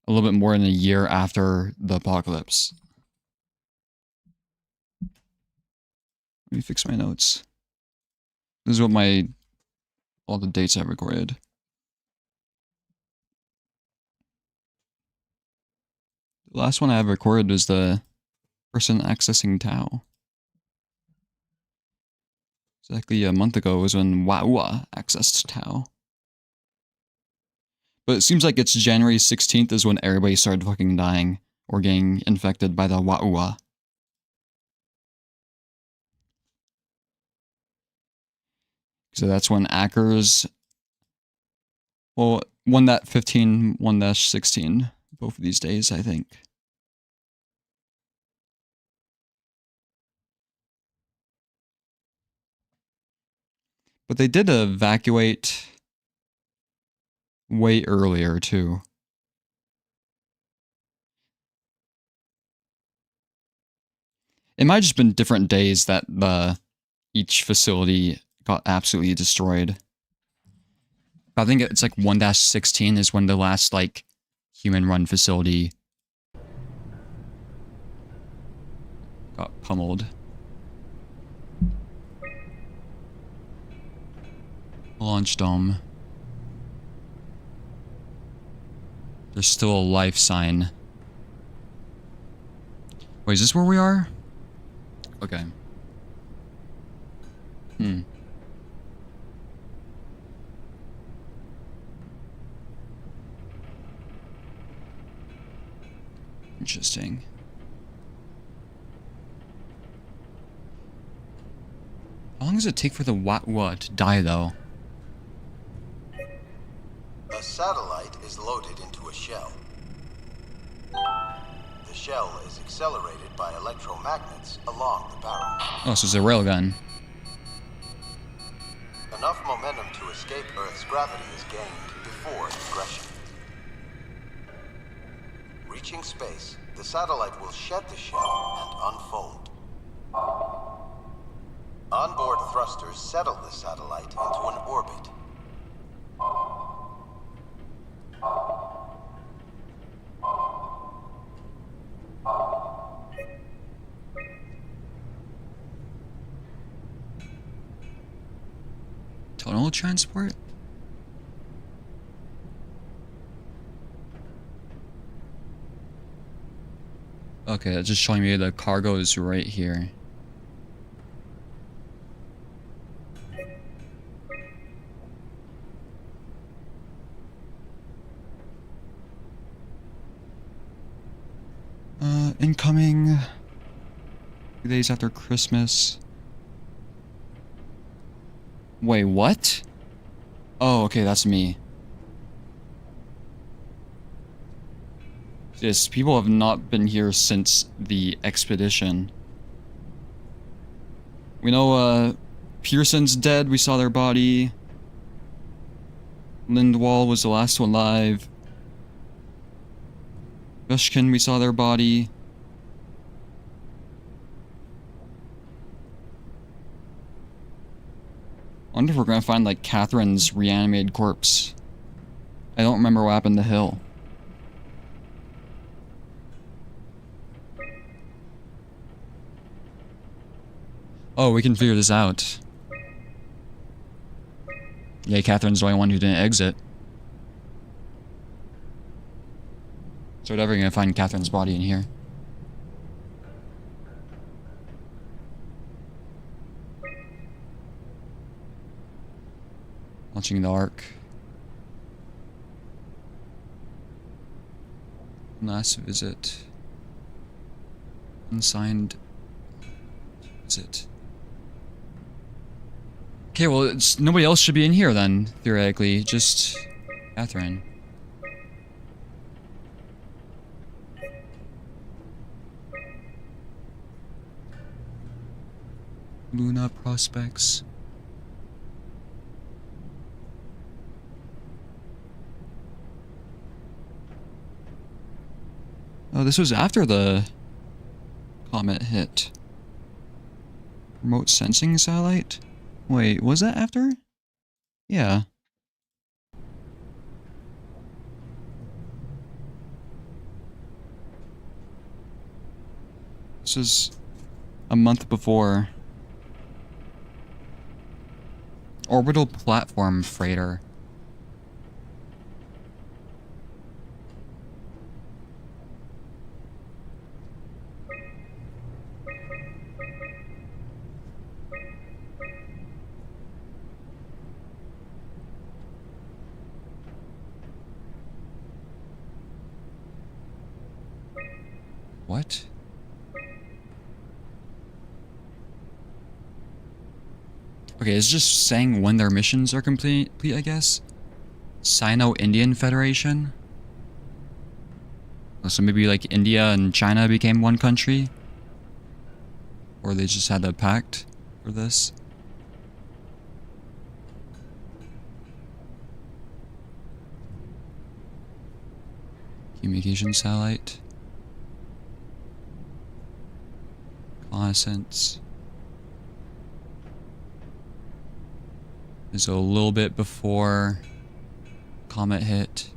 little bit more than a year after the apocalypse. Let me fix my notes. This is what all the dates I recorded. The last one I have recorded was the person accessing Tau. Exactly a month ago was when Waua accessed Tau. But it seems like it's January 16th is when everybody started fucking dying or getting infected by the Waua. So that's when Ackers, well, 1.15, 1-16, both of these days, I think. But they did evacuate way earlier, too. It might have just been different days that each facility got absolutely destroyed. I think it's like 1-16 is when the last, like, human-run facility got pummeled. Launch dome. There's still a life sign. Wait, is this where we are? Okay. Interesting. How long does it take for the Waua to die, though? A satellite is loaded into a shell. The shell is accelerated by electromagnets along the barrel. Oh, so it's a railgun. Enough momentum to escape Earth's gravity is gained before digression. Reaching space, the satellite will shed the shell and unfold. Onboard thrusters settle the satellite into an orbit. Tonal transport? Okay, it's just showing me the cargo is right here. Incoming 2 days after Christmas. Wait, what? Oh, okay, that's me. Yes, people have not been here since the expedition. We know, Pearson's dead, we saw their body. Lindwall was the last one alive. Bushkin, we saw their body. I wonder if we're gonna find, like, Catherine's reanimated corpse. I don't remember what happened to Hill. Oh, we can figure this out. Yeah, Catherine's the only one who didn't exit. So we're never gonna find Catherine's body in here. Launching the Ark. Last visit. Unsigned visit. Okay, well, nobody else should be in here then, theoretically. Just Catherine. Luna prospects. Oh, this was after the comet hit. Remote sensing satellite? Wait, was that after? Yeah. This is a month before orbital platform freighter. What? Okay, it's just saying when their missions are complete, I guess. Sino-Indian Federation. So maybe like India and China became one country? Or they just had a pact for this? Communication satellite. Reconnaissance. Is a little bit before comet hit.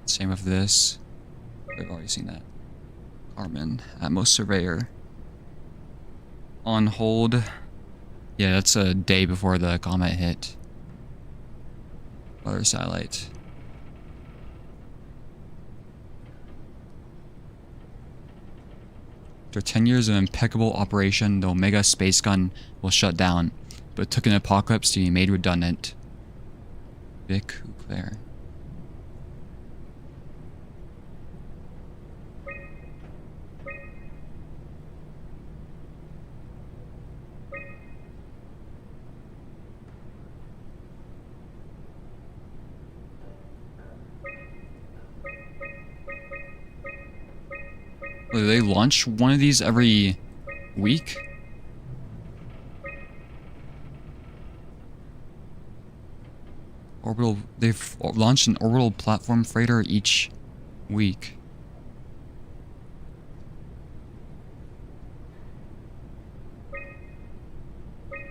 Same with this. I've already seen that. Carmen, Atmos Surveyor. On hold. Yeah, that's a day before the comet hit. Other satellite. After 10 years of impeccable operation, the Omega space gun will shut down, but it took an apocalypse to be made redundant. Vic Claire. Do they launch one of these every week? They've launched an orbital platform freighter each week.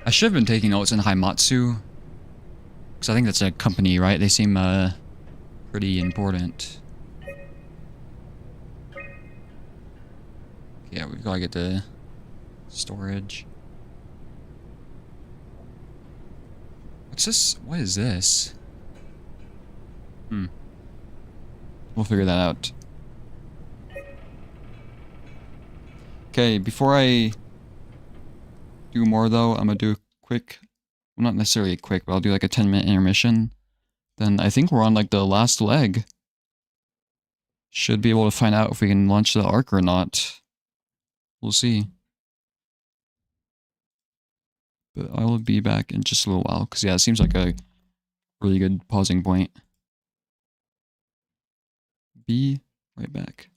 I should have been taking notes in Haimatsu, because I think that's a company, right? They seem pretty important. Yeah, we've got to get the storage. What's this? What is this? We'll figure that out. Okay, before I do more though, I'm gonna do a quick, well, not necessarily quick, but I'll do like a 10-minute intermission. Then I think we're on like the last leg. Should be able to find out if we can launch the Ark or not. We'll see. But I will be back in just a little while, because yeah, it seems like a really good pausing point. Be right back.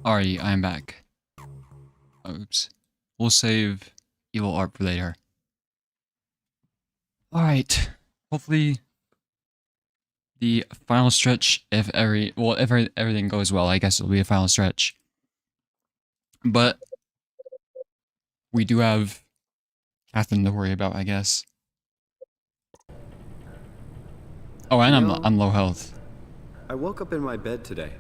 Alright, I am back. Oops. We'll save evil art for later. Alright. Hopefully the final stretch, if everything goes well, I guess it'll be a final stretch. But we do have Catherine to worry about, I guess. Oh, and I'm low health. I woke up in my bed today.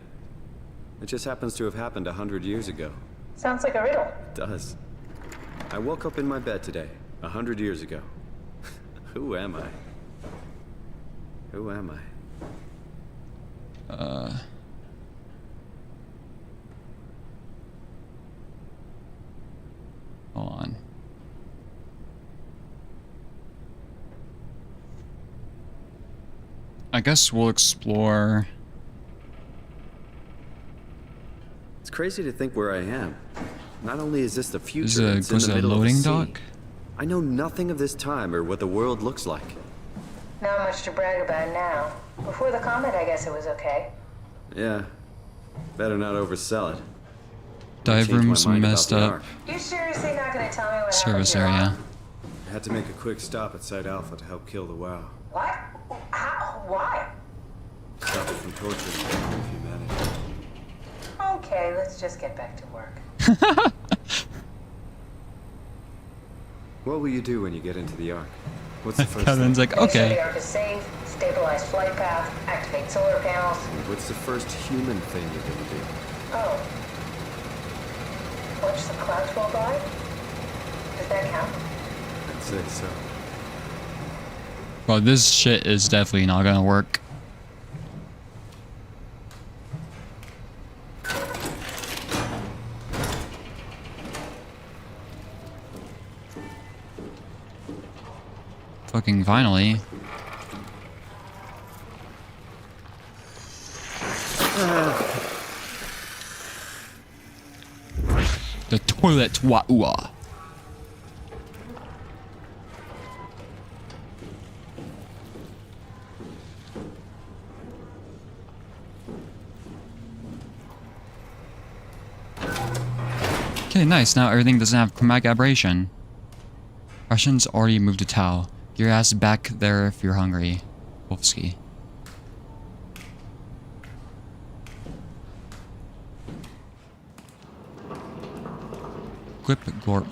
It just happens to have happened 100 years ago. Sounds like a riddle. It does. I woke up in my bed today, 100 years ago. Who am I? Who am I? Hold on. I guess we'll explore. It's crazy to think where I am. Not only is this the future, Is it's in the middle of the loading sea. dock? I know nothing of this time or what the world looks like. Not much to brag about now. Before the comet, I guess it was okay. Yeah. Better not oversell it. Dive room's messed up. You seriously not gonna tell me what Service happened here? area. I had to make a quick stop at Site Alpha to help kill the WoW. What? How? Why? Stop it from torturing humanity. Okay, let's just get back to work. What will you do when you get into the Ark? What's the first Kevin's thing? like, Make sure okay. the Ark is safe, stabilize flight path, activate solar panels. What's the first human thing you're gonna do? Oh. Watch the clouds roll by? Does that count? I'd say so. Well, this shit is definitely not gonna work. Fucking finally. The toilet wa-ua. Okay, nice. Now everything doesn't have chromatic aberration. Russians already moved to Tau. Your ass back there if you're hungry. Wolfsky. Quip Gorp.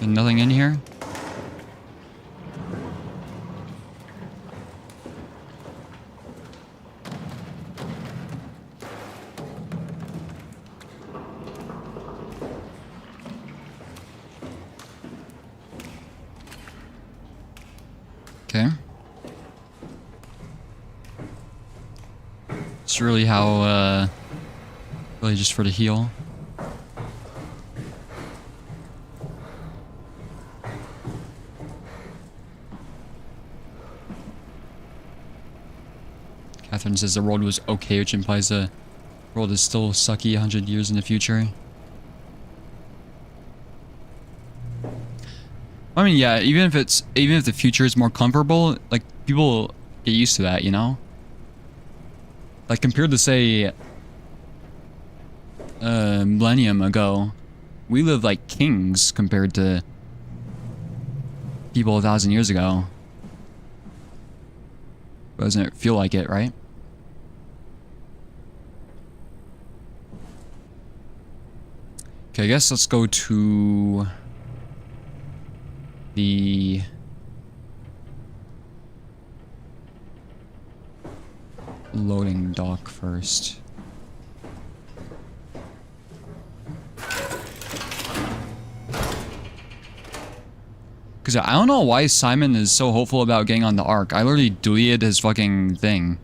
And nothing in here? Okay. It's really how, really just for the heal. Catherine says the world was okay, which implies the world is still sucky 100 years in the future. I mean, yeah, even if the future is more comfortable, like, people get used to that, you know? Like, compared to, say, a millennium ago, we live like kings compared to people 1,000 years ago. Doesn't it feel like it, right? Okay, I guess let's go to the loading dock first. Because I don't know why Simon is so hopeful about getting on the Ark. I literally deleted his fucking thing.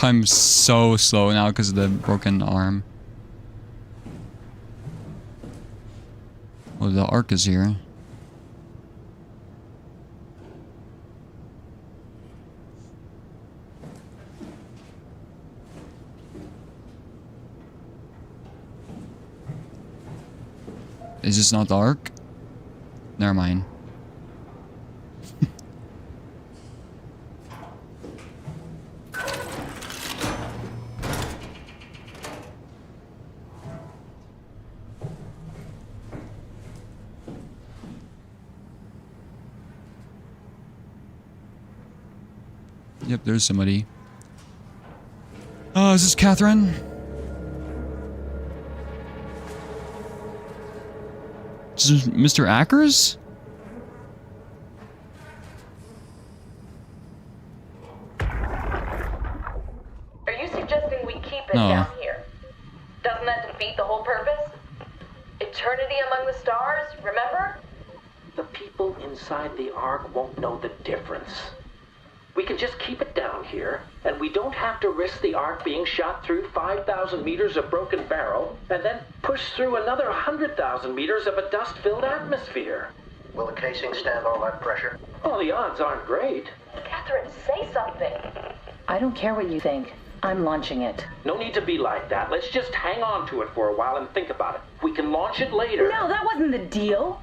climb so slow now because of the broken arm. Well, the Ark is here. Is this not the Ark? Never mind. Yep, there's somebody. Oh, is this Catherine? Is this Mr. Ackers? Are you suggesting we keep it No. down here? Doesn't that defeat the whole purpose? Eternity among the stars, remember? The people inside the Ark won't know the difference. We can just keep it down here, and we don't have to risk the Ark being shot through 5,000 meters of broken barrel, and then push through another 100,000 meters of a dust-filled atmosphere. Will the casing stand all that pressure? Oh, the odds aren't great. Catherine, say something. I don't care what you think. I'm launching it. No need to be like that. Let's just hang on to it for a while and think about it. We can launch it later. No, that wasn't the deal.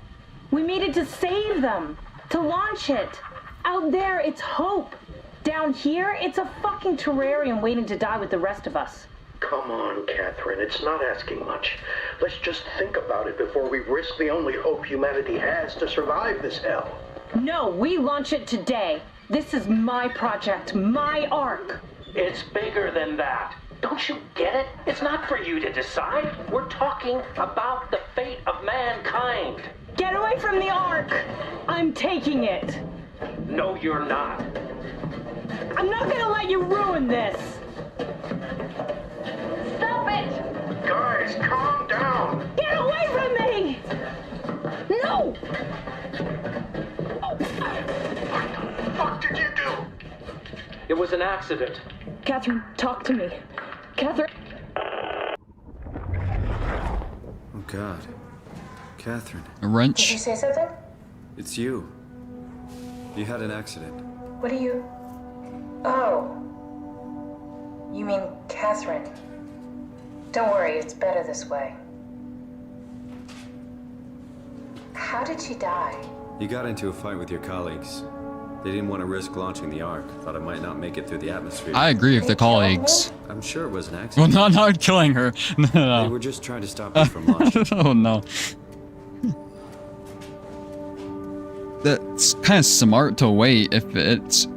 We made it to save them. To launch it. Out there, it's hope. Down here, it's a fucking terrarium waiting to die with the rest of us. Come on, Catherine. It's not asking much. Let's just think about it before we risk the only hope humanity has to survive this hell. No, we launch it today. This is my project, my Ark. It's bigger than that. Don't you get it? It's not for you to decide. We're talking about the fate of mankind. Get away from the Ark! I'm taking it. No, you're not. I'm not gonna let you ruin this. Stop it! Guys, calm down! Get away from me! No! What the fuck did you do? It was an accident. Catherine, talk to me. Catherine. Oh, God. Catherine. A wrench? Did you say something? It's you. You had an accident. What are you... Oh. You mean Catherine. Don't worry, it's better this way. How did she die? You got into a fight with your colleagues. They didn't want to risk launching the Ark. Thought it might not make it through the atmosphere. I agree with the colleagues. I'm sure it was an accident. Well, not killing her. No. They were just trying to stop you from launching. Oh, no. That's kind of smart to wait if it's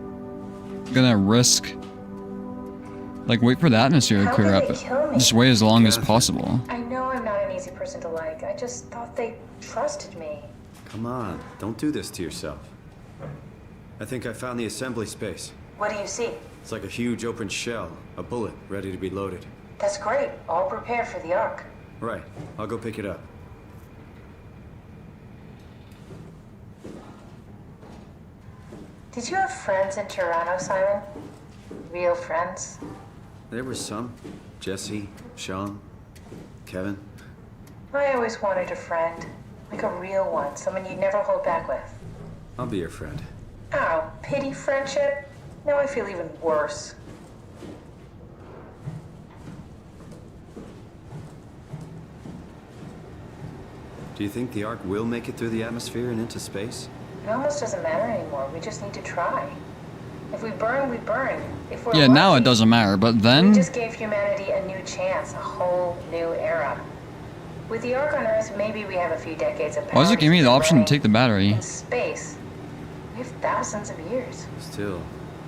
gonna risk. Like, wait for the atmosphere to clear up. Just wait as long as possible. I know I'm not an easy person to like. I just thought they trusted me. Come on, don't do this to yourself. I think I found the assembly space. What do you see? It's like a huge open shell, a bullet ready to be loaded. That's great. All prepared for the Ark. Right, I'll go pick it up. Did you have friends in Toronto, Simon? Real friends? There were some. Jesse, Sean, Kevin. I always wanted a friend. Like a real one. Someone you'd never hold back with. I'll be your friend. Oh, pity friendship? Now I feel even worse. Do you think the Ark will make it through the atmosphere and into space? It almost doesn't matter anymore. We just need to try. If we burn, we burn. If we're Yeah, lucky, now it doesn't matter, but then... we just gave humanity a new chance, a whole new era. With the Ark on Earth, maybe we have a few decades of power. Why does it give me the option to take the battery? In space, we have thousands of years. Still,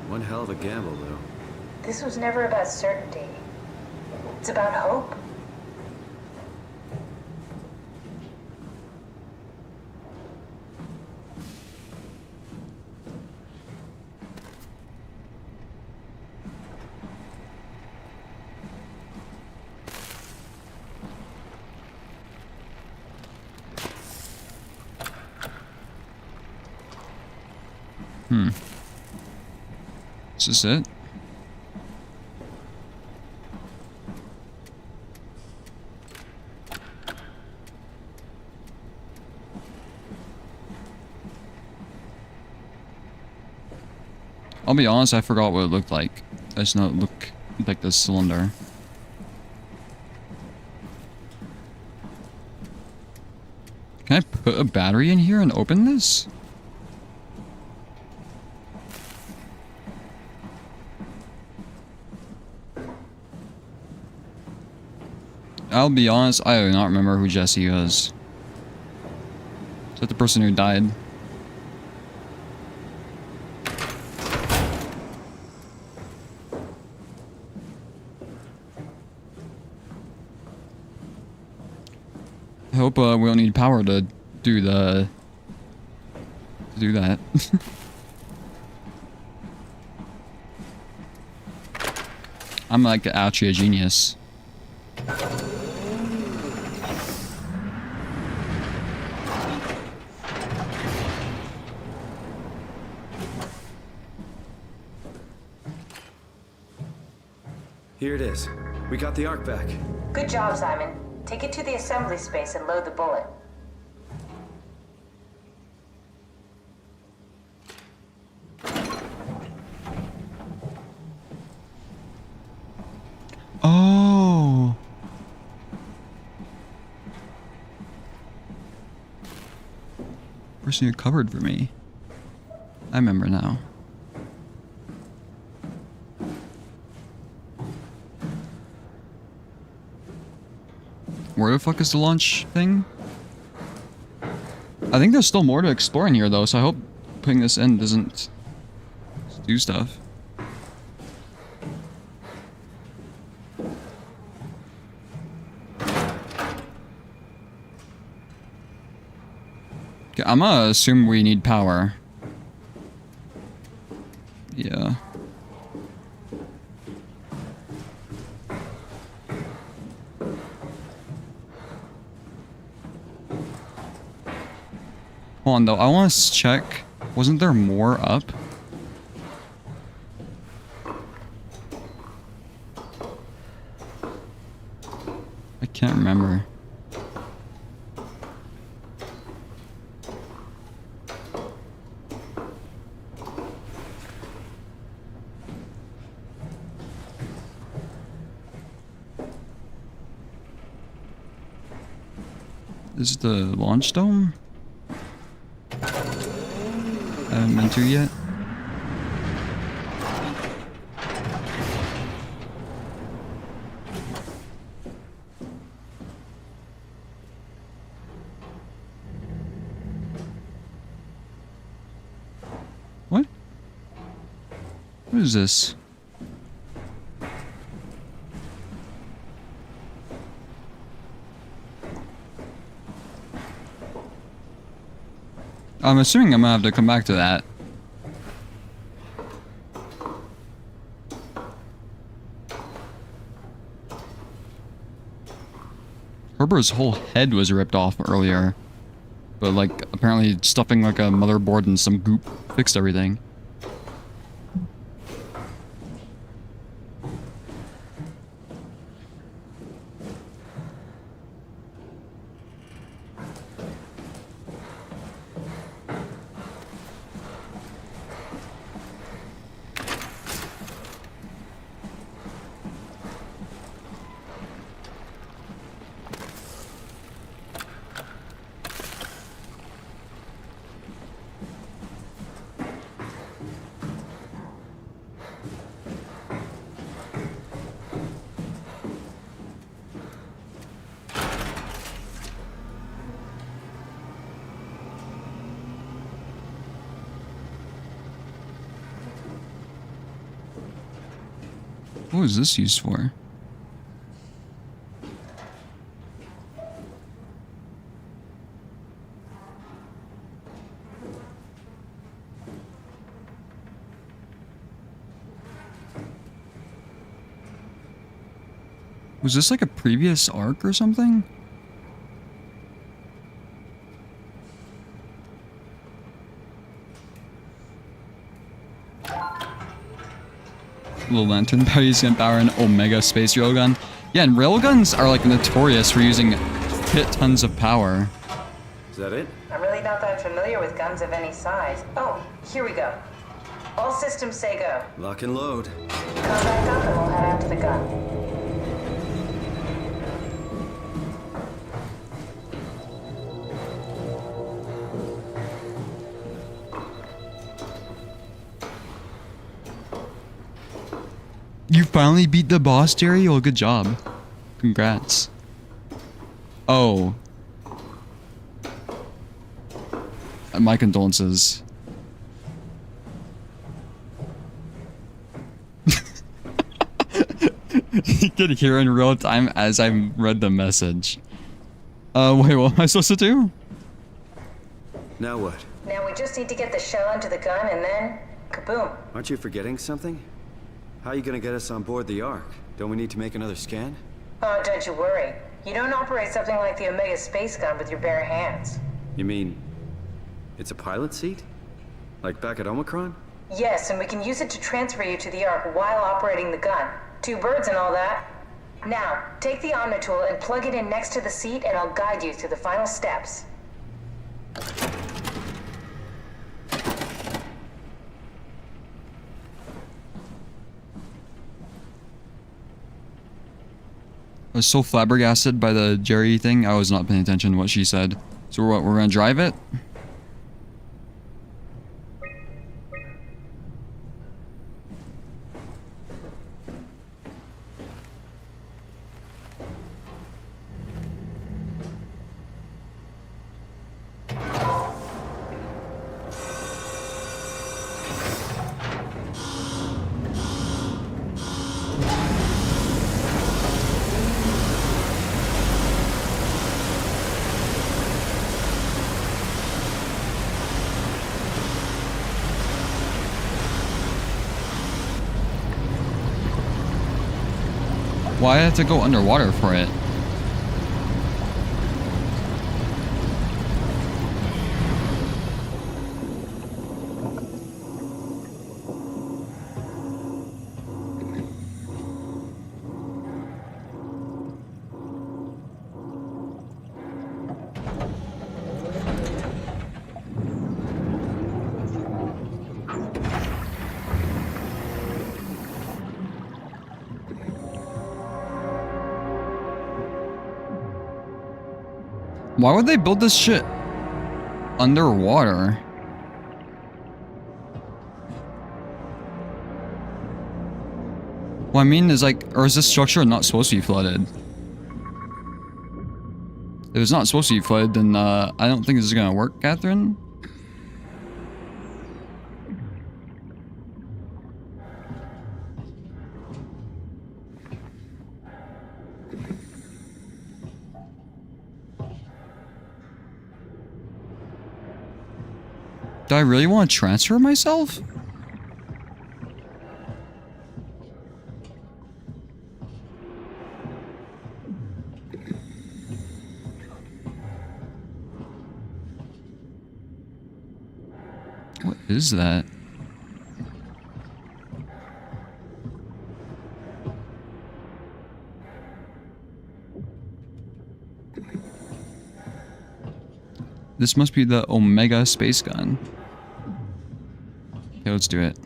one hell of a gamble, though. This was never about certainty. It's about hope. Is this it? I'll be honest, I forgot what it looked like. I just know it looked like this cylinder. Can I put a battery in here and open this? I'll be honest, I do not remember who Jesse was. Is that the person who died? I hope we don't need power to do that. I'm like actually a genius. Here it is. We got the Ark back. Good job, Simon. Take it to the assembly space and load the bullet. Oh. Person who covered for me. I remember now. Where the fuck is the launch thing? I think there's still more to explore in here though, so I hope putting this in doesn't do stuff. Okay, I'm gonna assume we need power. Yeah. Hold on though, I want to check. Wasn't there more up? I can't remember. This is the launch dome? I haven't been to yet. What? What is this? I'm assuming I'm gonna have to come back to that. Herbert's whole head was ripped off earlier. But like, apparently stuffing like a motherboard and some goop fixed everything. What is this used for? Was this like a previous arc or something? Little lantern buddies can power an Omega space railgun. Yeah, and railguns are like notorious for using tons of power. Is that it? I'm really not that familiar with guns of any size. Oh, here we go. All systems say go. Lock and load. Come back up and we'll head out to the gun. You finally beat the boss, Jerry? Oh, good job. Congrats. Oh. My condolences. You could hear in real time as I read the message. Wait, what am I supposed to do? Now what? Now we just need to get the shell into the gun and then, kaboom. Aren't you forgetting something? How are you gonna get us on board the Ark? Don't we need to make another scan? Oh, don't you worry. You don't operate something like the Omega space gun with your bare hands. You mean, it's a pilot seat? Like back at Omicron? Yes, and we can use it to transfer you to the Ark while operating the gun. 2 birds and all that. Now, take the Omnitool and plug it in next to the seat and I'll guide you through the final steps. I was so flabbergasted by the Jerry thing, I was not paying attention to what she said. So we're gonna drive it? Why I have to go underwater for it? Why would they build this shit underwater? Well, I mean, is like, or is this structure not supposed to be flooded? If it's not supposed to be flooded, then I don't think this is gonna work, Catherine. Do I really want to transfer myself? What is that? This must be the Omega space gun. Okay, let's do it.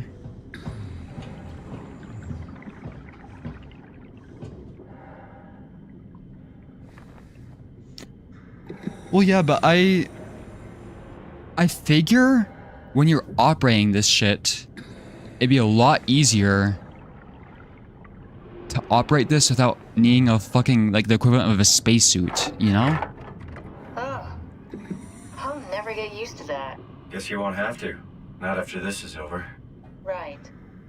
Well, yeah, but I figure when you're operating this shit, it'd be a lot easier to operate this without needing a fucking, like, the equivalent of a spacesuit, you know? Oh, I'll never get used to that. Guess you won't have to. Not after this is over. Right.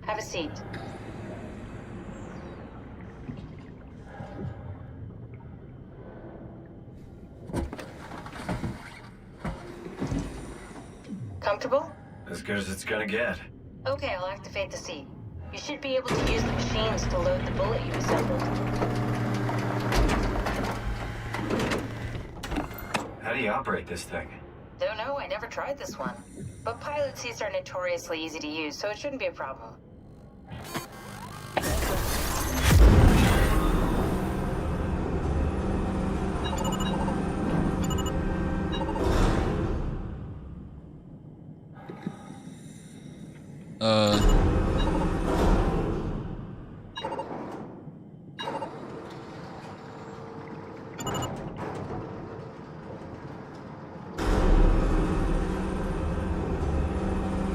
Have a seat. Comfortable? As good as it's gonna get. Okay, I'll activate the seat. You should be able to use the machines to load the bullet you assembled. How do you operate this thing? Don't know, I never tried this one. But pilot seats are notoriously easy to use, so it shouldn't be a problem.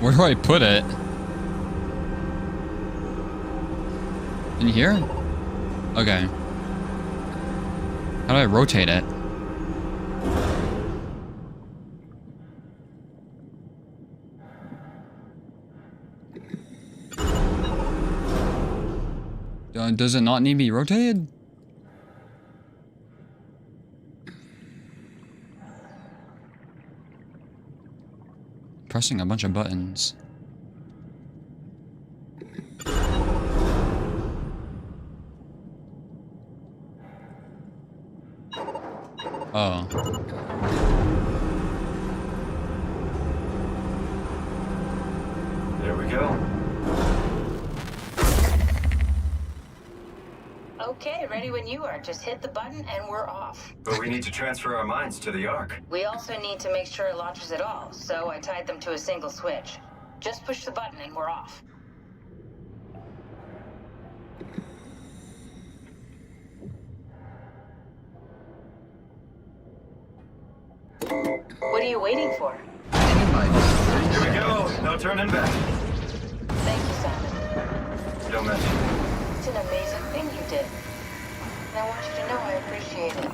Where do I put it? In here? Okay. How do I rotate it? Does it not need to be rotated? Pressing a bunch of buttons. Oh. There we go. Okay, ready when you are. Just hit the button and we're off. But we need to transfer our minds to the Ark. We also need to make sure it launches at all, so I tied them to a single switch. Just push the button and we're off. What are you waiting for? Here we go. No turning back. Thank you, Simon. Don't mention it. It's an amazing thing you did. And I want you to know I appreciate it.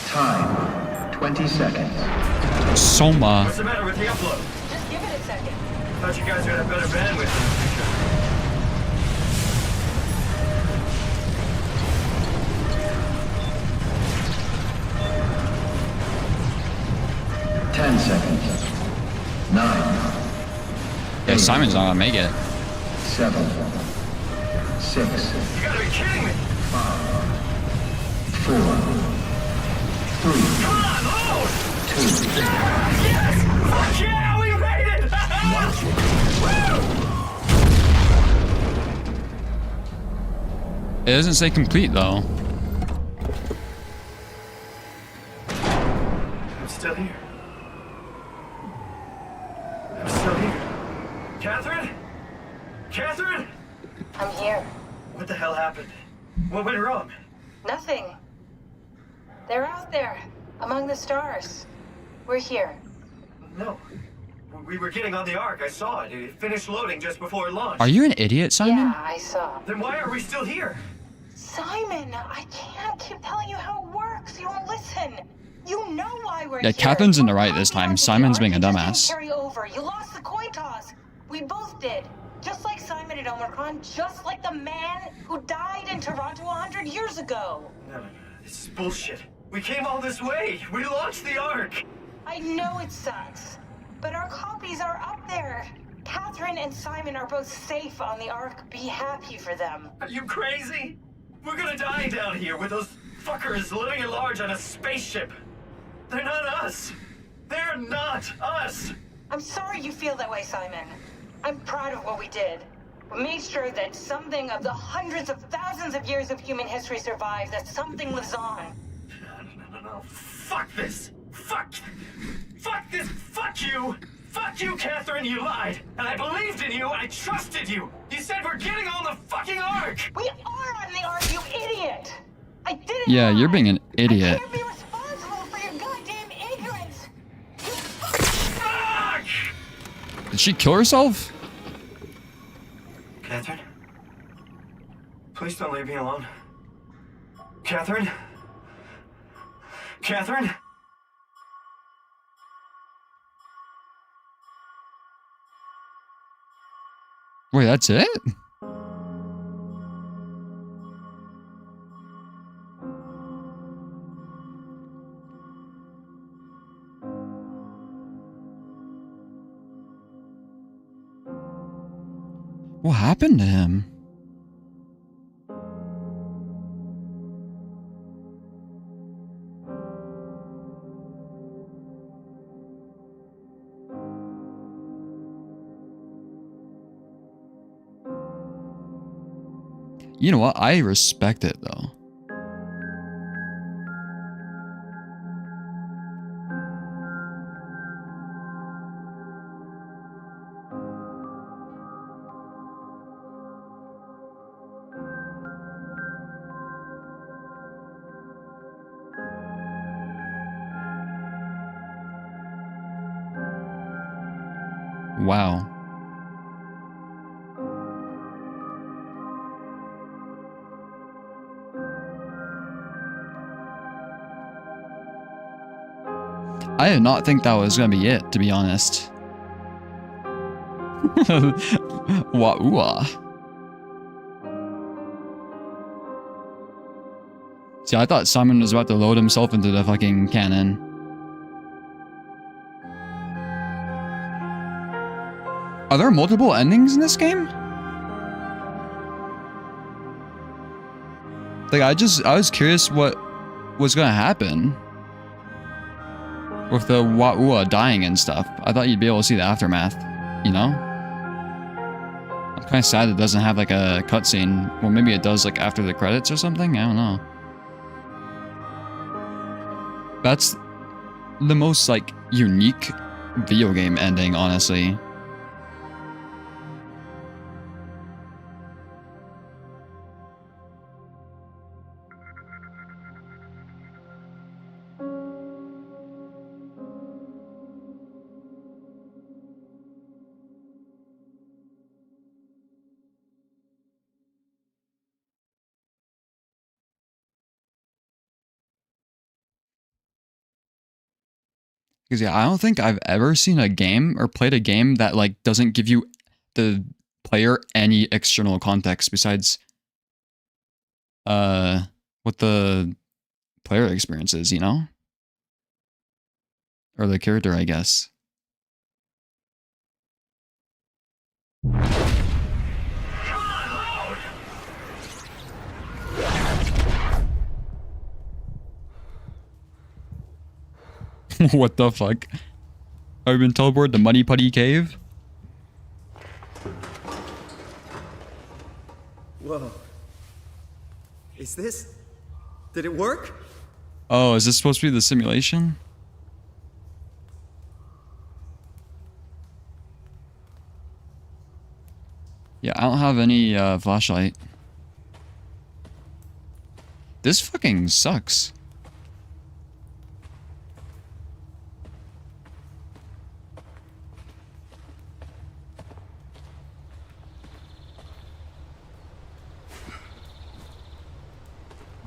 Time, 20 seconds. SOMA. What's the matter with the upload? Just give it a second. Thought you guys would have better bandwidth in the future. Yeah, Simon's not gonna make it. 7, 6. You gotta be kidding me! 5, 4, 3. Come on, load! 2. Yes! Fuck yeah, we made it! It doesn't say complete though. I'm still here. I'm still here. Catherine? Catherine? I'm here. What the hell happened? What went wrong? Nothing. They're out there, among the stars. We're here. No. We were getting on the Ark. I saw it. It finished loading just before it launched. Are you an idiot, Simon? Yeah, I saw. Then why are we still here? Simon, I can't keep telling you how it works. You don't listen. You know why we're Yeah, here. Catherine's in the right this time. Simon's being a dumbass. Carry over. You lost the coin toss. We both did. Just like Simon at Omicron, just like the man who died in Toronto 100 years ago. No. This is bullshit. We came all this way. We launched the Ark. I know it sucks, but our copies are up there. Catherine and Simon are both safe on the Ark. Be happy for them. Are you crazy? We're gonna die down here with those fuckers living at large on a spaceship. They're not us. They're not us. I'm sorry you feel that way, Simon. I'm proud of what we did. We made sure that something of the hundreds of thousands of years of human history survives, that something lives on. No. Fuck this. Fuck this. Fuck you. Fuck you, Catherine. You lied. And I believed in you. I trusted you. You said we're getting on the fucking Ark. We are on the Ark, you idiot. I didn't Yeah, lie. you're being an idiot. I can't be responsible for your goddamn ignorance. Fuck! Did she kill herself? Catherine? Please don't leave me alone. Catherine? Catherine? Wait, that's it? What happened to him? You know what? I respect it though. Wow. I did not think that was gonna be it, to be honest. Wah-ooah. See, I thought Simon was about to load himself into the fucking cannon. Are there multiple endings in this game? Like, I was curious what was gonna happen with the Wa'ua dying and stuff. I thought you'd be able to see the aftermath, you know? I'm kind of sad it doesn't have like a cutscene. Well, maybe it does like after the credits or something? I don't know. That's the most like unique video game ending, honestly. Because yeah, I don't think I've ever seen a game or played a game that like doesn't give you the player any external context besides what the player experience is, you know? Or the character, I guess. What the fuck? Have we been teleported to Muddy Putty Cave? Whoa. Is this... Did it work? Oh, is this supposed to be the simulation? Yeah, I don't have any flashlight. This fucking sucks.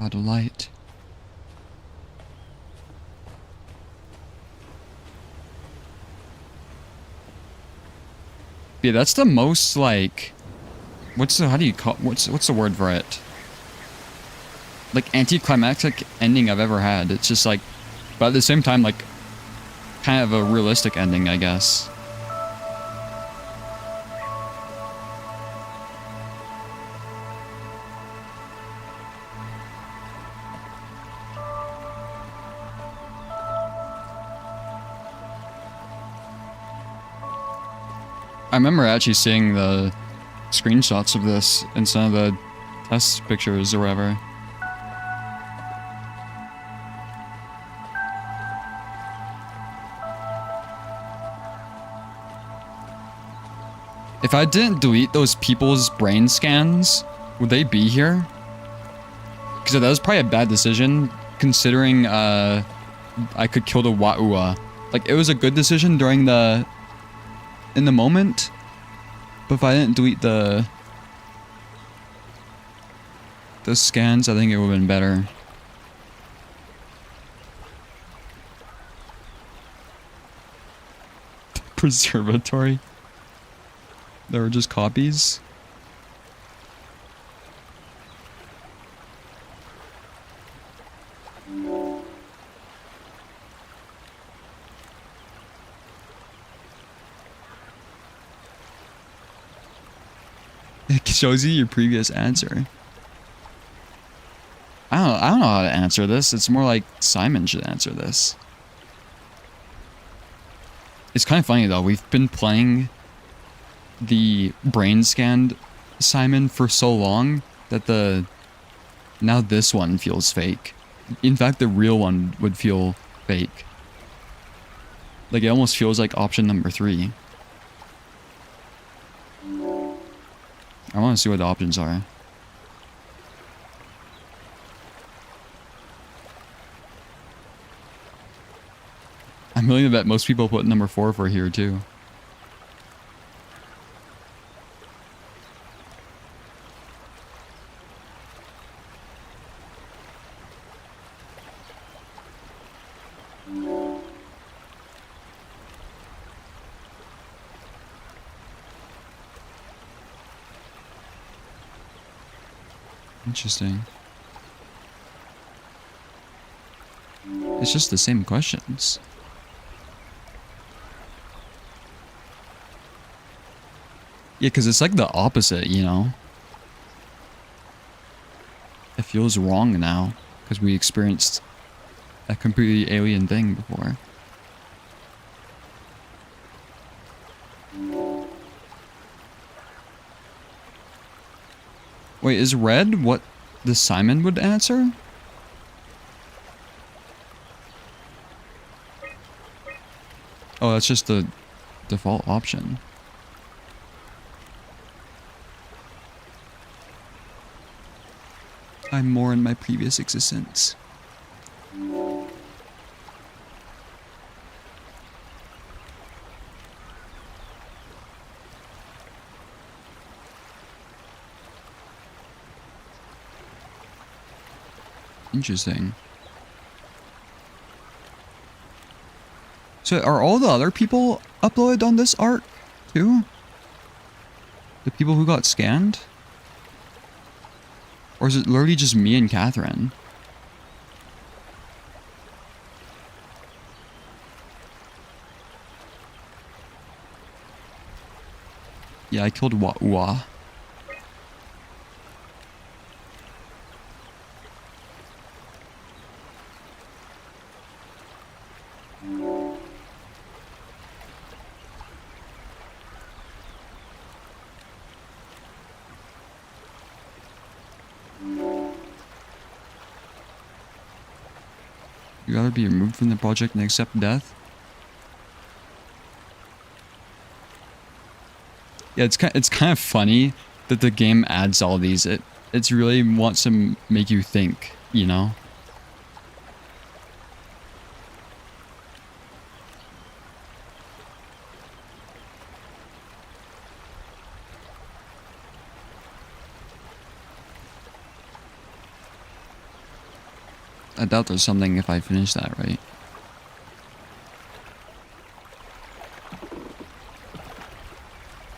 Out of light. Yeah, that's the most like, how do you call, what's the word for it? Like anticlimactic ending I've ever had. It's just like, but at the same time, like, kind of a realistic ending, I guess. I remember actually seeing the screenshots of this in some of the test pictures or whatever. If I didn't delete those people's brain scans, would they be here? Because that was probably a bad decision, considering I could kill the Wa'ua. Like, it was a good decision during in the moment, but if I didn't delete the scans, I think it would have been better. Preservatory? They were just copies? It shows you your previous answer. I don't know how to answer this. It's more like Simon should answer this. It's kind of funny though. We've been playing the brain scanned Simon for so long that now this one feels fake. In fact, the real one would feel fake. Like, it almost feels like option number 3. I want to see what the options are. I'm willing to bet most people put number 4 for here too. Interesting. It's just the same questions. Yeah, because it's like the opposite, you know? It feels wrong now, because we experienced a completely alien thing before. Wait, is red what the Simon would answer? Oh, that's just the default option. I'm more in my previous existence. Interesting. So are all the other people uploaded on this art too? The people who got scanned? Or is it literally just me and Catherine? Yeah, I killed Wa-Ua. You gotta be removed from the project and accept death. Yeah, it's kind of funny that the game adds all these. It's really wants to make you think, you know? I doubt there's something if I finish that, right?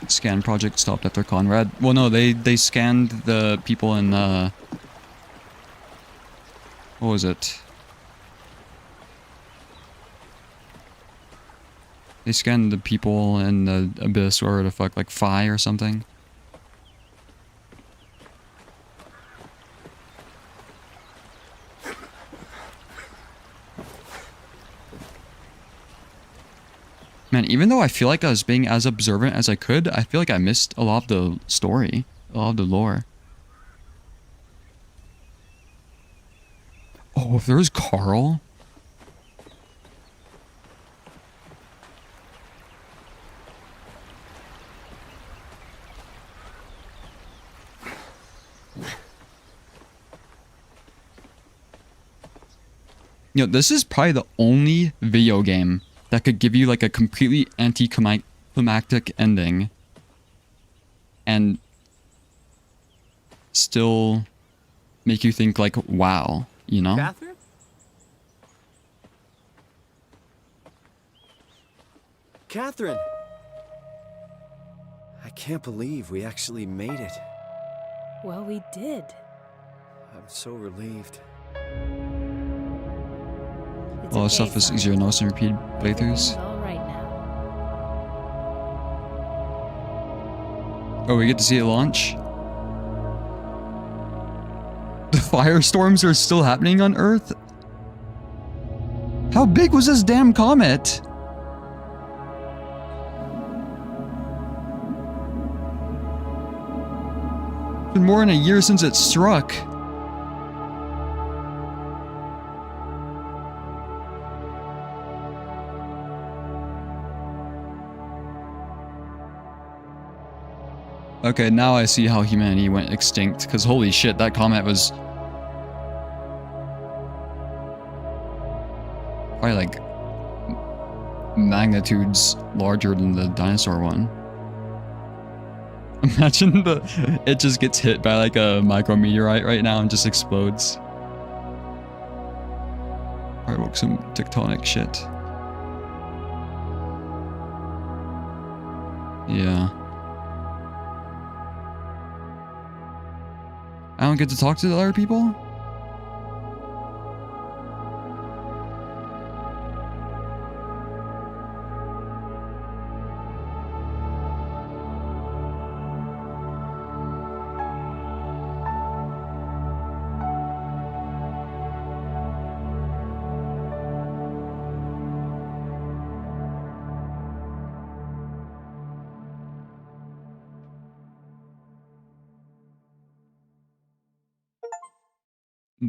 Scan project stopped after Conrad. Well, no, they scanned the people in, what was it? They scanned the people in the abyss or the fuck, like Phi or something. Man, even though I feel like I was being as observant as I could, I feel like I missed a lot of the story, a lot of the lore. Oh, if there was Carl. You know, this is probably the only video game that could give you like a completely anticlimactic ending and still make you think like, wow, you know? Catherine? Catherine! I can't believe we actually made it. Well, we did. I'm so relieved. All this stuff is easier to notice and repeat playthroughs. All right now. Oh, we get to see it launch? The firestorms are still happening on Earth? How big was this damn comet? It's been more than a year since it struck. Okay, now I see how humanity went extinct, because holy shit, that comet was probably like magnitudes larger than the dinosaur one. Imagine it just gets hit by like a micrometeorite right now and just explodes. Probably woke some tectonic shit. Yeah. I don't get to talk to the other people?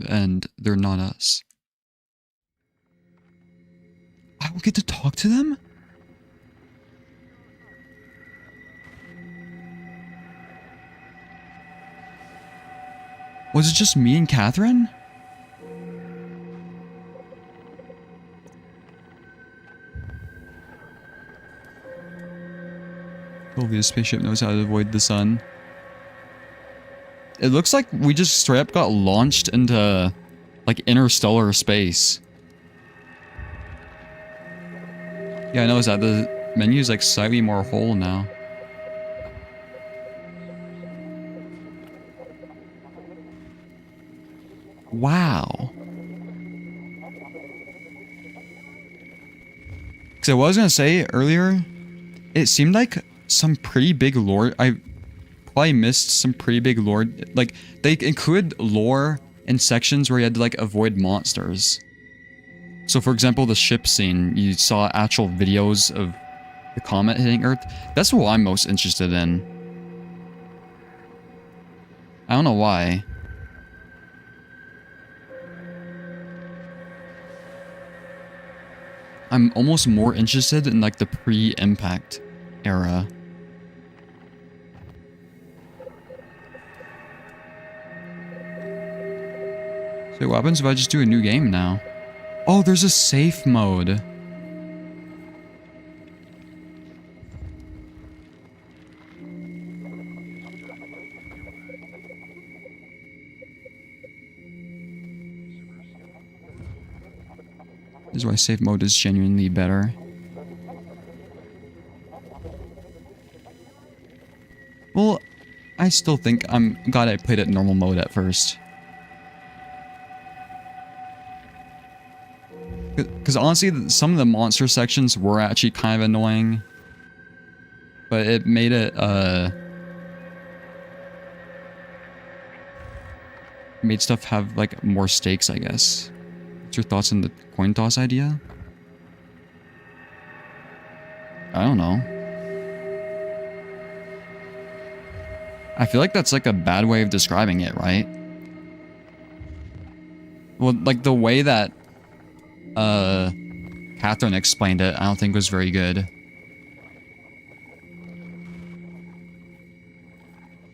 And they're not us. I will get to talk to them? Was it just me and Catherine? Hopefully the spaceship knows how to avoid the sun. It looks like we just straight up got launched into, like, interstellar space. Yeah, I noticed that the menu is, like, slightly more whole now. Wow. Because I was gonna say earlier, it seemed like some pretty big lore. I probably missed some pretty big lore. Like, they included lore in sections where you had to, like, avoid monsters. So, for example, the ship scene, you saw actual videos of the comet hitting Earth. That's what I'm most interested in. I don't know why. I'm almost more interested in, like, the pre-impact era. So what happens if I just do a new game now? Oh, there's a safe mode. This is why safe mode is genuinely better. Well, I still think I'm glad I played it normal mode at first. Because honestly, some of the monster sections were actually kind of annoying. But it made it, made stuff have, like, more stakes, I guess. What's your thoughts on the coin toss idea? I don't know. I feel like that's, like, a bad way of describing it, right? Well, like, the way that Catherine explained it, I don't think was very good.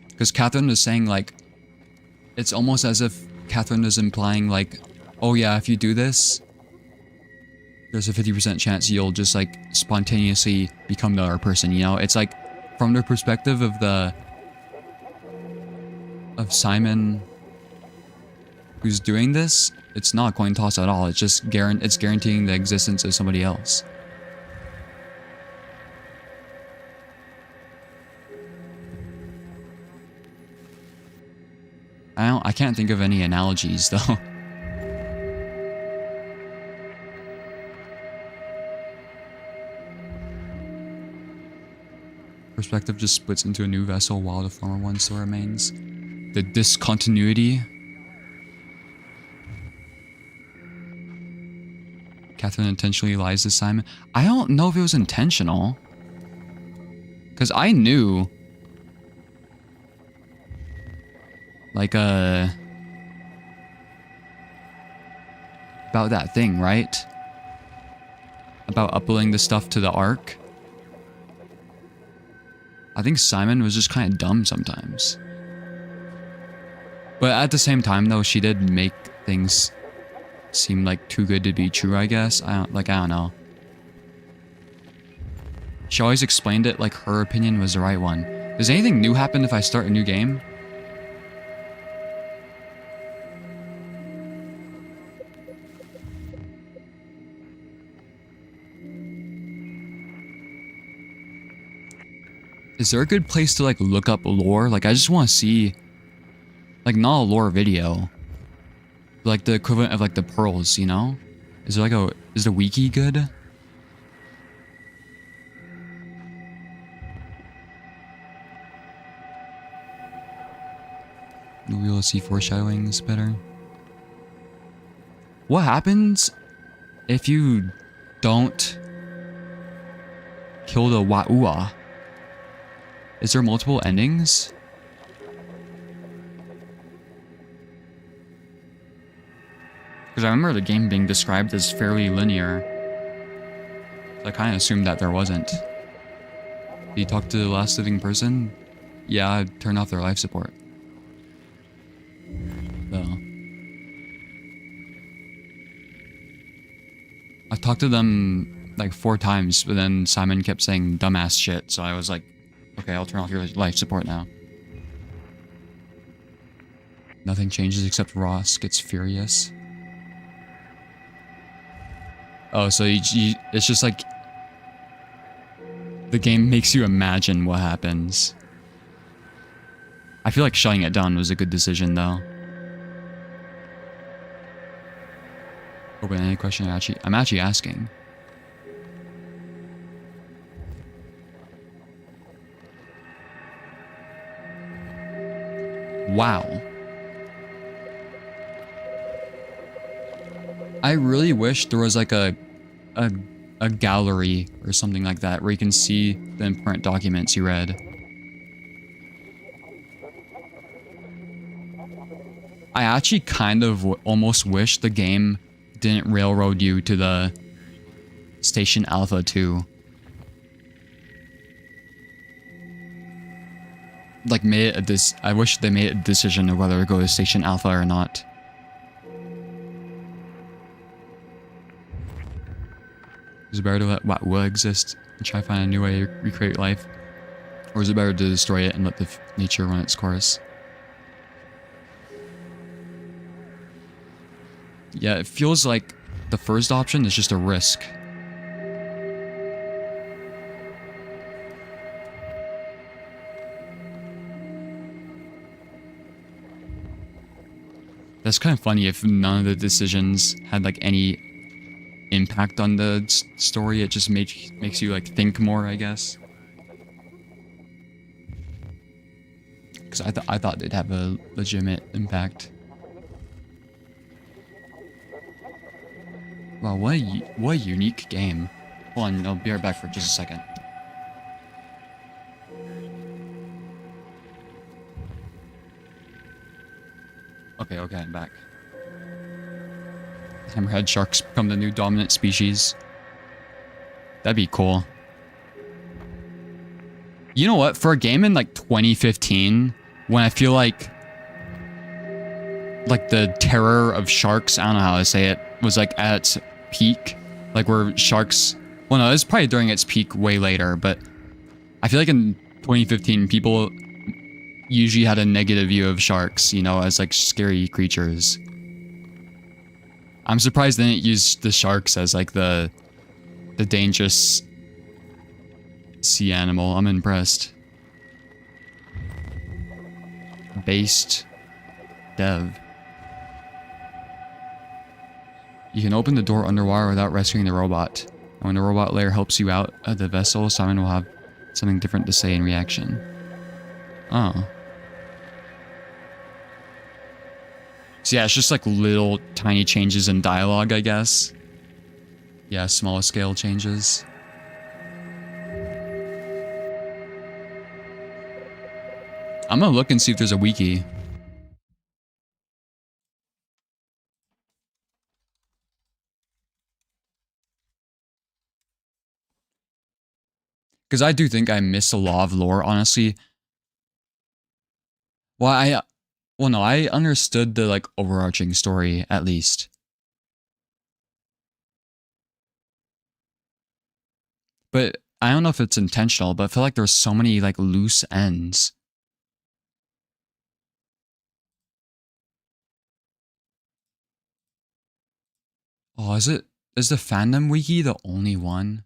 Because Catherine is saying, like, it's almost as if Catherine is implying, like, oh yeah, if you do this, there's a 50% chance you'll just, like, spontaneously become the other person, you know? It's like, from the perspective of Simon who's doing this, it's not coin toss at all. It's just it's guaranteeing the existence of somebody else. I can't think of any analogies though. Perspective just splits into a new vessel while the former one still remains. The discontinuity. Catherine intentionally lies to Simon. I don't know if it was intentional. Because I knew. Like, about that thing, right? About uploading the stuff to the Ark. I think Simon was just kind of dumb sometimes. But at the same time, though, she did make things seem like too good to be true, I guess. I don't know. She always explained it like her opinion was the right one. Does anything new happen if I start a new game? Is there a good place to, like, look up lore? Like, I just want to see, Like, not a lore video. Like, the equivalent of, like, the pearls, you know? Is there, like, is the wiki good? We'll see foreshadowings better. What happens if you don't kill the Wa'ua? Is there multiple endings? Because I remember the game being described as fairly linear. So I kind of assumed that there wasn't. Did you talk to the last living person? Yeah, I turned off their life support. So. I talked to them like 4 times, but then Simon kept saying dumbass shit, so I was like, okay, I'll turn off your life support now. Nothing changes except Ross gets furious. Oh, so it's just like the game makes you imagine what happens. I feel like shutting it down was a good decision, though. Open any question I'm actually asking. Wow. I really wish there was like a gallery or something like that where you can see the important documents you read. I actually kind of almost wish the game didn't railroad you to the Station Alpha 2. Like, I wish they made a decision of whether to go to Station Alpha or not. Is it better to let what will exist and try to find a new way to recreate life? Or is it better to destroy it and let the nature run its course? Yeah, it feels like the first option is just a risk. That's kind of funny if none of the decisions had like any impact on the story. It just makes you like think more, I guess. Because I thought they'd have a legitimate impact. Wow, what a unique game. Hold on, I'll be right back for just a second. Okay, I'm back. Hammerhead sharks become the new dominant species. That'd be cool. You know what? For a game in like 2015, when I feel like the terror of sharks, I don't know how to say it, was like at its peak. Like where sharks... Well, no, it was probably during its peak way later, but I feel like in 2015, people usually had a negative view of sharks, you know, as like scary creatures. I'm surprised they didn't use the sharks as like the dangerous sea animal. I'm impressed. Based dev. You can open the door underwater without rescuing the robot. And when the robot layer helps you out of the vessel, Simon will have something different to say in reaction. Oh. So yeah, it's just like little tiny changes in dialogue, I guess. Yeah, small scale changes. I'm gonna look and see if there's a wiki. Because I do think I miss a lot of lore, honestly. Well, no, I understood the, like, overarching story, at least. But I don't know if it's intentional, but I feel like there's so many, like, loose ends. Oh, is the fandom wiki the only one?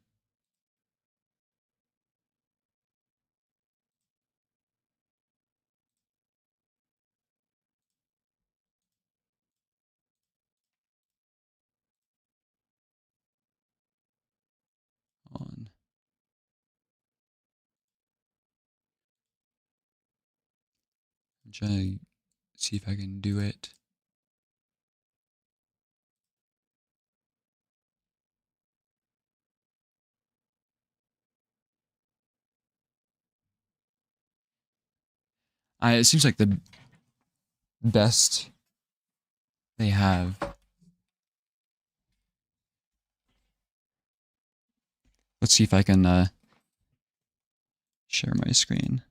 trying to see if I can do it. It seems like the best they have. Let's see if I can share my screen.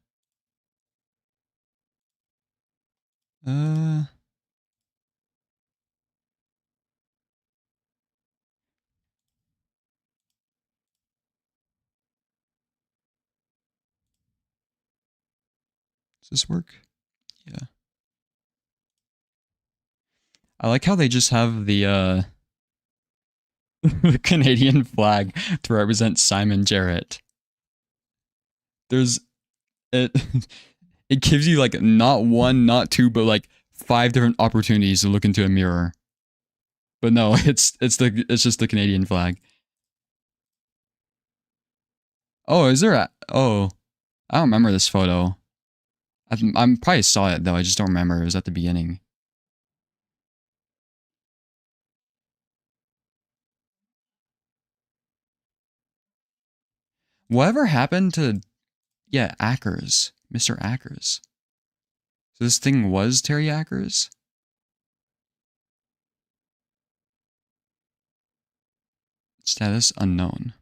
Does this work? Yeah. I like how they just have the the Canadian flag to represent Simon Jarrett. There's it it gives you like not one, not two, but like 5 different opportunities to look into a mirror. But no, it's just the Canadian flag. Oh, is there a oh, I don't remember this photo. I'm probably saw it though, I just don't remember. It was at the beginning. Whatever happened to, yeah, Ackers, Mr. Ackers? So this thing was Terry Ackers? Status unknown.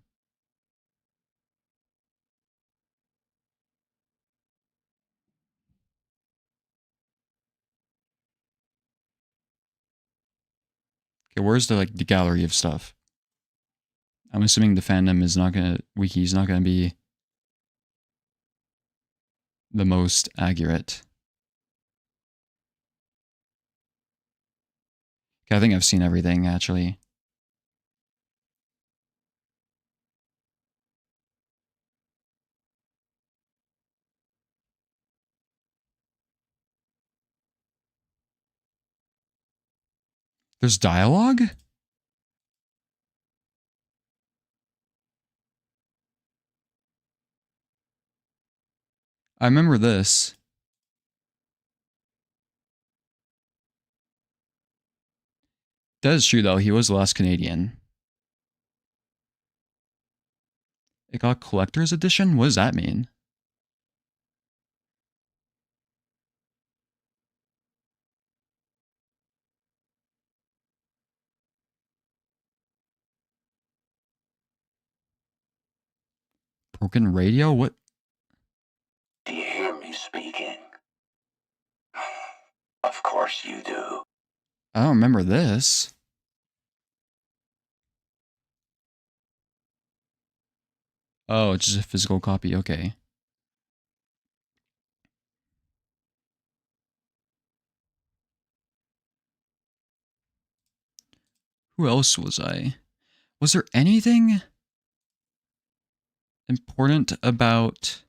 Okay, where's the like the gallery of stuff? I'm assuming the fandom is not gonna wiki's not gonna be the most accurate. Okay, I think I've seen everything actually. There's dialogue? I remember this. That is true though, he was the last Canadian. It got collector's edition? What does that mean? Broken radio? What? Do you hear me speaking? Of course you do. I don't remember this. Oh, it's just a physical copy, okay. Who else was I? Was there anything important about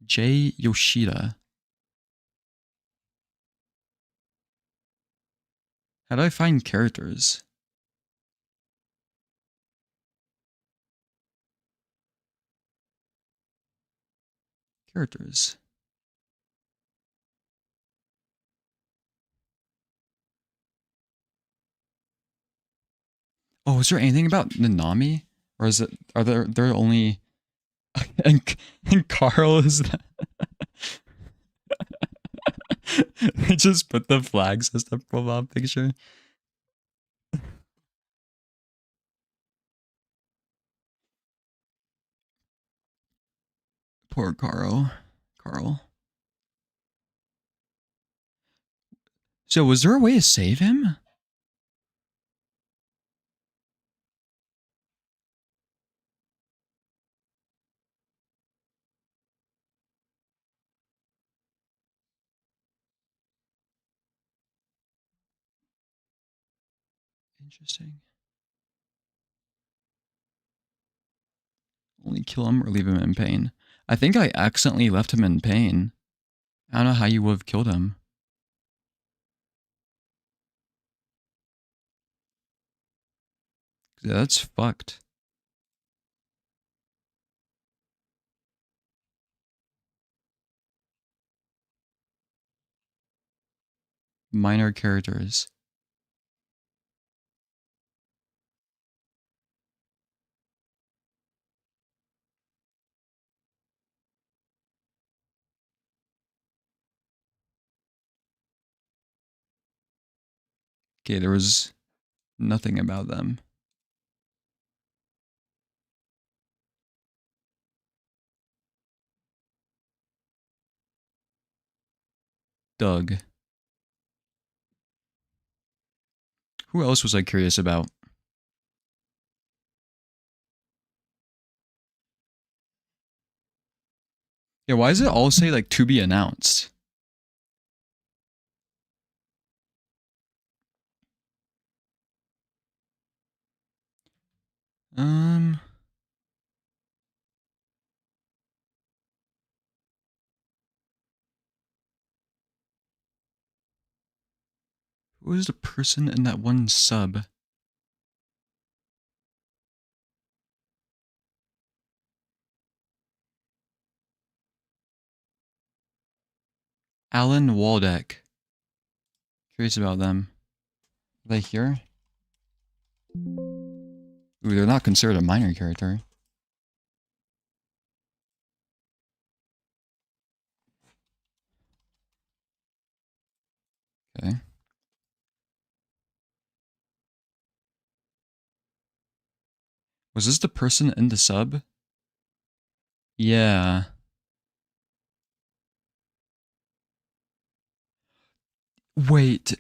Jay Yoshida? How do I find characters? Characters. Oh, is there anything about Nanami? Or is it, are there only, and Carl is that? They just put the flags as the profile picture. Poor Carl. So was there a way to save him? Interesting. Only kill him or leave him in pain. I think I accidentally left him in pain. I don't know how you would have killed him. Yeah, that's fucked. Minor characters. Okay, there was nothing about them. Doug. Who else was I curious about? Yeah, why does it all say like to be announced? Who is the person in that one sub? Alan Waldeck. Curious about them. Are they here? Ooh, they're not considered a minor character. Okay. Was this the person in the sub? Yeah. Wait.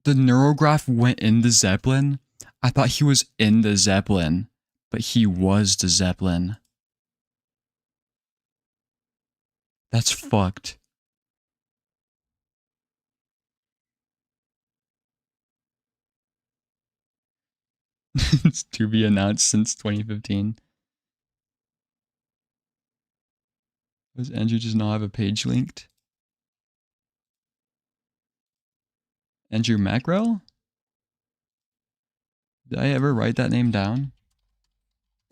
The neurograph went in the Zeppelin? I thought he was in the Zeppelin, but he was the Zeppelin. That's fucked. It's to be announced since 2015. Does Andrew just not have a page linked? Andrew Mackrell? Did I ever write that name down?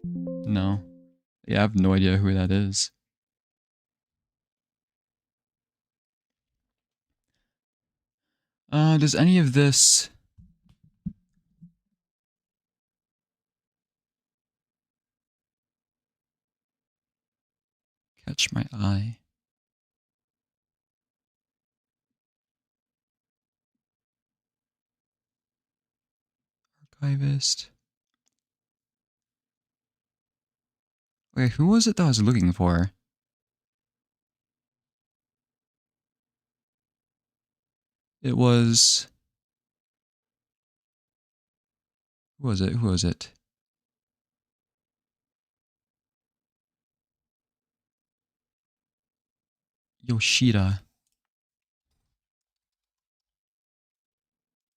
No. Yeah, I have no idea who that is. Does any of this... catch my eye? Archivist. Wait, who was it that I was looking for? It was... Who was it? Who was it? Yoshida.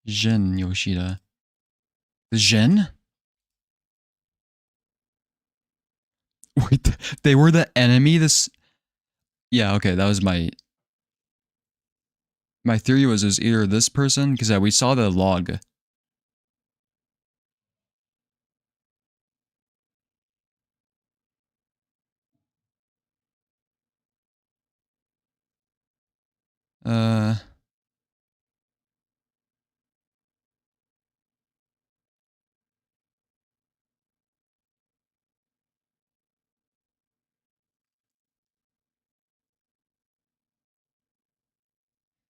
Jin Yoshida. The Jin? Wait, they were the enemy? This... Yeah, okay, that was my... My theory was it was either this person, because we saw the log.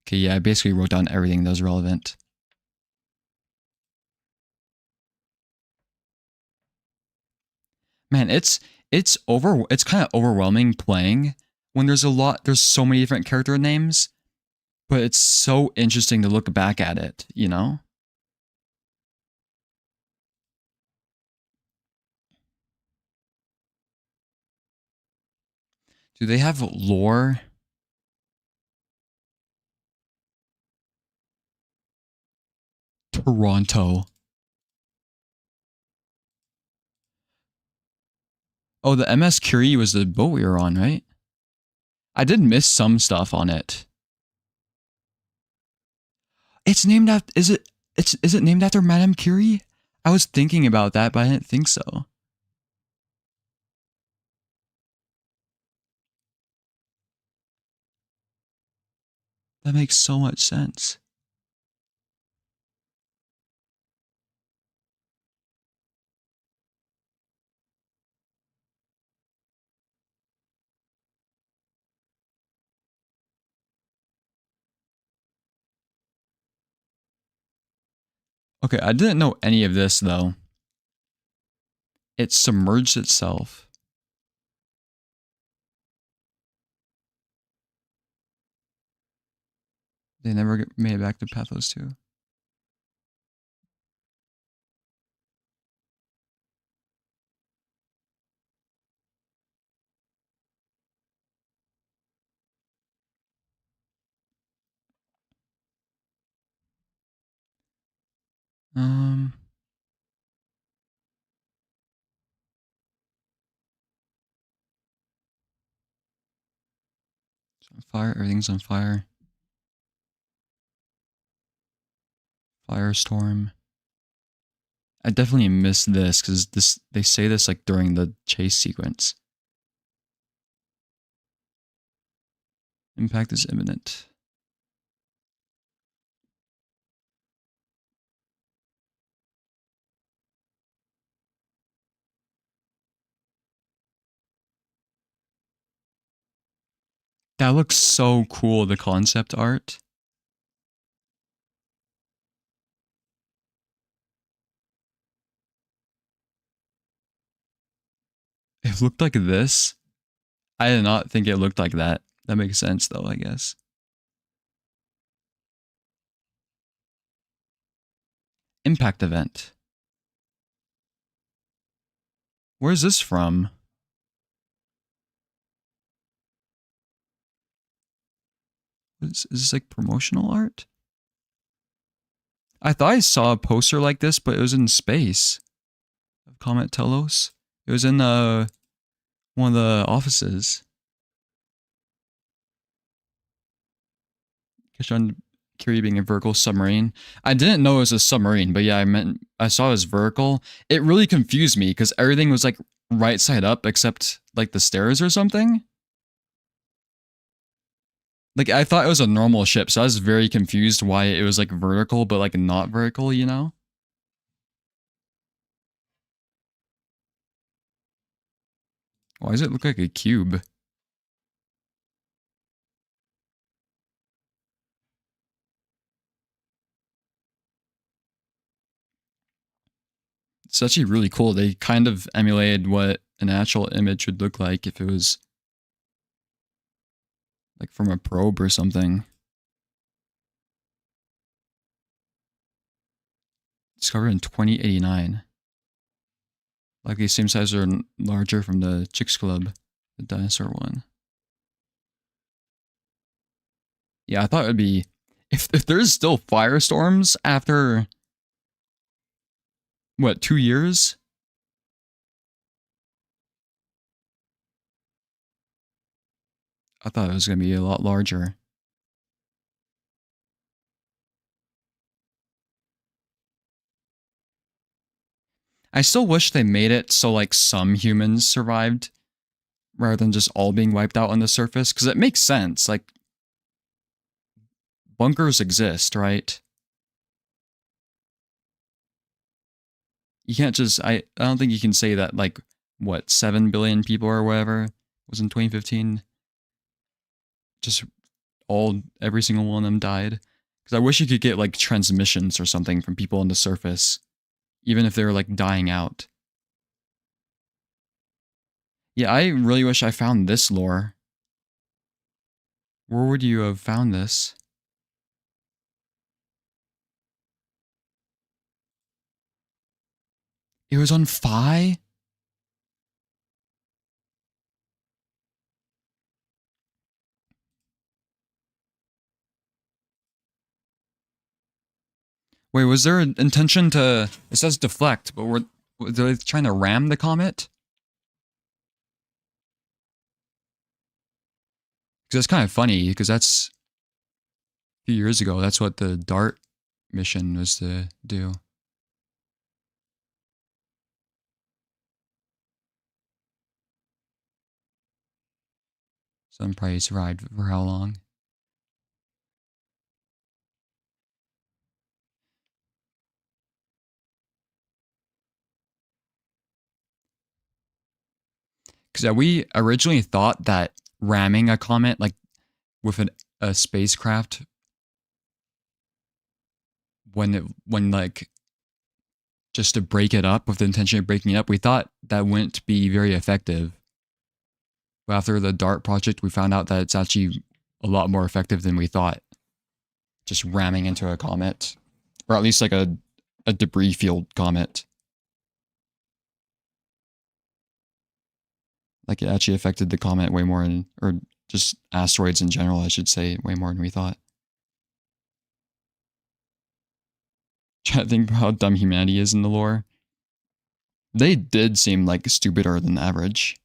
Okay, yeah, I basically wrote down everything that was relevant. Man, it's kind of overwhelming playing when there's so many different character names, but it's so interesting to look back at it, you know? Do they have lore? Toronto. Oh, the MS Curie was the boat we were on, right? I did miss some stuff on it. It's named after... Is it named after Madame Curie? I was thinking about that, but I didn't think so. That makes so much sense. Okay, I didn't know any of this though. It submerged itself. They never made it back to Pathos 2. It's on fire. Everything's on fire. Firestorm. I definitely missed this because they say this like during the chase sequence. Impact is imminent. That looks so cool, the concept art. It looked like this. I did not think it looked like that. That makes sense though, I guess. Impact event. Where's this from? Is this like promotional art? I thought I saw a poster like this, but it was in space. Of Comet Telos. It was in one of the offices. Kishon Curie being a vertical submarine. I didn't know it was a submarine, but yeah, I saw it was vertical. It really confused me because everything was like right side up except like the stairs or something. Like I thought it was a normal ship, so I was very confused why it was like vertical but like not vertical, you know? Why does it look like a cube? It's actually really cool. They kind of emulated what an actual image would look like if it was like from a probe or something. Discovered in 2089. Likely same size or larger from the Chicks Club, the dinosaur one. Yeah, I thought it would be... If there's still firestorms after... What, 2 years? I thought it was going to be a lot larger. I still wish they made it so like some humans survived rather than just all being wiped out on the surface, because it makes sense. Like, bunkers exist, right? You can't just... I don't think you can say that like, what, 7 billion people or whatever was in 2015. Just every single one of them died. Because I wish you could get like transmissions or something from people on the surface, even if they were like dying out. Yeah, I really wish I found this lore. Where would you have found this? It was on Phi? Wait, was there an intention to... It says deflect, but were they trying to ram the comet? Because that's kind of funny, because that's... A few years ago, that's what the DART mission was to do. Some probably survived for how long? Because we originally thought that ramming a comet, like with a spacecraft, when like just to break it up with the intention of breaking it up, we thought that wouldn't be very effective. But after the DART project, we found out that it's actually a lot more effective than we thought. Just ramming into a comet, or at least like a debris field comet. Like it actually affected the comet way more, or just asteroids in general, I should say, way more than we thought. Trying to think about how dumb humanity is in the lore. They did seem like stupider than average.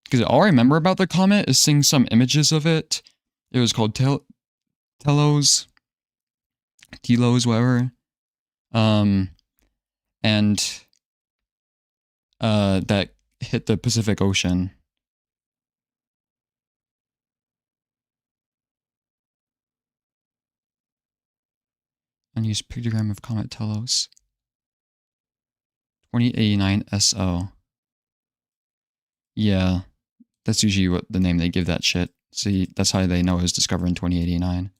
Because all I remember about the comet is seeing some images of it. It was called Telos, whatever. And that hit the Pacific Ocean. Unused pictogram of comet Telos. 2089 SO. Yeah, that's usually what the name they give that shit. See, that's how they know it was discovered in 2089.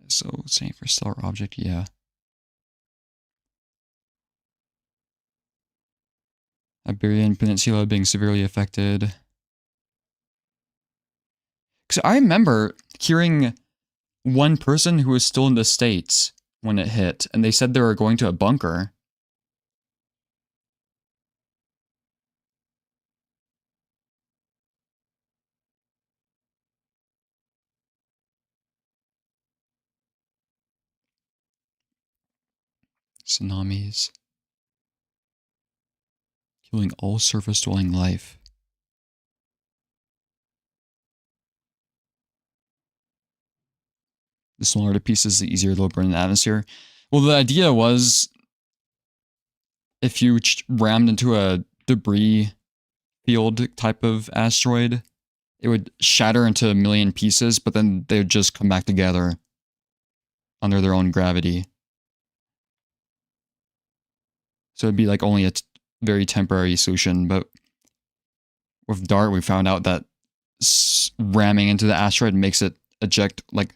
So, same for stellar object, yeah. Iberian Peninsula being severely affected. Because I remember hearing one person who was still in the States when it hit, and they said they were going to a bunker. Tsunamis. Killing all surface-dwelling life. The smaller the pieces, the easier they'll burn in the atmosphere. Well, the idea was if you rammed into a debris field type of asteroid, it would shatter into a million pieces, but then they would just come back together under their own gravity. So it'd be like only a very temporary solution, but with DART, we found out that ramming into the asteroid makes it eject like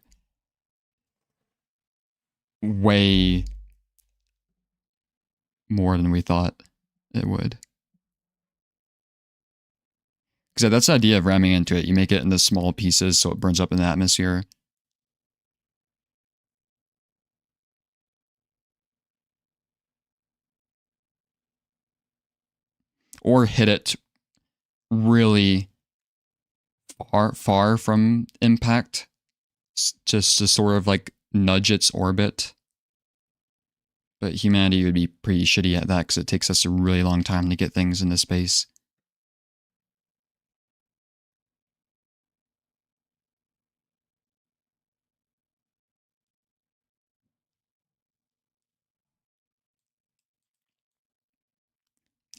way more than we thought it would. Because that's the idea of ramming into it. You make it into small pieces so it burns up in the atmosphere. Or hit it really far from impact, just to sort of like nudge its orbit. But humanity would be pretty shitty at that because it takes us a really long time to get things into space.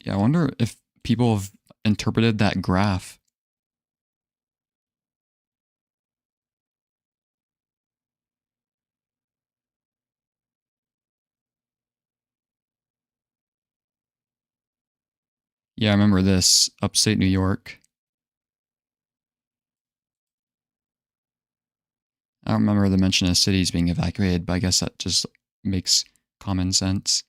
Yeah, I wonder if people have interpreted that graph. Yeah, I remember this. Upstate New York. I don't remember the mention of cities being evacuated, but I guess that just makes common sense.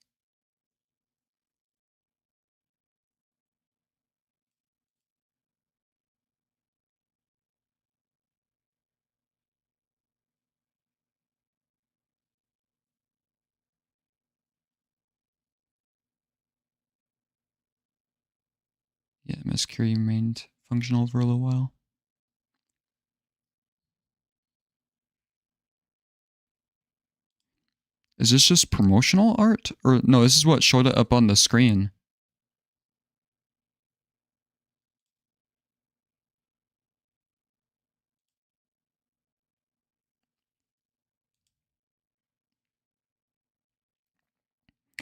Yeah, Miss Curie remained functional for a little while. Is this just promotional art? Or no, this is what showed it up on the screen.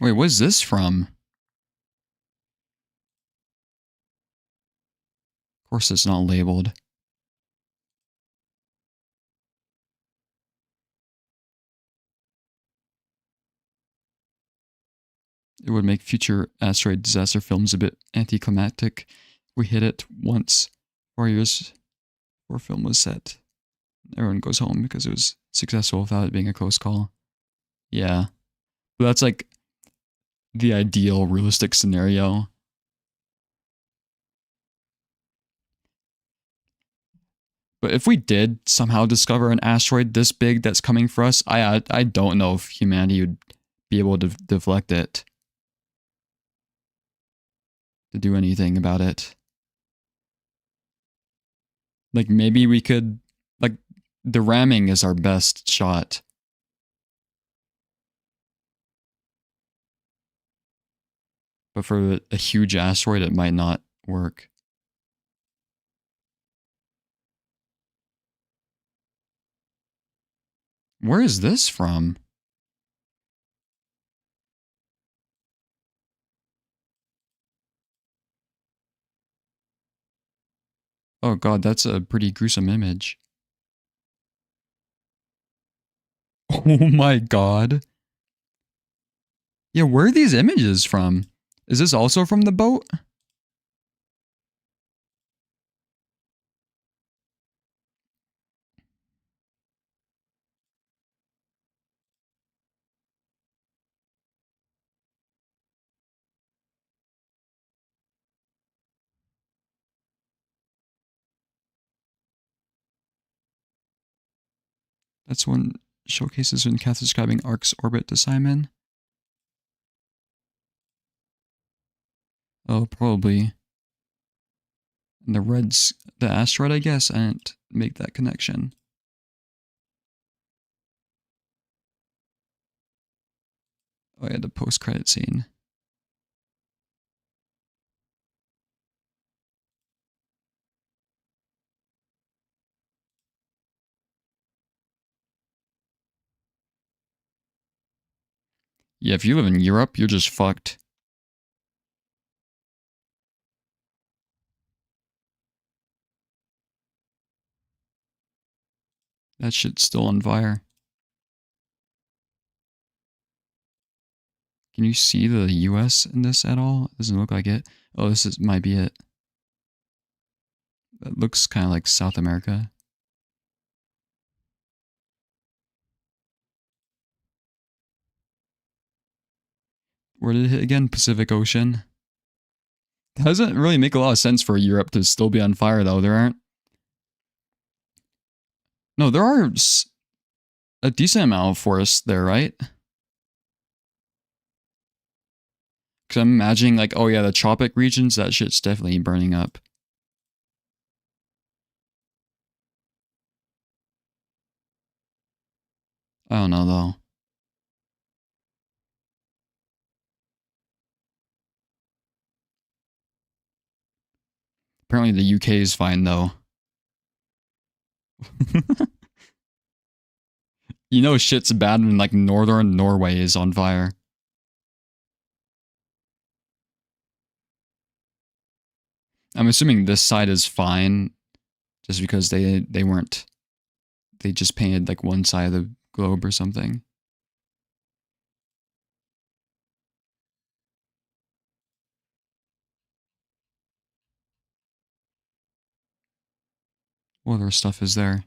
Wait, what is this from? Of course it's not labeled. It would make future asteroid disaster films a bit anticlimactic. We hit it once, 4 years before film was set. Everyone goes home because it was successful without it being a close call. Yeah. But that's like the ideal realistic scenario. But if we did somehow discover an asteroid this big that's coming for us, I don't know if humanity would be able to deflect it. To do anything about it. Like maybe we could, like the ramming is our best shot. But for a huge asteroid, it might not work. Where is this from? Oh god, that's a pretty gruesome image. Oh my god. Yeah, where are these images from? Is this also from the boat? That's one showcases when Kath is describing Ark's orbit to Simon. Oh, probably. And the red's the asteroid, I guess. I didn't make that connection. Oh yeah, the post-credit scene. Yeah, if you live in Europe, you're just fucked. That shit's still on fire. Can you see the US in this at all? Doesn't look like it. Oh, might be it. That looks kind of like South America. Where did it hit again? Pacific Ocean. That doesn't really make a lot of sense for Europe to still be on fire, though. There aren't. No, there are a decent amount of forests there, right? Because I'm imagining, like, oh yeah, the tropic regions, that shit's definitely burning up. I don't know, though. Apparently the UK is fine, though. You know shit's bad when, like, northern Norway is on fire. I'm assuming this side is fine, just because they weren't... They just painted, like, one side of the globe or something. What other stuff is there?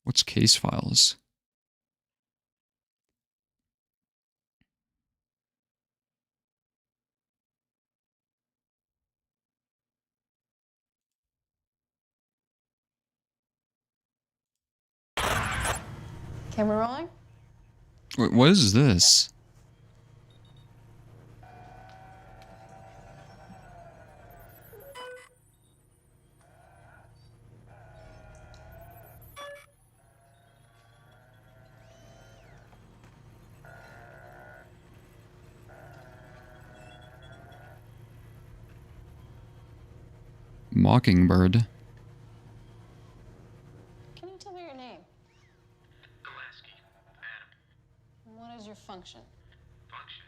What's case files? Camera rolling? Wait, what is this? Mockingbird. Can you tell me your name? And what is your function? Function?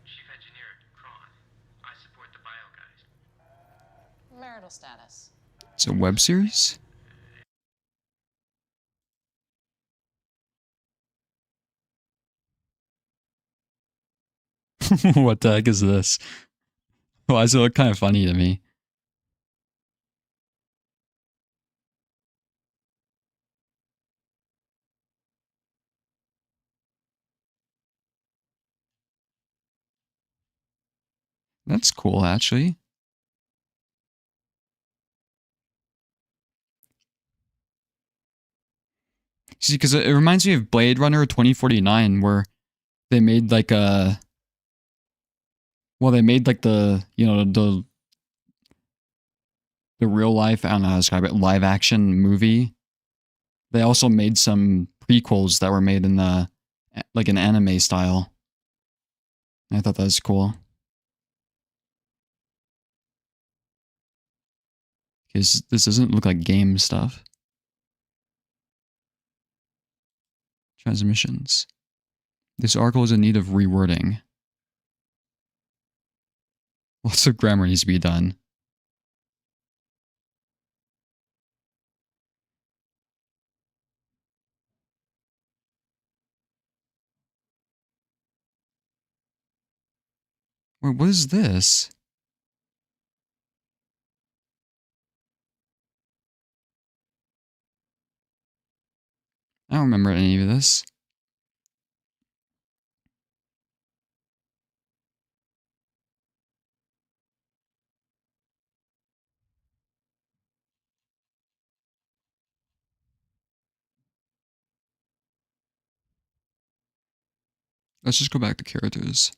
Chief engineer marital status? It's a web series? What the heck is this? Why does it look kind of funny to me? That's cool, actually. See, because it reminds me of Blade Runner 2049, where they made like a... Well, they made like the, you know, the real life, I don't know how to describe it, live action movie. They also made some prequels that were made in the, like an anime style. I thought that was cool. Because this doesn't look like game stuff. Transmissions. This article is in need of rewording. Lots of grammar needs to be done. Wait, what is this? I don't remember any of this. Let's just go back to characters.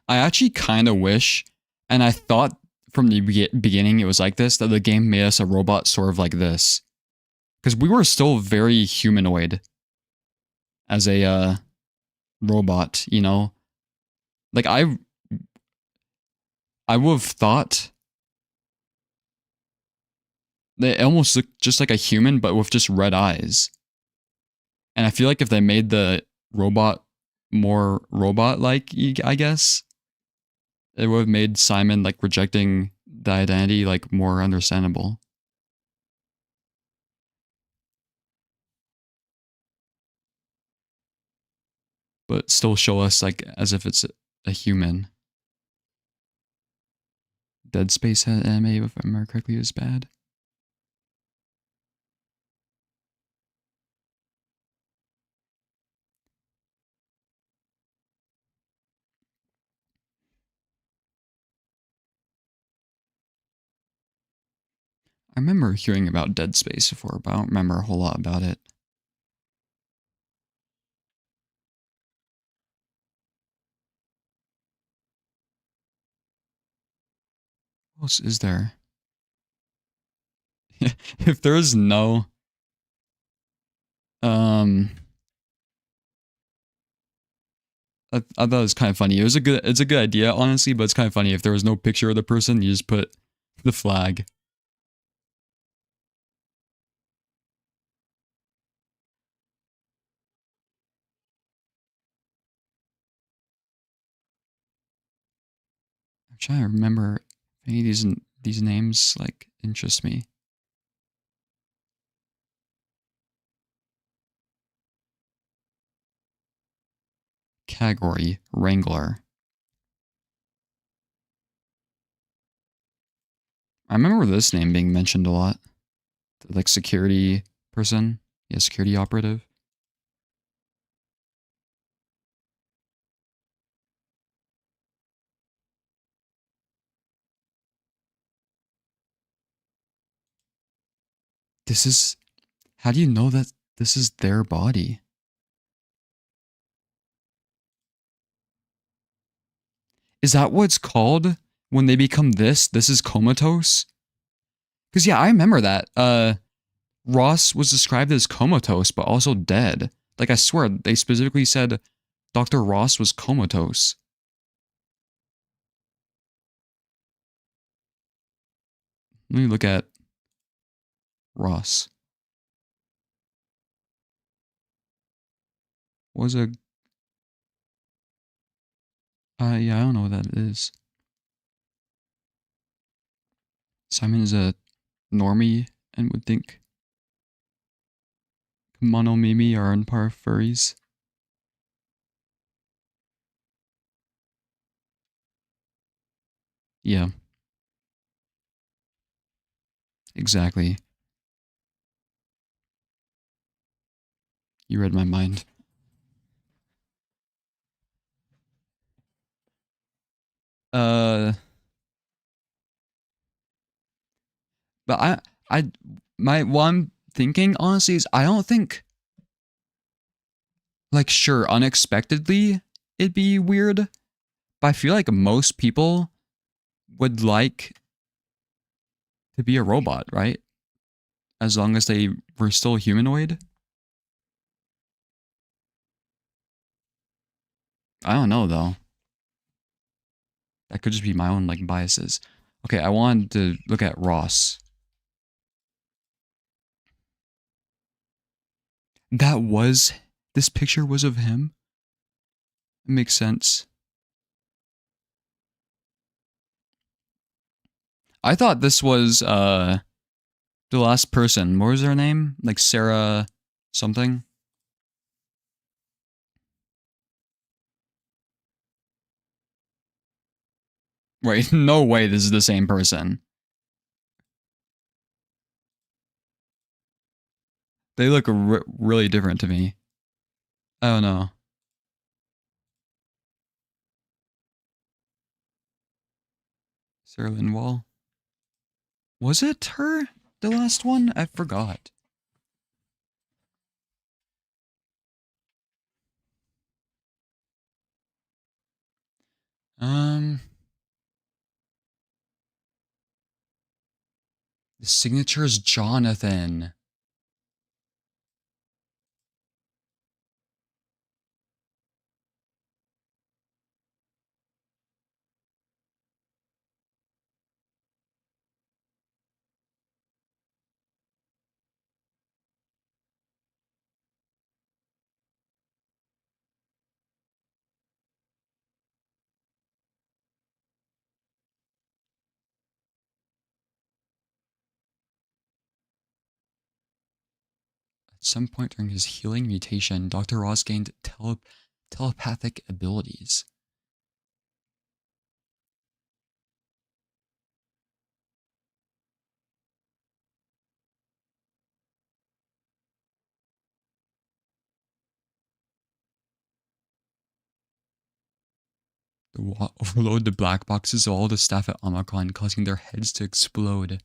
I actually kind of wish, and I thought from the beginning it was like this, that the game made us a robot sort of like this. Because we were still very humanoid as a robot, you know? Like, I would have thought that it almost looked just like a human, but with just red eyes. And I feel like if they made the robot more robot-like, I guess, it would have made Simon, like, rejecting the identity, like, more understandable. But still show us, like, as if it's a human. Dead Space had anime, if I remember correctly, was bad. I remember hearing about Dead Space before, but I don't remember a whole lot about it. What else is there? If there is no... I thought it was kind of funny. It's a good idea, honestly, but it's kind of funny. If there was no picture of the person, you just put the flag. I'm trying to remember if any of these names, like, interest me. Category, Wrangler. I remember this name being mentioned a lot. Like, security person. Yeah, security operative. This is... How do you know that this is their body? Is that what it's called when they become this? This is comatose? Because, yeah, I remember that. Ross was described as comatose, but also dead. Like, I swear, they specifically said Dr. Ross was comatose. Let me look at Ross. Was a... Yeah, I don't know what that is. Simon is a normie and would think Monomimi are on par furries. Yeah. Exactly. You read my mind. But what I'm thinking, honestly, is I don't think, like, sure, unexpectedly, it'd be weird, but I feel like most people would like to be a robot, right? As long as they were still humanoid. I don't know, though. That could just be my own, like, biases. Okay, I wanted to look at Ross. This picture was of him? It makes sense. I thought this was, the last person. What was her name? Like Sarah something? Wait, no way this is the same person. They look really different to me. I don't know. Sarah Lindwall? Was it her? The last one? I forgot. The signature is Jonathan. At some point during his healing mutation, Dr. Ross gained telepathic abilities. Overload the black boxes of all the staff at Omicron, causing their heads to explode.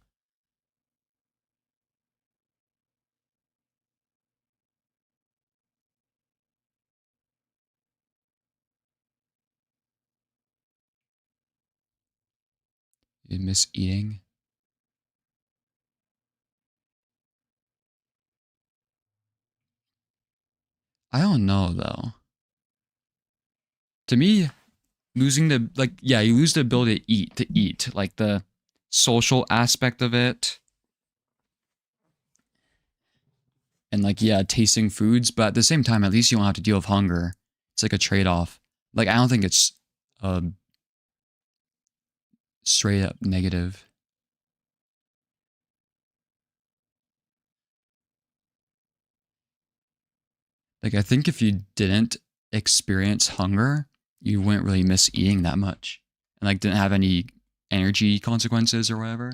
You miss eating? I don't know, though. To me, losing the, like, yeah, you lose the ability to eat, like the social aspect of it. And like, yeah, tasting foods, but at the same time, at least you don't have to deal with hunger. It's like a trade-off. Like, I don't think it's straight up negative. Like, I think if you didn't experience hunger, you wouldn't really miss eating that much. And like, didn't have any energy consequences or whatever.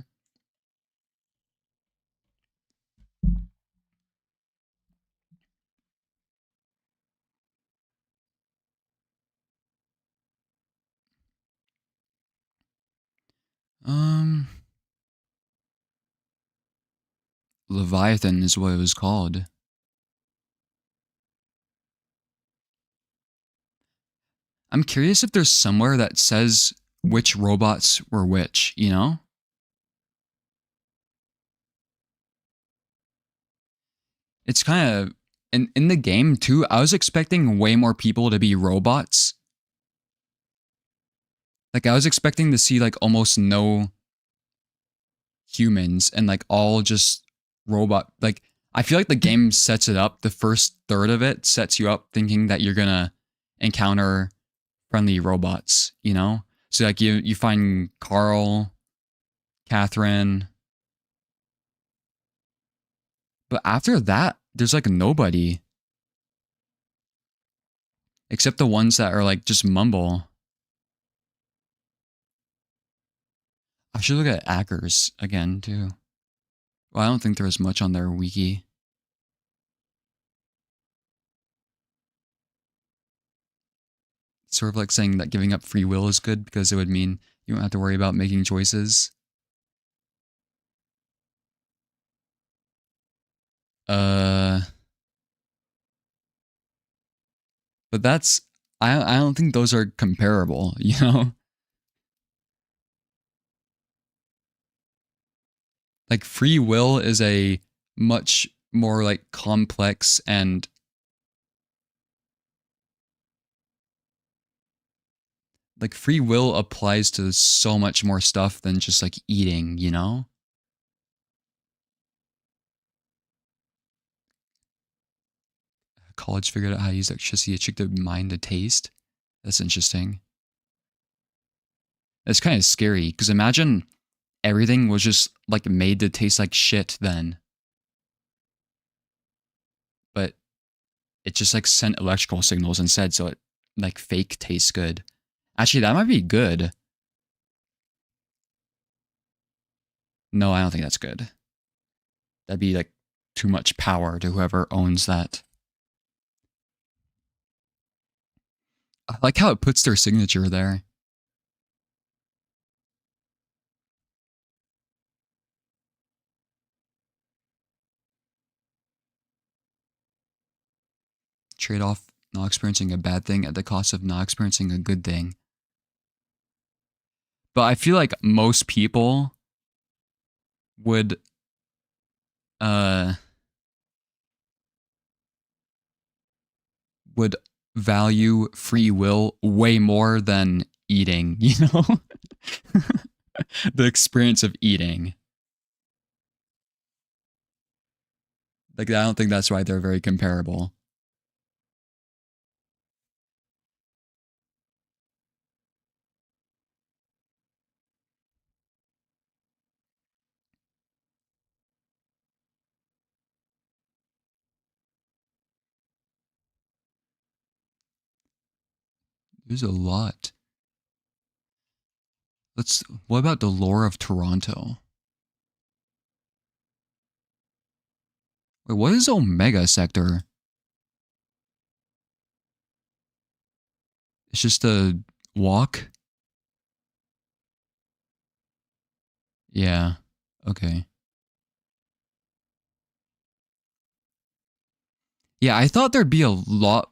Leviathan is what it was called. I'm curious if there's somewhere that says which robots were which, you know? It's kind of, in the game too, I was expecting way more people to be robots. Like, I was expecting to see like almost no humans and like all just robot. Like, I feel like the game sets it up, the first third of it sets you up thinking that you're gonna encounter friendly robots, you know? So like you find Carl, Catherine. But after that, there's like nobody. Except the ones that are like just mumble. I should look at Ackers again too. Well, I don't think there's much on their wiki. Sort of like saying that giving up free will is good because it would mean you don't have to worry about making choices. But that's, I don't think those are comparable, you know? Like free will is a much more like complex and like free will applies to so much more stuff than just like eating, you know? College figured out how to use electricity to trick the mind to taste. That's interesting. It's kind of scary because imagine everything was just like made to taste like shit then. But it just like sent electrical signals instead, so it like fake tastes good. Actually, that might be good. No, I don't think that's good. That'd be like too much power to whoever owns that. I like how it puts their signature there. Trade off not experiencing a bad thing at the cost of not experiencing a good thing. But I feel like most people would value free will way more than eating, you know? The experience of eating. Like, I don't think that's why they're very comparable. There's a lot. What about the lore of Toronto? Wait, what is Omega Sector? It's just a walk? Yeah, okay. Yeah, I thought there'd be a lot.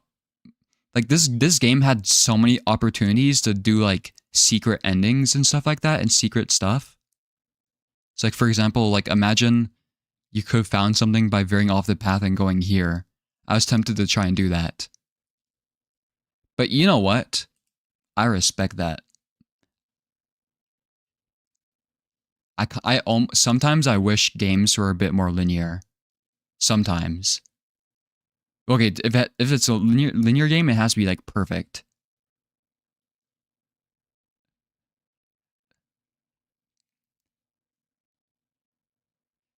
Like this game had so many opportunities to do like secret endings and stuff like that and secret stuff. It's like, for example, like imagine you could have found something by veering off the path and going here. I was tempted to try and do that. But you know what? I respect that. Sometimes I wish games were a bit more linear. Sometimes. Okay, if it's a linear game, it has to be like perfect.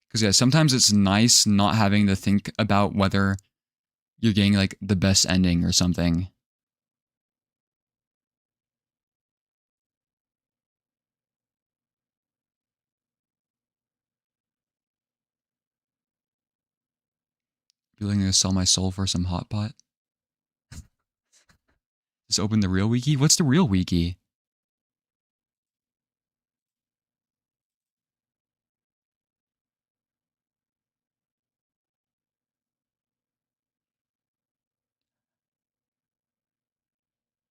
Because yeah, sometimes it's nice not having to think about whether you're getting like the best ending or something. You're willing to sell my soul for some hot pot? Just open the real wiki? What's the real wiki?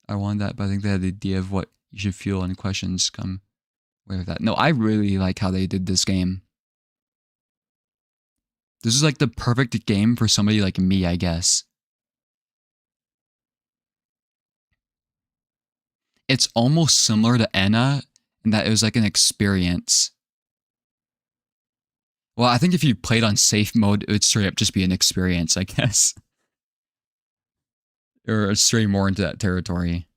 I wanted that, but I think they had the idea of what you should feel and questions come away with that. No, I really like how they did this game. This is like the perfect game for somebody like me, I guess. It's almost similar to Anna in that it was like an experience. Well, I think if you played on safe mode, it would straight up just be an experience, I guess. Or stray more into that territory.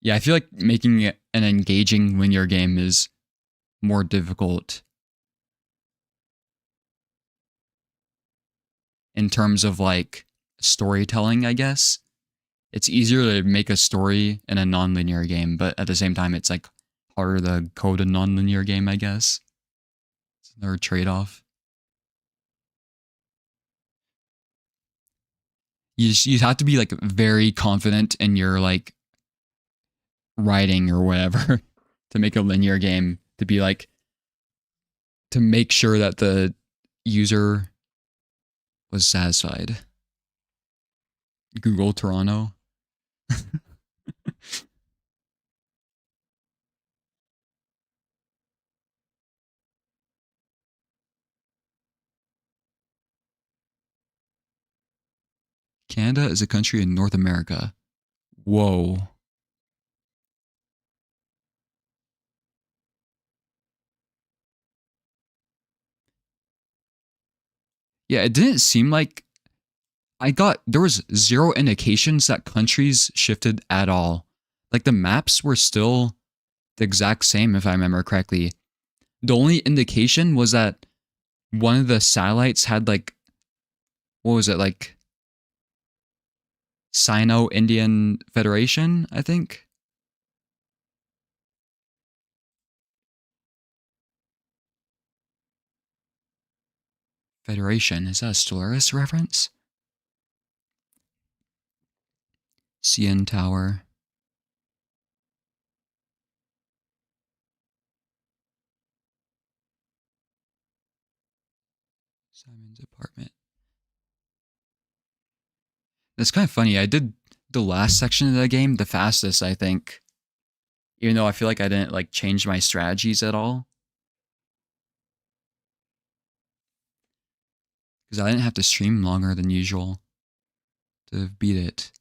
Yeah, I feel like making it an engaging linear game is more difficult in terms of like storytelling, I guess. It's easier to make a story in a non-linear game, but at the same time, it's like harder to code a non-linear game, I guess. It's another trade-off. You have to be like very confident in your like writing or whatever to make a linear game, to be like, to make sure that the user was satisfied. Google Toronto. Canada is a country in North America. Whoa. Yeah, it didn't seem like there was zero indications that countries shifted at all. Like the maps were still the exact same, if I remember correctly. The only indication was that one of the satellites had like, what was it, like Sino-Indian Federation, I think? Federation, is that a Stellaris reference? CN Tower. Simon's apartment. That's kind of funny. I did the last section of the game the fastest, I think. Even though I feel like I didn't like change my strategies at all. Because I didn't have to stream longer than usual to beat it.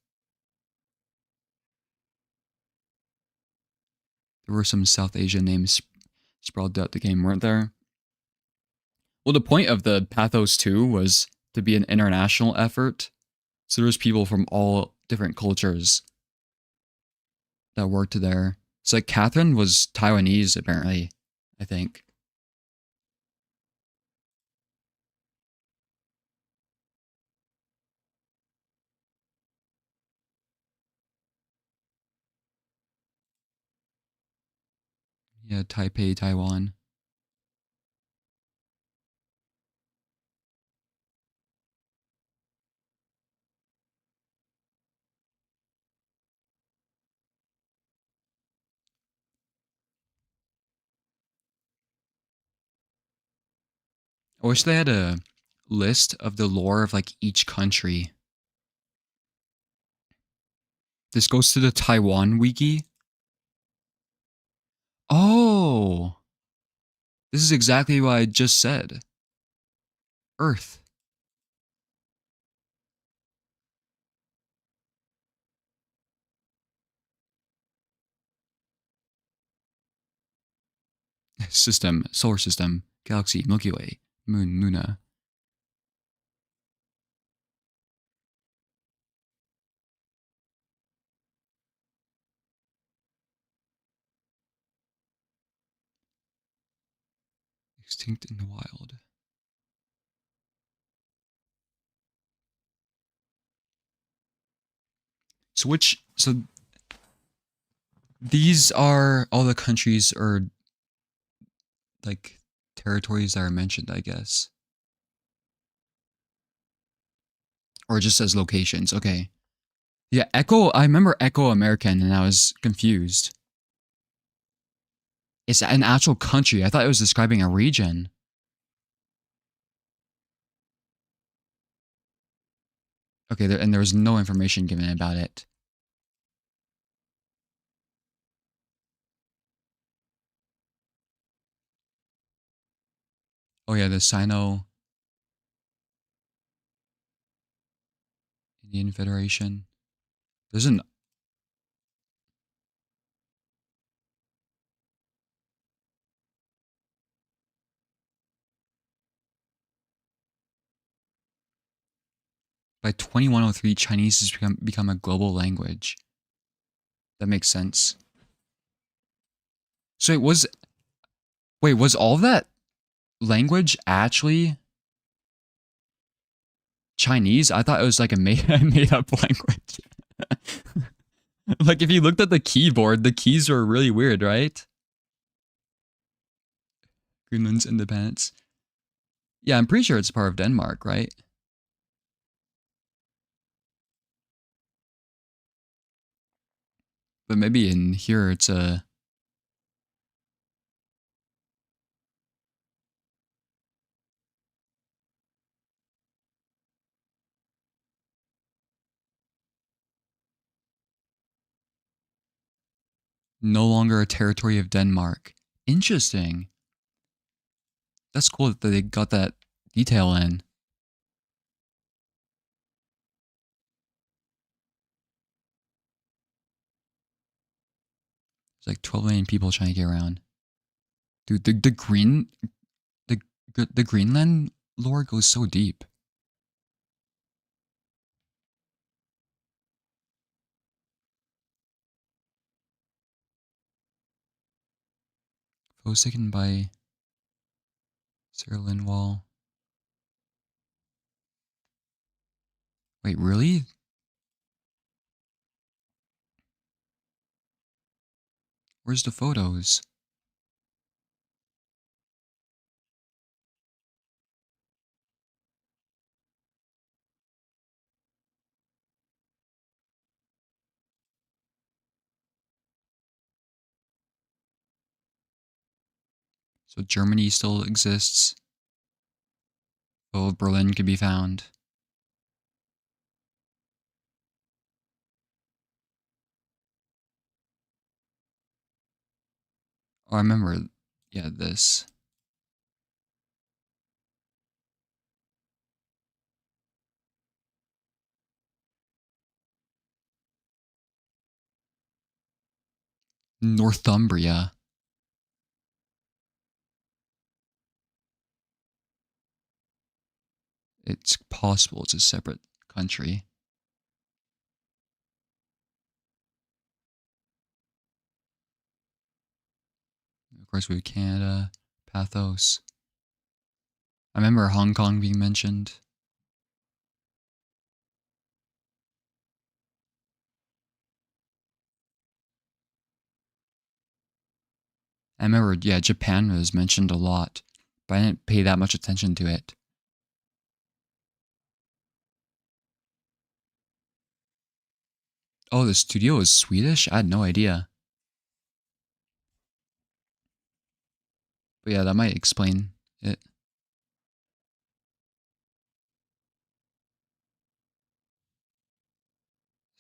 There were some South Asian names sprawled out the game, weren't there? Well, the point of the Pathos 2 was to be an international effort. So there's people from all different cultures that worked there. So like Catherine was Taiwanese, apparently, I think. Yeah, Taipei, Taiwan. I wish they had a list of the lore of like each country. This goes to the Taiwan wiki. Oh, this is exactly what I just said. Earth. System, solar system, galaxy, Milky Way, moon, Luna. Extinct in the wild. So these are all the countries or like territories that are mentioned, I guess. Or just as locations, okay. Yeah, I remember Echo American and I was confused. It's an actual country. I thought it was describing a region. Okay, and there was no information given about it. Oh yeah, the Sino Indian Federation. There's an by 2103, Chinese has become a global language. That makes sense. So was all of that language actually Chinese? I thought it was like a made up language. Like if you looked at the keyboard, the keys were really weird, right? Greenland's independence. Yeah, I'm pretty sure it's part of Denmark, right? But maybe in here it's a... No longer a territory of Denmark. Interesting. That's cool that they got that detail in. There's like 12 million people trying to get around. Dude, the Greenland lore goes so deep. Photos taken by Sarah Lindwall. Wait, really? Where's the photos? So Germany still exists. Oh, Berlin can be found. Oh, I remember. Yeah, this. Northumbria. It's possible it's a separate country. Of course, we have Canada, Pathos. I remember Hong Kong being mentioned. I remember, yeah, Japan was mentioned a lot, but I didn't pay that much attention to it. Oh, the studio is Swedish? I had no idea. But yeah, that might explain it.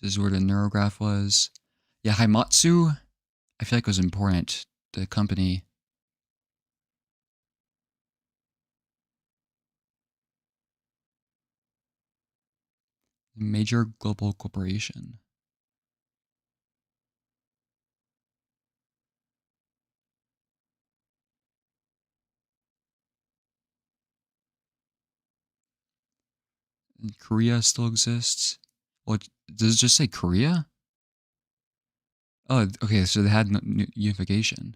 This is where the neurograph was. Yeah, Haimatsu, I feel like was important. The company. Major global corporation. And Korea still exists. Well, does it just say Korea? Oh, okay, so they had unification.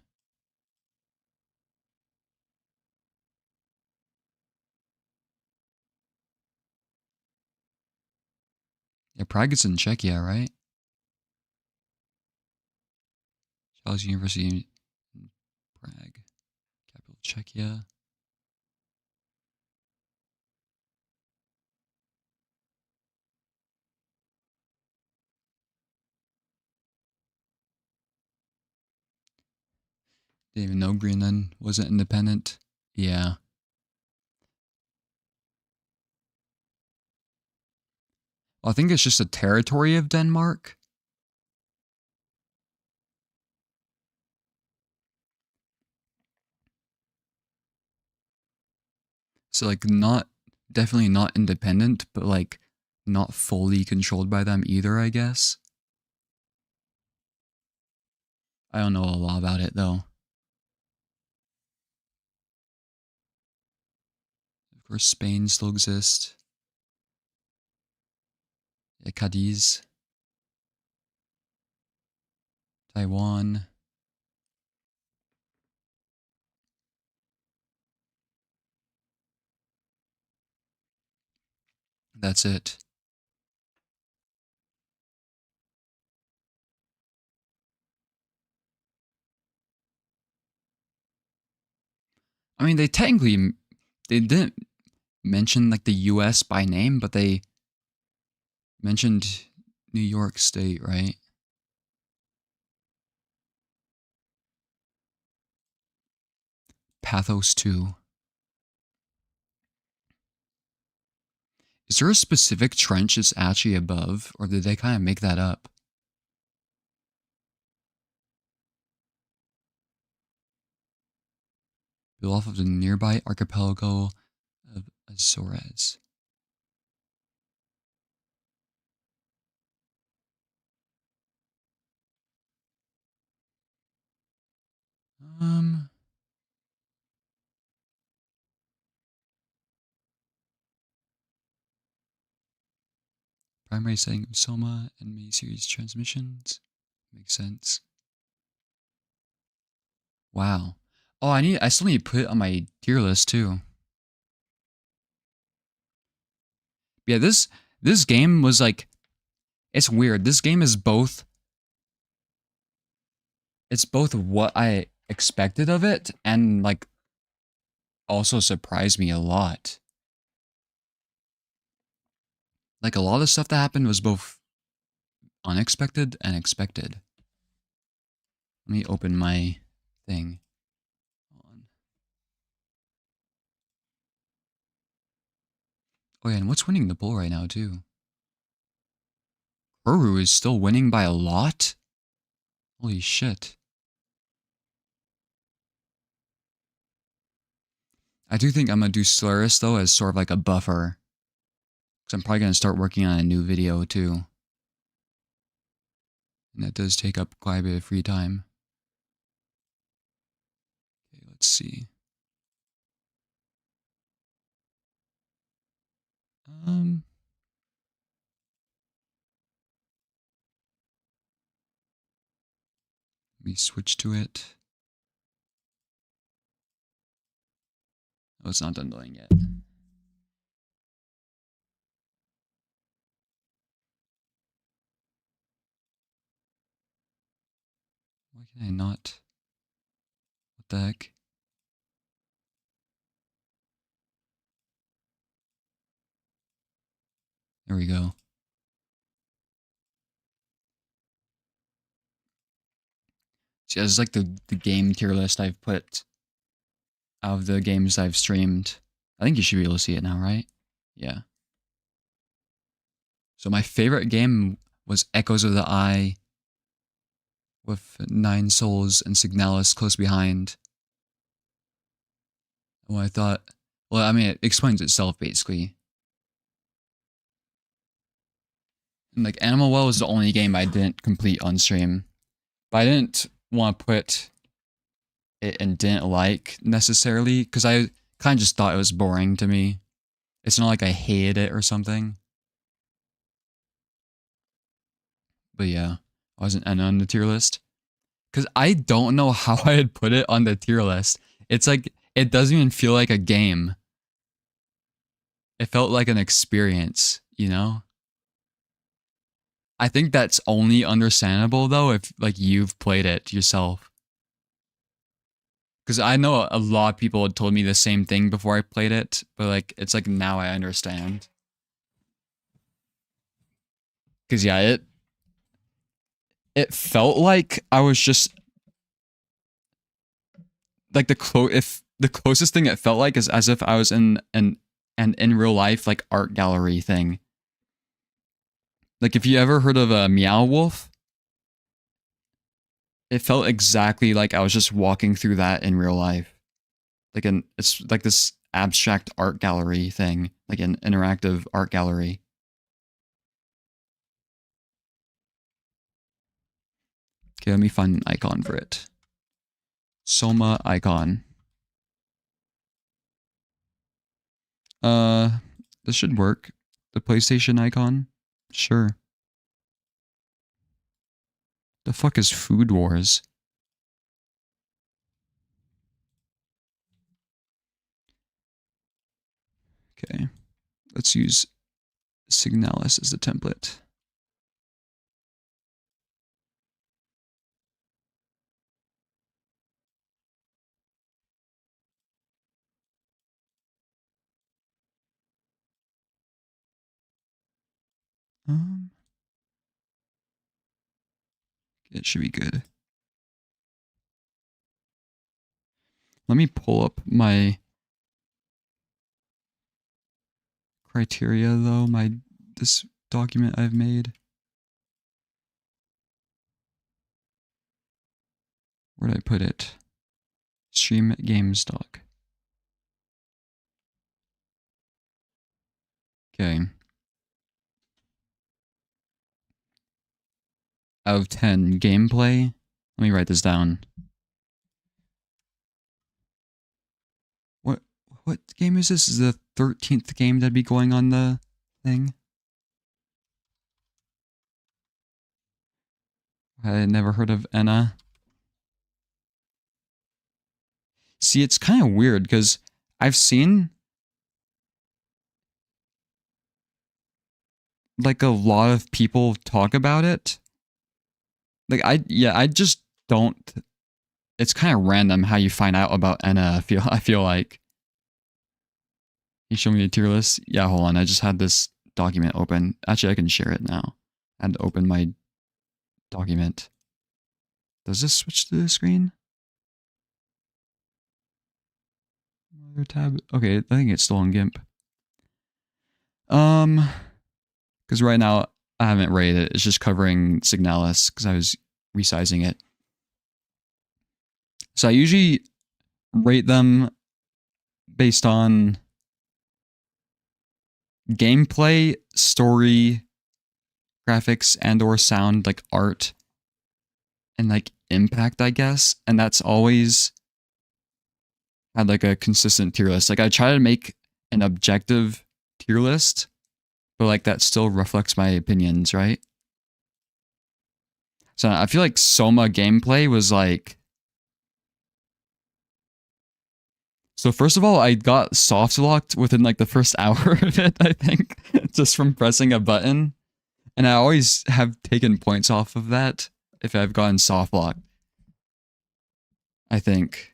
Yeah, Prague is in Czechia, right? Charles University in Prague, capital of Czechia. Didn't even know Greenland wasn't independent. Yeah. Well, I think it's just a territory of Denmark. So like definitely not independent, but like not fully controlled by them either, I guess. I don't know a lot about it though. Of course, Spain still exists. Yeah, Cadiz. Taiwan. That's it. I mean, they didn't mention like the US by name, but they mentioned New York State, right? Pathos 2. Is there a specific trench that's actually above, or did they kind of make that up? Built off of the nearby archipelago of Azores. Primary setting of SOMA and mini series transmissions. Makes sense. Wow. Oh, I still need to put it on my tier list too. Yeah, this game was like, it's weird. This game is both, it's both what I expected of it and like also surprised me a lot. Like a lot of stuff that happened was both unexpected and expected. Let me open my thing. Oh yeah, and what's winning the poll right now too? Uru is still winning by a lot? Holy shit. I do think I'm gonna do Solaris though as sort of like a buffer. Because I'm probably gonna start working on a new video too. And that does take up quite a bit of free time. Okay, let's see. Let me switch to it. Oh, it's not done loading yet. Why can I not? What the heck? There we go. See, this is like the game tier list I've put out of the games I've streamed. I think you should be able to see it now, right? Yeah. So my favorite game was Echoes of the Eye with 9 Souls and Signalis close behind. Well, I thought, well, I mean, it explains itself basically. And like Animal Well was the only game I didn't complete on stream. But I didn't want to put it and didn't like necessarily because I kind of just thought it was boring to me. It's not like I hated it or something. But yeah, I wasn't on the tier list. Because I don't know how I'd put it on the tier list. It's like, it doesn't even feel like a game. It felt like an experience, you know? I think that's only understandable though if like you've played it yourself. Because I know a lot of people had told me the same thing before I played it, but like it's like now I understand. Because yeah, it felt like I was just like the closest thing it felt like is as if I was in an in real life like art gallery thing. Like if you ever heard of a Meow Wolf, it felt exactly like I was just walking through that in real life. Like it's like this abstract art gallery thing, like an interactive art gallery. Okay, let me find an icon for it. SOMA icon. This should work. The PlayStation icon? Sure. The fuck is Food Wars? Okay, let's use Signalis as the template. It should be good. Let me pull up my criteria though, this document I've made. Where did I put it? Stream games doc. Okay. Out of 10, gameplay. Let me write this down. What game is this? Is the 13th game that'd be going on the thing? I never heard of Enna. See, it's kind of weird because I've seen like a lot of people talk about it. Like I just don't. It's kind of random how you find out about Enna. I feel like. You show me a tier list? Yeah, hold on. I just had this document open. Actually, I can share it now. I had to open my document. Does this switch to the screen? Other tab. Okay, I think it's still on GIMP. Because right now I haven't rated it. It's just covering Signalis because I was resizing it. So I usually rate them based on gameplay, story, graphics, and/or sound, like art, and like impact, I guess. And that's always had like a consistent tier list. Like I try to make an objective tier list, but like that still reflects my opinions, right? So I feel like SOMA gameplay was like... So first of all, I got soft locked within like the first hour of it, I think, just from pressing a button. And I always have taken points off of that if I've gotten soft locked, I think.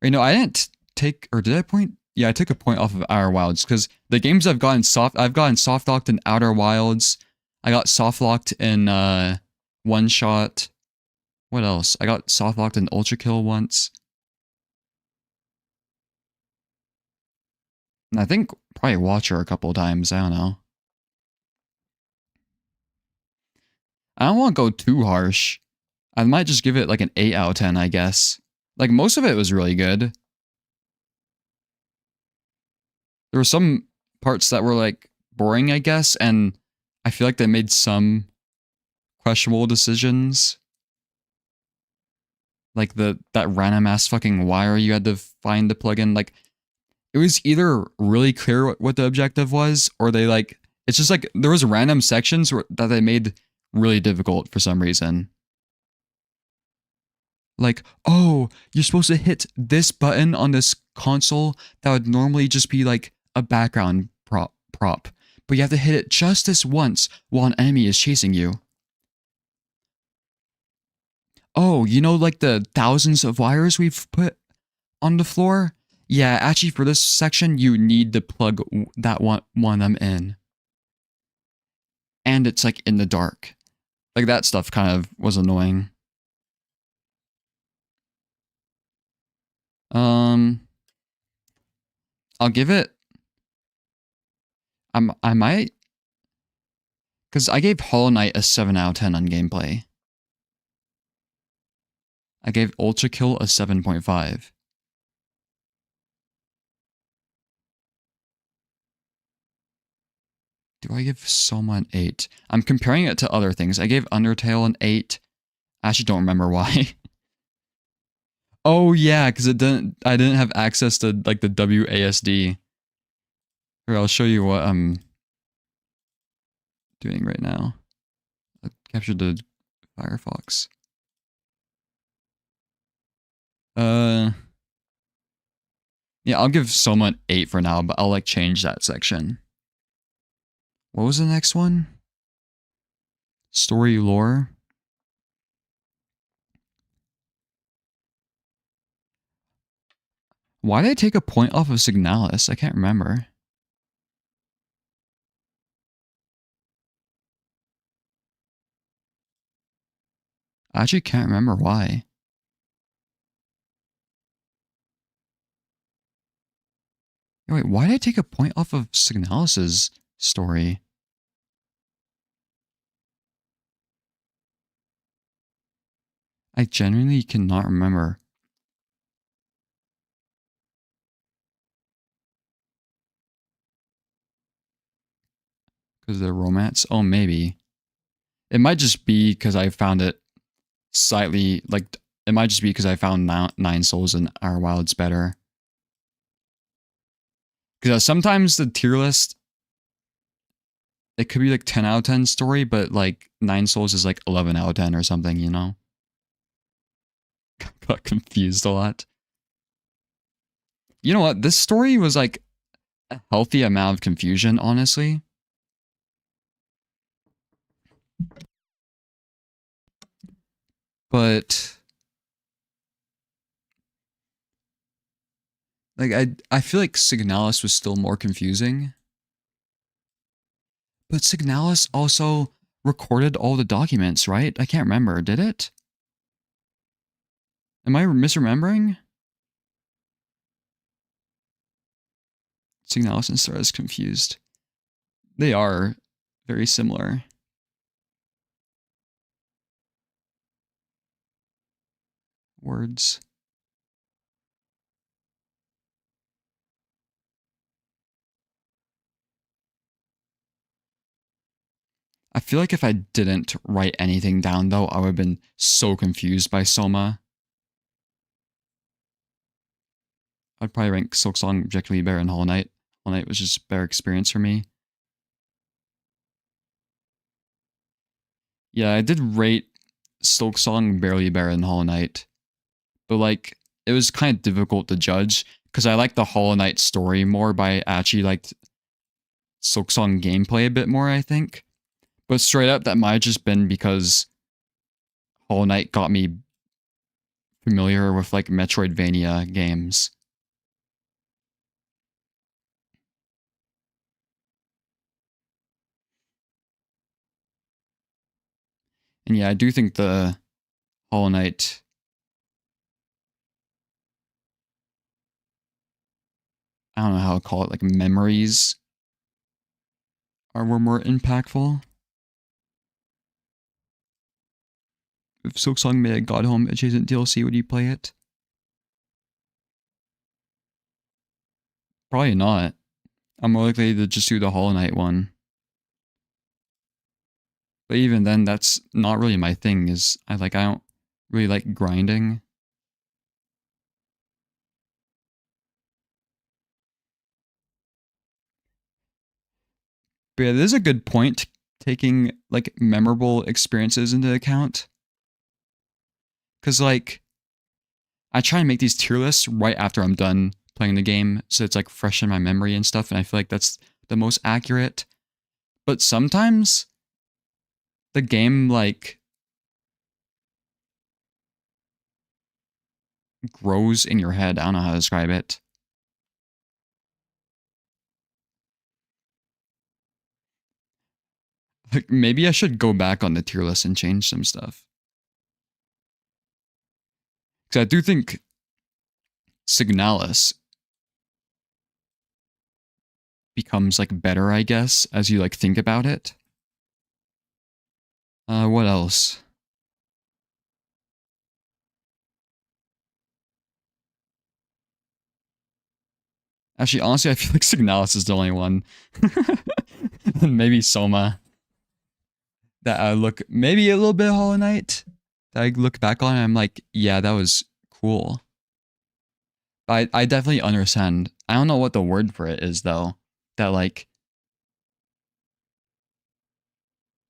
Or, I didn't take, or did I point? Yeah, I took a point off of Outer Wilds because the games I've gotten soft locked in Outer Wilds. I got soft locked in One Shot. What else? I got soft locked in Ultra Kill once. And I think probably Watcher a couple times. I don't know. I don't want to go too harsh. I might just give it like an 8 out of 10, I guess. Like most of it was really good. There were some parts that were like boring, I guess, and I feel like they made some questionable decisions. Like that random ass fucking wire you had to find to plug in. Like it was either really clear what the objective was, or they like, it's just like there was random sections that they made really difficult for some reason. Like, oh, you're supposed to hit this button on this console that would normally just be like a background prop, but you have to hit it just this once while an enemy is chasing you. Oh, like the thousands of wires we've put on the floor? Yeah, actually for this section, you need to plug that one of them in. And it's like in the dark. Like that stuff kind of was annoying. I'll give it... I might... Because I gave Hollow Knight a 7 out of 10 on gameplay. I gave Ultra Kill a 7.5. Do I give Soma an 8? I'm comparing it to other things. I gave Undertale an 8. I actually don't remember why. Oh yeah, because I didn't have access to like the WASD. Here, I'll show you what I'm doing right now. Captured the Firefox. Yeah, I'll give Soma an 8 for now, but I'll like change that section. What was the next one? Story lore. Why did I take a point off of Signalis? I can't remember. I actually can't remember why. Wait, why did I take a point off of Signalis's story? I genuinely cannot remember. Because of the romance? Oh, maybe. It might just be because I found it slightly, like, it might just be because I found Nine Souls and Outer Wilds better. Because sometimes the tier list, it could be like 10 out of 10 story, but like Nine Souls is like 11 out of 10 or something, you know? Got confused a lot. You know what? This story was like a healthy amount of confusion, honestly. But like I feel like Signalis was still more confusing. But Signalis also recorded all the documents, right? I can't remember. Did it? Am I misremembering? Signalis and Star is confused. They are very similar. Words. I feel like if I didn't write anything down though, I would have been so confused by Soma. I'd probably rank Silksong objectively better than Hollow Knight. Hollow Knight was just a better experience for me. Yeah, I did rate Silksong barely better than Hollow Knight. But like, it was kind of difficult to judge because I liked the Hollow Knight story more, but I actually liked Silksong gameplay a bit more, I think. But straight up, that might have just been because Hollow Knight got me familiar with like Metroidvania games. And yeah, I do think the Hollow Knight I don't know how to call it, like memories were more impactful. If Silksong made a God Home adjacent DLC, would you play it? Probably not. I'm more likely to just do the Hollow Knight one. But even then, that's not really my thing, I don't really like grinding. But yeah, this is a good point, taking like memorable experiences into account. Because like, I try and make these tier lists right after I'm done playing the game, so it's like fresh in my memory and stuff, and I feel like that's the most accurate. But sometimes the game like grows in your head. I don't know how to describe it. Like, maybe I should go back on the tier list and change some stuff. Because I do think Signalis becomes like better, I guess, as you like think about it. What else? Actually, honestly, I feel like Signalis is the only one. Maybe Soma. That I look, maybe a little bit of Hollow Knight. That I look back on and I'm like, yeah, that was cool. I definitely understand. I don't know what the word for it is though. That like,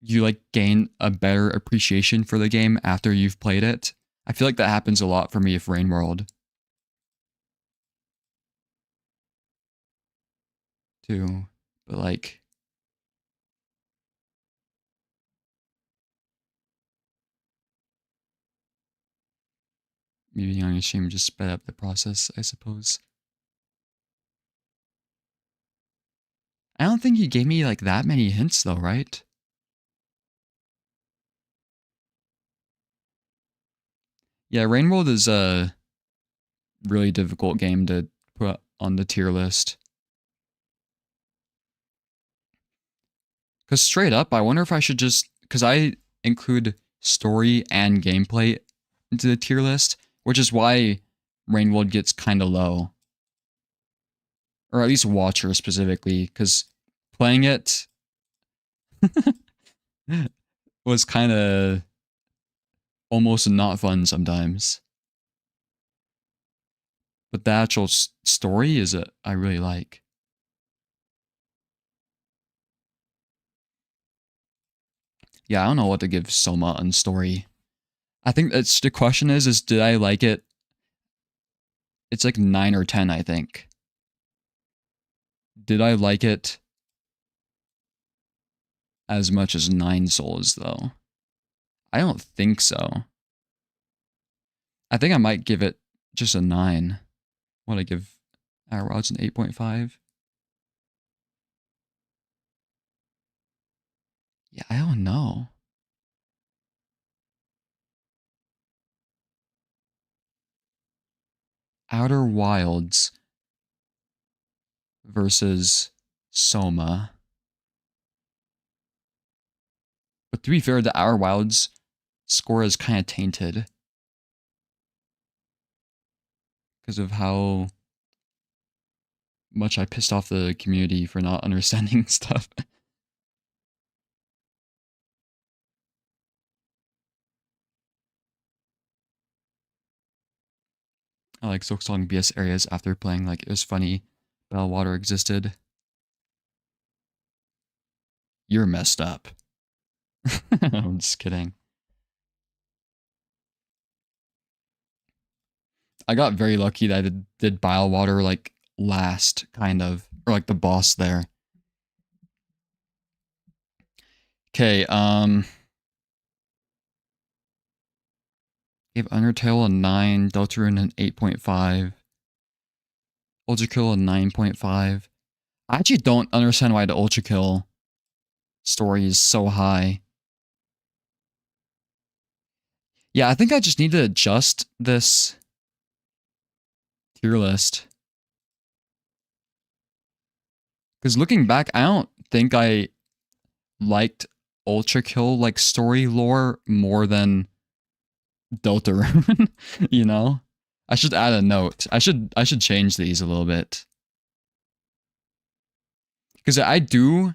you like gain a better appreciation for the game after you've played it. I feel like that happens a lot for me with Rain World too. But like maybe on your stream just sped up the process, I suppose. I don't think you gave me like that many hints though, right? Yeah, Rain World is a really difficult game to put on the tier list. Because straight up, I wonder if I should just... Because I include story and gameplay into the tier list, which is why Rain World gets kind of low. Or at least Watcher specifically, because playing it was kind of almost not fun sometimes. But the actual story is I really like. Yeah, I don't know what to give Soma on story. I think that's the question is did I like it? It's like 9 or 10, I think. Did I like it as much as 9 Souls, though? I don't think so. I think I might give it just a 9. What I give Outer Wilds an 8.5? Yeah, I don't know. Outer Wilds versus Soma. But to be fair, the Outer Wilds score is kind of tainted. Because of how much I pissed off the community for not understanding stuff. I like Silksong BS areas after playing like it was funny. Bellwater existed. You're messed up. I'm just kidding. I got very lucky that I did Bilewater like last, kind of. Or like the boss there. Okay, gave Undertale a 9, Deltarune an 8.5. Ultra Kill a 9.5. I actually don't understand why the Ultra Kill story is so high. Yeah, I think I just need to adjust this tier list. Because looking back, I don't think I liked Ultra Kill like story lore more than Deltarune, you know? I should add a note. I should change these a little bit. Because I do,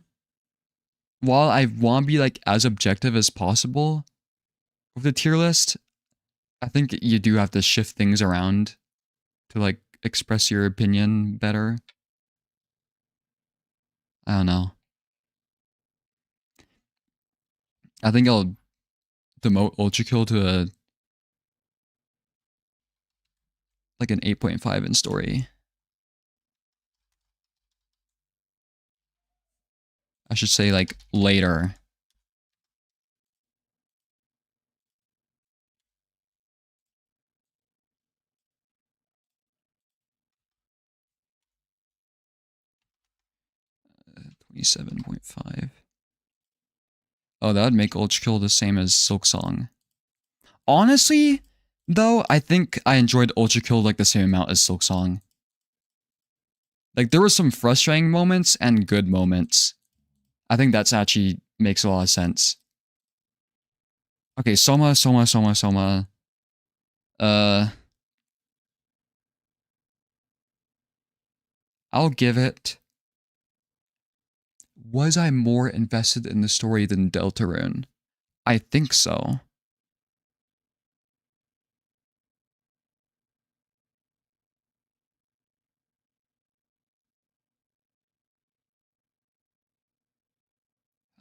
while I want to be like as objective as possible with the tier list, I think you do have to shift things around to like express your opinion better. I don't know. I think I'll demote Ultra Kill to a like an 8.5 in story. I should say like later. Uh, 27.5. Oh, that would make Ultra Kill the same as Silksong. Honestly, though, I think I enjoyed Ultra Kill like the same amount as Silksong. Like, there were some frustrating moments and good moments. I think that's actually makes a lot of sense. Okay, Soma. I'll give it... Was I more invested in the story than Deltarune? I think so.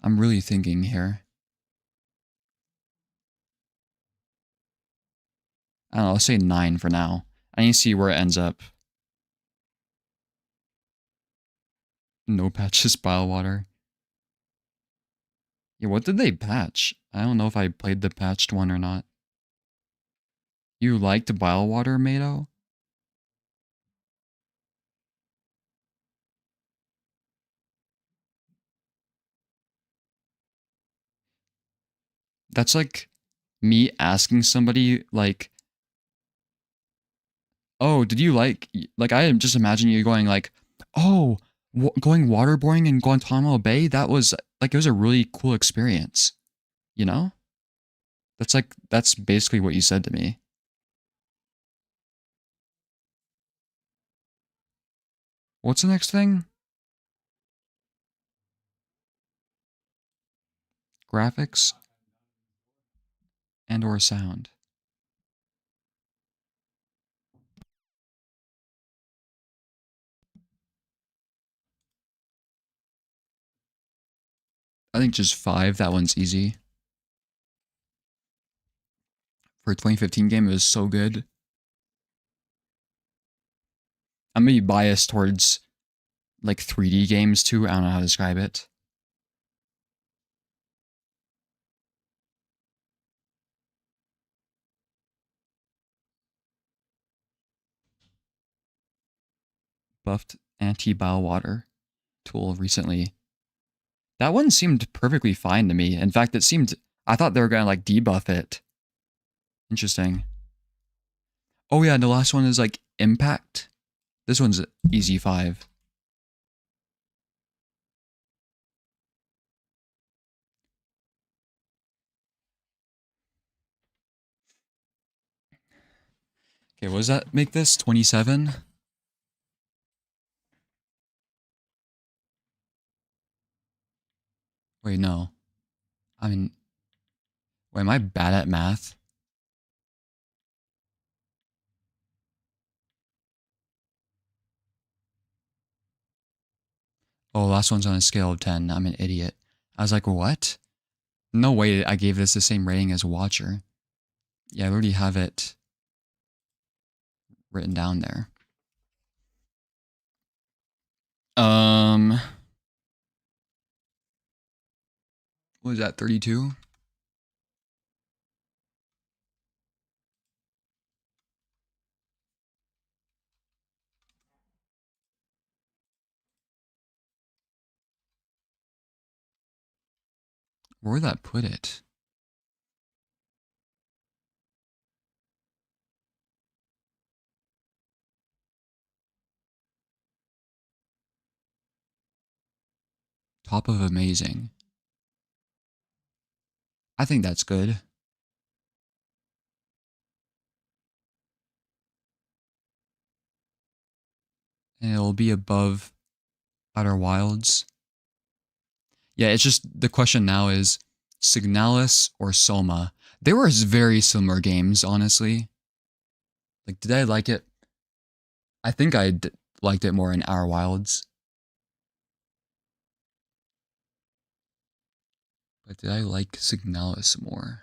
I'm really thinking here. I don't know, let's say 9 for now. I need to see where it ends up. No patches, bile water. Yeah, what did they patch? I don't know if I played the patched one or not. You liked bile water, Mato? That's like me asking somebody, like, oh, did you like, I just imagine you going like, oh, going waterboarding in Guantanamo Bay? That was, like, it was a really cool experience. You know? That's basically what you said to me. What's the next thing? Graphics and or sound. I think just 5, that one's easy. For a 2015 game, it was so good. I'm maybe biased towards, like, 3D games too. I don't know how to describe it. Buffed anti-bile water tool recently. That one seemed perfectly fine to me. In fact, I thought they were gonna, like, debuff it. Interesting. Oh yeah, and the last one is, like, impact. This one's easy 5. Okay, what does that make this? 27? Wait, no. I mean, wait, am I bad at math? Oh, last one's on a scale of 10. I'm an idiot. I was like, what? No way I gave this the same rating as Watcher. Yeah, I already have it written down there. What was that, 32? Where would that put it? Top of amazing. I think that's good. And it'll be above Outer Wilds. Yeah, it's just the question now is Signalis or Soma. They were very similar games, honestly. Like, did I like it? I think I liked it more in Outer Wilds. But did I like Signalis more?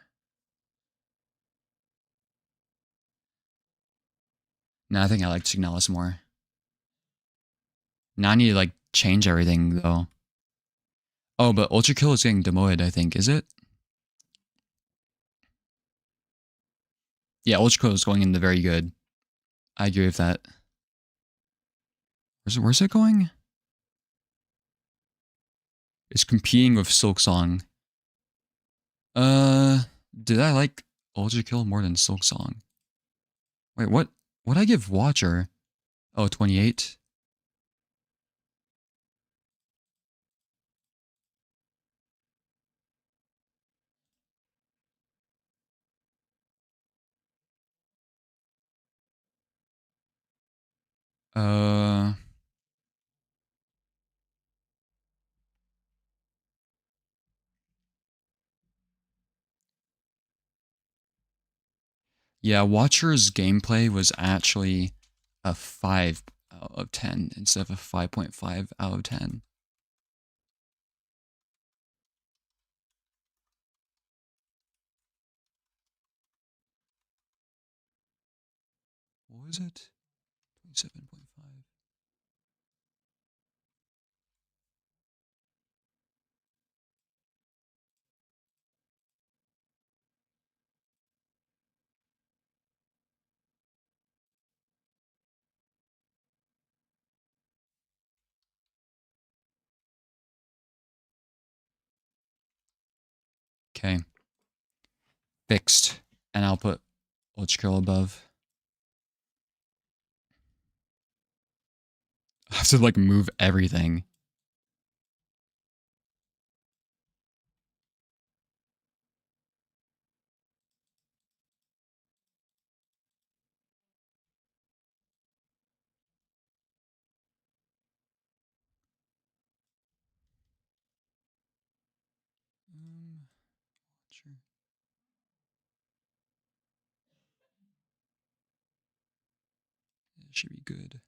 No, I think I liked Signalis more. Now I need to, like, change everything, though. Oh, but Ultra Kill is getting demoted, I think. Is it? Yeah, Ultra Kill is going into very good. I agree with that. Where's it going? It's competing with Silk Song. Did I like Ultra Kill more than Silk Song? Wait, what? What'd I give Watcher? Oh, 28. Yeah, Watcher's gameplay was actually a 5 out of 10 instead of a 5.5 out of 10. What is it? 27.5. Okay. Fixed. And I'll put ultra above. I have to like move everything. Sure. It should be good.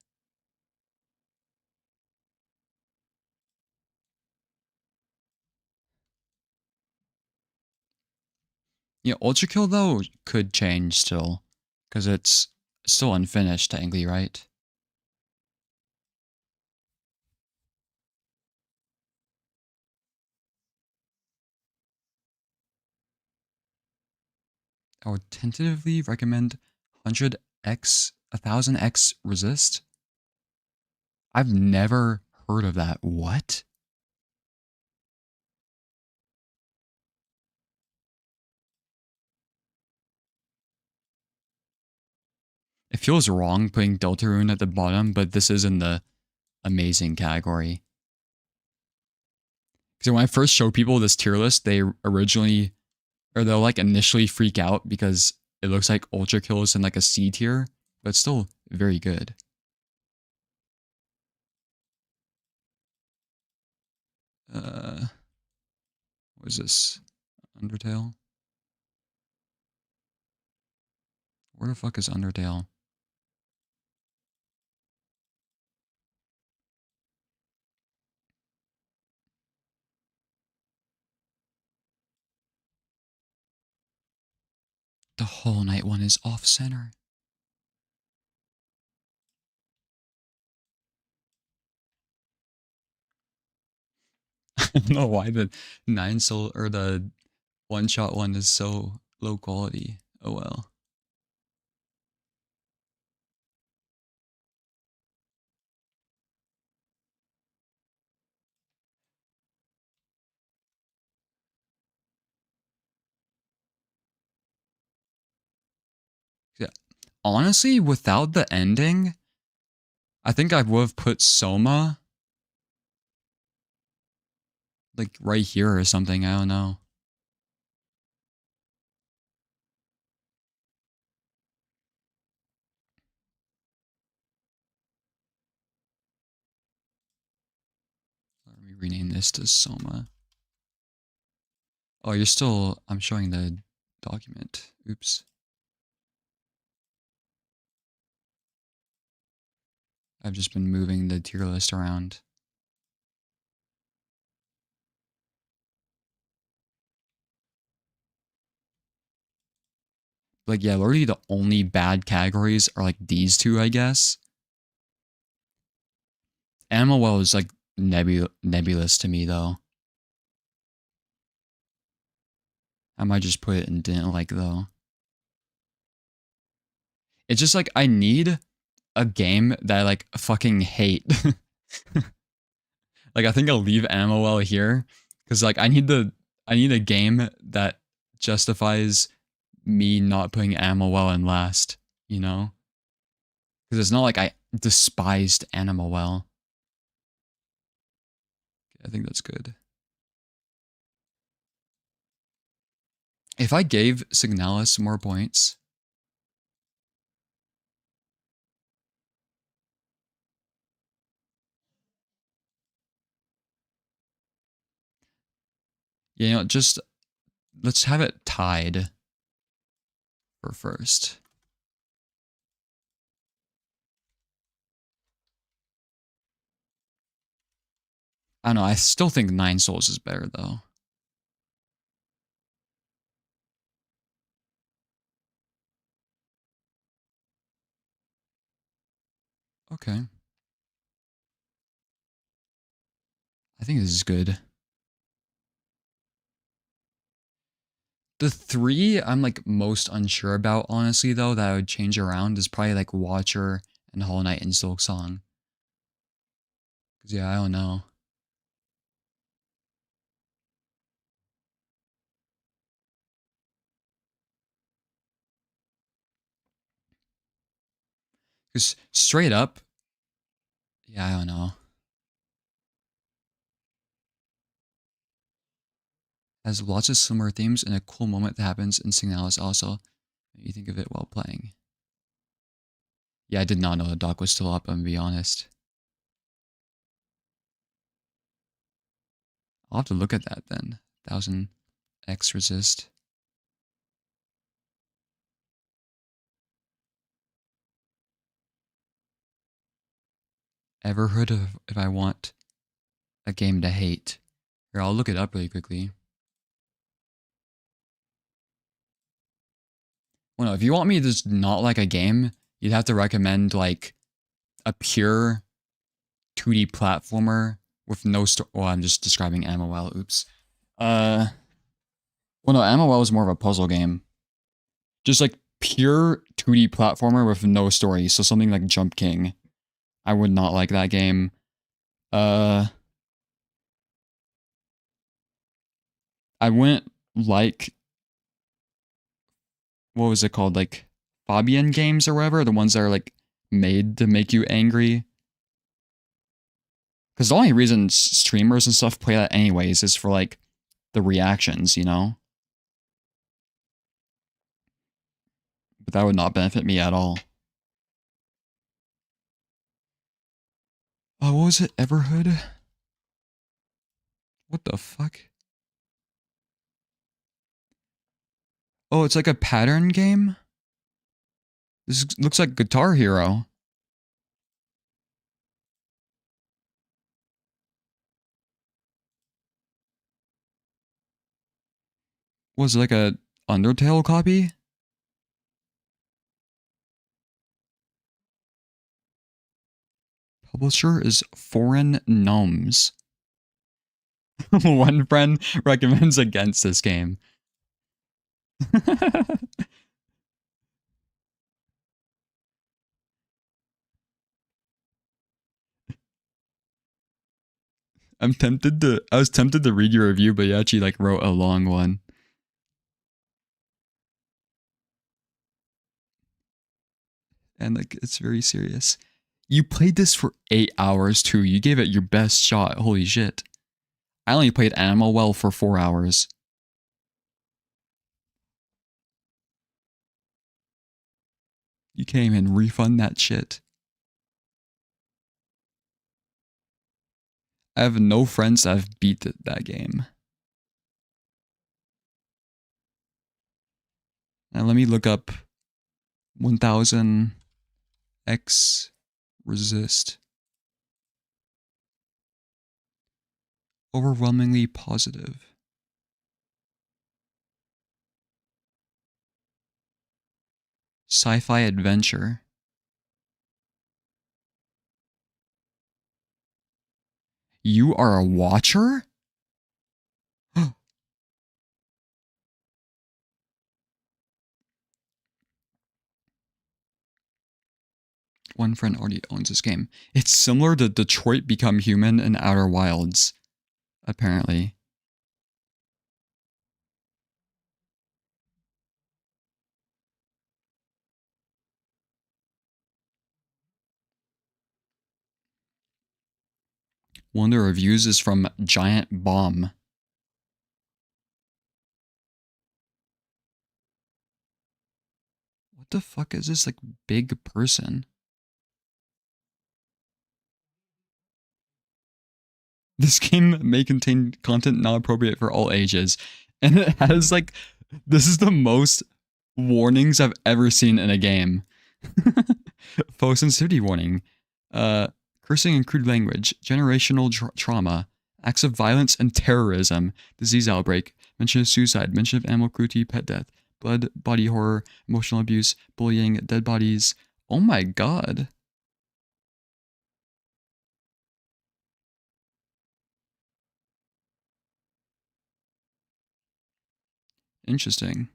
Yeah, Ultra Kill though could change still, because it's still unfinished technically, right? I would tentatively recommend 100x, 1000x resist. I've never heard of that. What? It feels wrong putting Deltarune at the bottom, but this is in the amazing category. So when I first show people this tier list, they'll like initially freak out because it looks like Ultra Kill is in like a C tier, but it's still very good. What is this? Undertale? Where the fuck is Undertale? The Hollow Knight one is off center. I don't know why the 9 soul or the one shot one is so low quality. Oh well. Yeah. Honestly, without the ending, I think I would have put Soma like right here or something. I don't know. Let me rename this to Soma. Oh, I'm showing the document. Oops. I've just been moving the tier list around. Like, yeah, literally the only bad categories are like these two, I guess. Animal Well is like nebulous to me, though. I might just put it in didn't like, though. It's just like, I need a game that I like fucking hate. Like, I think I'll leave Animal Well here. Because like, I need a game that justifies me not putting Animal Well in last, you know? Because it's not like I despised Animal Well. I think that's good. If I gave Signalis more points, you know, just let's have it tied for first. I don't know, I still think 9 Souls is better though. Okay. I think this is good. The 3 I'm like most unsure about, honestly, though, that I would change around is probably like Watcher and Hollow Knight and Silk Song. Cause yeah, I don't know. Cause straight up, yeah, I don't know. Has lots of similar themes and a cool moment that happens in Signalis also. You think of it while playing. Yeah, I did not know the dock was still up, I'm gonna be honest. I'll have to look at that then. 1000x resist. Ever heard of if I want a game to hate? Here, I'll look it up really quickly. Well, no, if you want me to just not like a game, you'd have to recommend like a pure 2D platformer with no story. Well, I'm just describing MOL. Oops. Well, no, MOL is more of a puzzle game. Just like pure 2D platformer with no story. So something like Jump King. I would not like that game. I wouldn't like, what was it called? Like Fabian games or whatever. The ones that are like made to make you angry. Because the only reason streamers and stuff play that anyways is for like the reactions, you know? But that would not benefit me at all. Oh, what was it? Everhood? What the fuck? Oh, it's like a pattern game? This looks like Guitar Hero. Was it like a Undertale copy? Publisher is Foreign Gnomes. One friend recommends against this game. I was tempted to read your review, but you actually like wrote a long one. And like, it's very serious. You played this for 8 hours too. You gave it your best shot. Holy shit. I only played Animal Well for 4 hours. You can't even refund that shit. I have no friends that have beat that game. Now let me look up 1000x resist. Overwhelmingly positive. Sci-fi adventure. You are a watcher? One friend already owns this game. It's similar to Detroit Become Human and Outer Wilds, apparently. One of the reviews is from Giant Bomb. What the fuck is this, like, big person? This game may contain content not appropriate for all ages. And it has, like, this is the most warnings I've ever seen in a game. Photosensitivity warning. Cursing and crude language. Generational trauma. Acts of violence and terrorism. Disease outbreak. Mention of suicide. Mention of animal cruelty, pet death. Blood, body horror, emotional abuse, bullying, dead bodies. Oh my god. Interesting.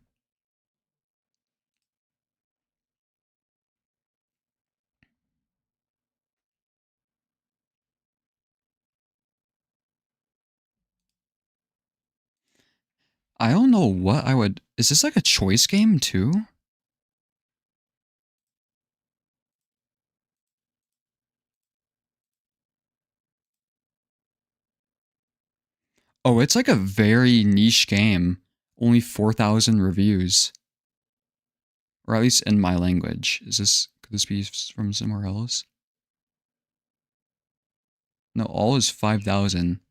I don't know what I would... Is this like a choice game too? Oh, it's like a very niche game. Only 4,000 reviews. Or at least in my language. Could this be from somewhere else? No, all is 5,000.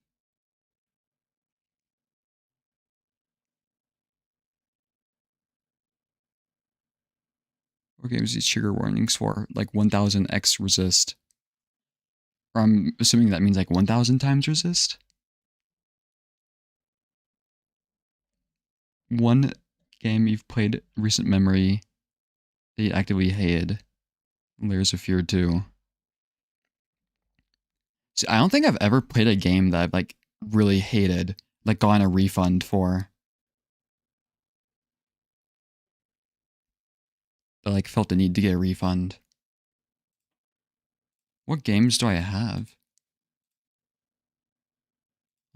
What games these trigger warnings for? Like 1,000x resist. Or I'm assuming that means like 1,000 times resist? One game you've played recent memory that you actively hated. Layers of Fear 2. See, I don't think I've ever played a game that I've like really hated, like gotten a refund for. That like felt the need to get a refund. What games do I have?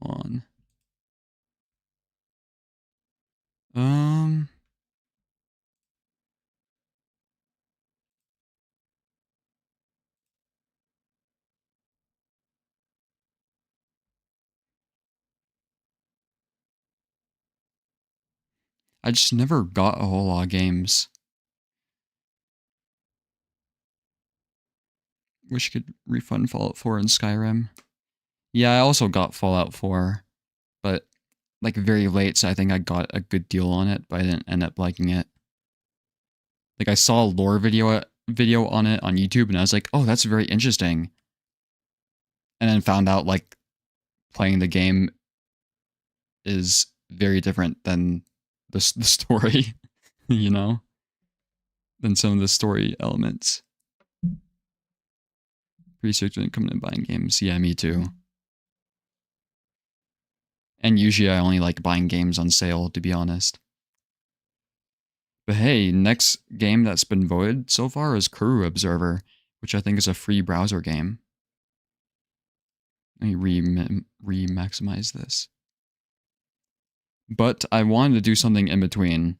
Hold on. I just never got a whole lot of games. Wish you could refund Fallout 4 and Skyrim. Yeah, I also got Fallout 4, but like very late, so I think I got a good deal on it, but I didn't end up liking it. Like I saw a lore video on it on YouTube, and I was like, oh, that's very interesting. And then found out like playing the game is very different than the story, you know, than some of the story elements. Researching coming and buying games. Yeah, me too. And usually I only like buying games on sale, to be honest. But hey, next game that's been voted so far is Kuru Observer, which I think is a free browser game. Let me re-maximize this. But I wanted to do something in between.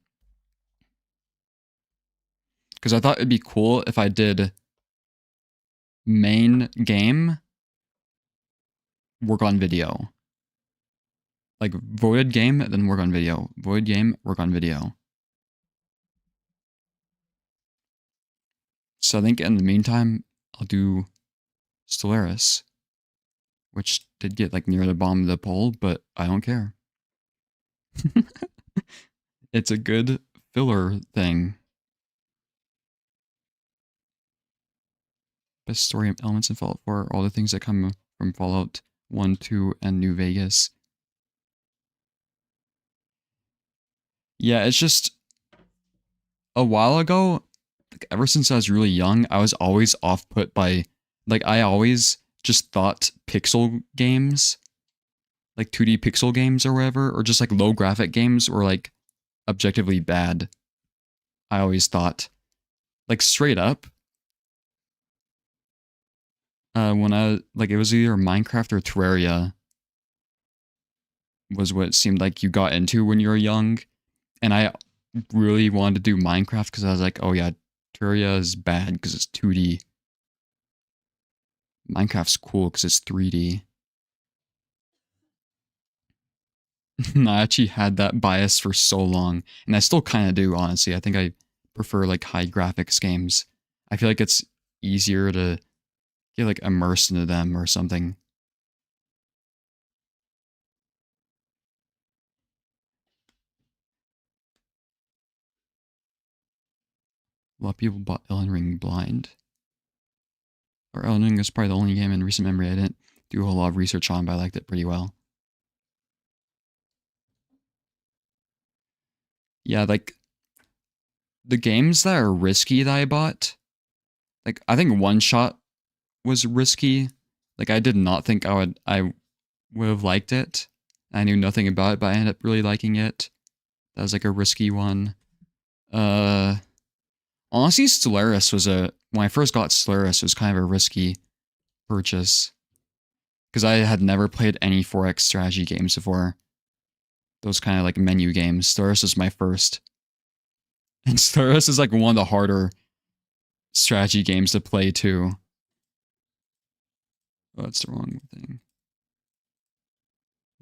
Because I thought it'd be cool if I did main game, work on video. Like voted game, then work on video. Voted game, work on video. So I think in the meantime, I'll do Stellaris, which did get like near the bottom of the poll, but I don't care. It's a good filler thing. Best story elements in Fallout 4, all the things that come from Fallout 1, 2, and New Vegas. Yeah, it's just a while ago, like ever since I was really young, I was always off-put by, like I always just thought pixel games, like 2D pixel games or whatever, or just like low graphic games were like objectively bad. I always thought, like straight up, when I, like it was either Minecraft or Terraria was what it seemed like you got into when you were young. And I really wanted to do Minecraft because I was like, oh yeah, Terraria is bad because it's 2D. Minecraft's cool because it's 3D. I actually had that bias for so long, and I still kind of do, honestly. I think I prefer like high graphics games. I feel like it's easier to get like immersed into them or something. A lot of people bought Elden Ring blind. Or Elden Ring is probably the only game in recent memory I didn't do a whole lot of research on, but I liked it pretty well. Yeah, like the games that are risky that I bought, like I think One Shot was risky. Like I did not think I would have liked it. I knew nothing about it, but I ended up really liking it. That was like a risky one. Honestly, Stellaris was when I first got Stellaris, it was kind of a risky purchase. Because I had never played any 4X strategy games before. Those kind of like menu games. Stellaris was my first. And Stellaris is like one of the harder strategy games to play too. Oh, that's the wrong thing.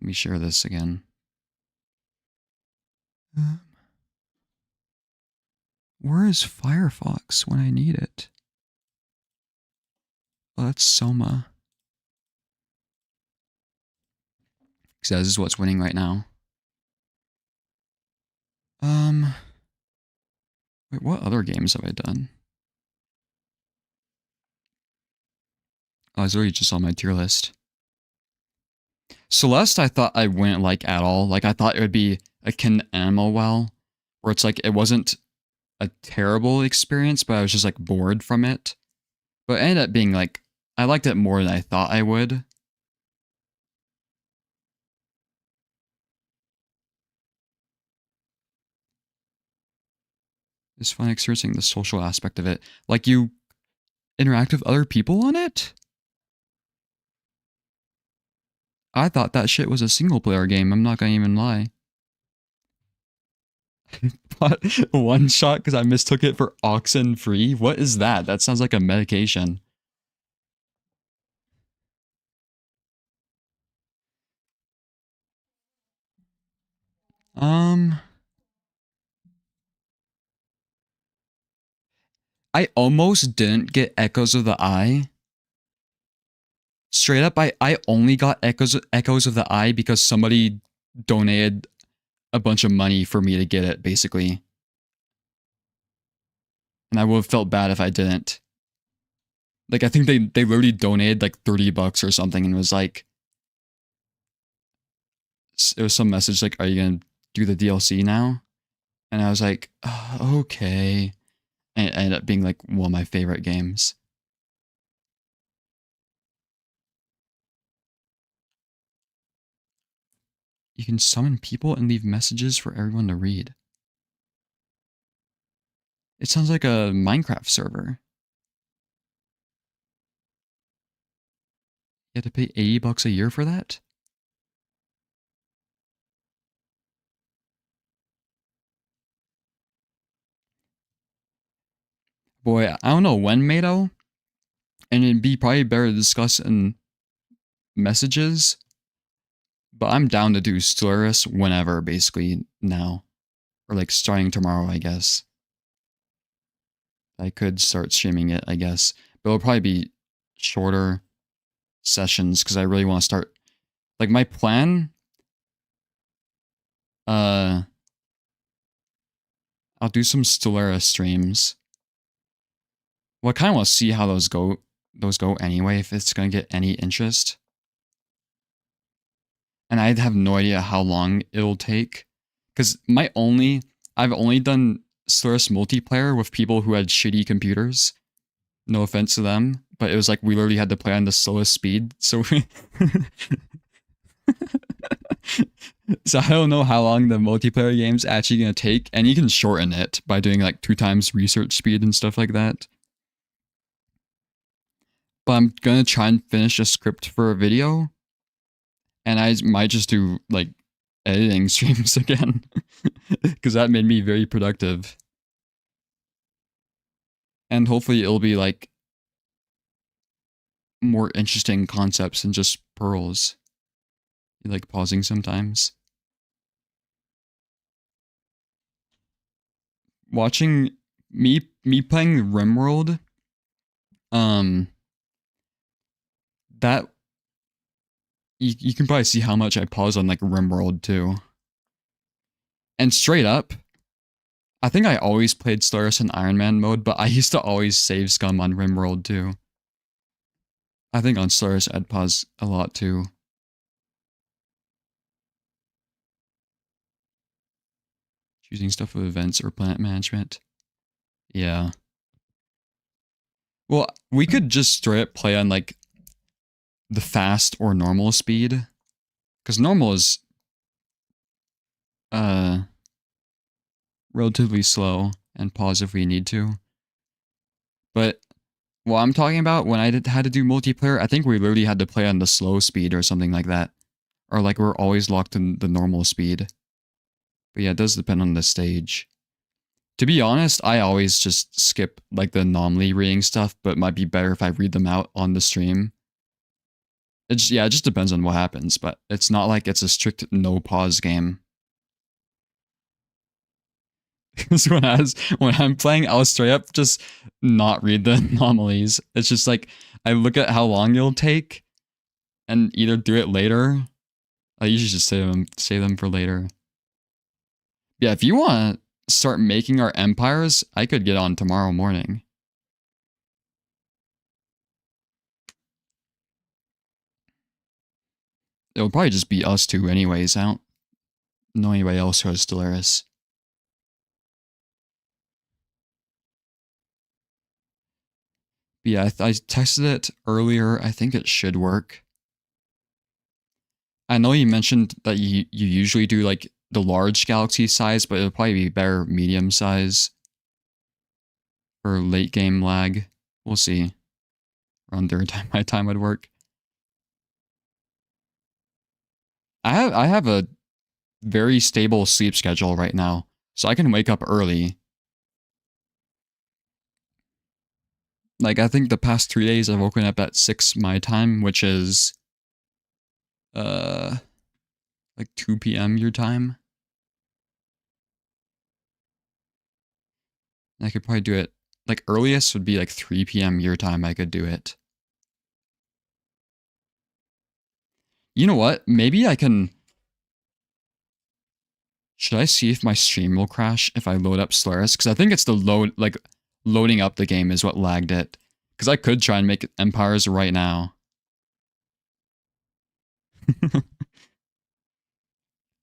Let me share this again. Where is Firefox when I need it? Oh, that's SOMA. Because this is what's winning right now. Wait, what other games have I done? Oh, it's already just on my tier list. Celeste, I thought I wouldn't like at all. Like, I thought it would be akin to Animal Well, where it's like, it wasn't a terrible experience, but I was just like bored from it. But it ended up being like, I liked it more than I thought I would. It's fun experiencing the social aspect of it. Like, you interact with other people on it? I thought that shit was a single player game, I'm not gonna even lie. But one shot because I mistook it for oxen free? What is that? That sounds like a medication. I almost didn't get Echoes of the Eye. Straight up, I only got Echoes of the Eye because somebody donated a bunch of money for me to get it, basically. And I would have felt bad if I didn't. Like, I think they literally donated like $30 or something, and it was like, it was some message like, are you gonna do the DLC now? And I was like, oh, okay. And it ended up being like one of my favorite games. You can summon people and leave messages for everyone to read. It sounds like a Minecraft server. You have to pay $80 a year for that? Boy, I don't know when, Mato. And it'd be probably better to discuss in messages. But I'm down to do Stellaris whenever, basically, now. Or like starting tomorrow, I guess. I could start streaming it, I guess. But it'll probably be shorter sessions because I really want to start. Like, my plan. I'll do some Stellaris streams. Well, I kind of want to see how those go anyway, if it's going to get any interest. And I have no idea how long it'll take. Because I've only done Stellaris multiplayer with people who had shitty computers. No offense to them, but it was like we literally had to play on the slowest speed. So, so I don't know how long the multiplayer game's actually going to take. And you can shorten it by doing like 2 times research speed and stuff like that. But I'm going to try and finish a script for a video. And I might just do like editing streams again. Because that made me very productive. And hopefully it'll be like more interesting concepts than just pearls. You like pausing sometimes. Watching me playing RimWorld, that you can probably see how much I pause on like RimWorld too. And straight up, I think I always played Stellaris in Iron Man mode, but I used to always save scum on RimWorld too. I think on Stellaris I'd pause a lot too. Choosing stuff with events or planet management. Yeah. Well, we could just straight up play on like the fast or normal speed. Because normal is relatively slow and pause if we need to. But what I'm talking about, when I had to do multiplayer, I think we literally had to play on the slow speed or something like that. Or like we're always locked in the normal speed. But yeah, it does depend on the stage. To be honest, I always just skip like the anomaly reading stuff, but it might be better if I read them out on the stream. It just depends on what happens, but it's not like it's a strict no pause game. Because when I'm playing, I'll straight up just not read the anomalies. It's just like I look at how long it'll take, and either do it later. I usually just save them for later. Yeah, if you want to start making our empires, I could get on tomorrow morning. It'll probably just be us two anyways. I don't know anybody else who has Stellaris. But yeah, I tested it earlier. I think it should work. I know you mentioned that you usually do like the large galaxy size, but it'll probably be better medium size for late game lag. We'll see. Around my time would work. I have a very stable sleep schedule right now, so I can wake up early. Like, I think the past 3 days I've woken up at 6 my time, which is like 2 p.m. your time. I could probably do it, like earliest would be like 3 p.m. your time I could do it. You know what? Maybe I can... Should I see if my stream will crash if I load up Stellaris? Because I think it's the loading up the game is what lagged it. Because I could try and make empires right now.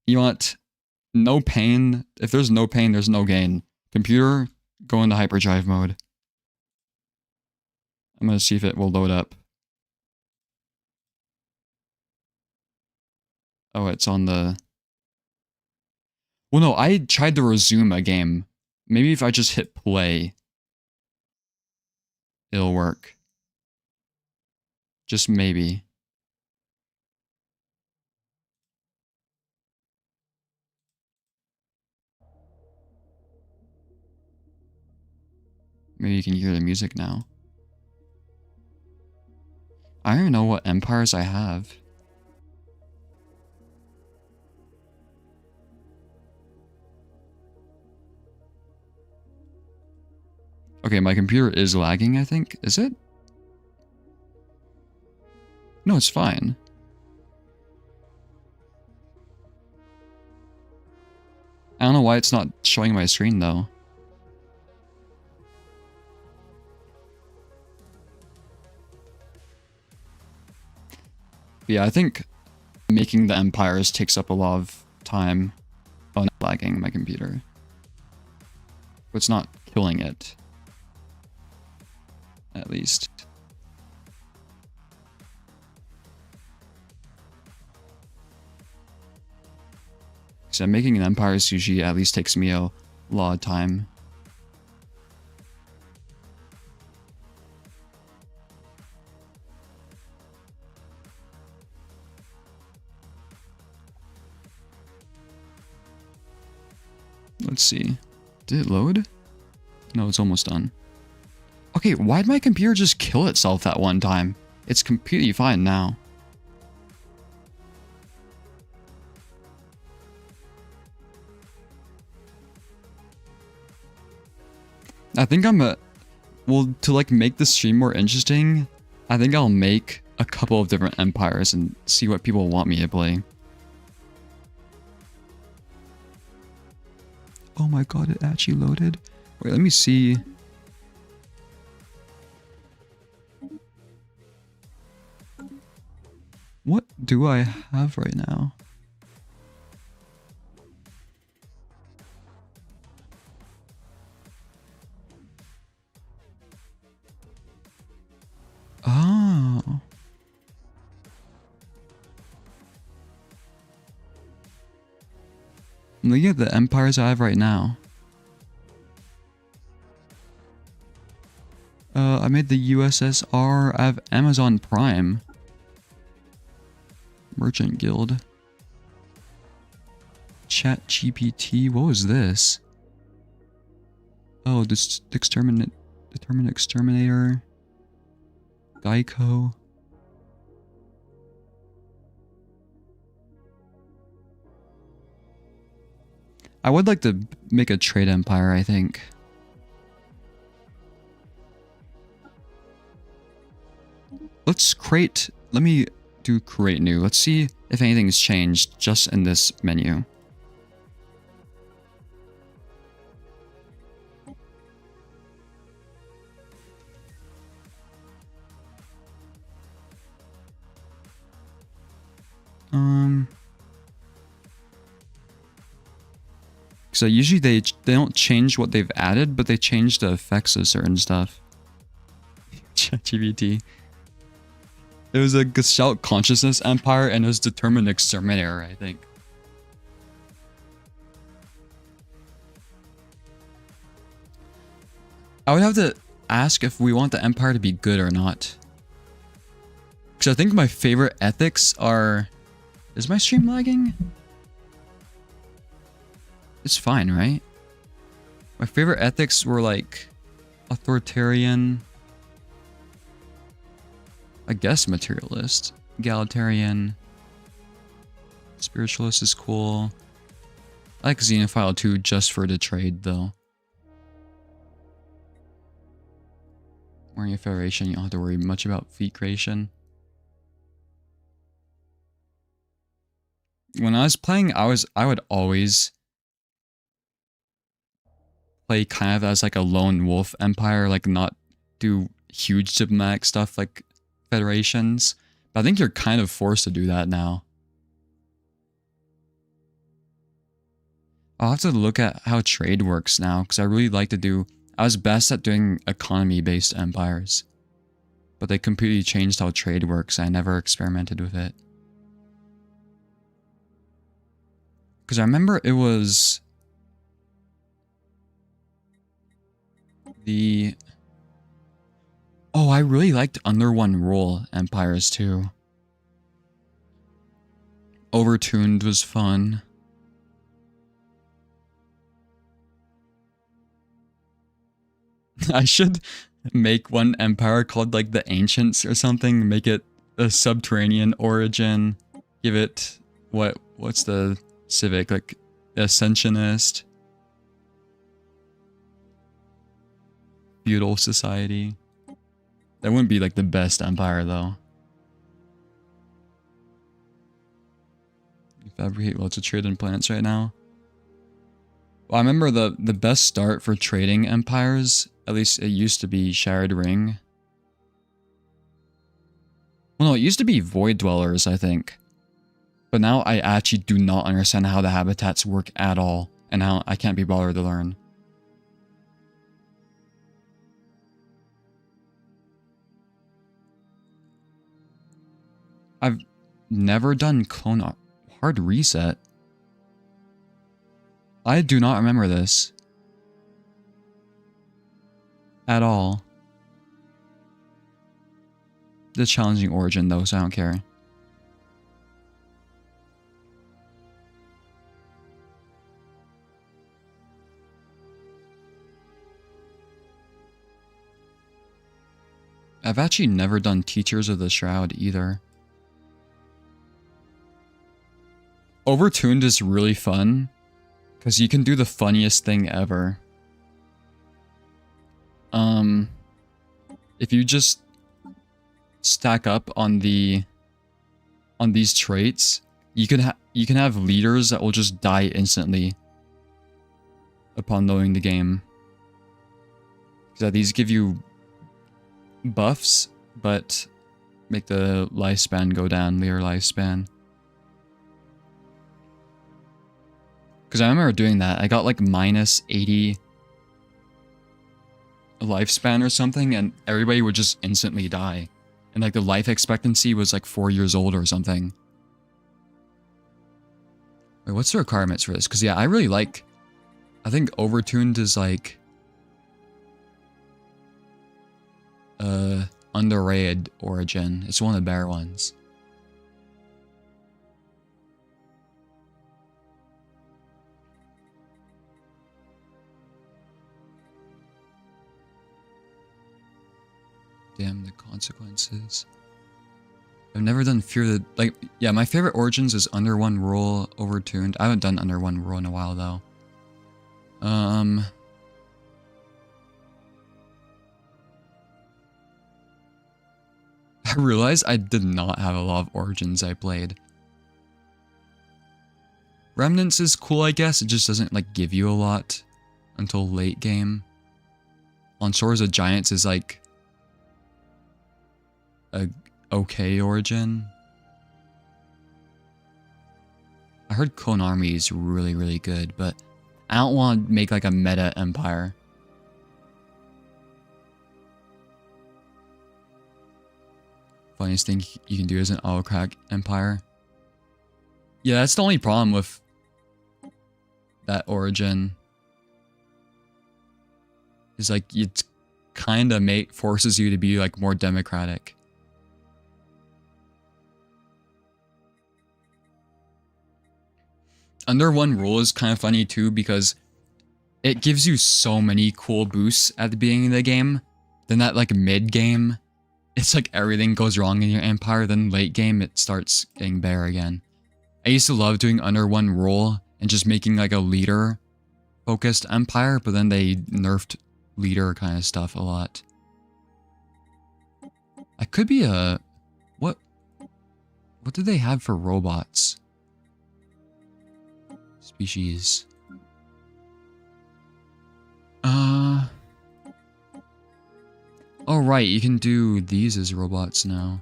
You want no pain? If there's no pain, there's no gain. Computer, go into hyperdrive mode. I'm going to see if it will load up. Oh, it's on the... Well, no, I tried to resume a game. Maybe if I just hit play, it'll work. Just maybe. Maybe you can hear the music now. I don't even know what empires I have. Okay, my computer is lagging, I think. Is it? No, it's fine. I don't know why it's not showing my screen, though. Yeah, I think making the empires takes up a lot of time. Oh, not lagging my computer. But it's not killing it. At least. So making an empire usually at least takes me a lot of time. Let's see. Did it load? No, it's almost done. Okay, why'd my computer just kill itself that one time? It's completely fine now. I think well, to like make the stream more interesting, I think I'll make a couple of different empires and see what people want me to play. Oh my god, it actually loaded. Wait, let me see. What do I have right now? Oh. Look at the empires I have right now. made the USSR. I have Amazon Prime. Merchant Guild. Chat GPT. What was this? Oh, this determinate exterminator. Gecko. I would like to make a trade empire, I think. Let's create, let me do create new. Let's see if anything's changed just in this menu. So usually they don't change what they've added, but they change the effects of certain stuff. ChatGPT. It was a Gestalt Consciousness Empire and it was Determined Exterminator, I think. I would have to ask if we want the Empire to be good or not. Because I think my favorite ethics are... Is my stream lagging? It's fine, right? My favorite ethics were like... Authoritarian... I guess materialist. Egalitarian. Spiritualist is cool. I like Xenophile 2 just for the trade though. Wearing a Federation, you don't have to worry much about fleet creation. When I was playing, I would always play kind of as like a lone wolf empire, like not do huge diplomatic stuff like federations. But I think you're kind of forced to do that now. I'll have to look at how trade works now, because I really like to do... I was best at doing economy-based empires. But they completely changed how trade works. I never experimented with it. Because I remember it was... the... Oh, I really liked under one rule empires too. Overtuned was fun. I should make one empire called like the Ancients or something. Make it a subterranean origin. Give it what's the civic, like Ascensionist, feudal society. That wouldn't be like the best empire though. You fabricate lots of trading plants right now. Well, I remember the best start for trading empires, at least it used to be Shattered Ring. Well, no, it used to be Void Dwellers, I think. But now I actually do not understand how the habitats work at all, and how I can't be bothered to learn. I've never done clone hard reset. I do not remember this. At all. The challenging origin though, so I don't care. I've actually never done Teachers of the Shroud either. Overtuned is really fun, because you can do the funniest thing ever. If you just stack up on these traits, you can have leaders that will just die instantly upon loading the game. So these give you buffs, but make the lifespan go down, leader lifespan. Because I remember doing that. I got like minus 80 lifespan or something, and everybody would just instantly die. And like the life expectancy was like 4 years old or something. Wait, what's the requirements for this? Because yeah, I really like... I think Overtuned is like... underrated origin. It's one of the better ones. Damn the consequences. I've never done Fear the... Like, yeah, my favorite Origins is Under One Rule Overtuned. I haven't done Under One Rule in a while, though. I realized I did not have a lot of Origins I played. Remnants is cool, I guess. It just doesn't, like, give you a lot until late game. On Swords of Giants is, like, a okay origin. I heard Clone Army is really, really good, but I don't want to make like a meta empire. Funniest thing you can do is an autocratic empire. Yeah, that's the only problem with that origin. Is like it kind of forces you to be like more democratic. Under One Rule is kind of funny too because it gives you so many cool boosts at the beginning of the game. Then that like mid game, it's like everything goes wrong in your empire. Then late game, it starts getting better again. I used to love doing Under One Rule and just making like a leader focused empire, but then they nerfed leader kind of stuff a lot. I could be a... What do they have for robots? Species. Oh right, you can do these as robots now.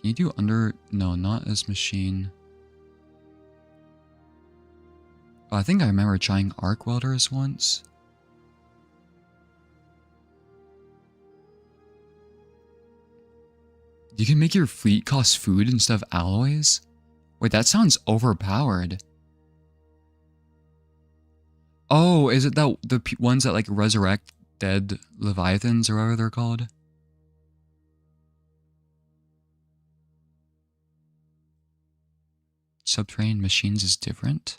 Can you do no, not as machine. Oh, I think I remember trying arc welders once. You can make your fleet cost food instead of alloys? Wait, that sounds overpowered. Oh, is it that the ones that like resurrect dead leviathans or whatever they're called? Subterranean machines is different?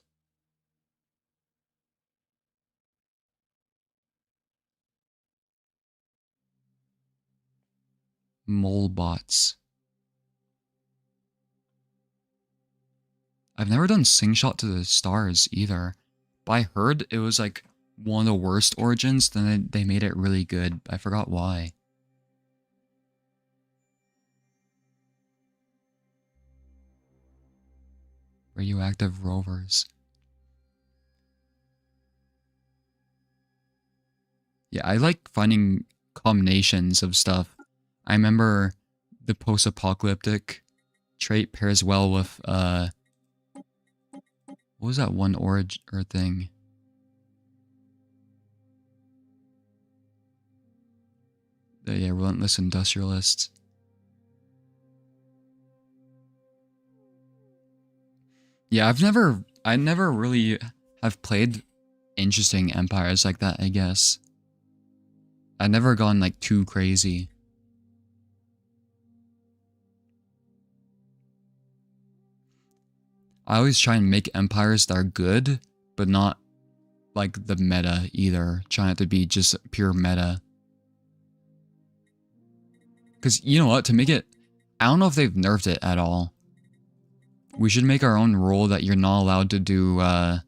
Mole bots. I've never done Slingshot to the Stars either, but I heard it was like one of the worst origins, then they made it really good. I forgot why. Radioactive rovers. Yeah, I like finding combinations of stuff. I remember the post-apocalyptic trait pairs well with, what was that one origin or thing? Yeah, Relentless Industrialists. Yeah, I never really have played interesting empires like that, I guess. I've never gone like too crazy. I always try and make empires that are good, but not like the meta either. Trying it to be just pure meta. Because you know what, to make it, I don't know if they've nerfed it at all. We should make our own rule that you're not allowed to do, what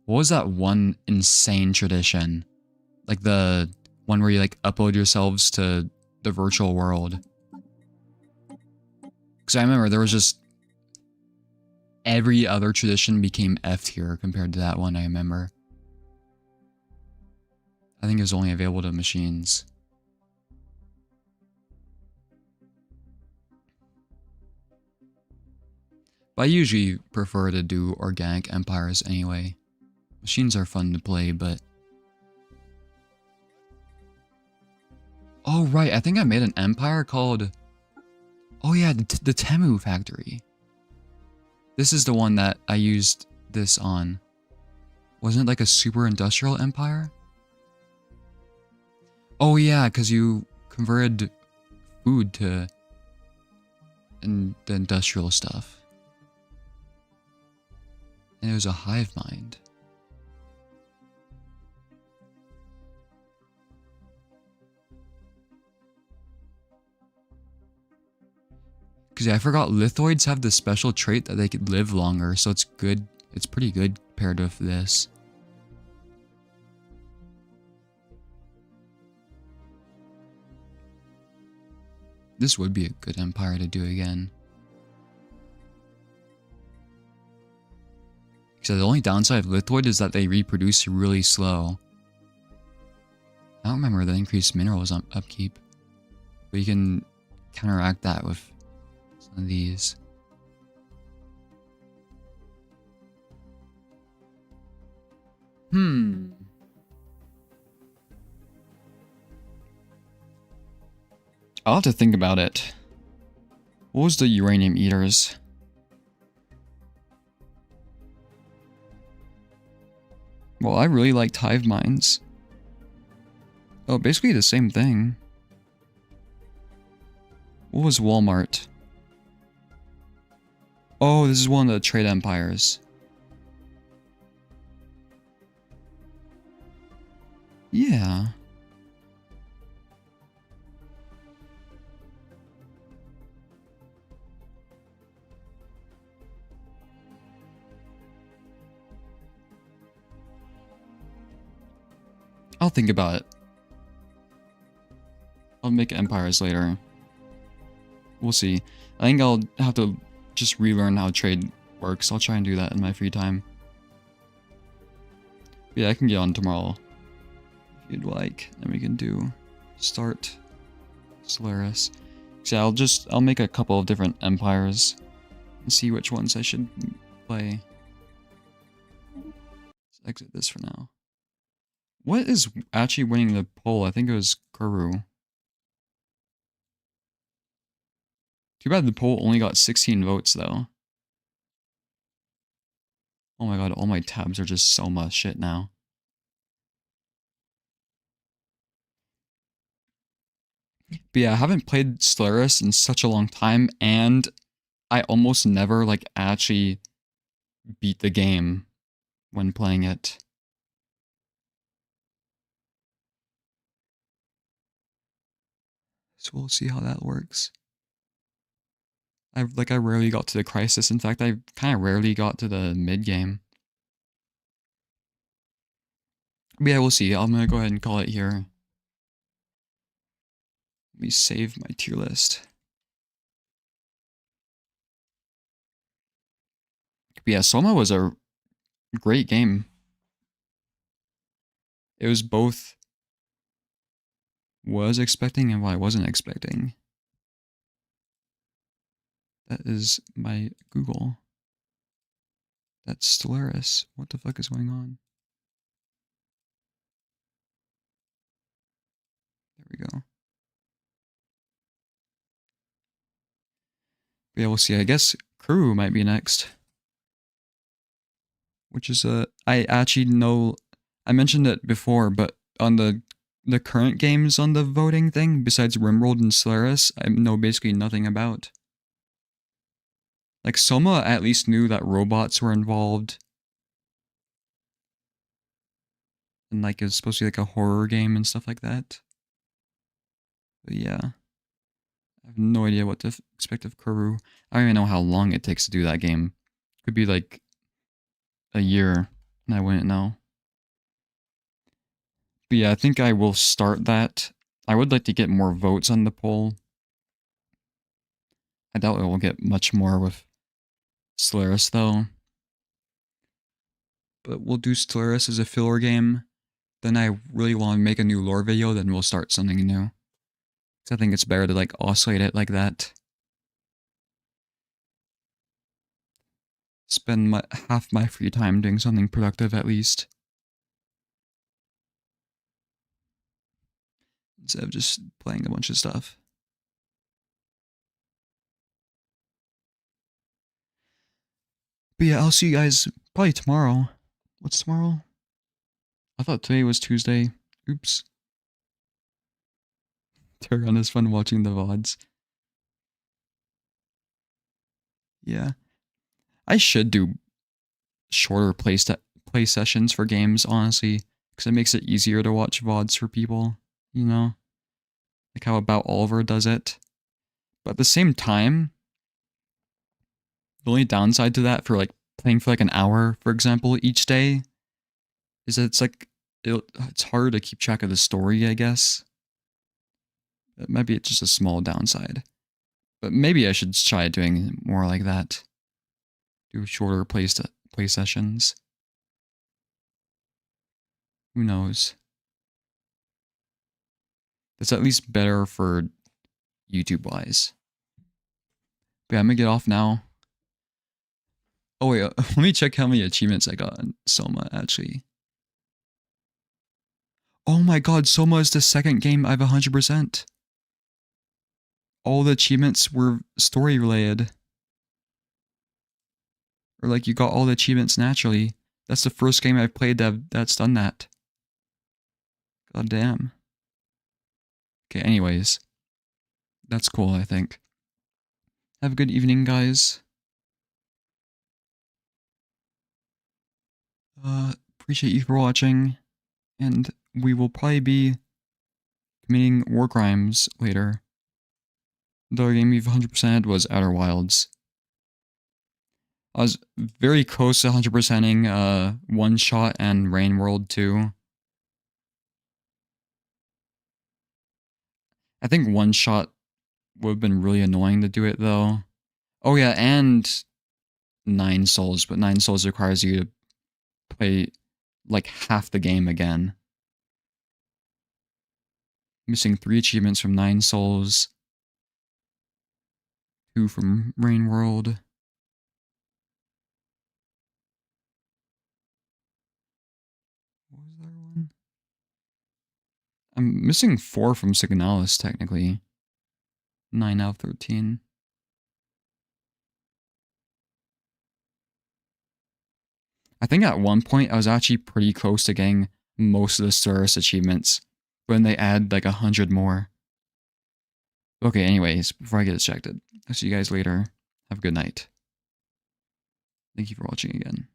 was that one insane tradition? Like the one where you like upload yourselves to the virtual world. Because I remember there was just, every other tradition became F tier compared to that one, I remember. I think it was only available to machines. But I usually prefer to do organic empires anyway. Machines are fun to play, but... Oh right, I think I made an empire called... Oh yeah, the Temu factory. This is the one that I used this on. Wasn't it like a super industrial empire? Oh yeah, because you converted food to the industrial stuff. And it was a hive mind. Because yeah, I forgot lithoids have the special trait that they could live longer, so it's good. It's pretty good compared with this. This would be a good empire to do again. So the only downside of lithoid is that they reproduce really slow. I don't remember the increased minerals upkeep, but you can counteract that with some of these. I'll have to think about it. What was the uranium eaters? Well, I really liked hive minds. Oh, basically the same thing. What was Walmart? Oh, this is one of the trade empires. Yeah. I'll think about it. I'll make empires later. We'll see. I think I'll have to just relearn how trade works. I'll try and do that in my free time. Yeah, I can get on tomorrow if you'd like. And we can do start Solaris. So I'll make a couple of different empires and see which ones I should play. Let's exit this for now. What is actually winning the poll? I think it was Kuru. Too bad the poll only got 16 votes though. Oh my god, all my tabs are just SOMA shit now. But yeah, I haven't played Solaris in such a long time, and I almost never like actually beat the game when playing it. So we'll see how that works. I rarely got to the crisis. In fact, I kind of rarely got to the mid game. But yeah, we'll see. I'm gonna go ahead and call it here. Let me save my tier list. But yeah, Soma was a great game. It was both was expecting and what I wasn't expecting. That is my Google. That's Stellaris. What the fuck is going on? There we go. But yeah, we'll see. I guess Crew might be next. Which is I actually know, I mentioned it before, but on the current games on the voting thing, besides Rimworld and Stellaris, I know basically nothing about. Like, Soma at least knew that robots were involved. And like, it was supposed to be like a horror game and stuff like that. But yeah. I have no idea what to expect of Kuru. I don't even know how long it takes to do that game. Could be like a year, and I wouldn't know. But yeah, I think I will start that. I would like to get more votes on the poll. I doubt it will get much more with Stellaris though. But we'll do Stellaris as a filler game. Then I really want to make a new lore video, then we'll start something new. Because I think it's better to like oscillate it like that. Spend half my free time doing something productive at least. Instead of just playing a bunch of stuff. But yeah, I'll see you guys probably tomorrow. What's tomorrow? I thought today was Tuesday. Oops. Turn is fun watching the VODs. Yeah. I should do shorter play sessions for games, honestly, because it makes it easier to watch VODs for people, you know? Like how About Oliver does it. But at the same time, the only downside to that for like playing for like an hour, for example, each day, is that it's like, it's hard to keep track of the story, I guess. Maybe it's just a small downside. But maybe I should try doing more like that. Do shorter play sessions. Who knows? That's at least better for YouTube-wise. But yeah, I'm gonna get off now. Oh wait, let me check how many achievements I got on SOMA, actually. Oh my god, SOMA is the second game I've 100%. All the achievements were story-related. Or like, you got all the achievements naturally. That's the first game I've played that's done that. God damn. Okay, anyways. That's cool, I think. Have a good evening, guys. Appreciate you for watching. And we will probably be committing war crimes later. The other game we've 100%ed was Outer Wilds. I was very close to 100%ing One Shot and Rain World 2. I think One Shot would have been really annoying to do it though. Oh yeah, and Nine Souls, but Nine Souls requires you to play like half the game again. Missing 3 achievements from Nine Souls. 2 from Rain World. What was the other one? I'm missing 4 from Signalis, technically. 9 out of 13. I think at one point I was actually pretty close to getting most of the Cirrus achievements, when they add like 100 more. Okay, anyways, before I get distracted, I'll see you guys later. Have a good night. Thank you for watching again.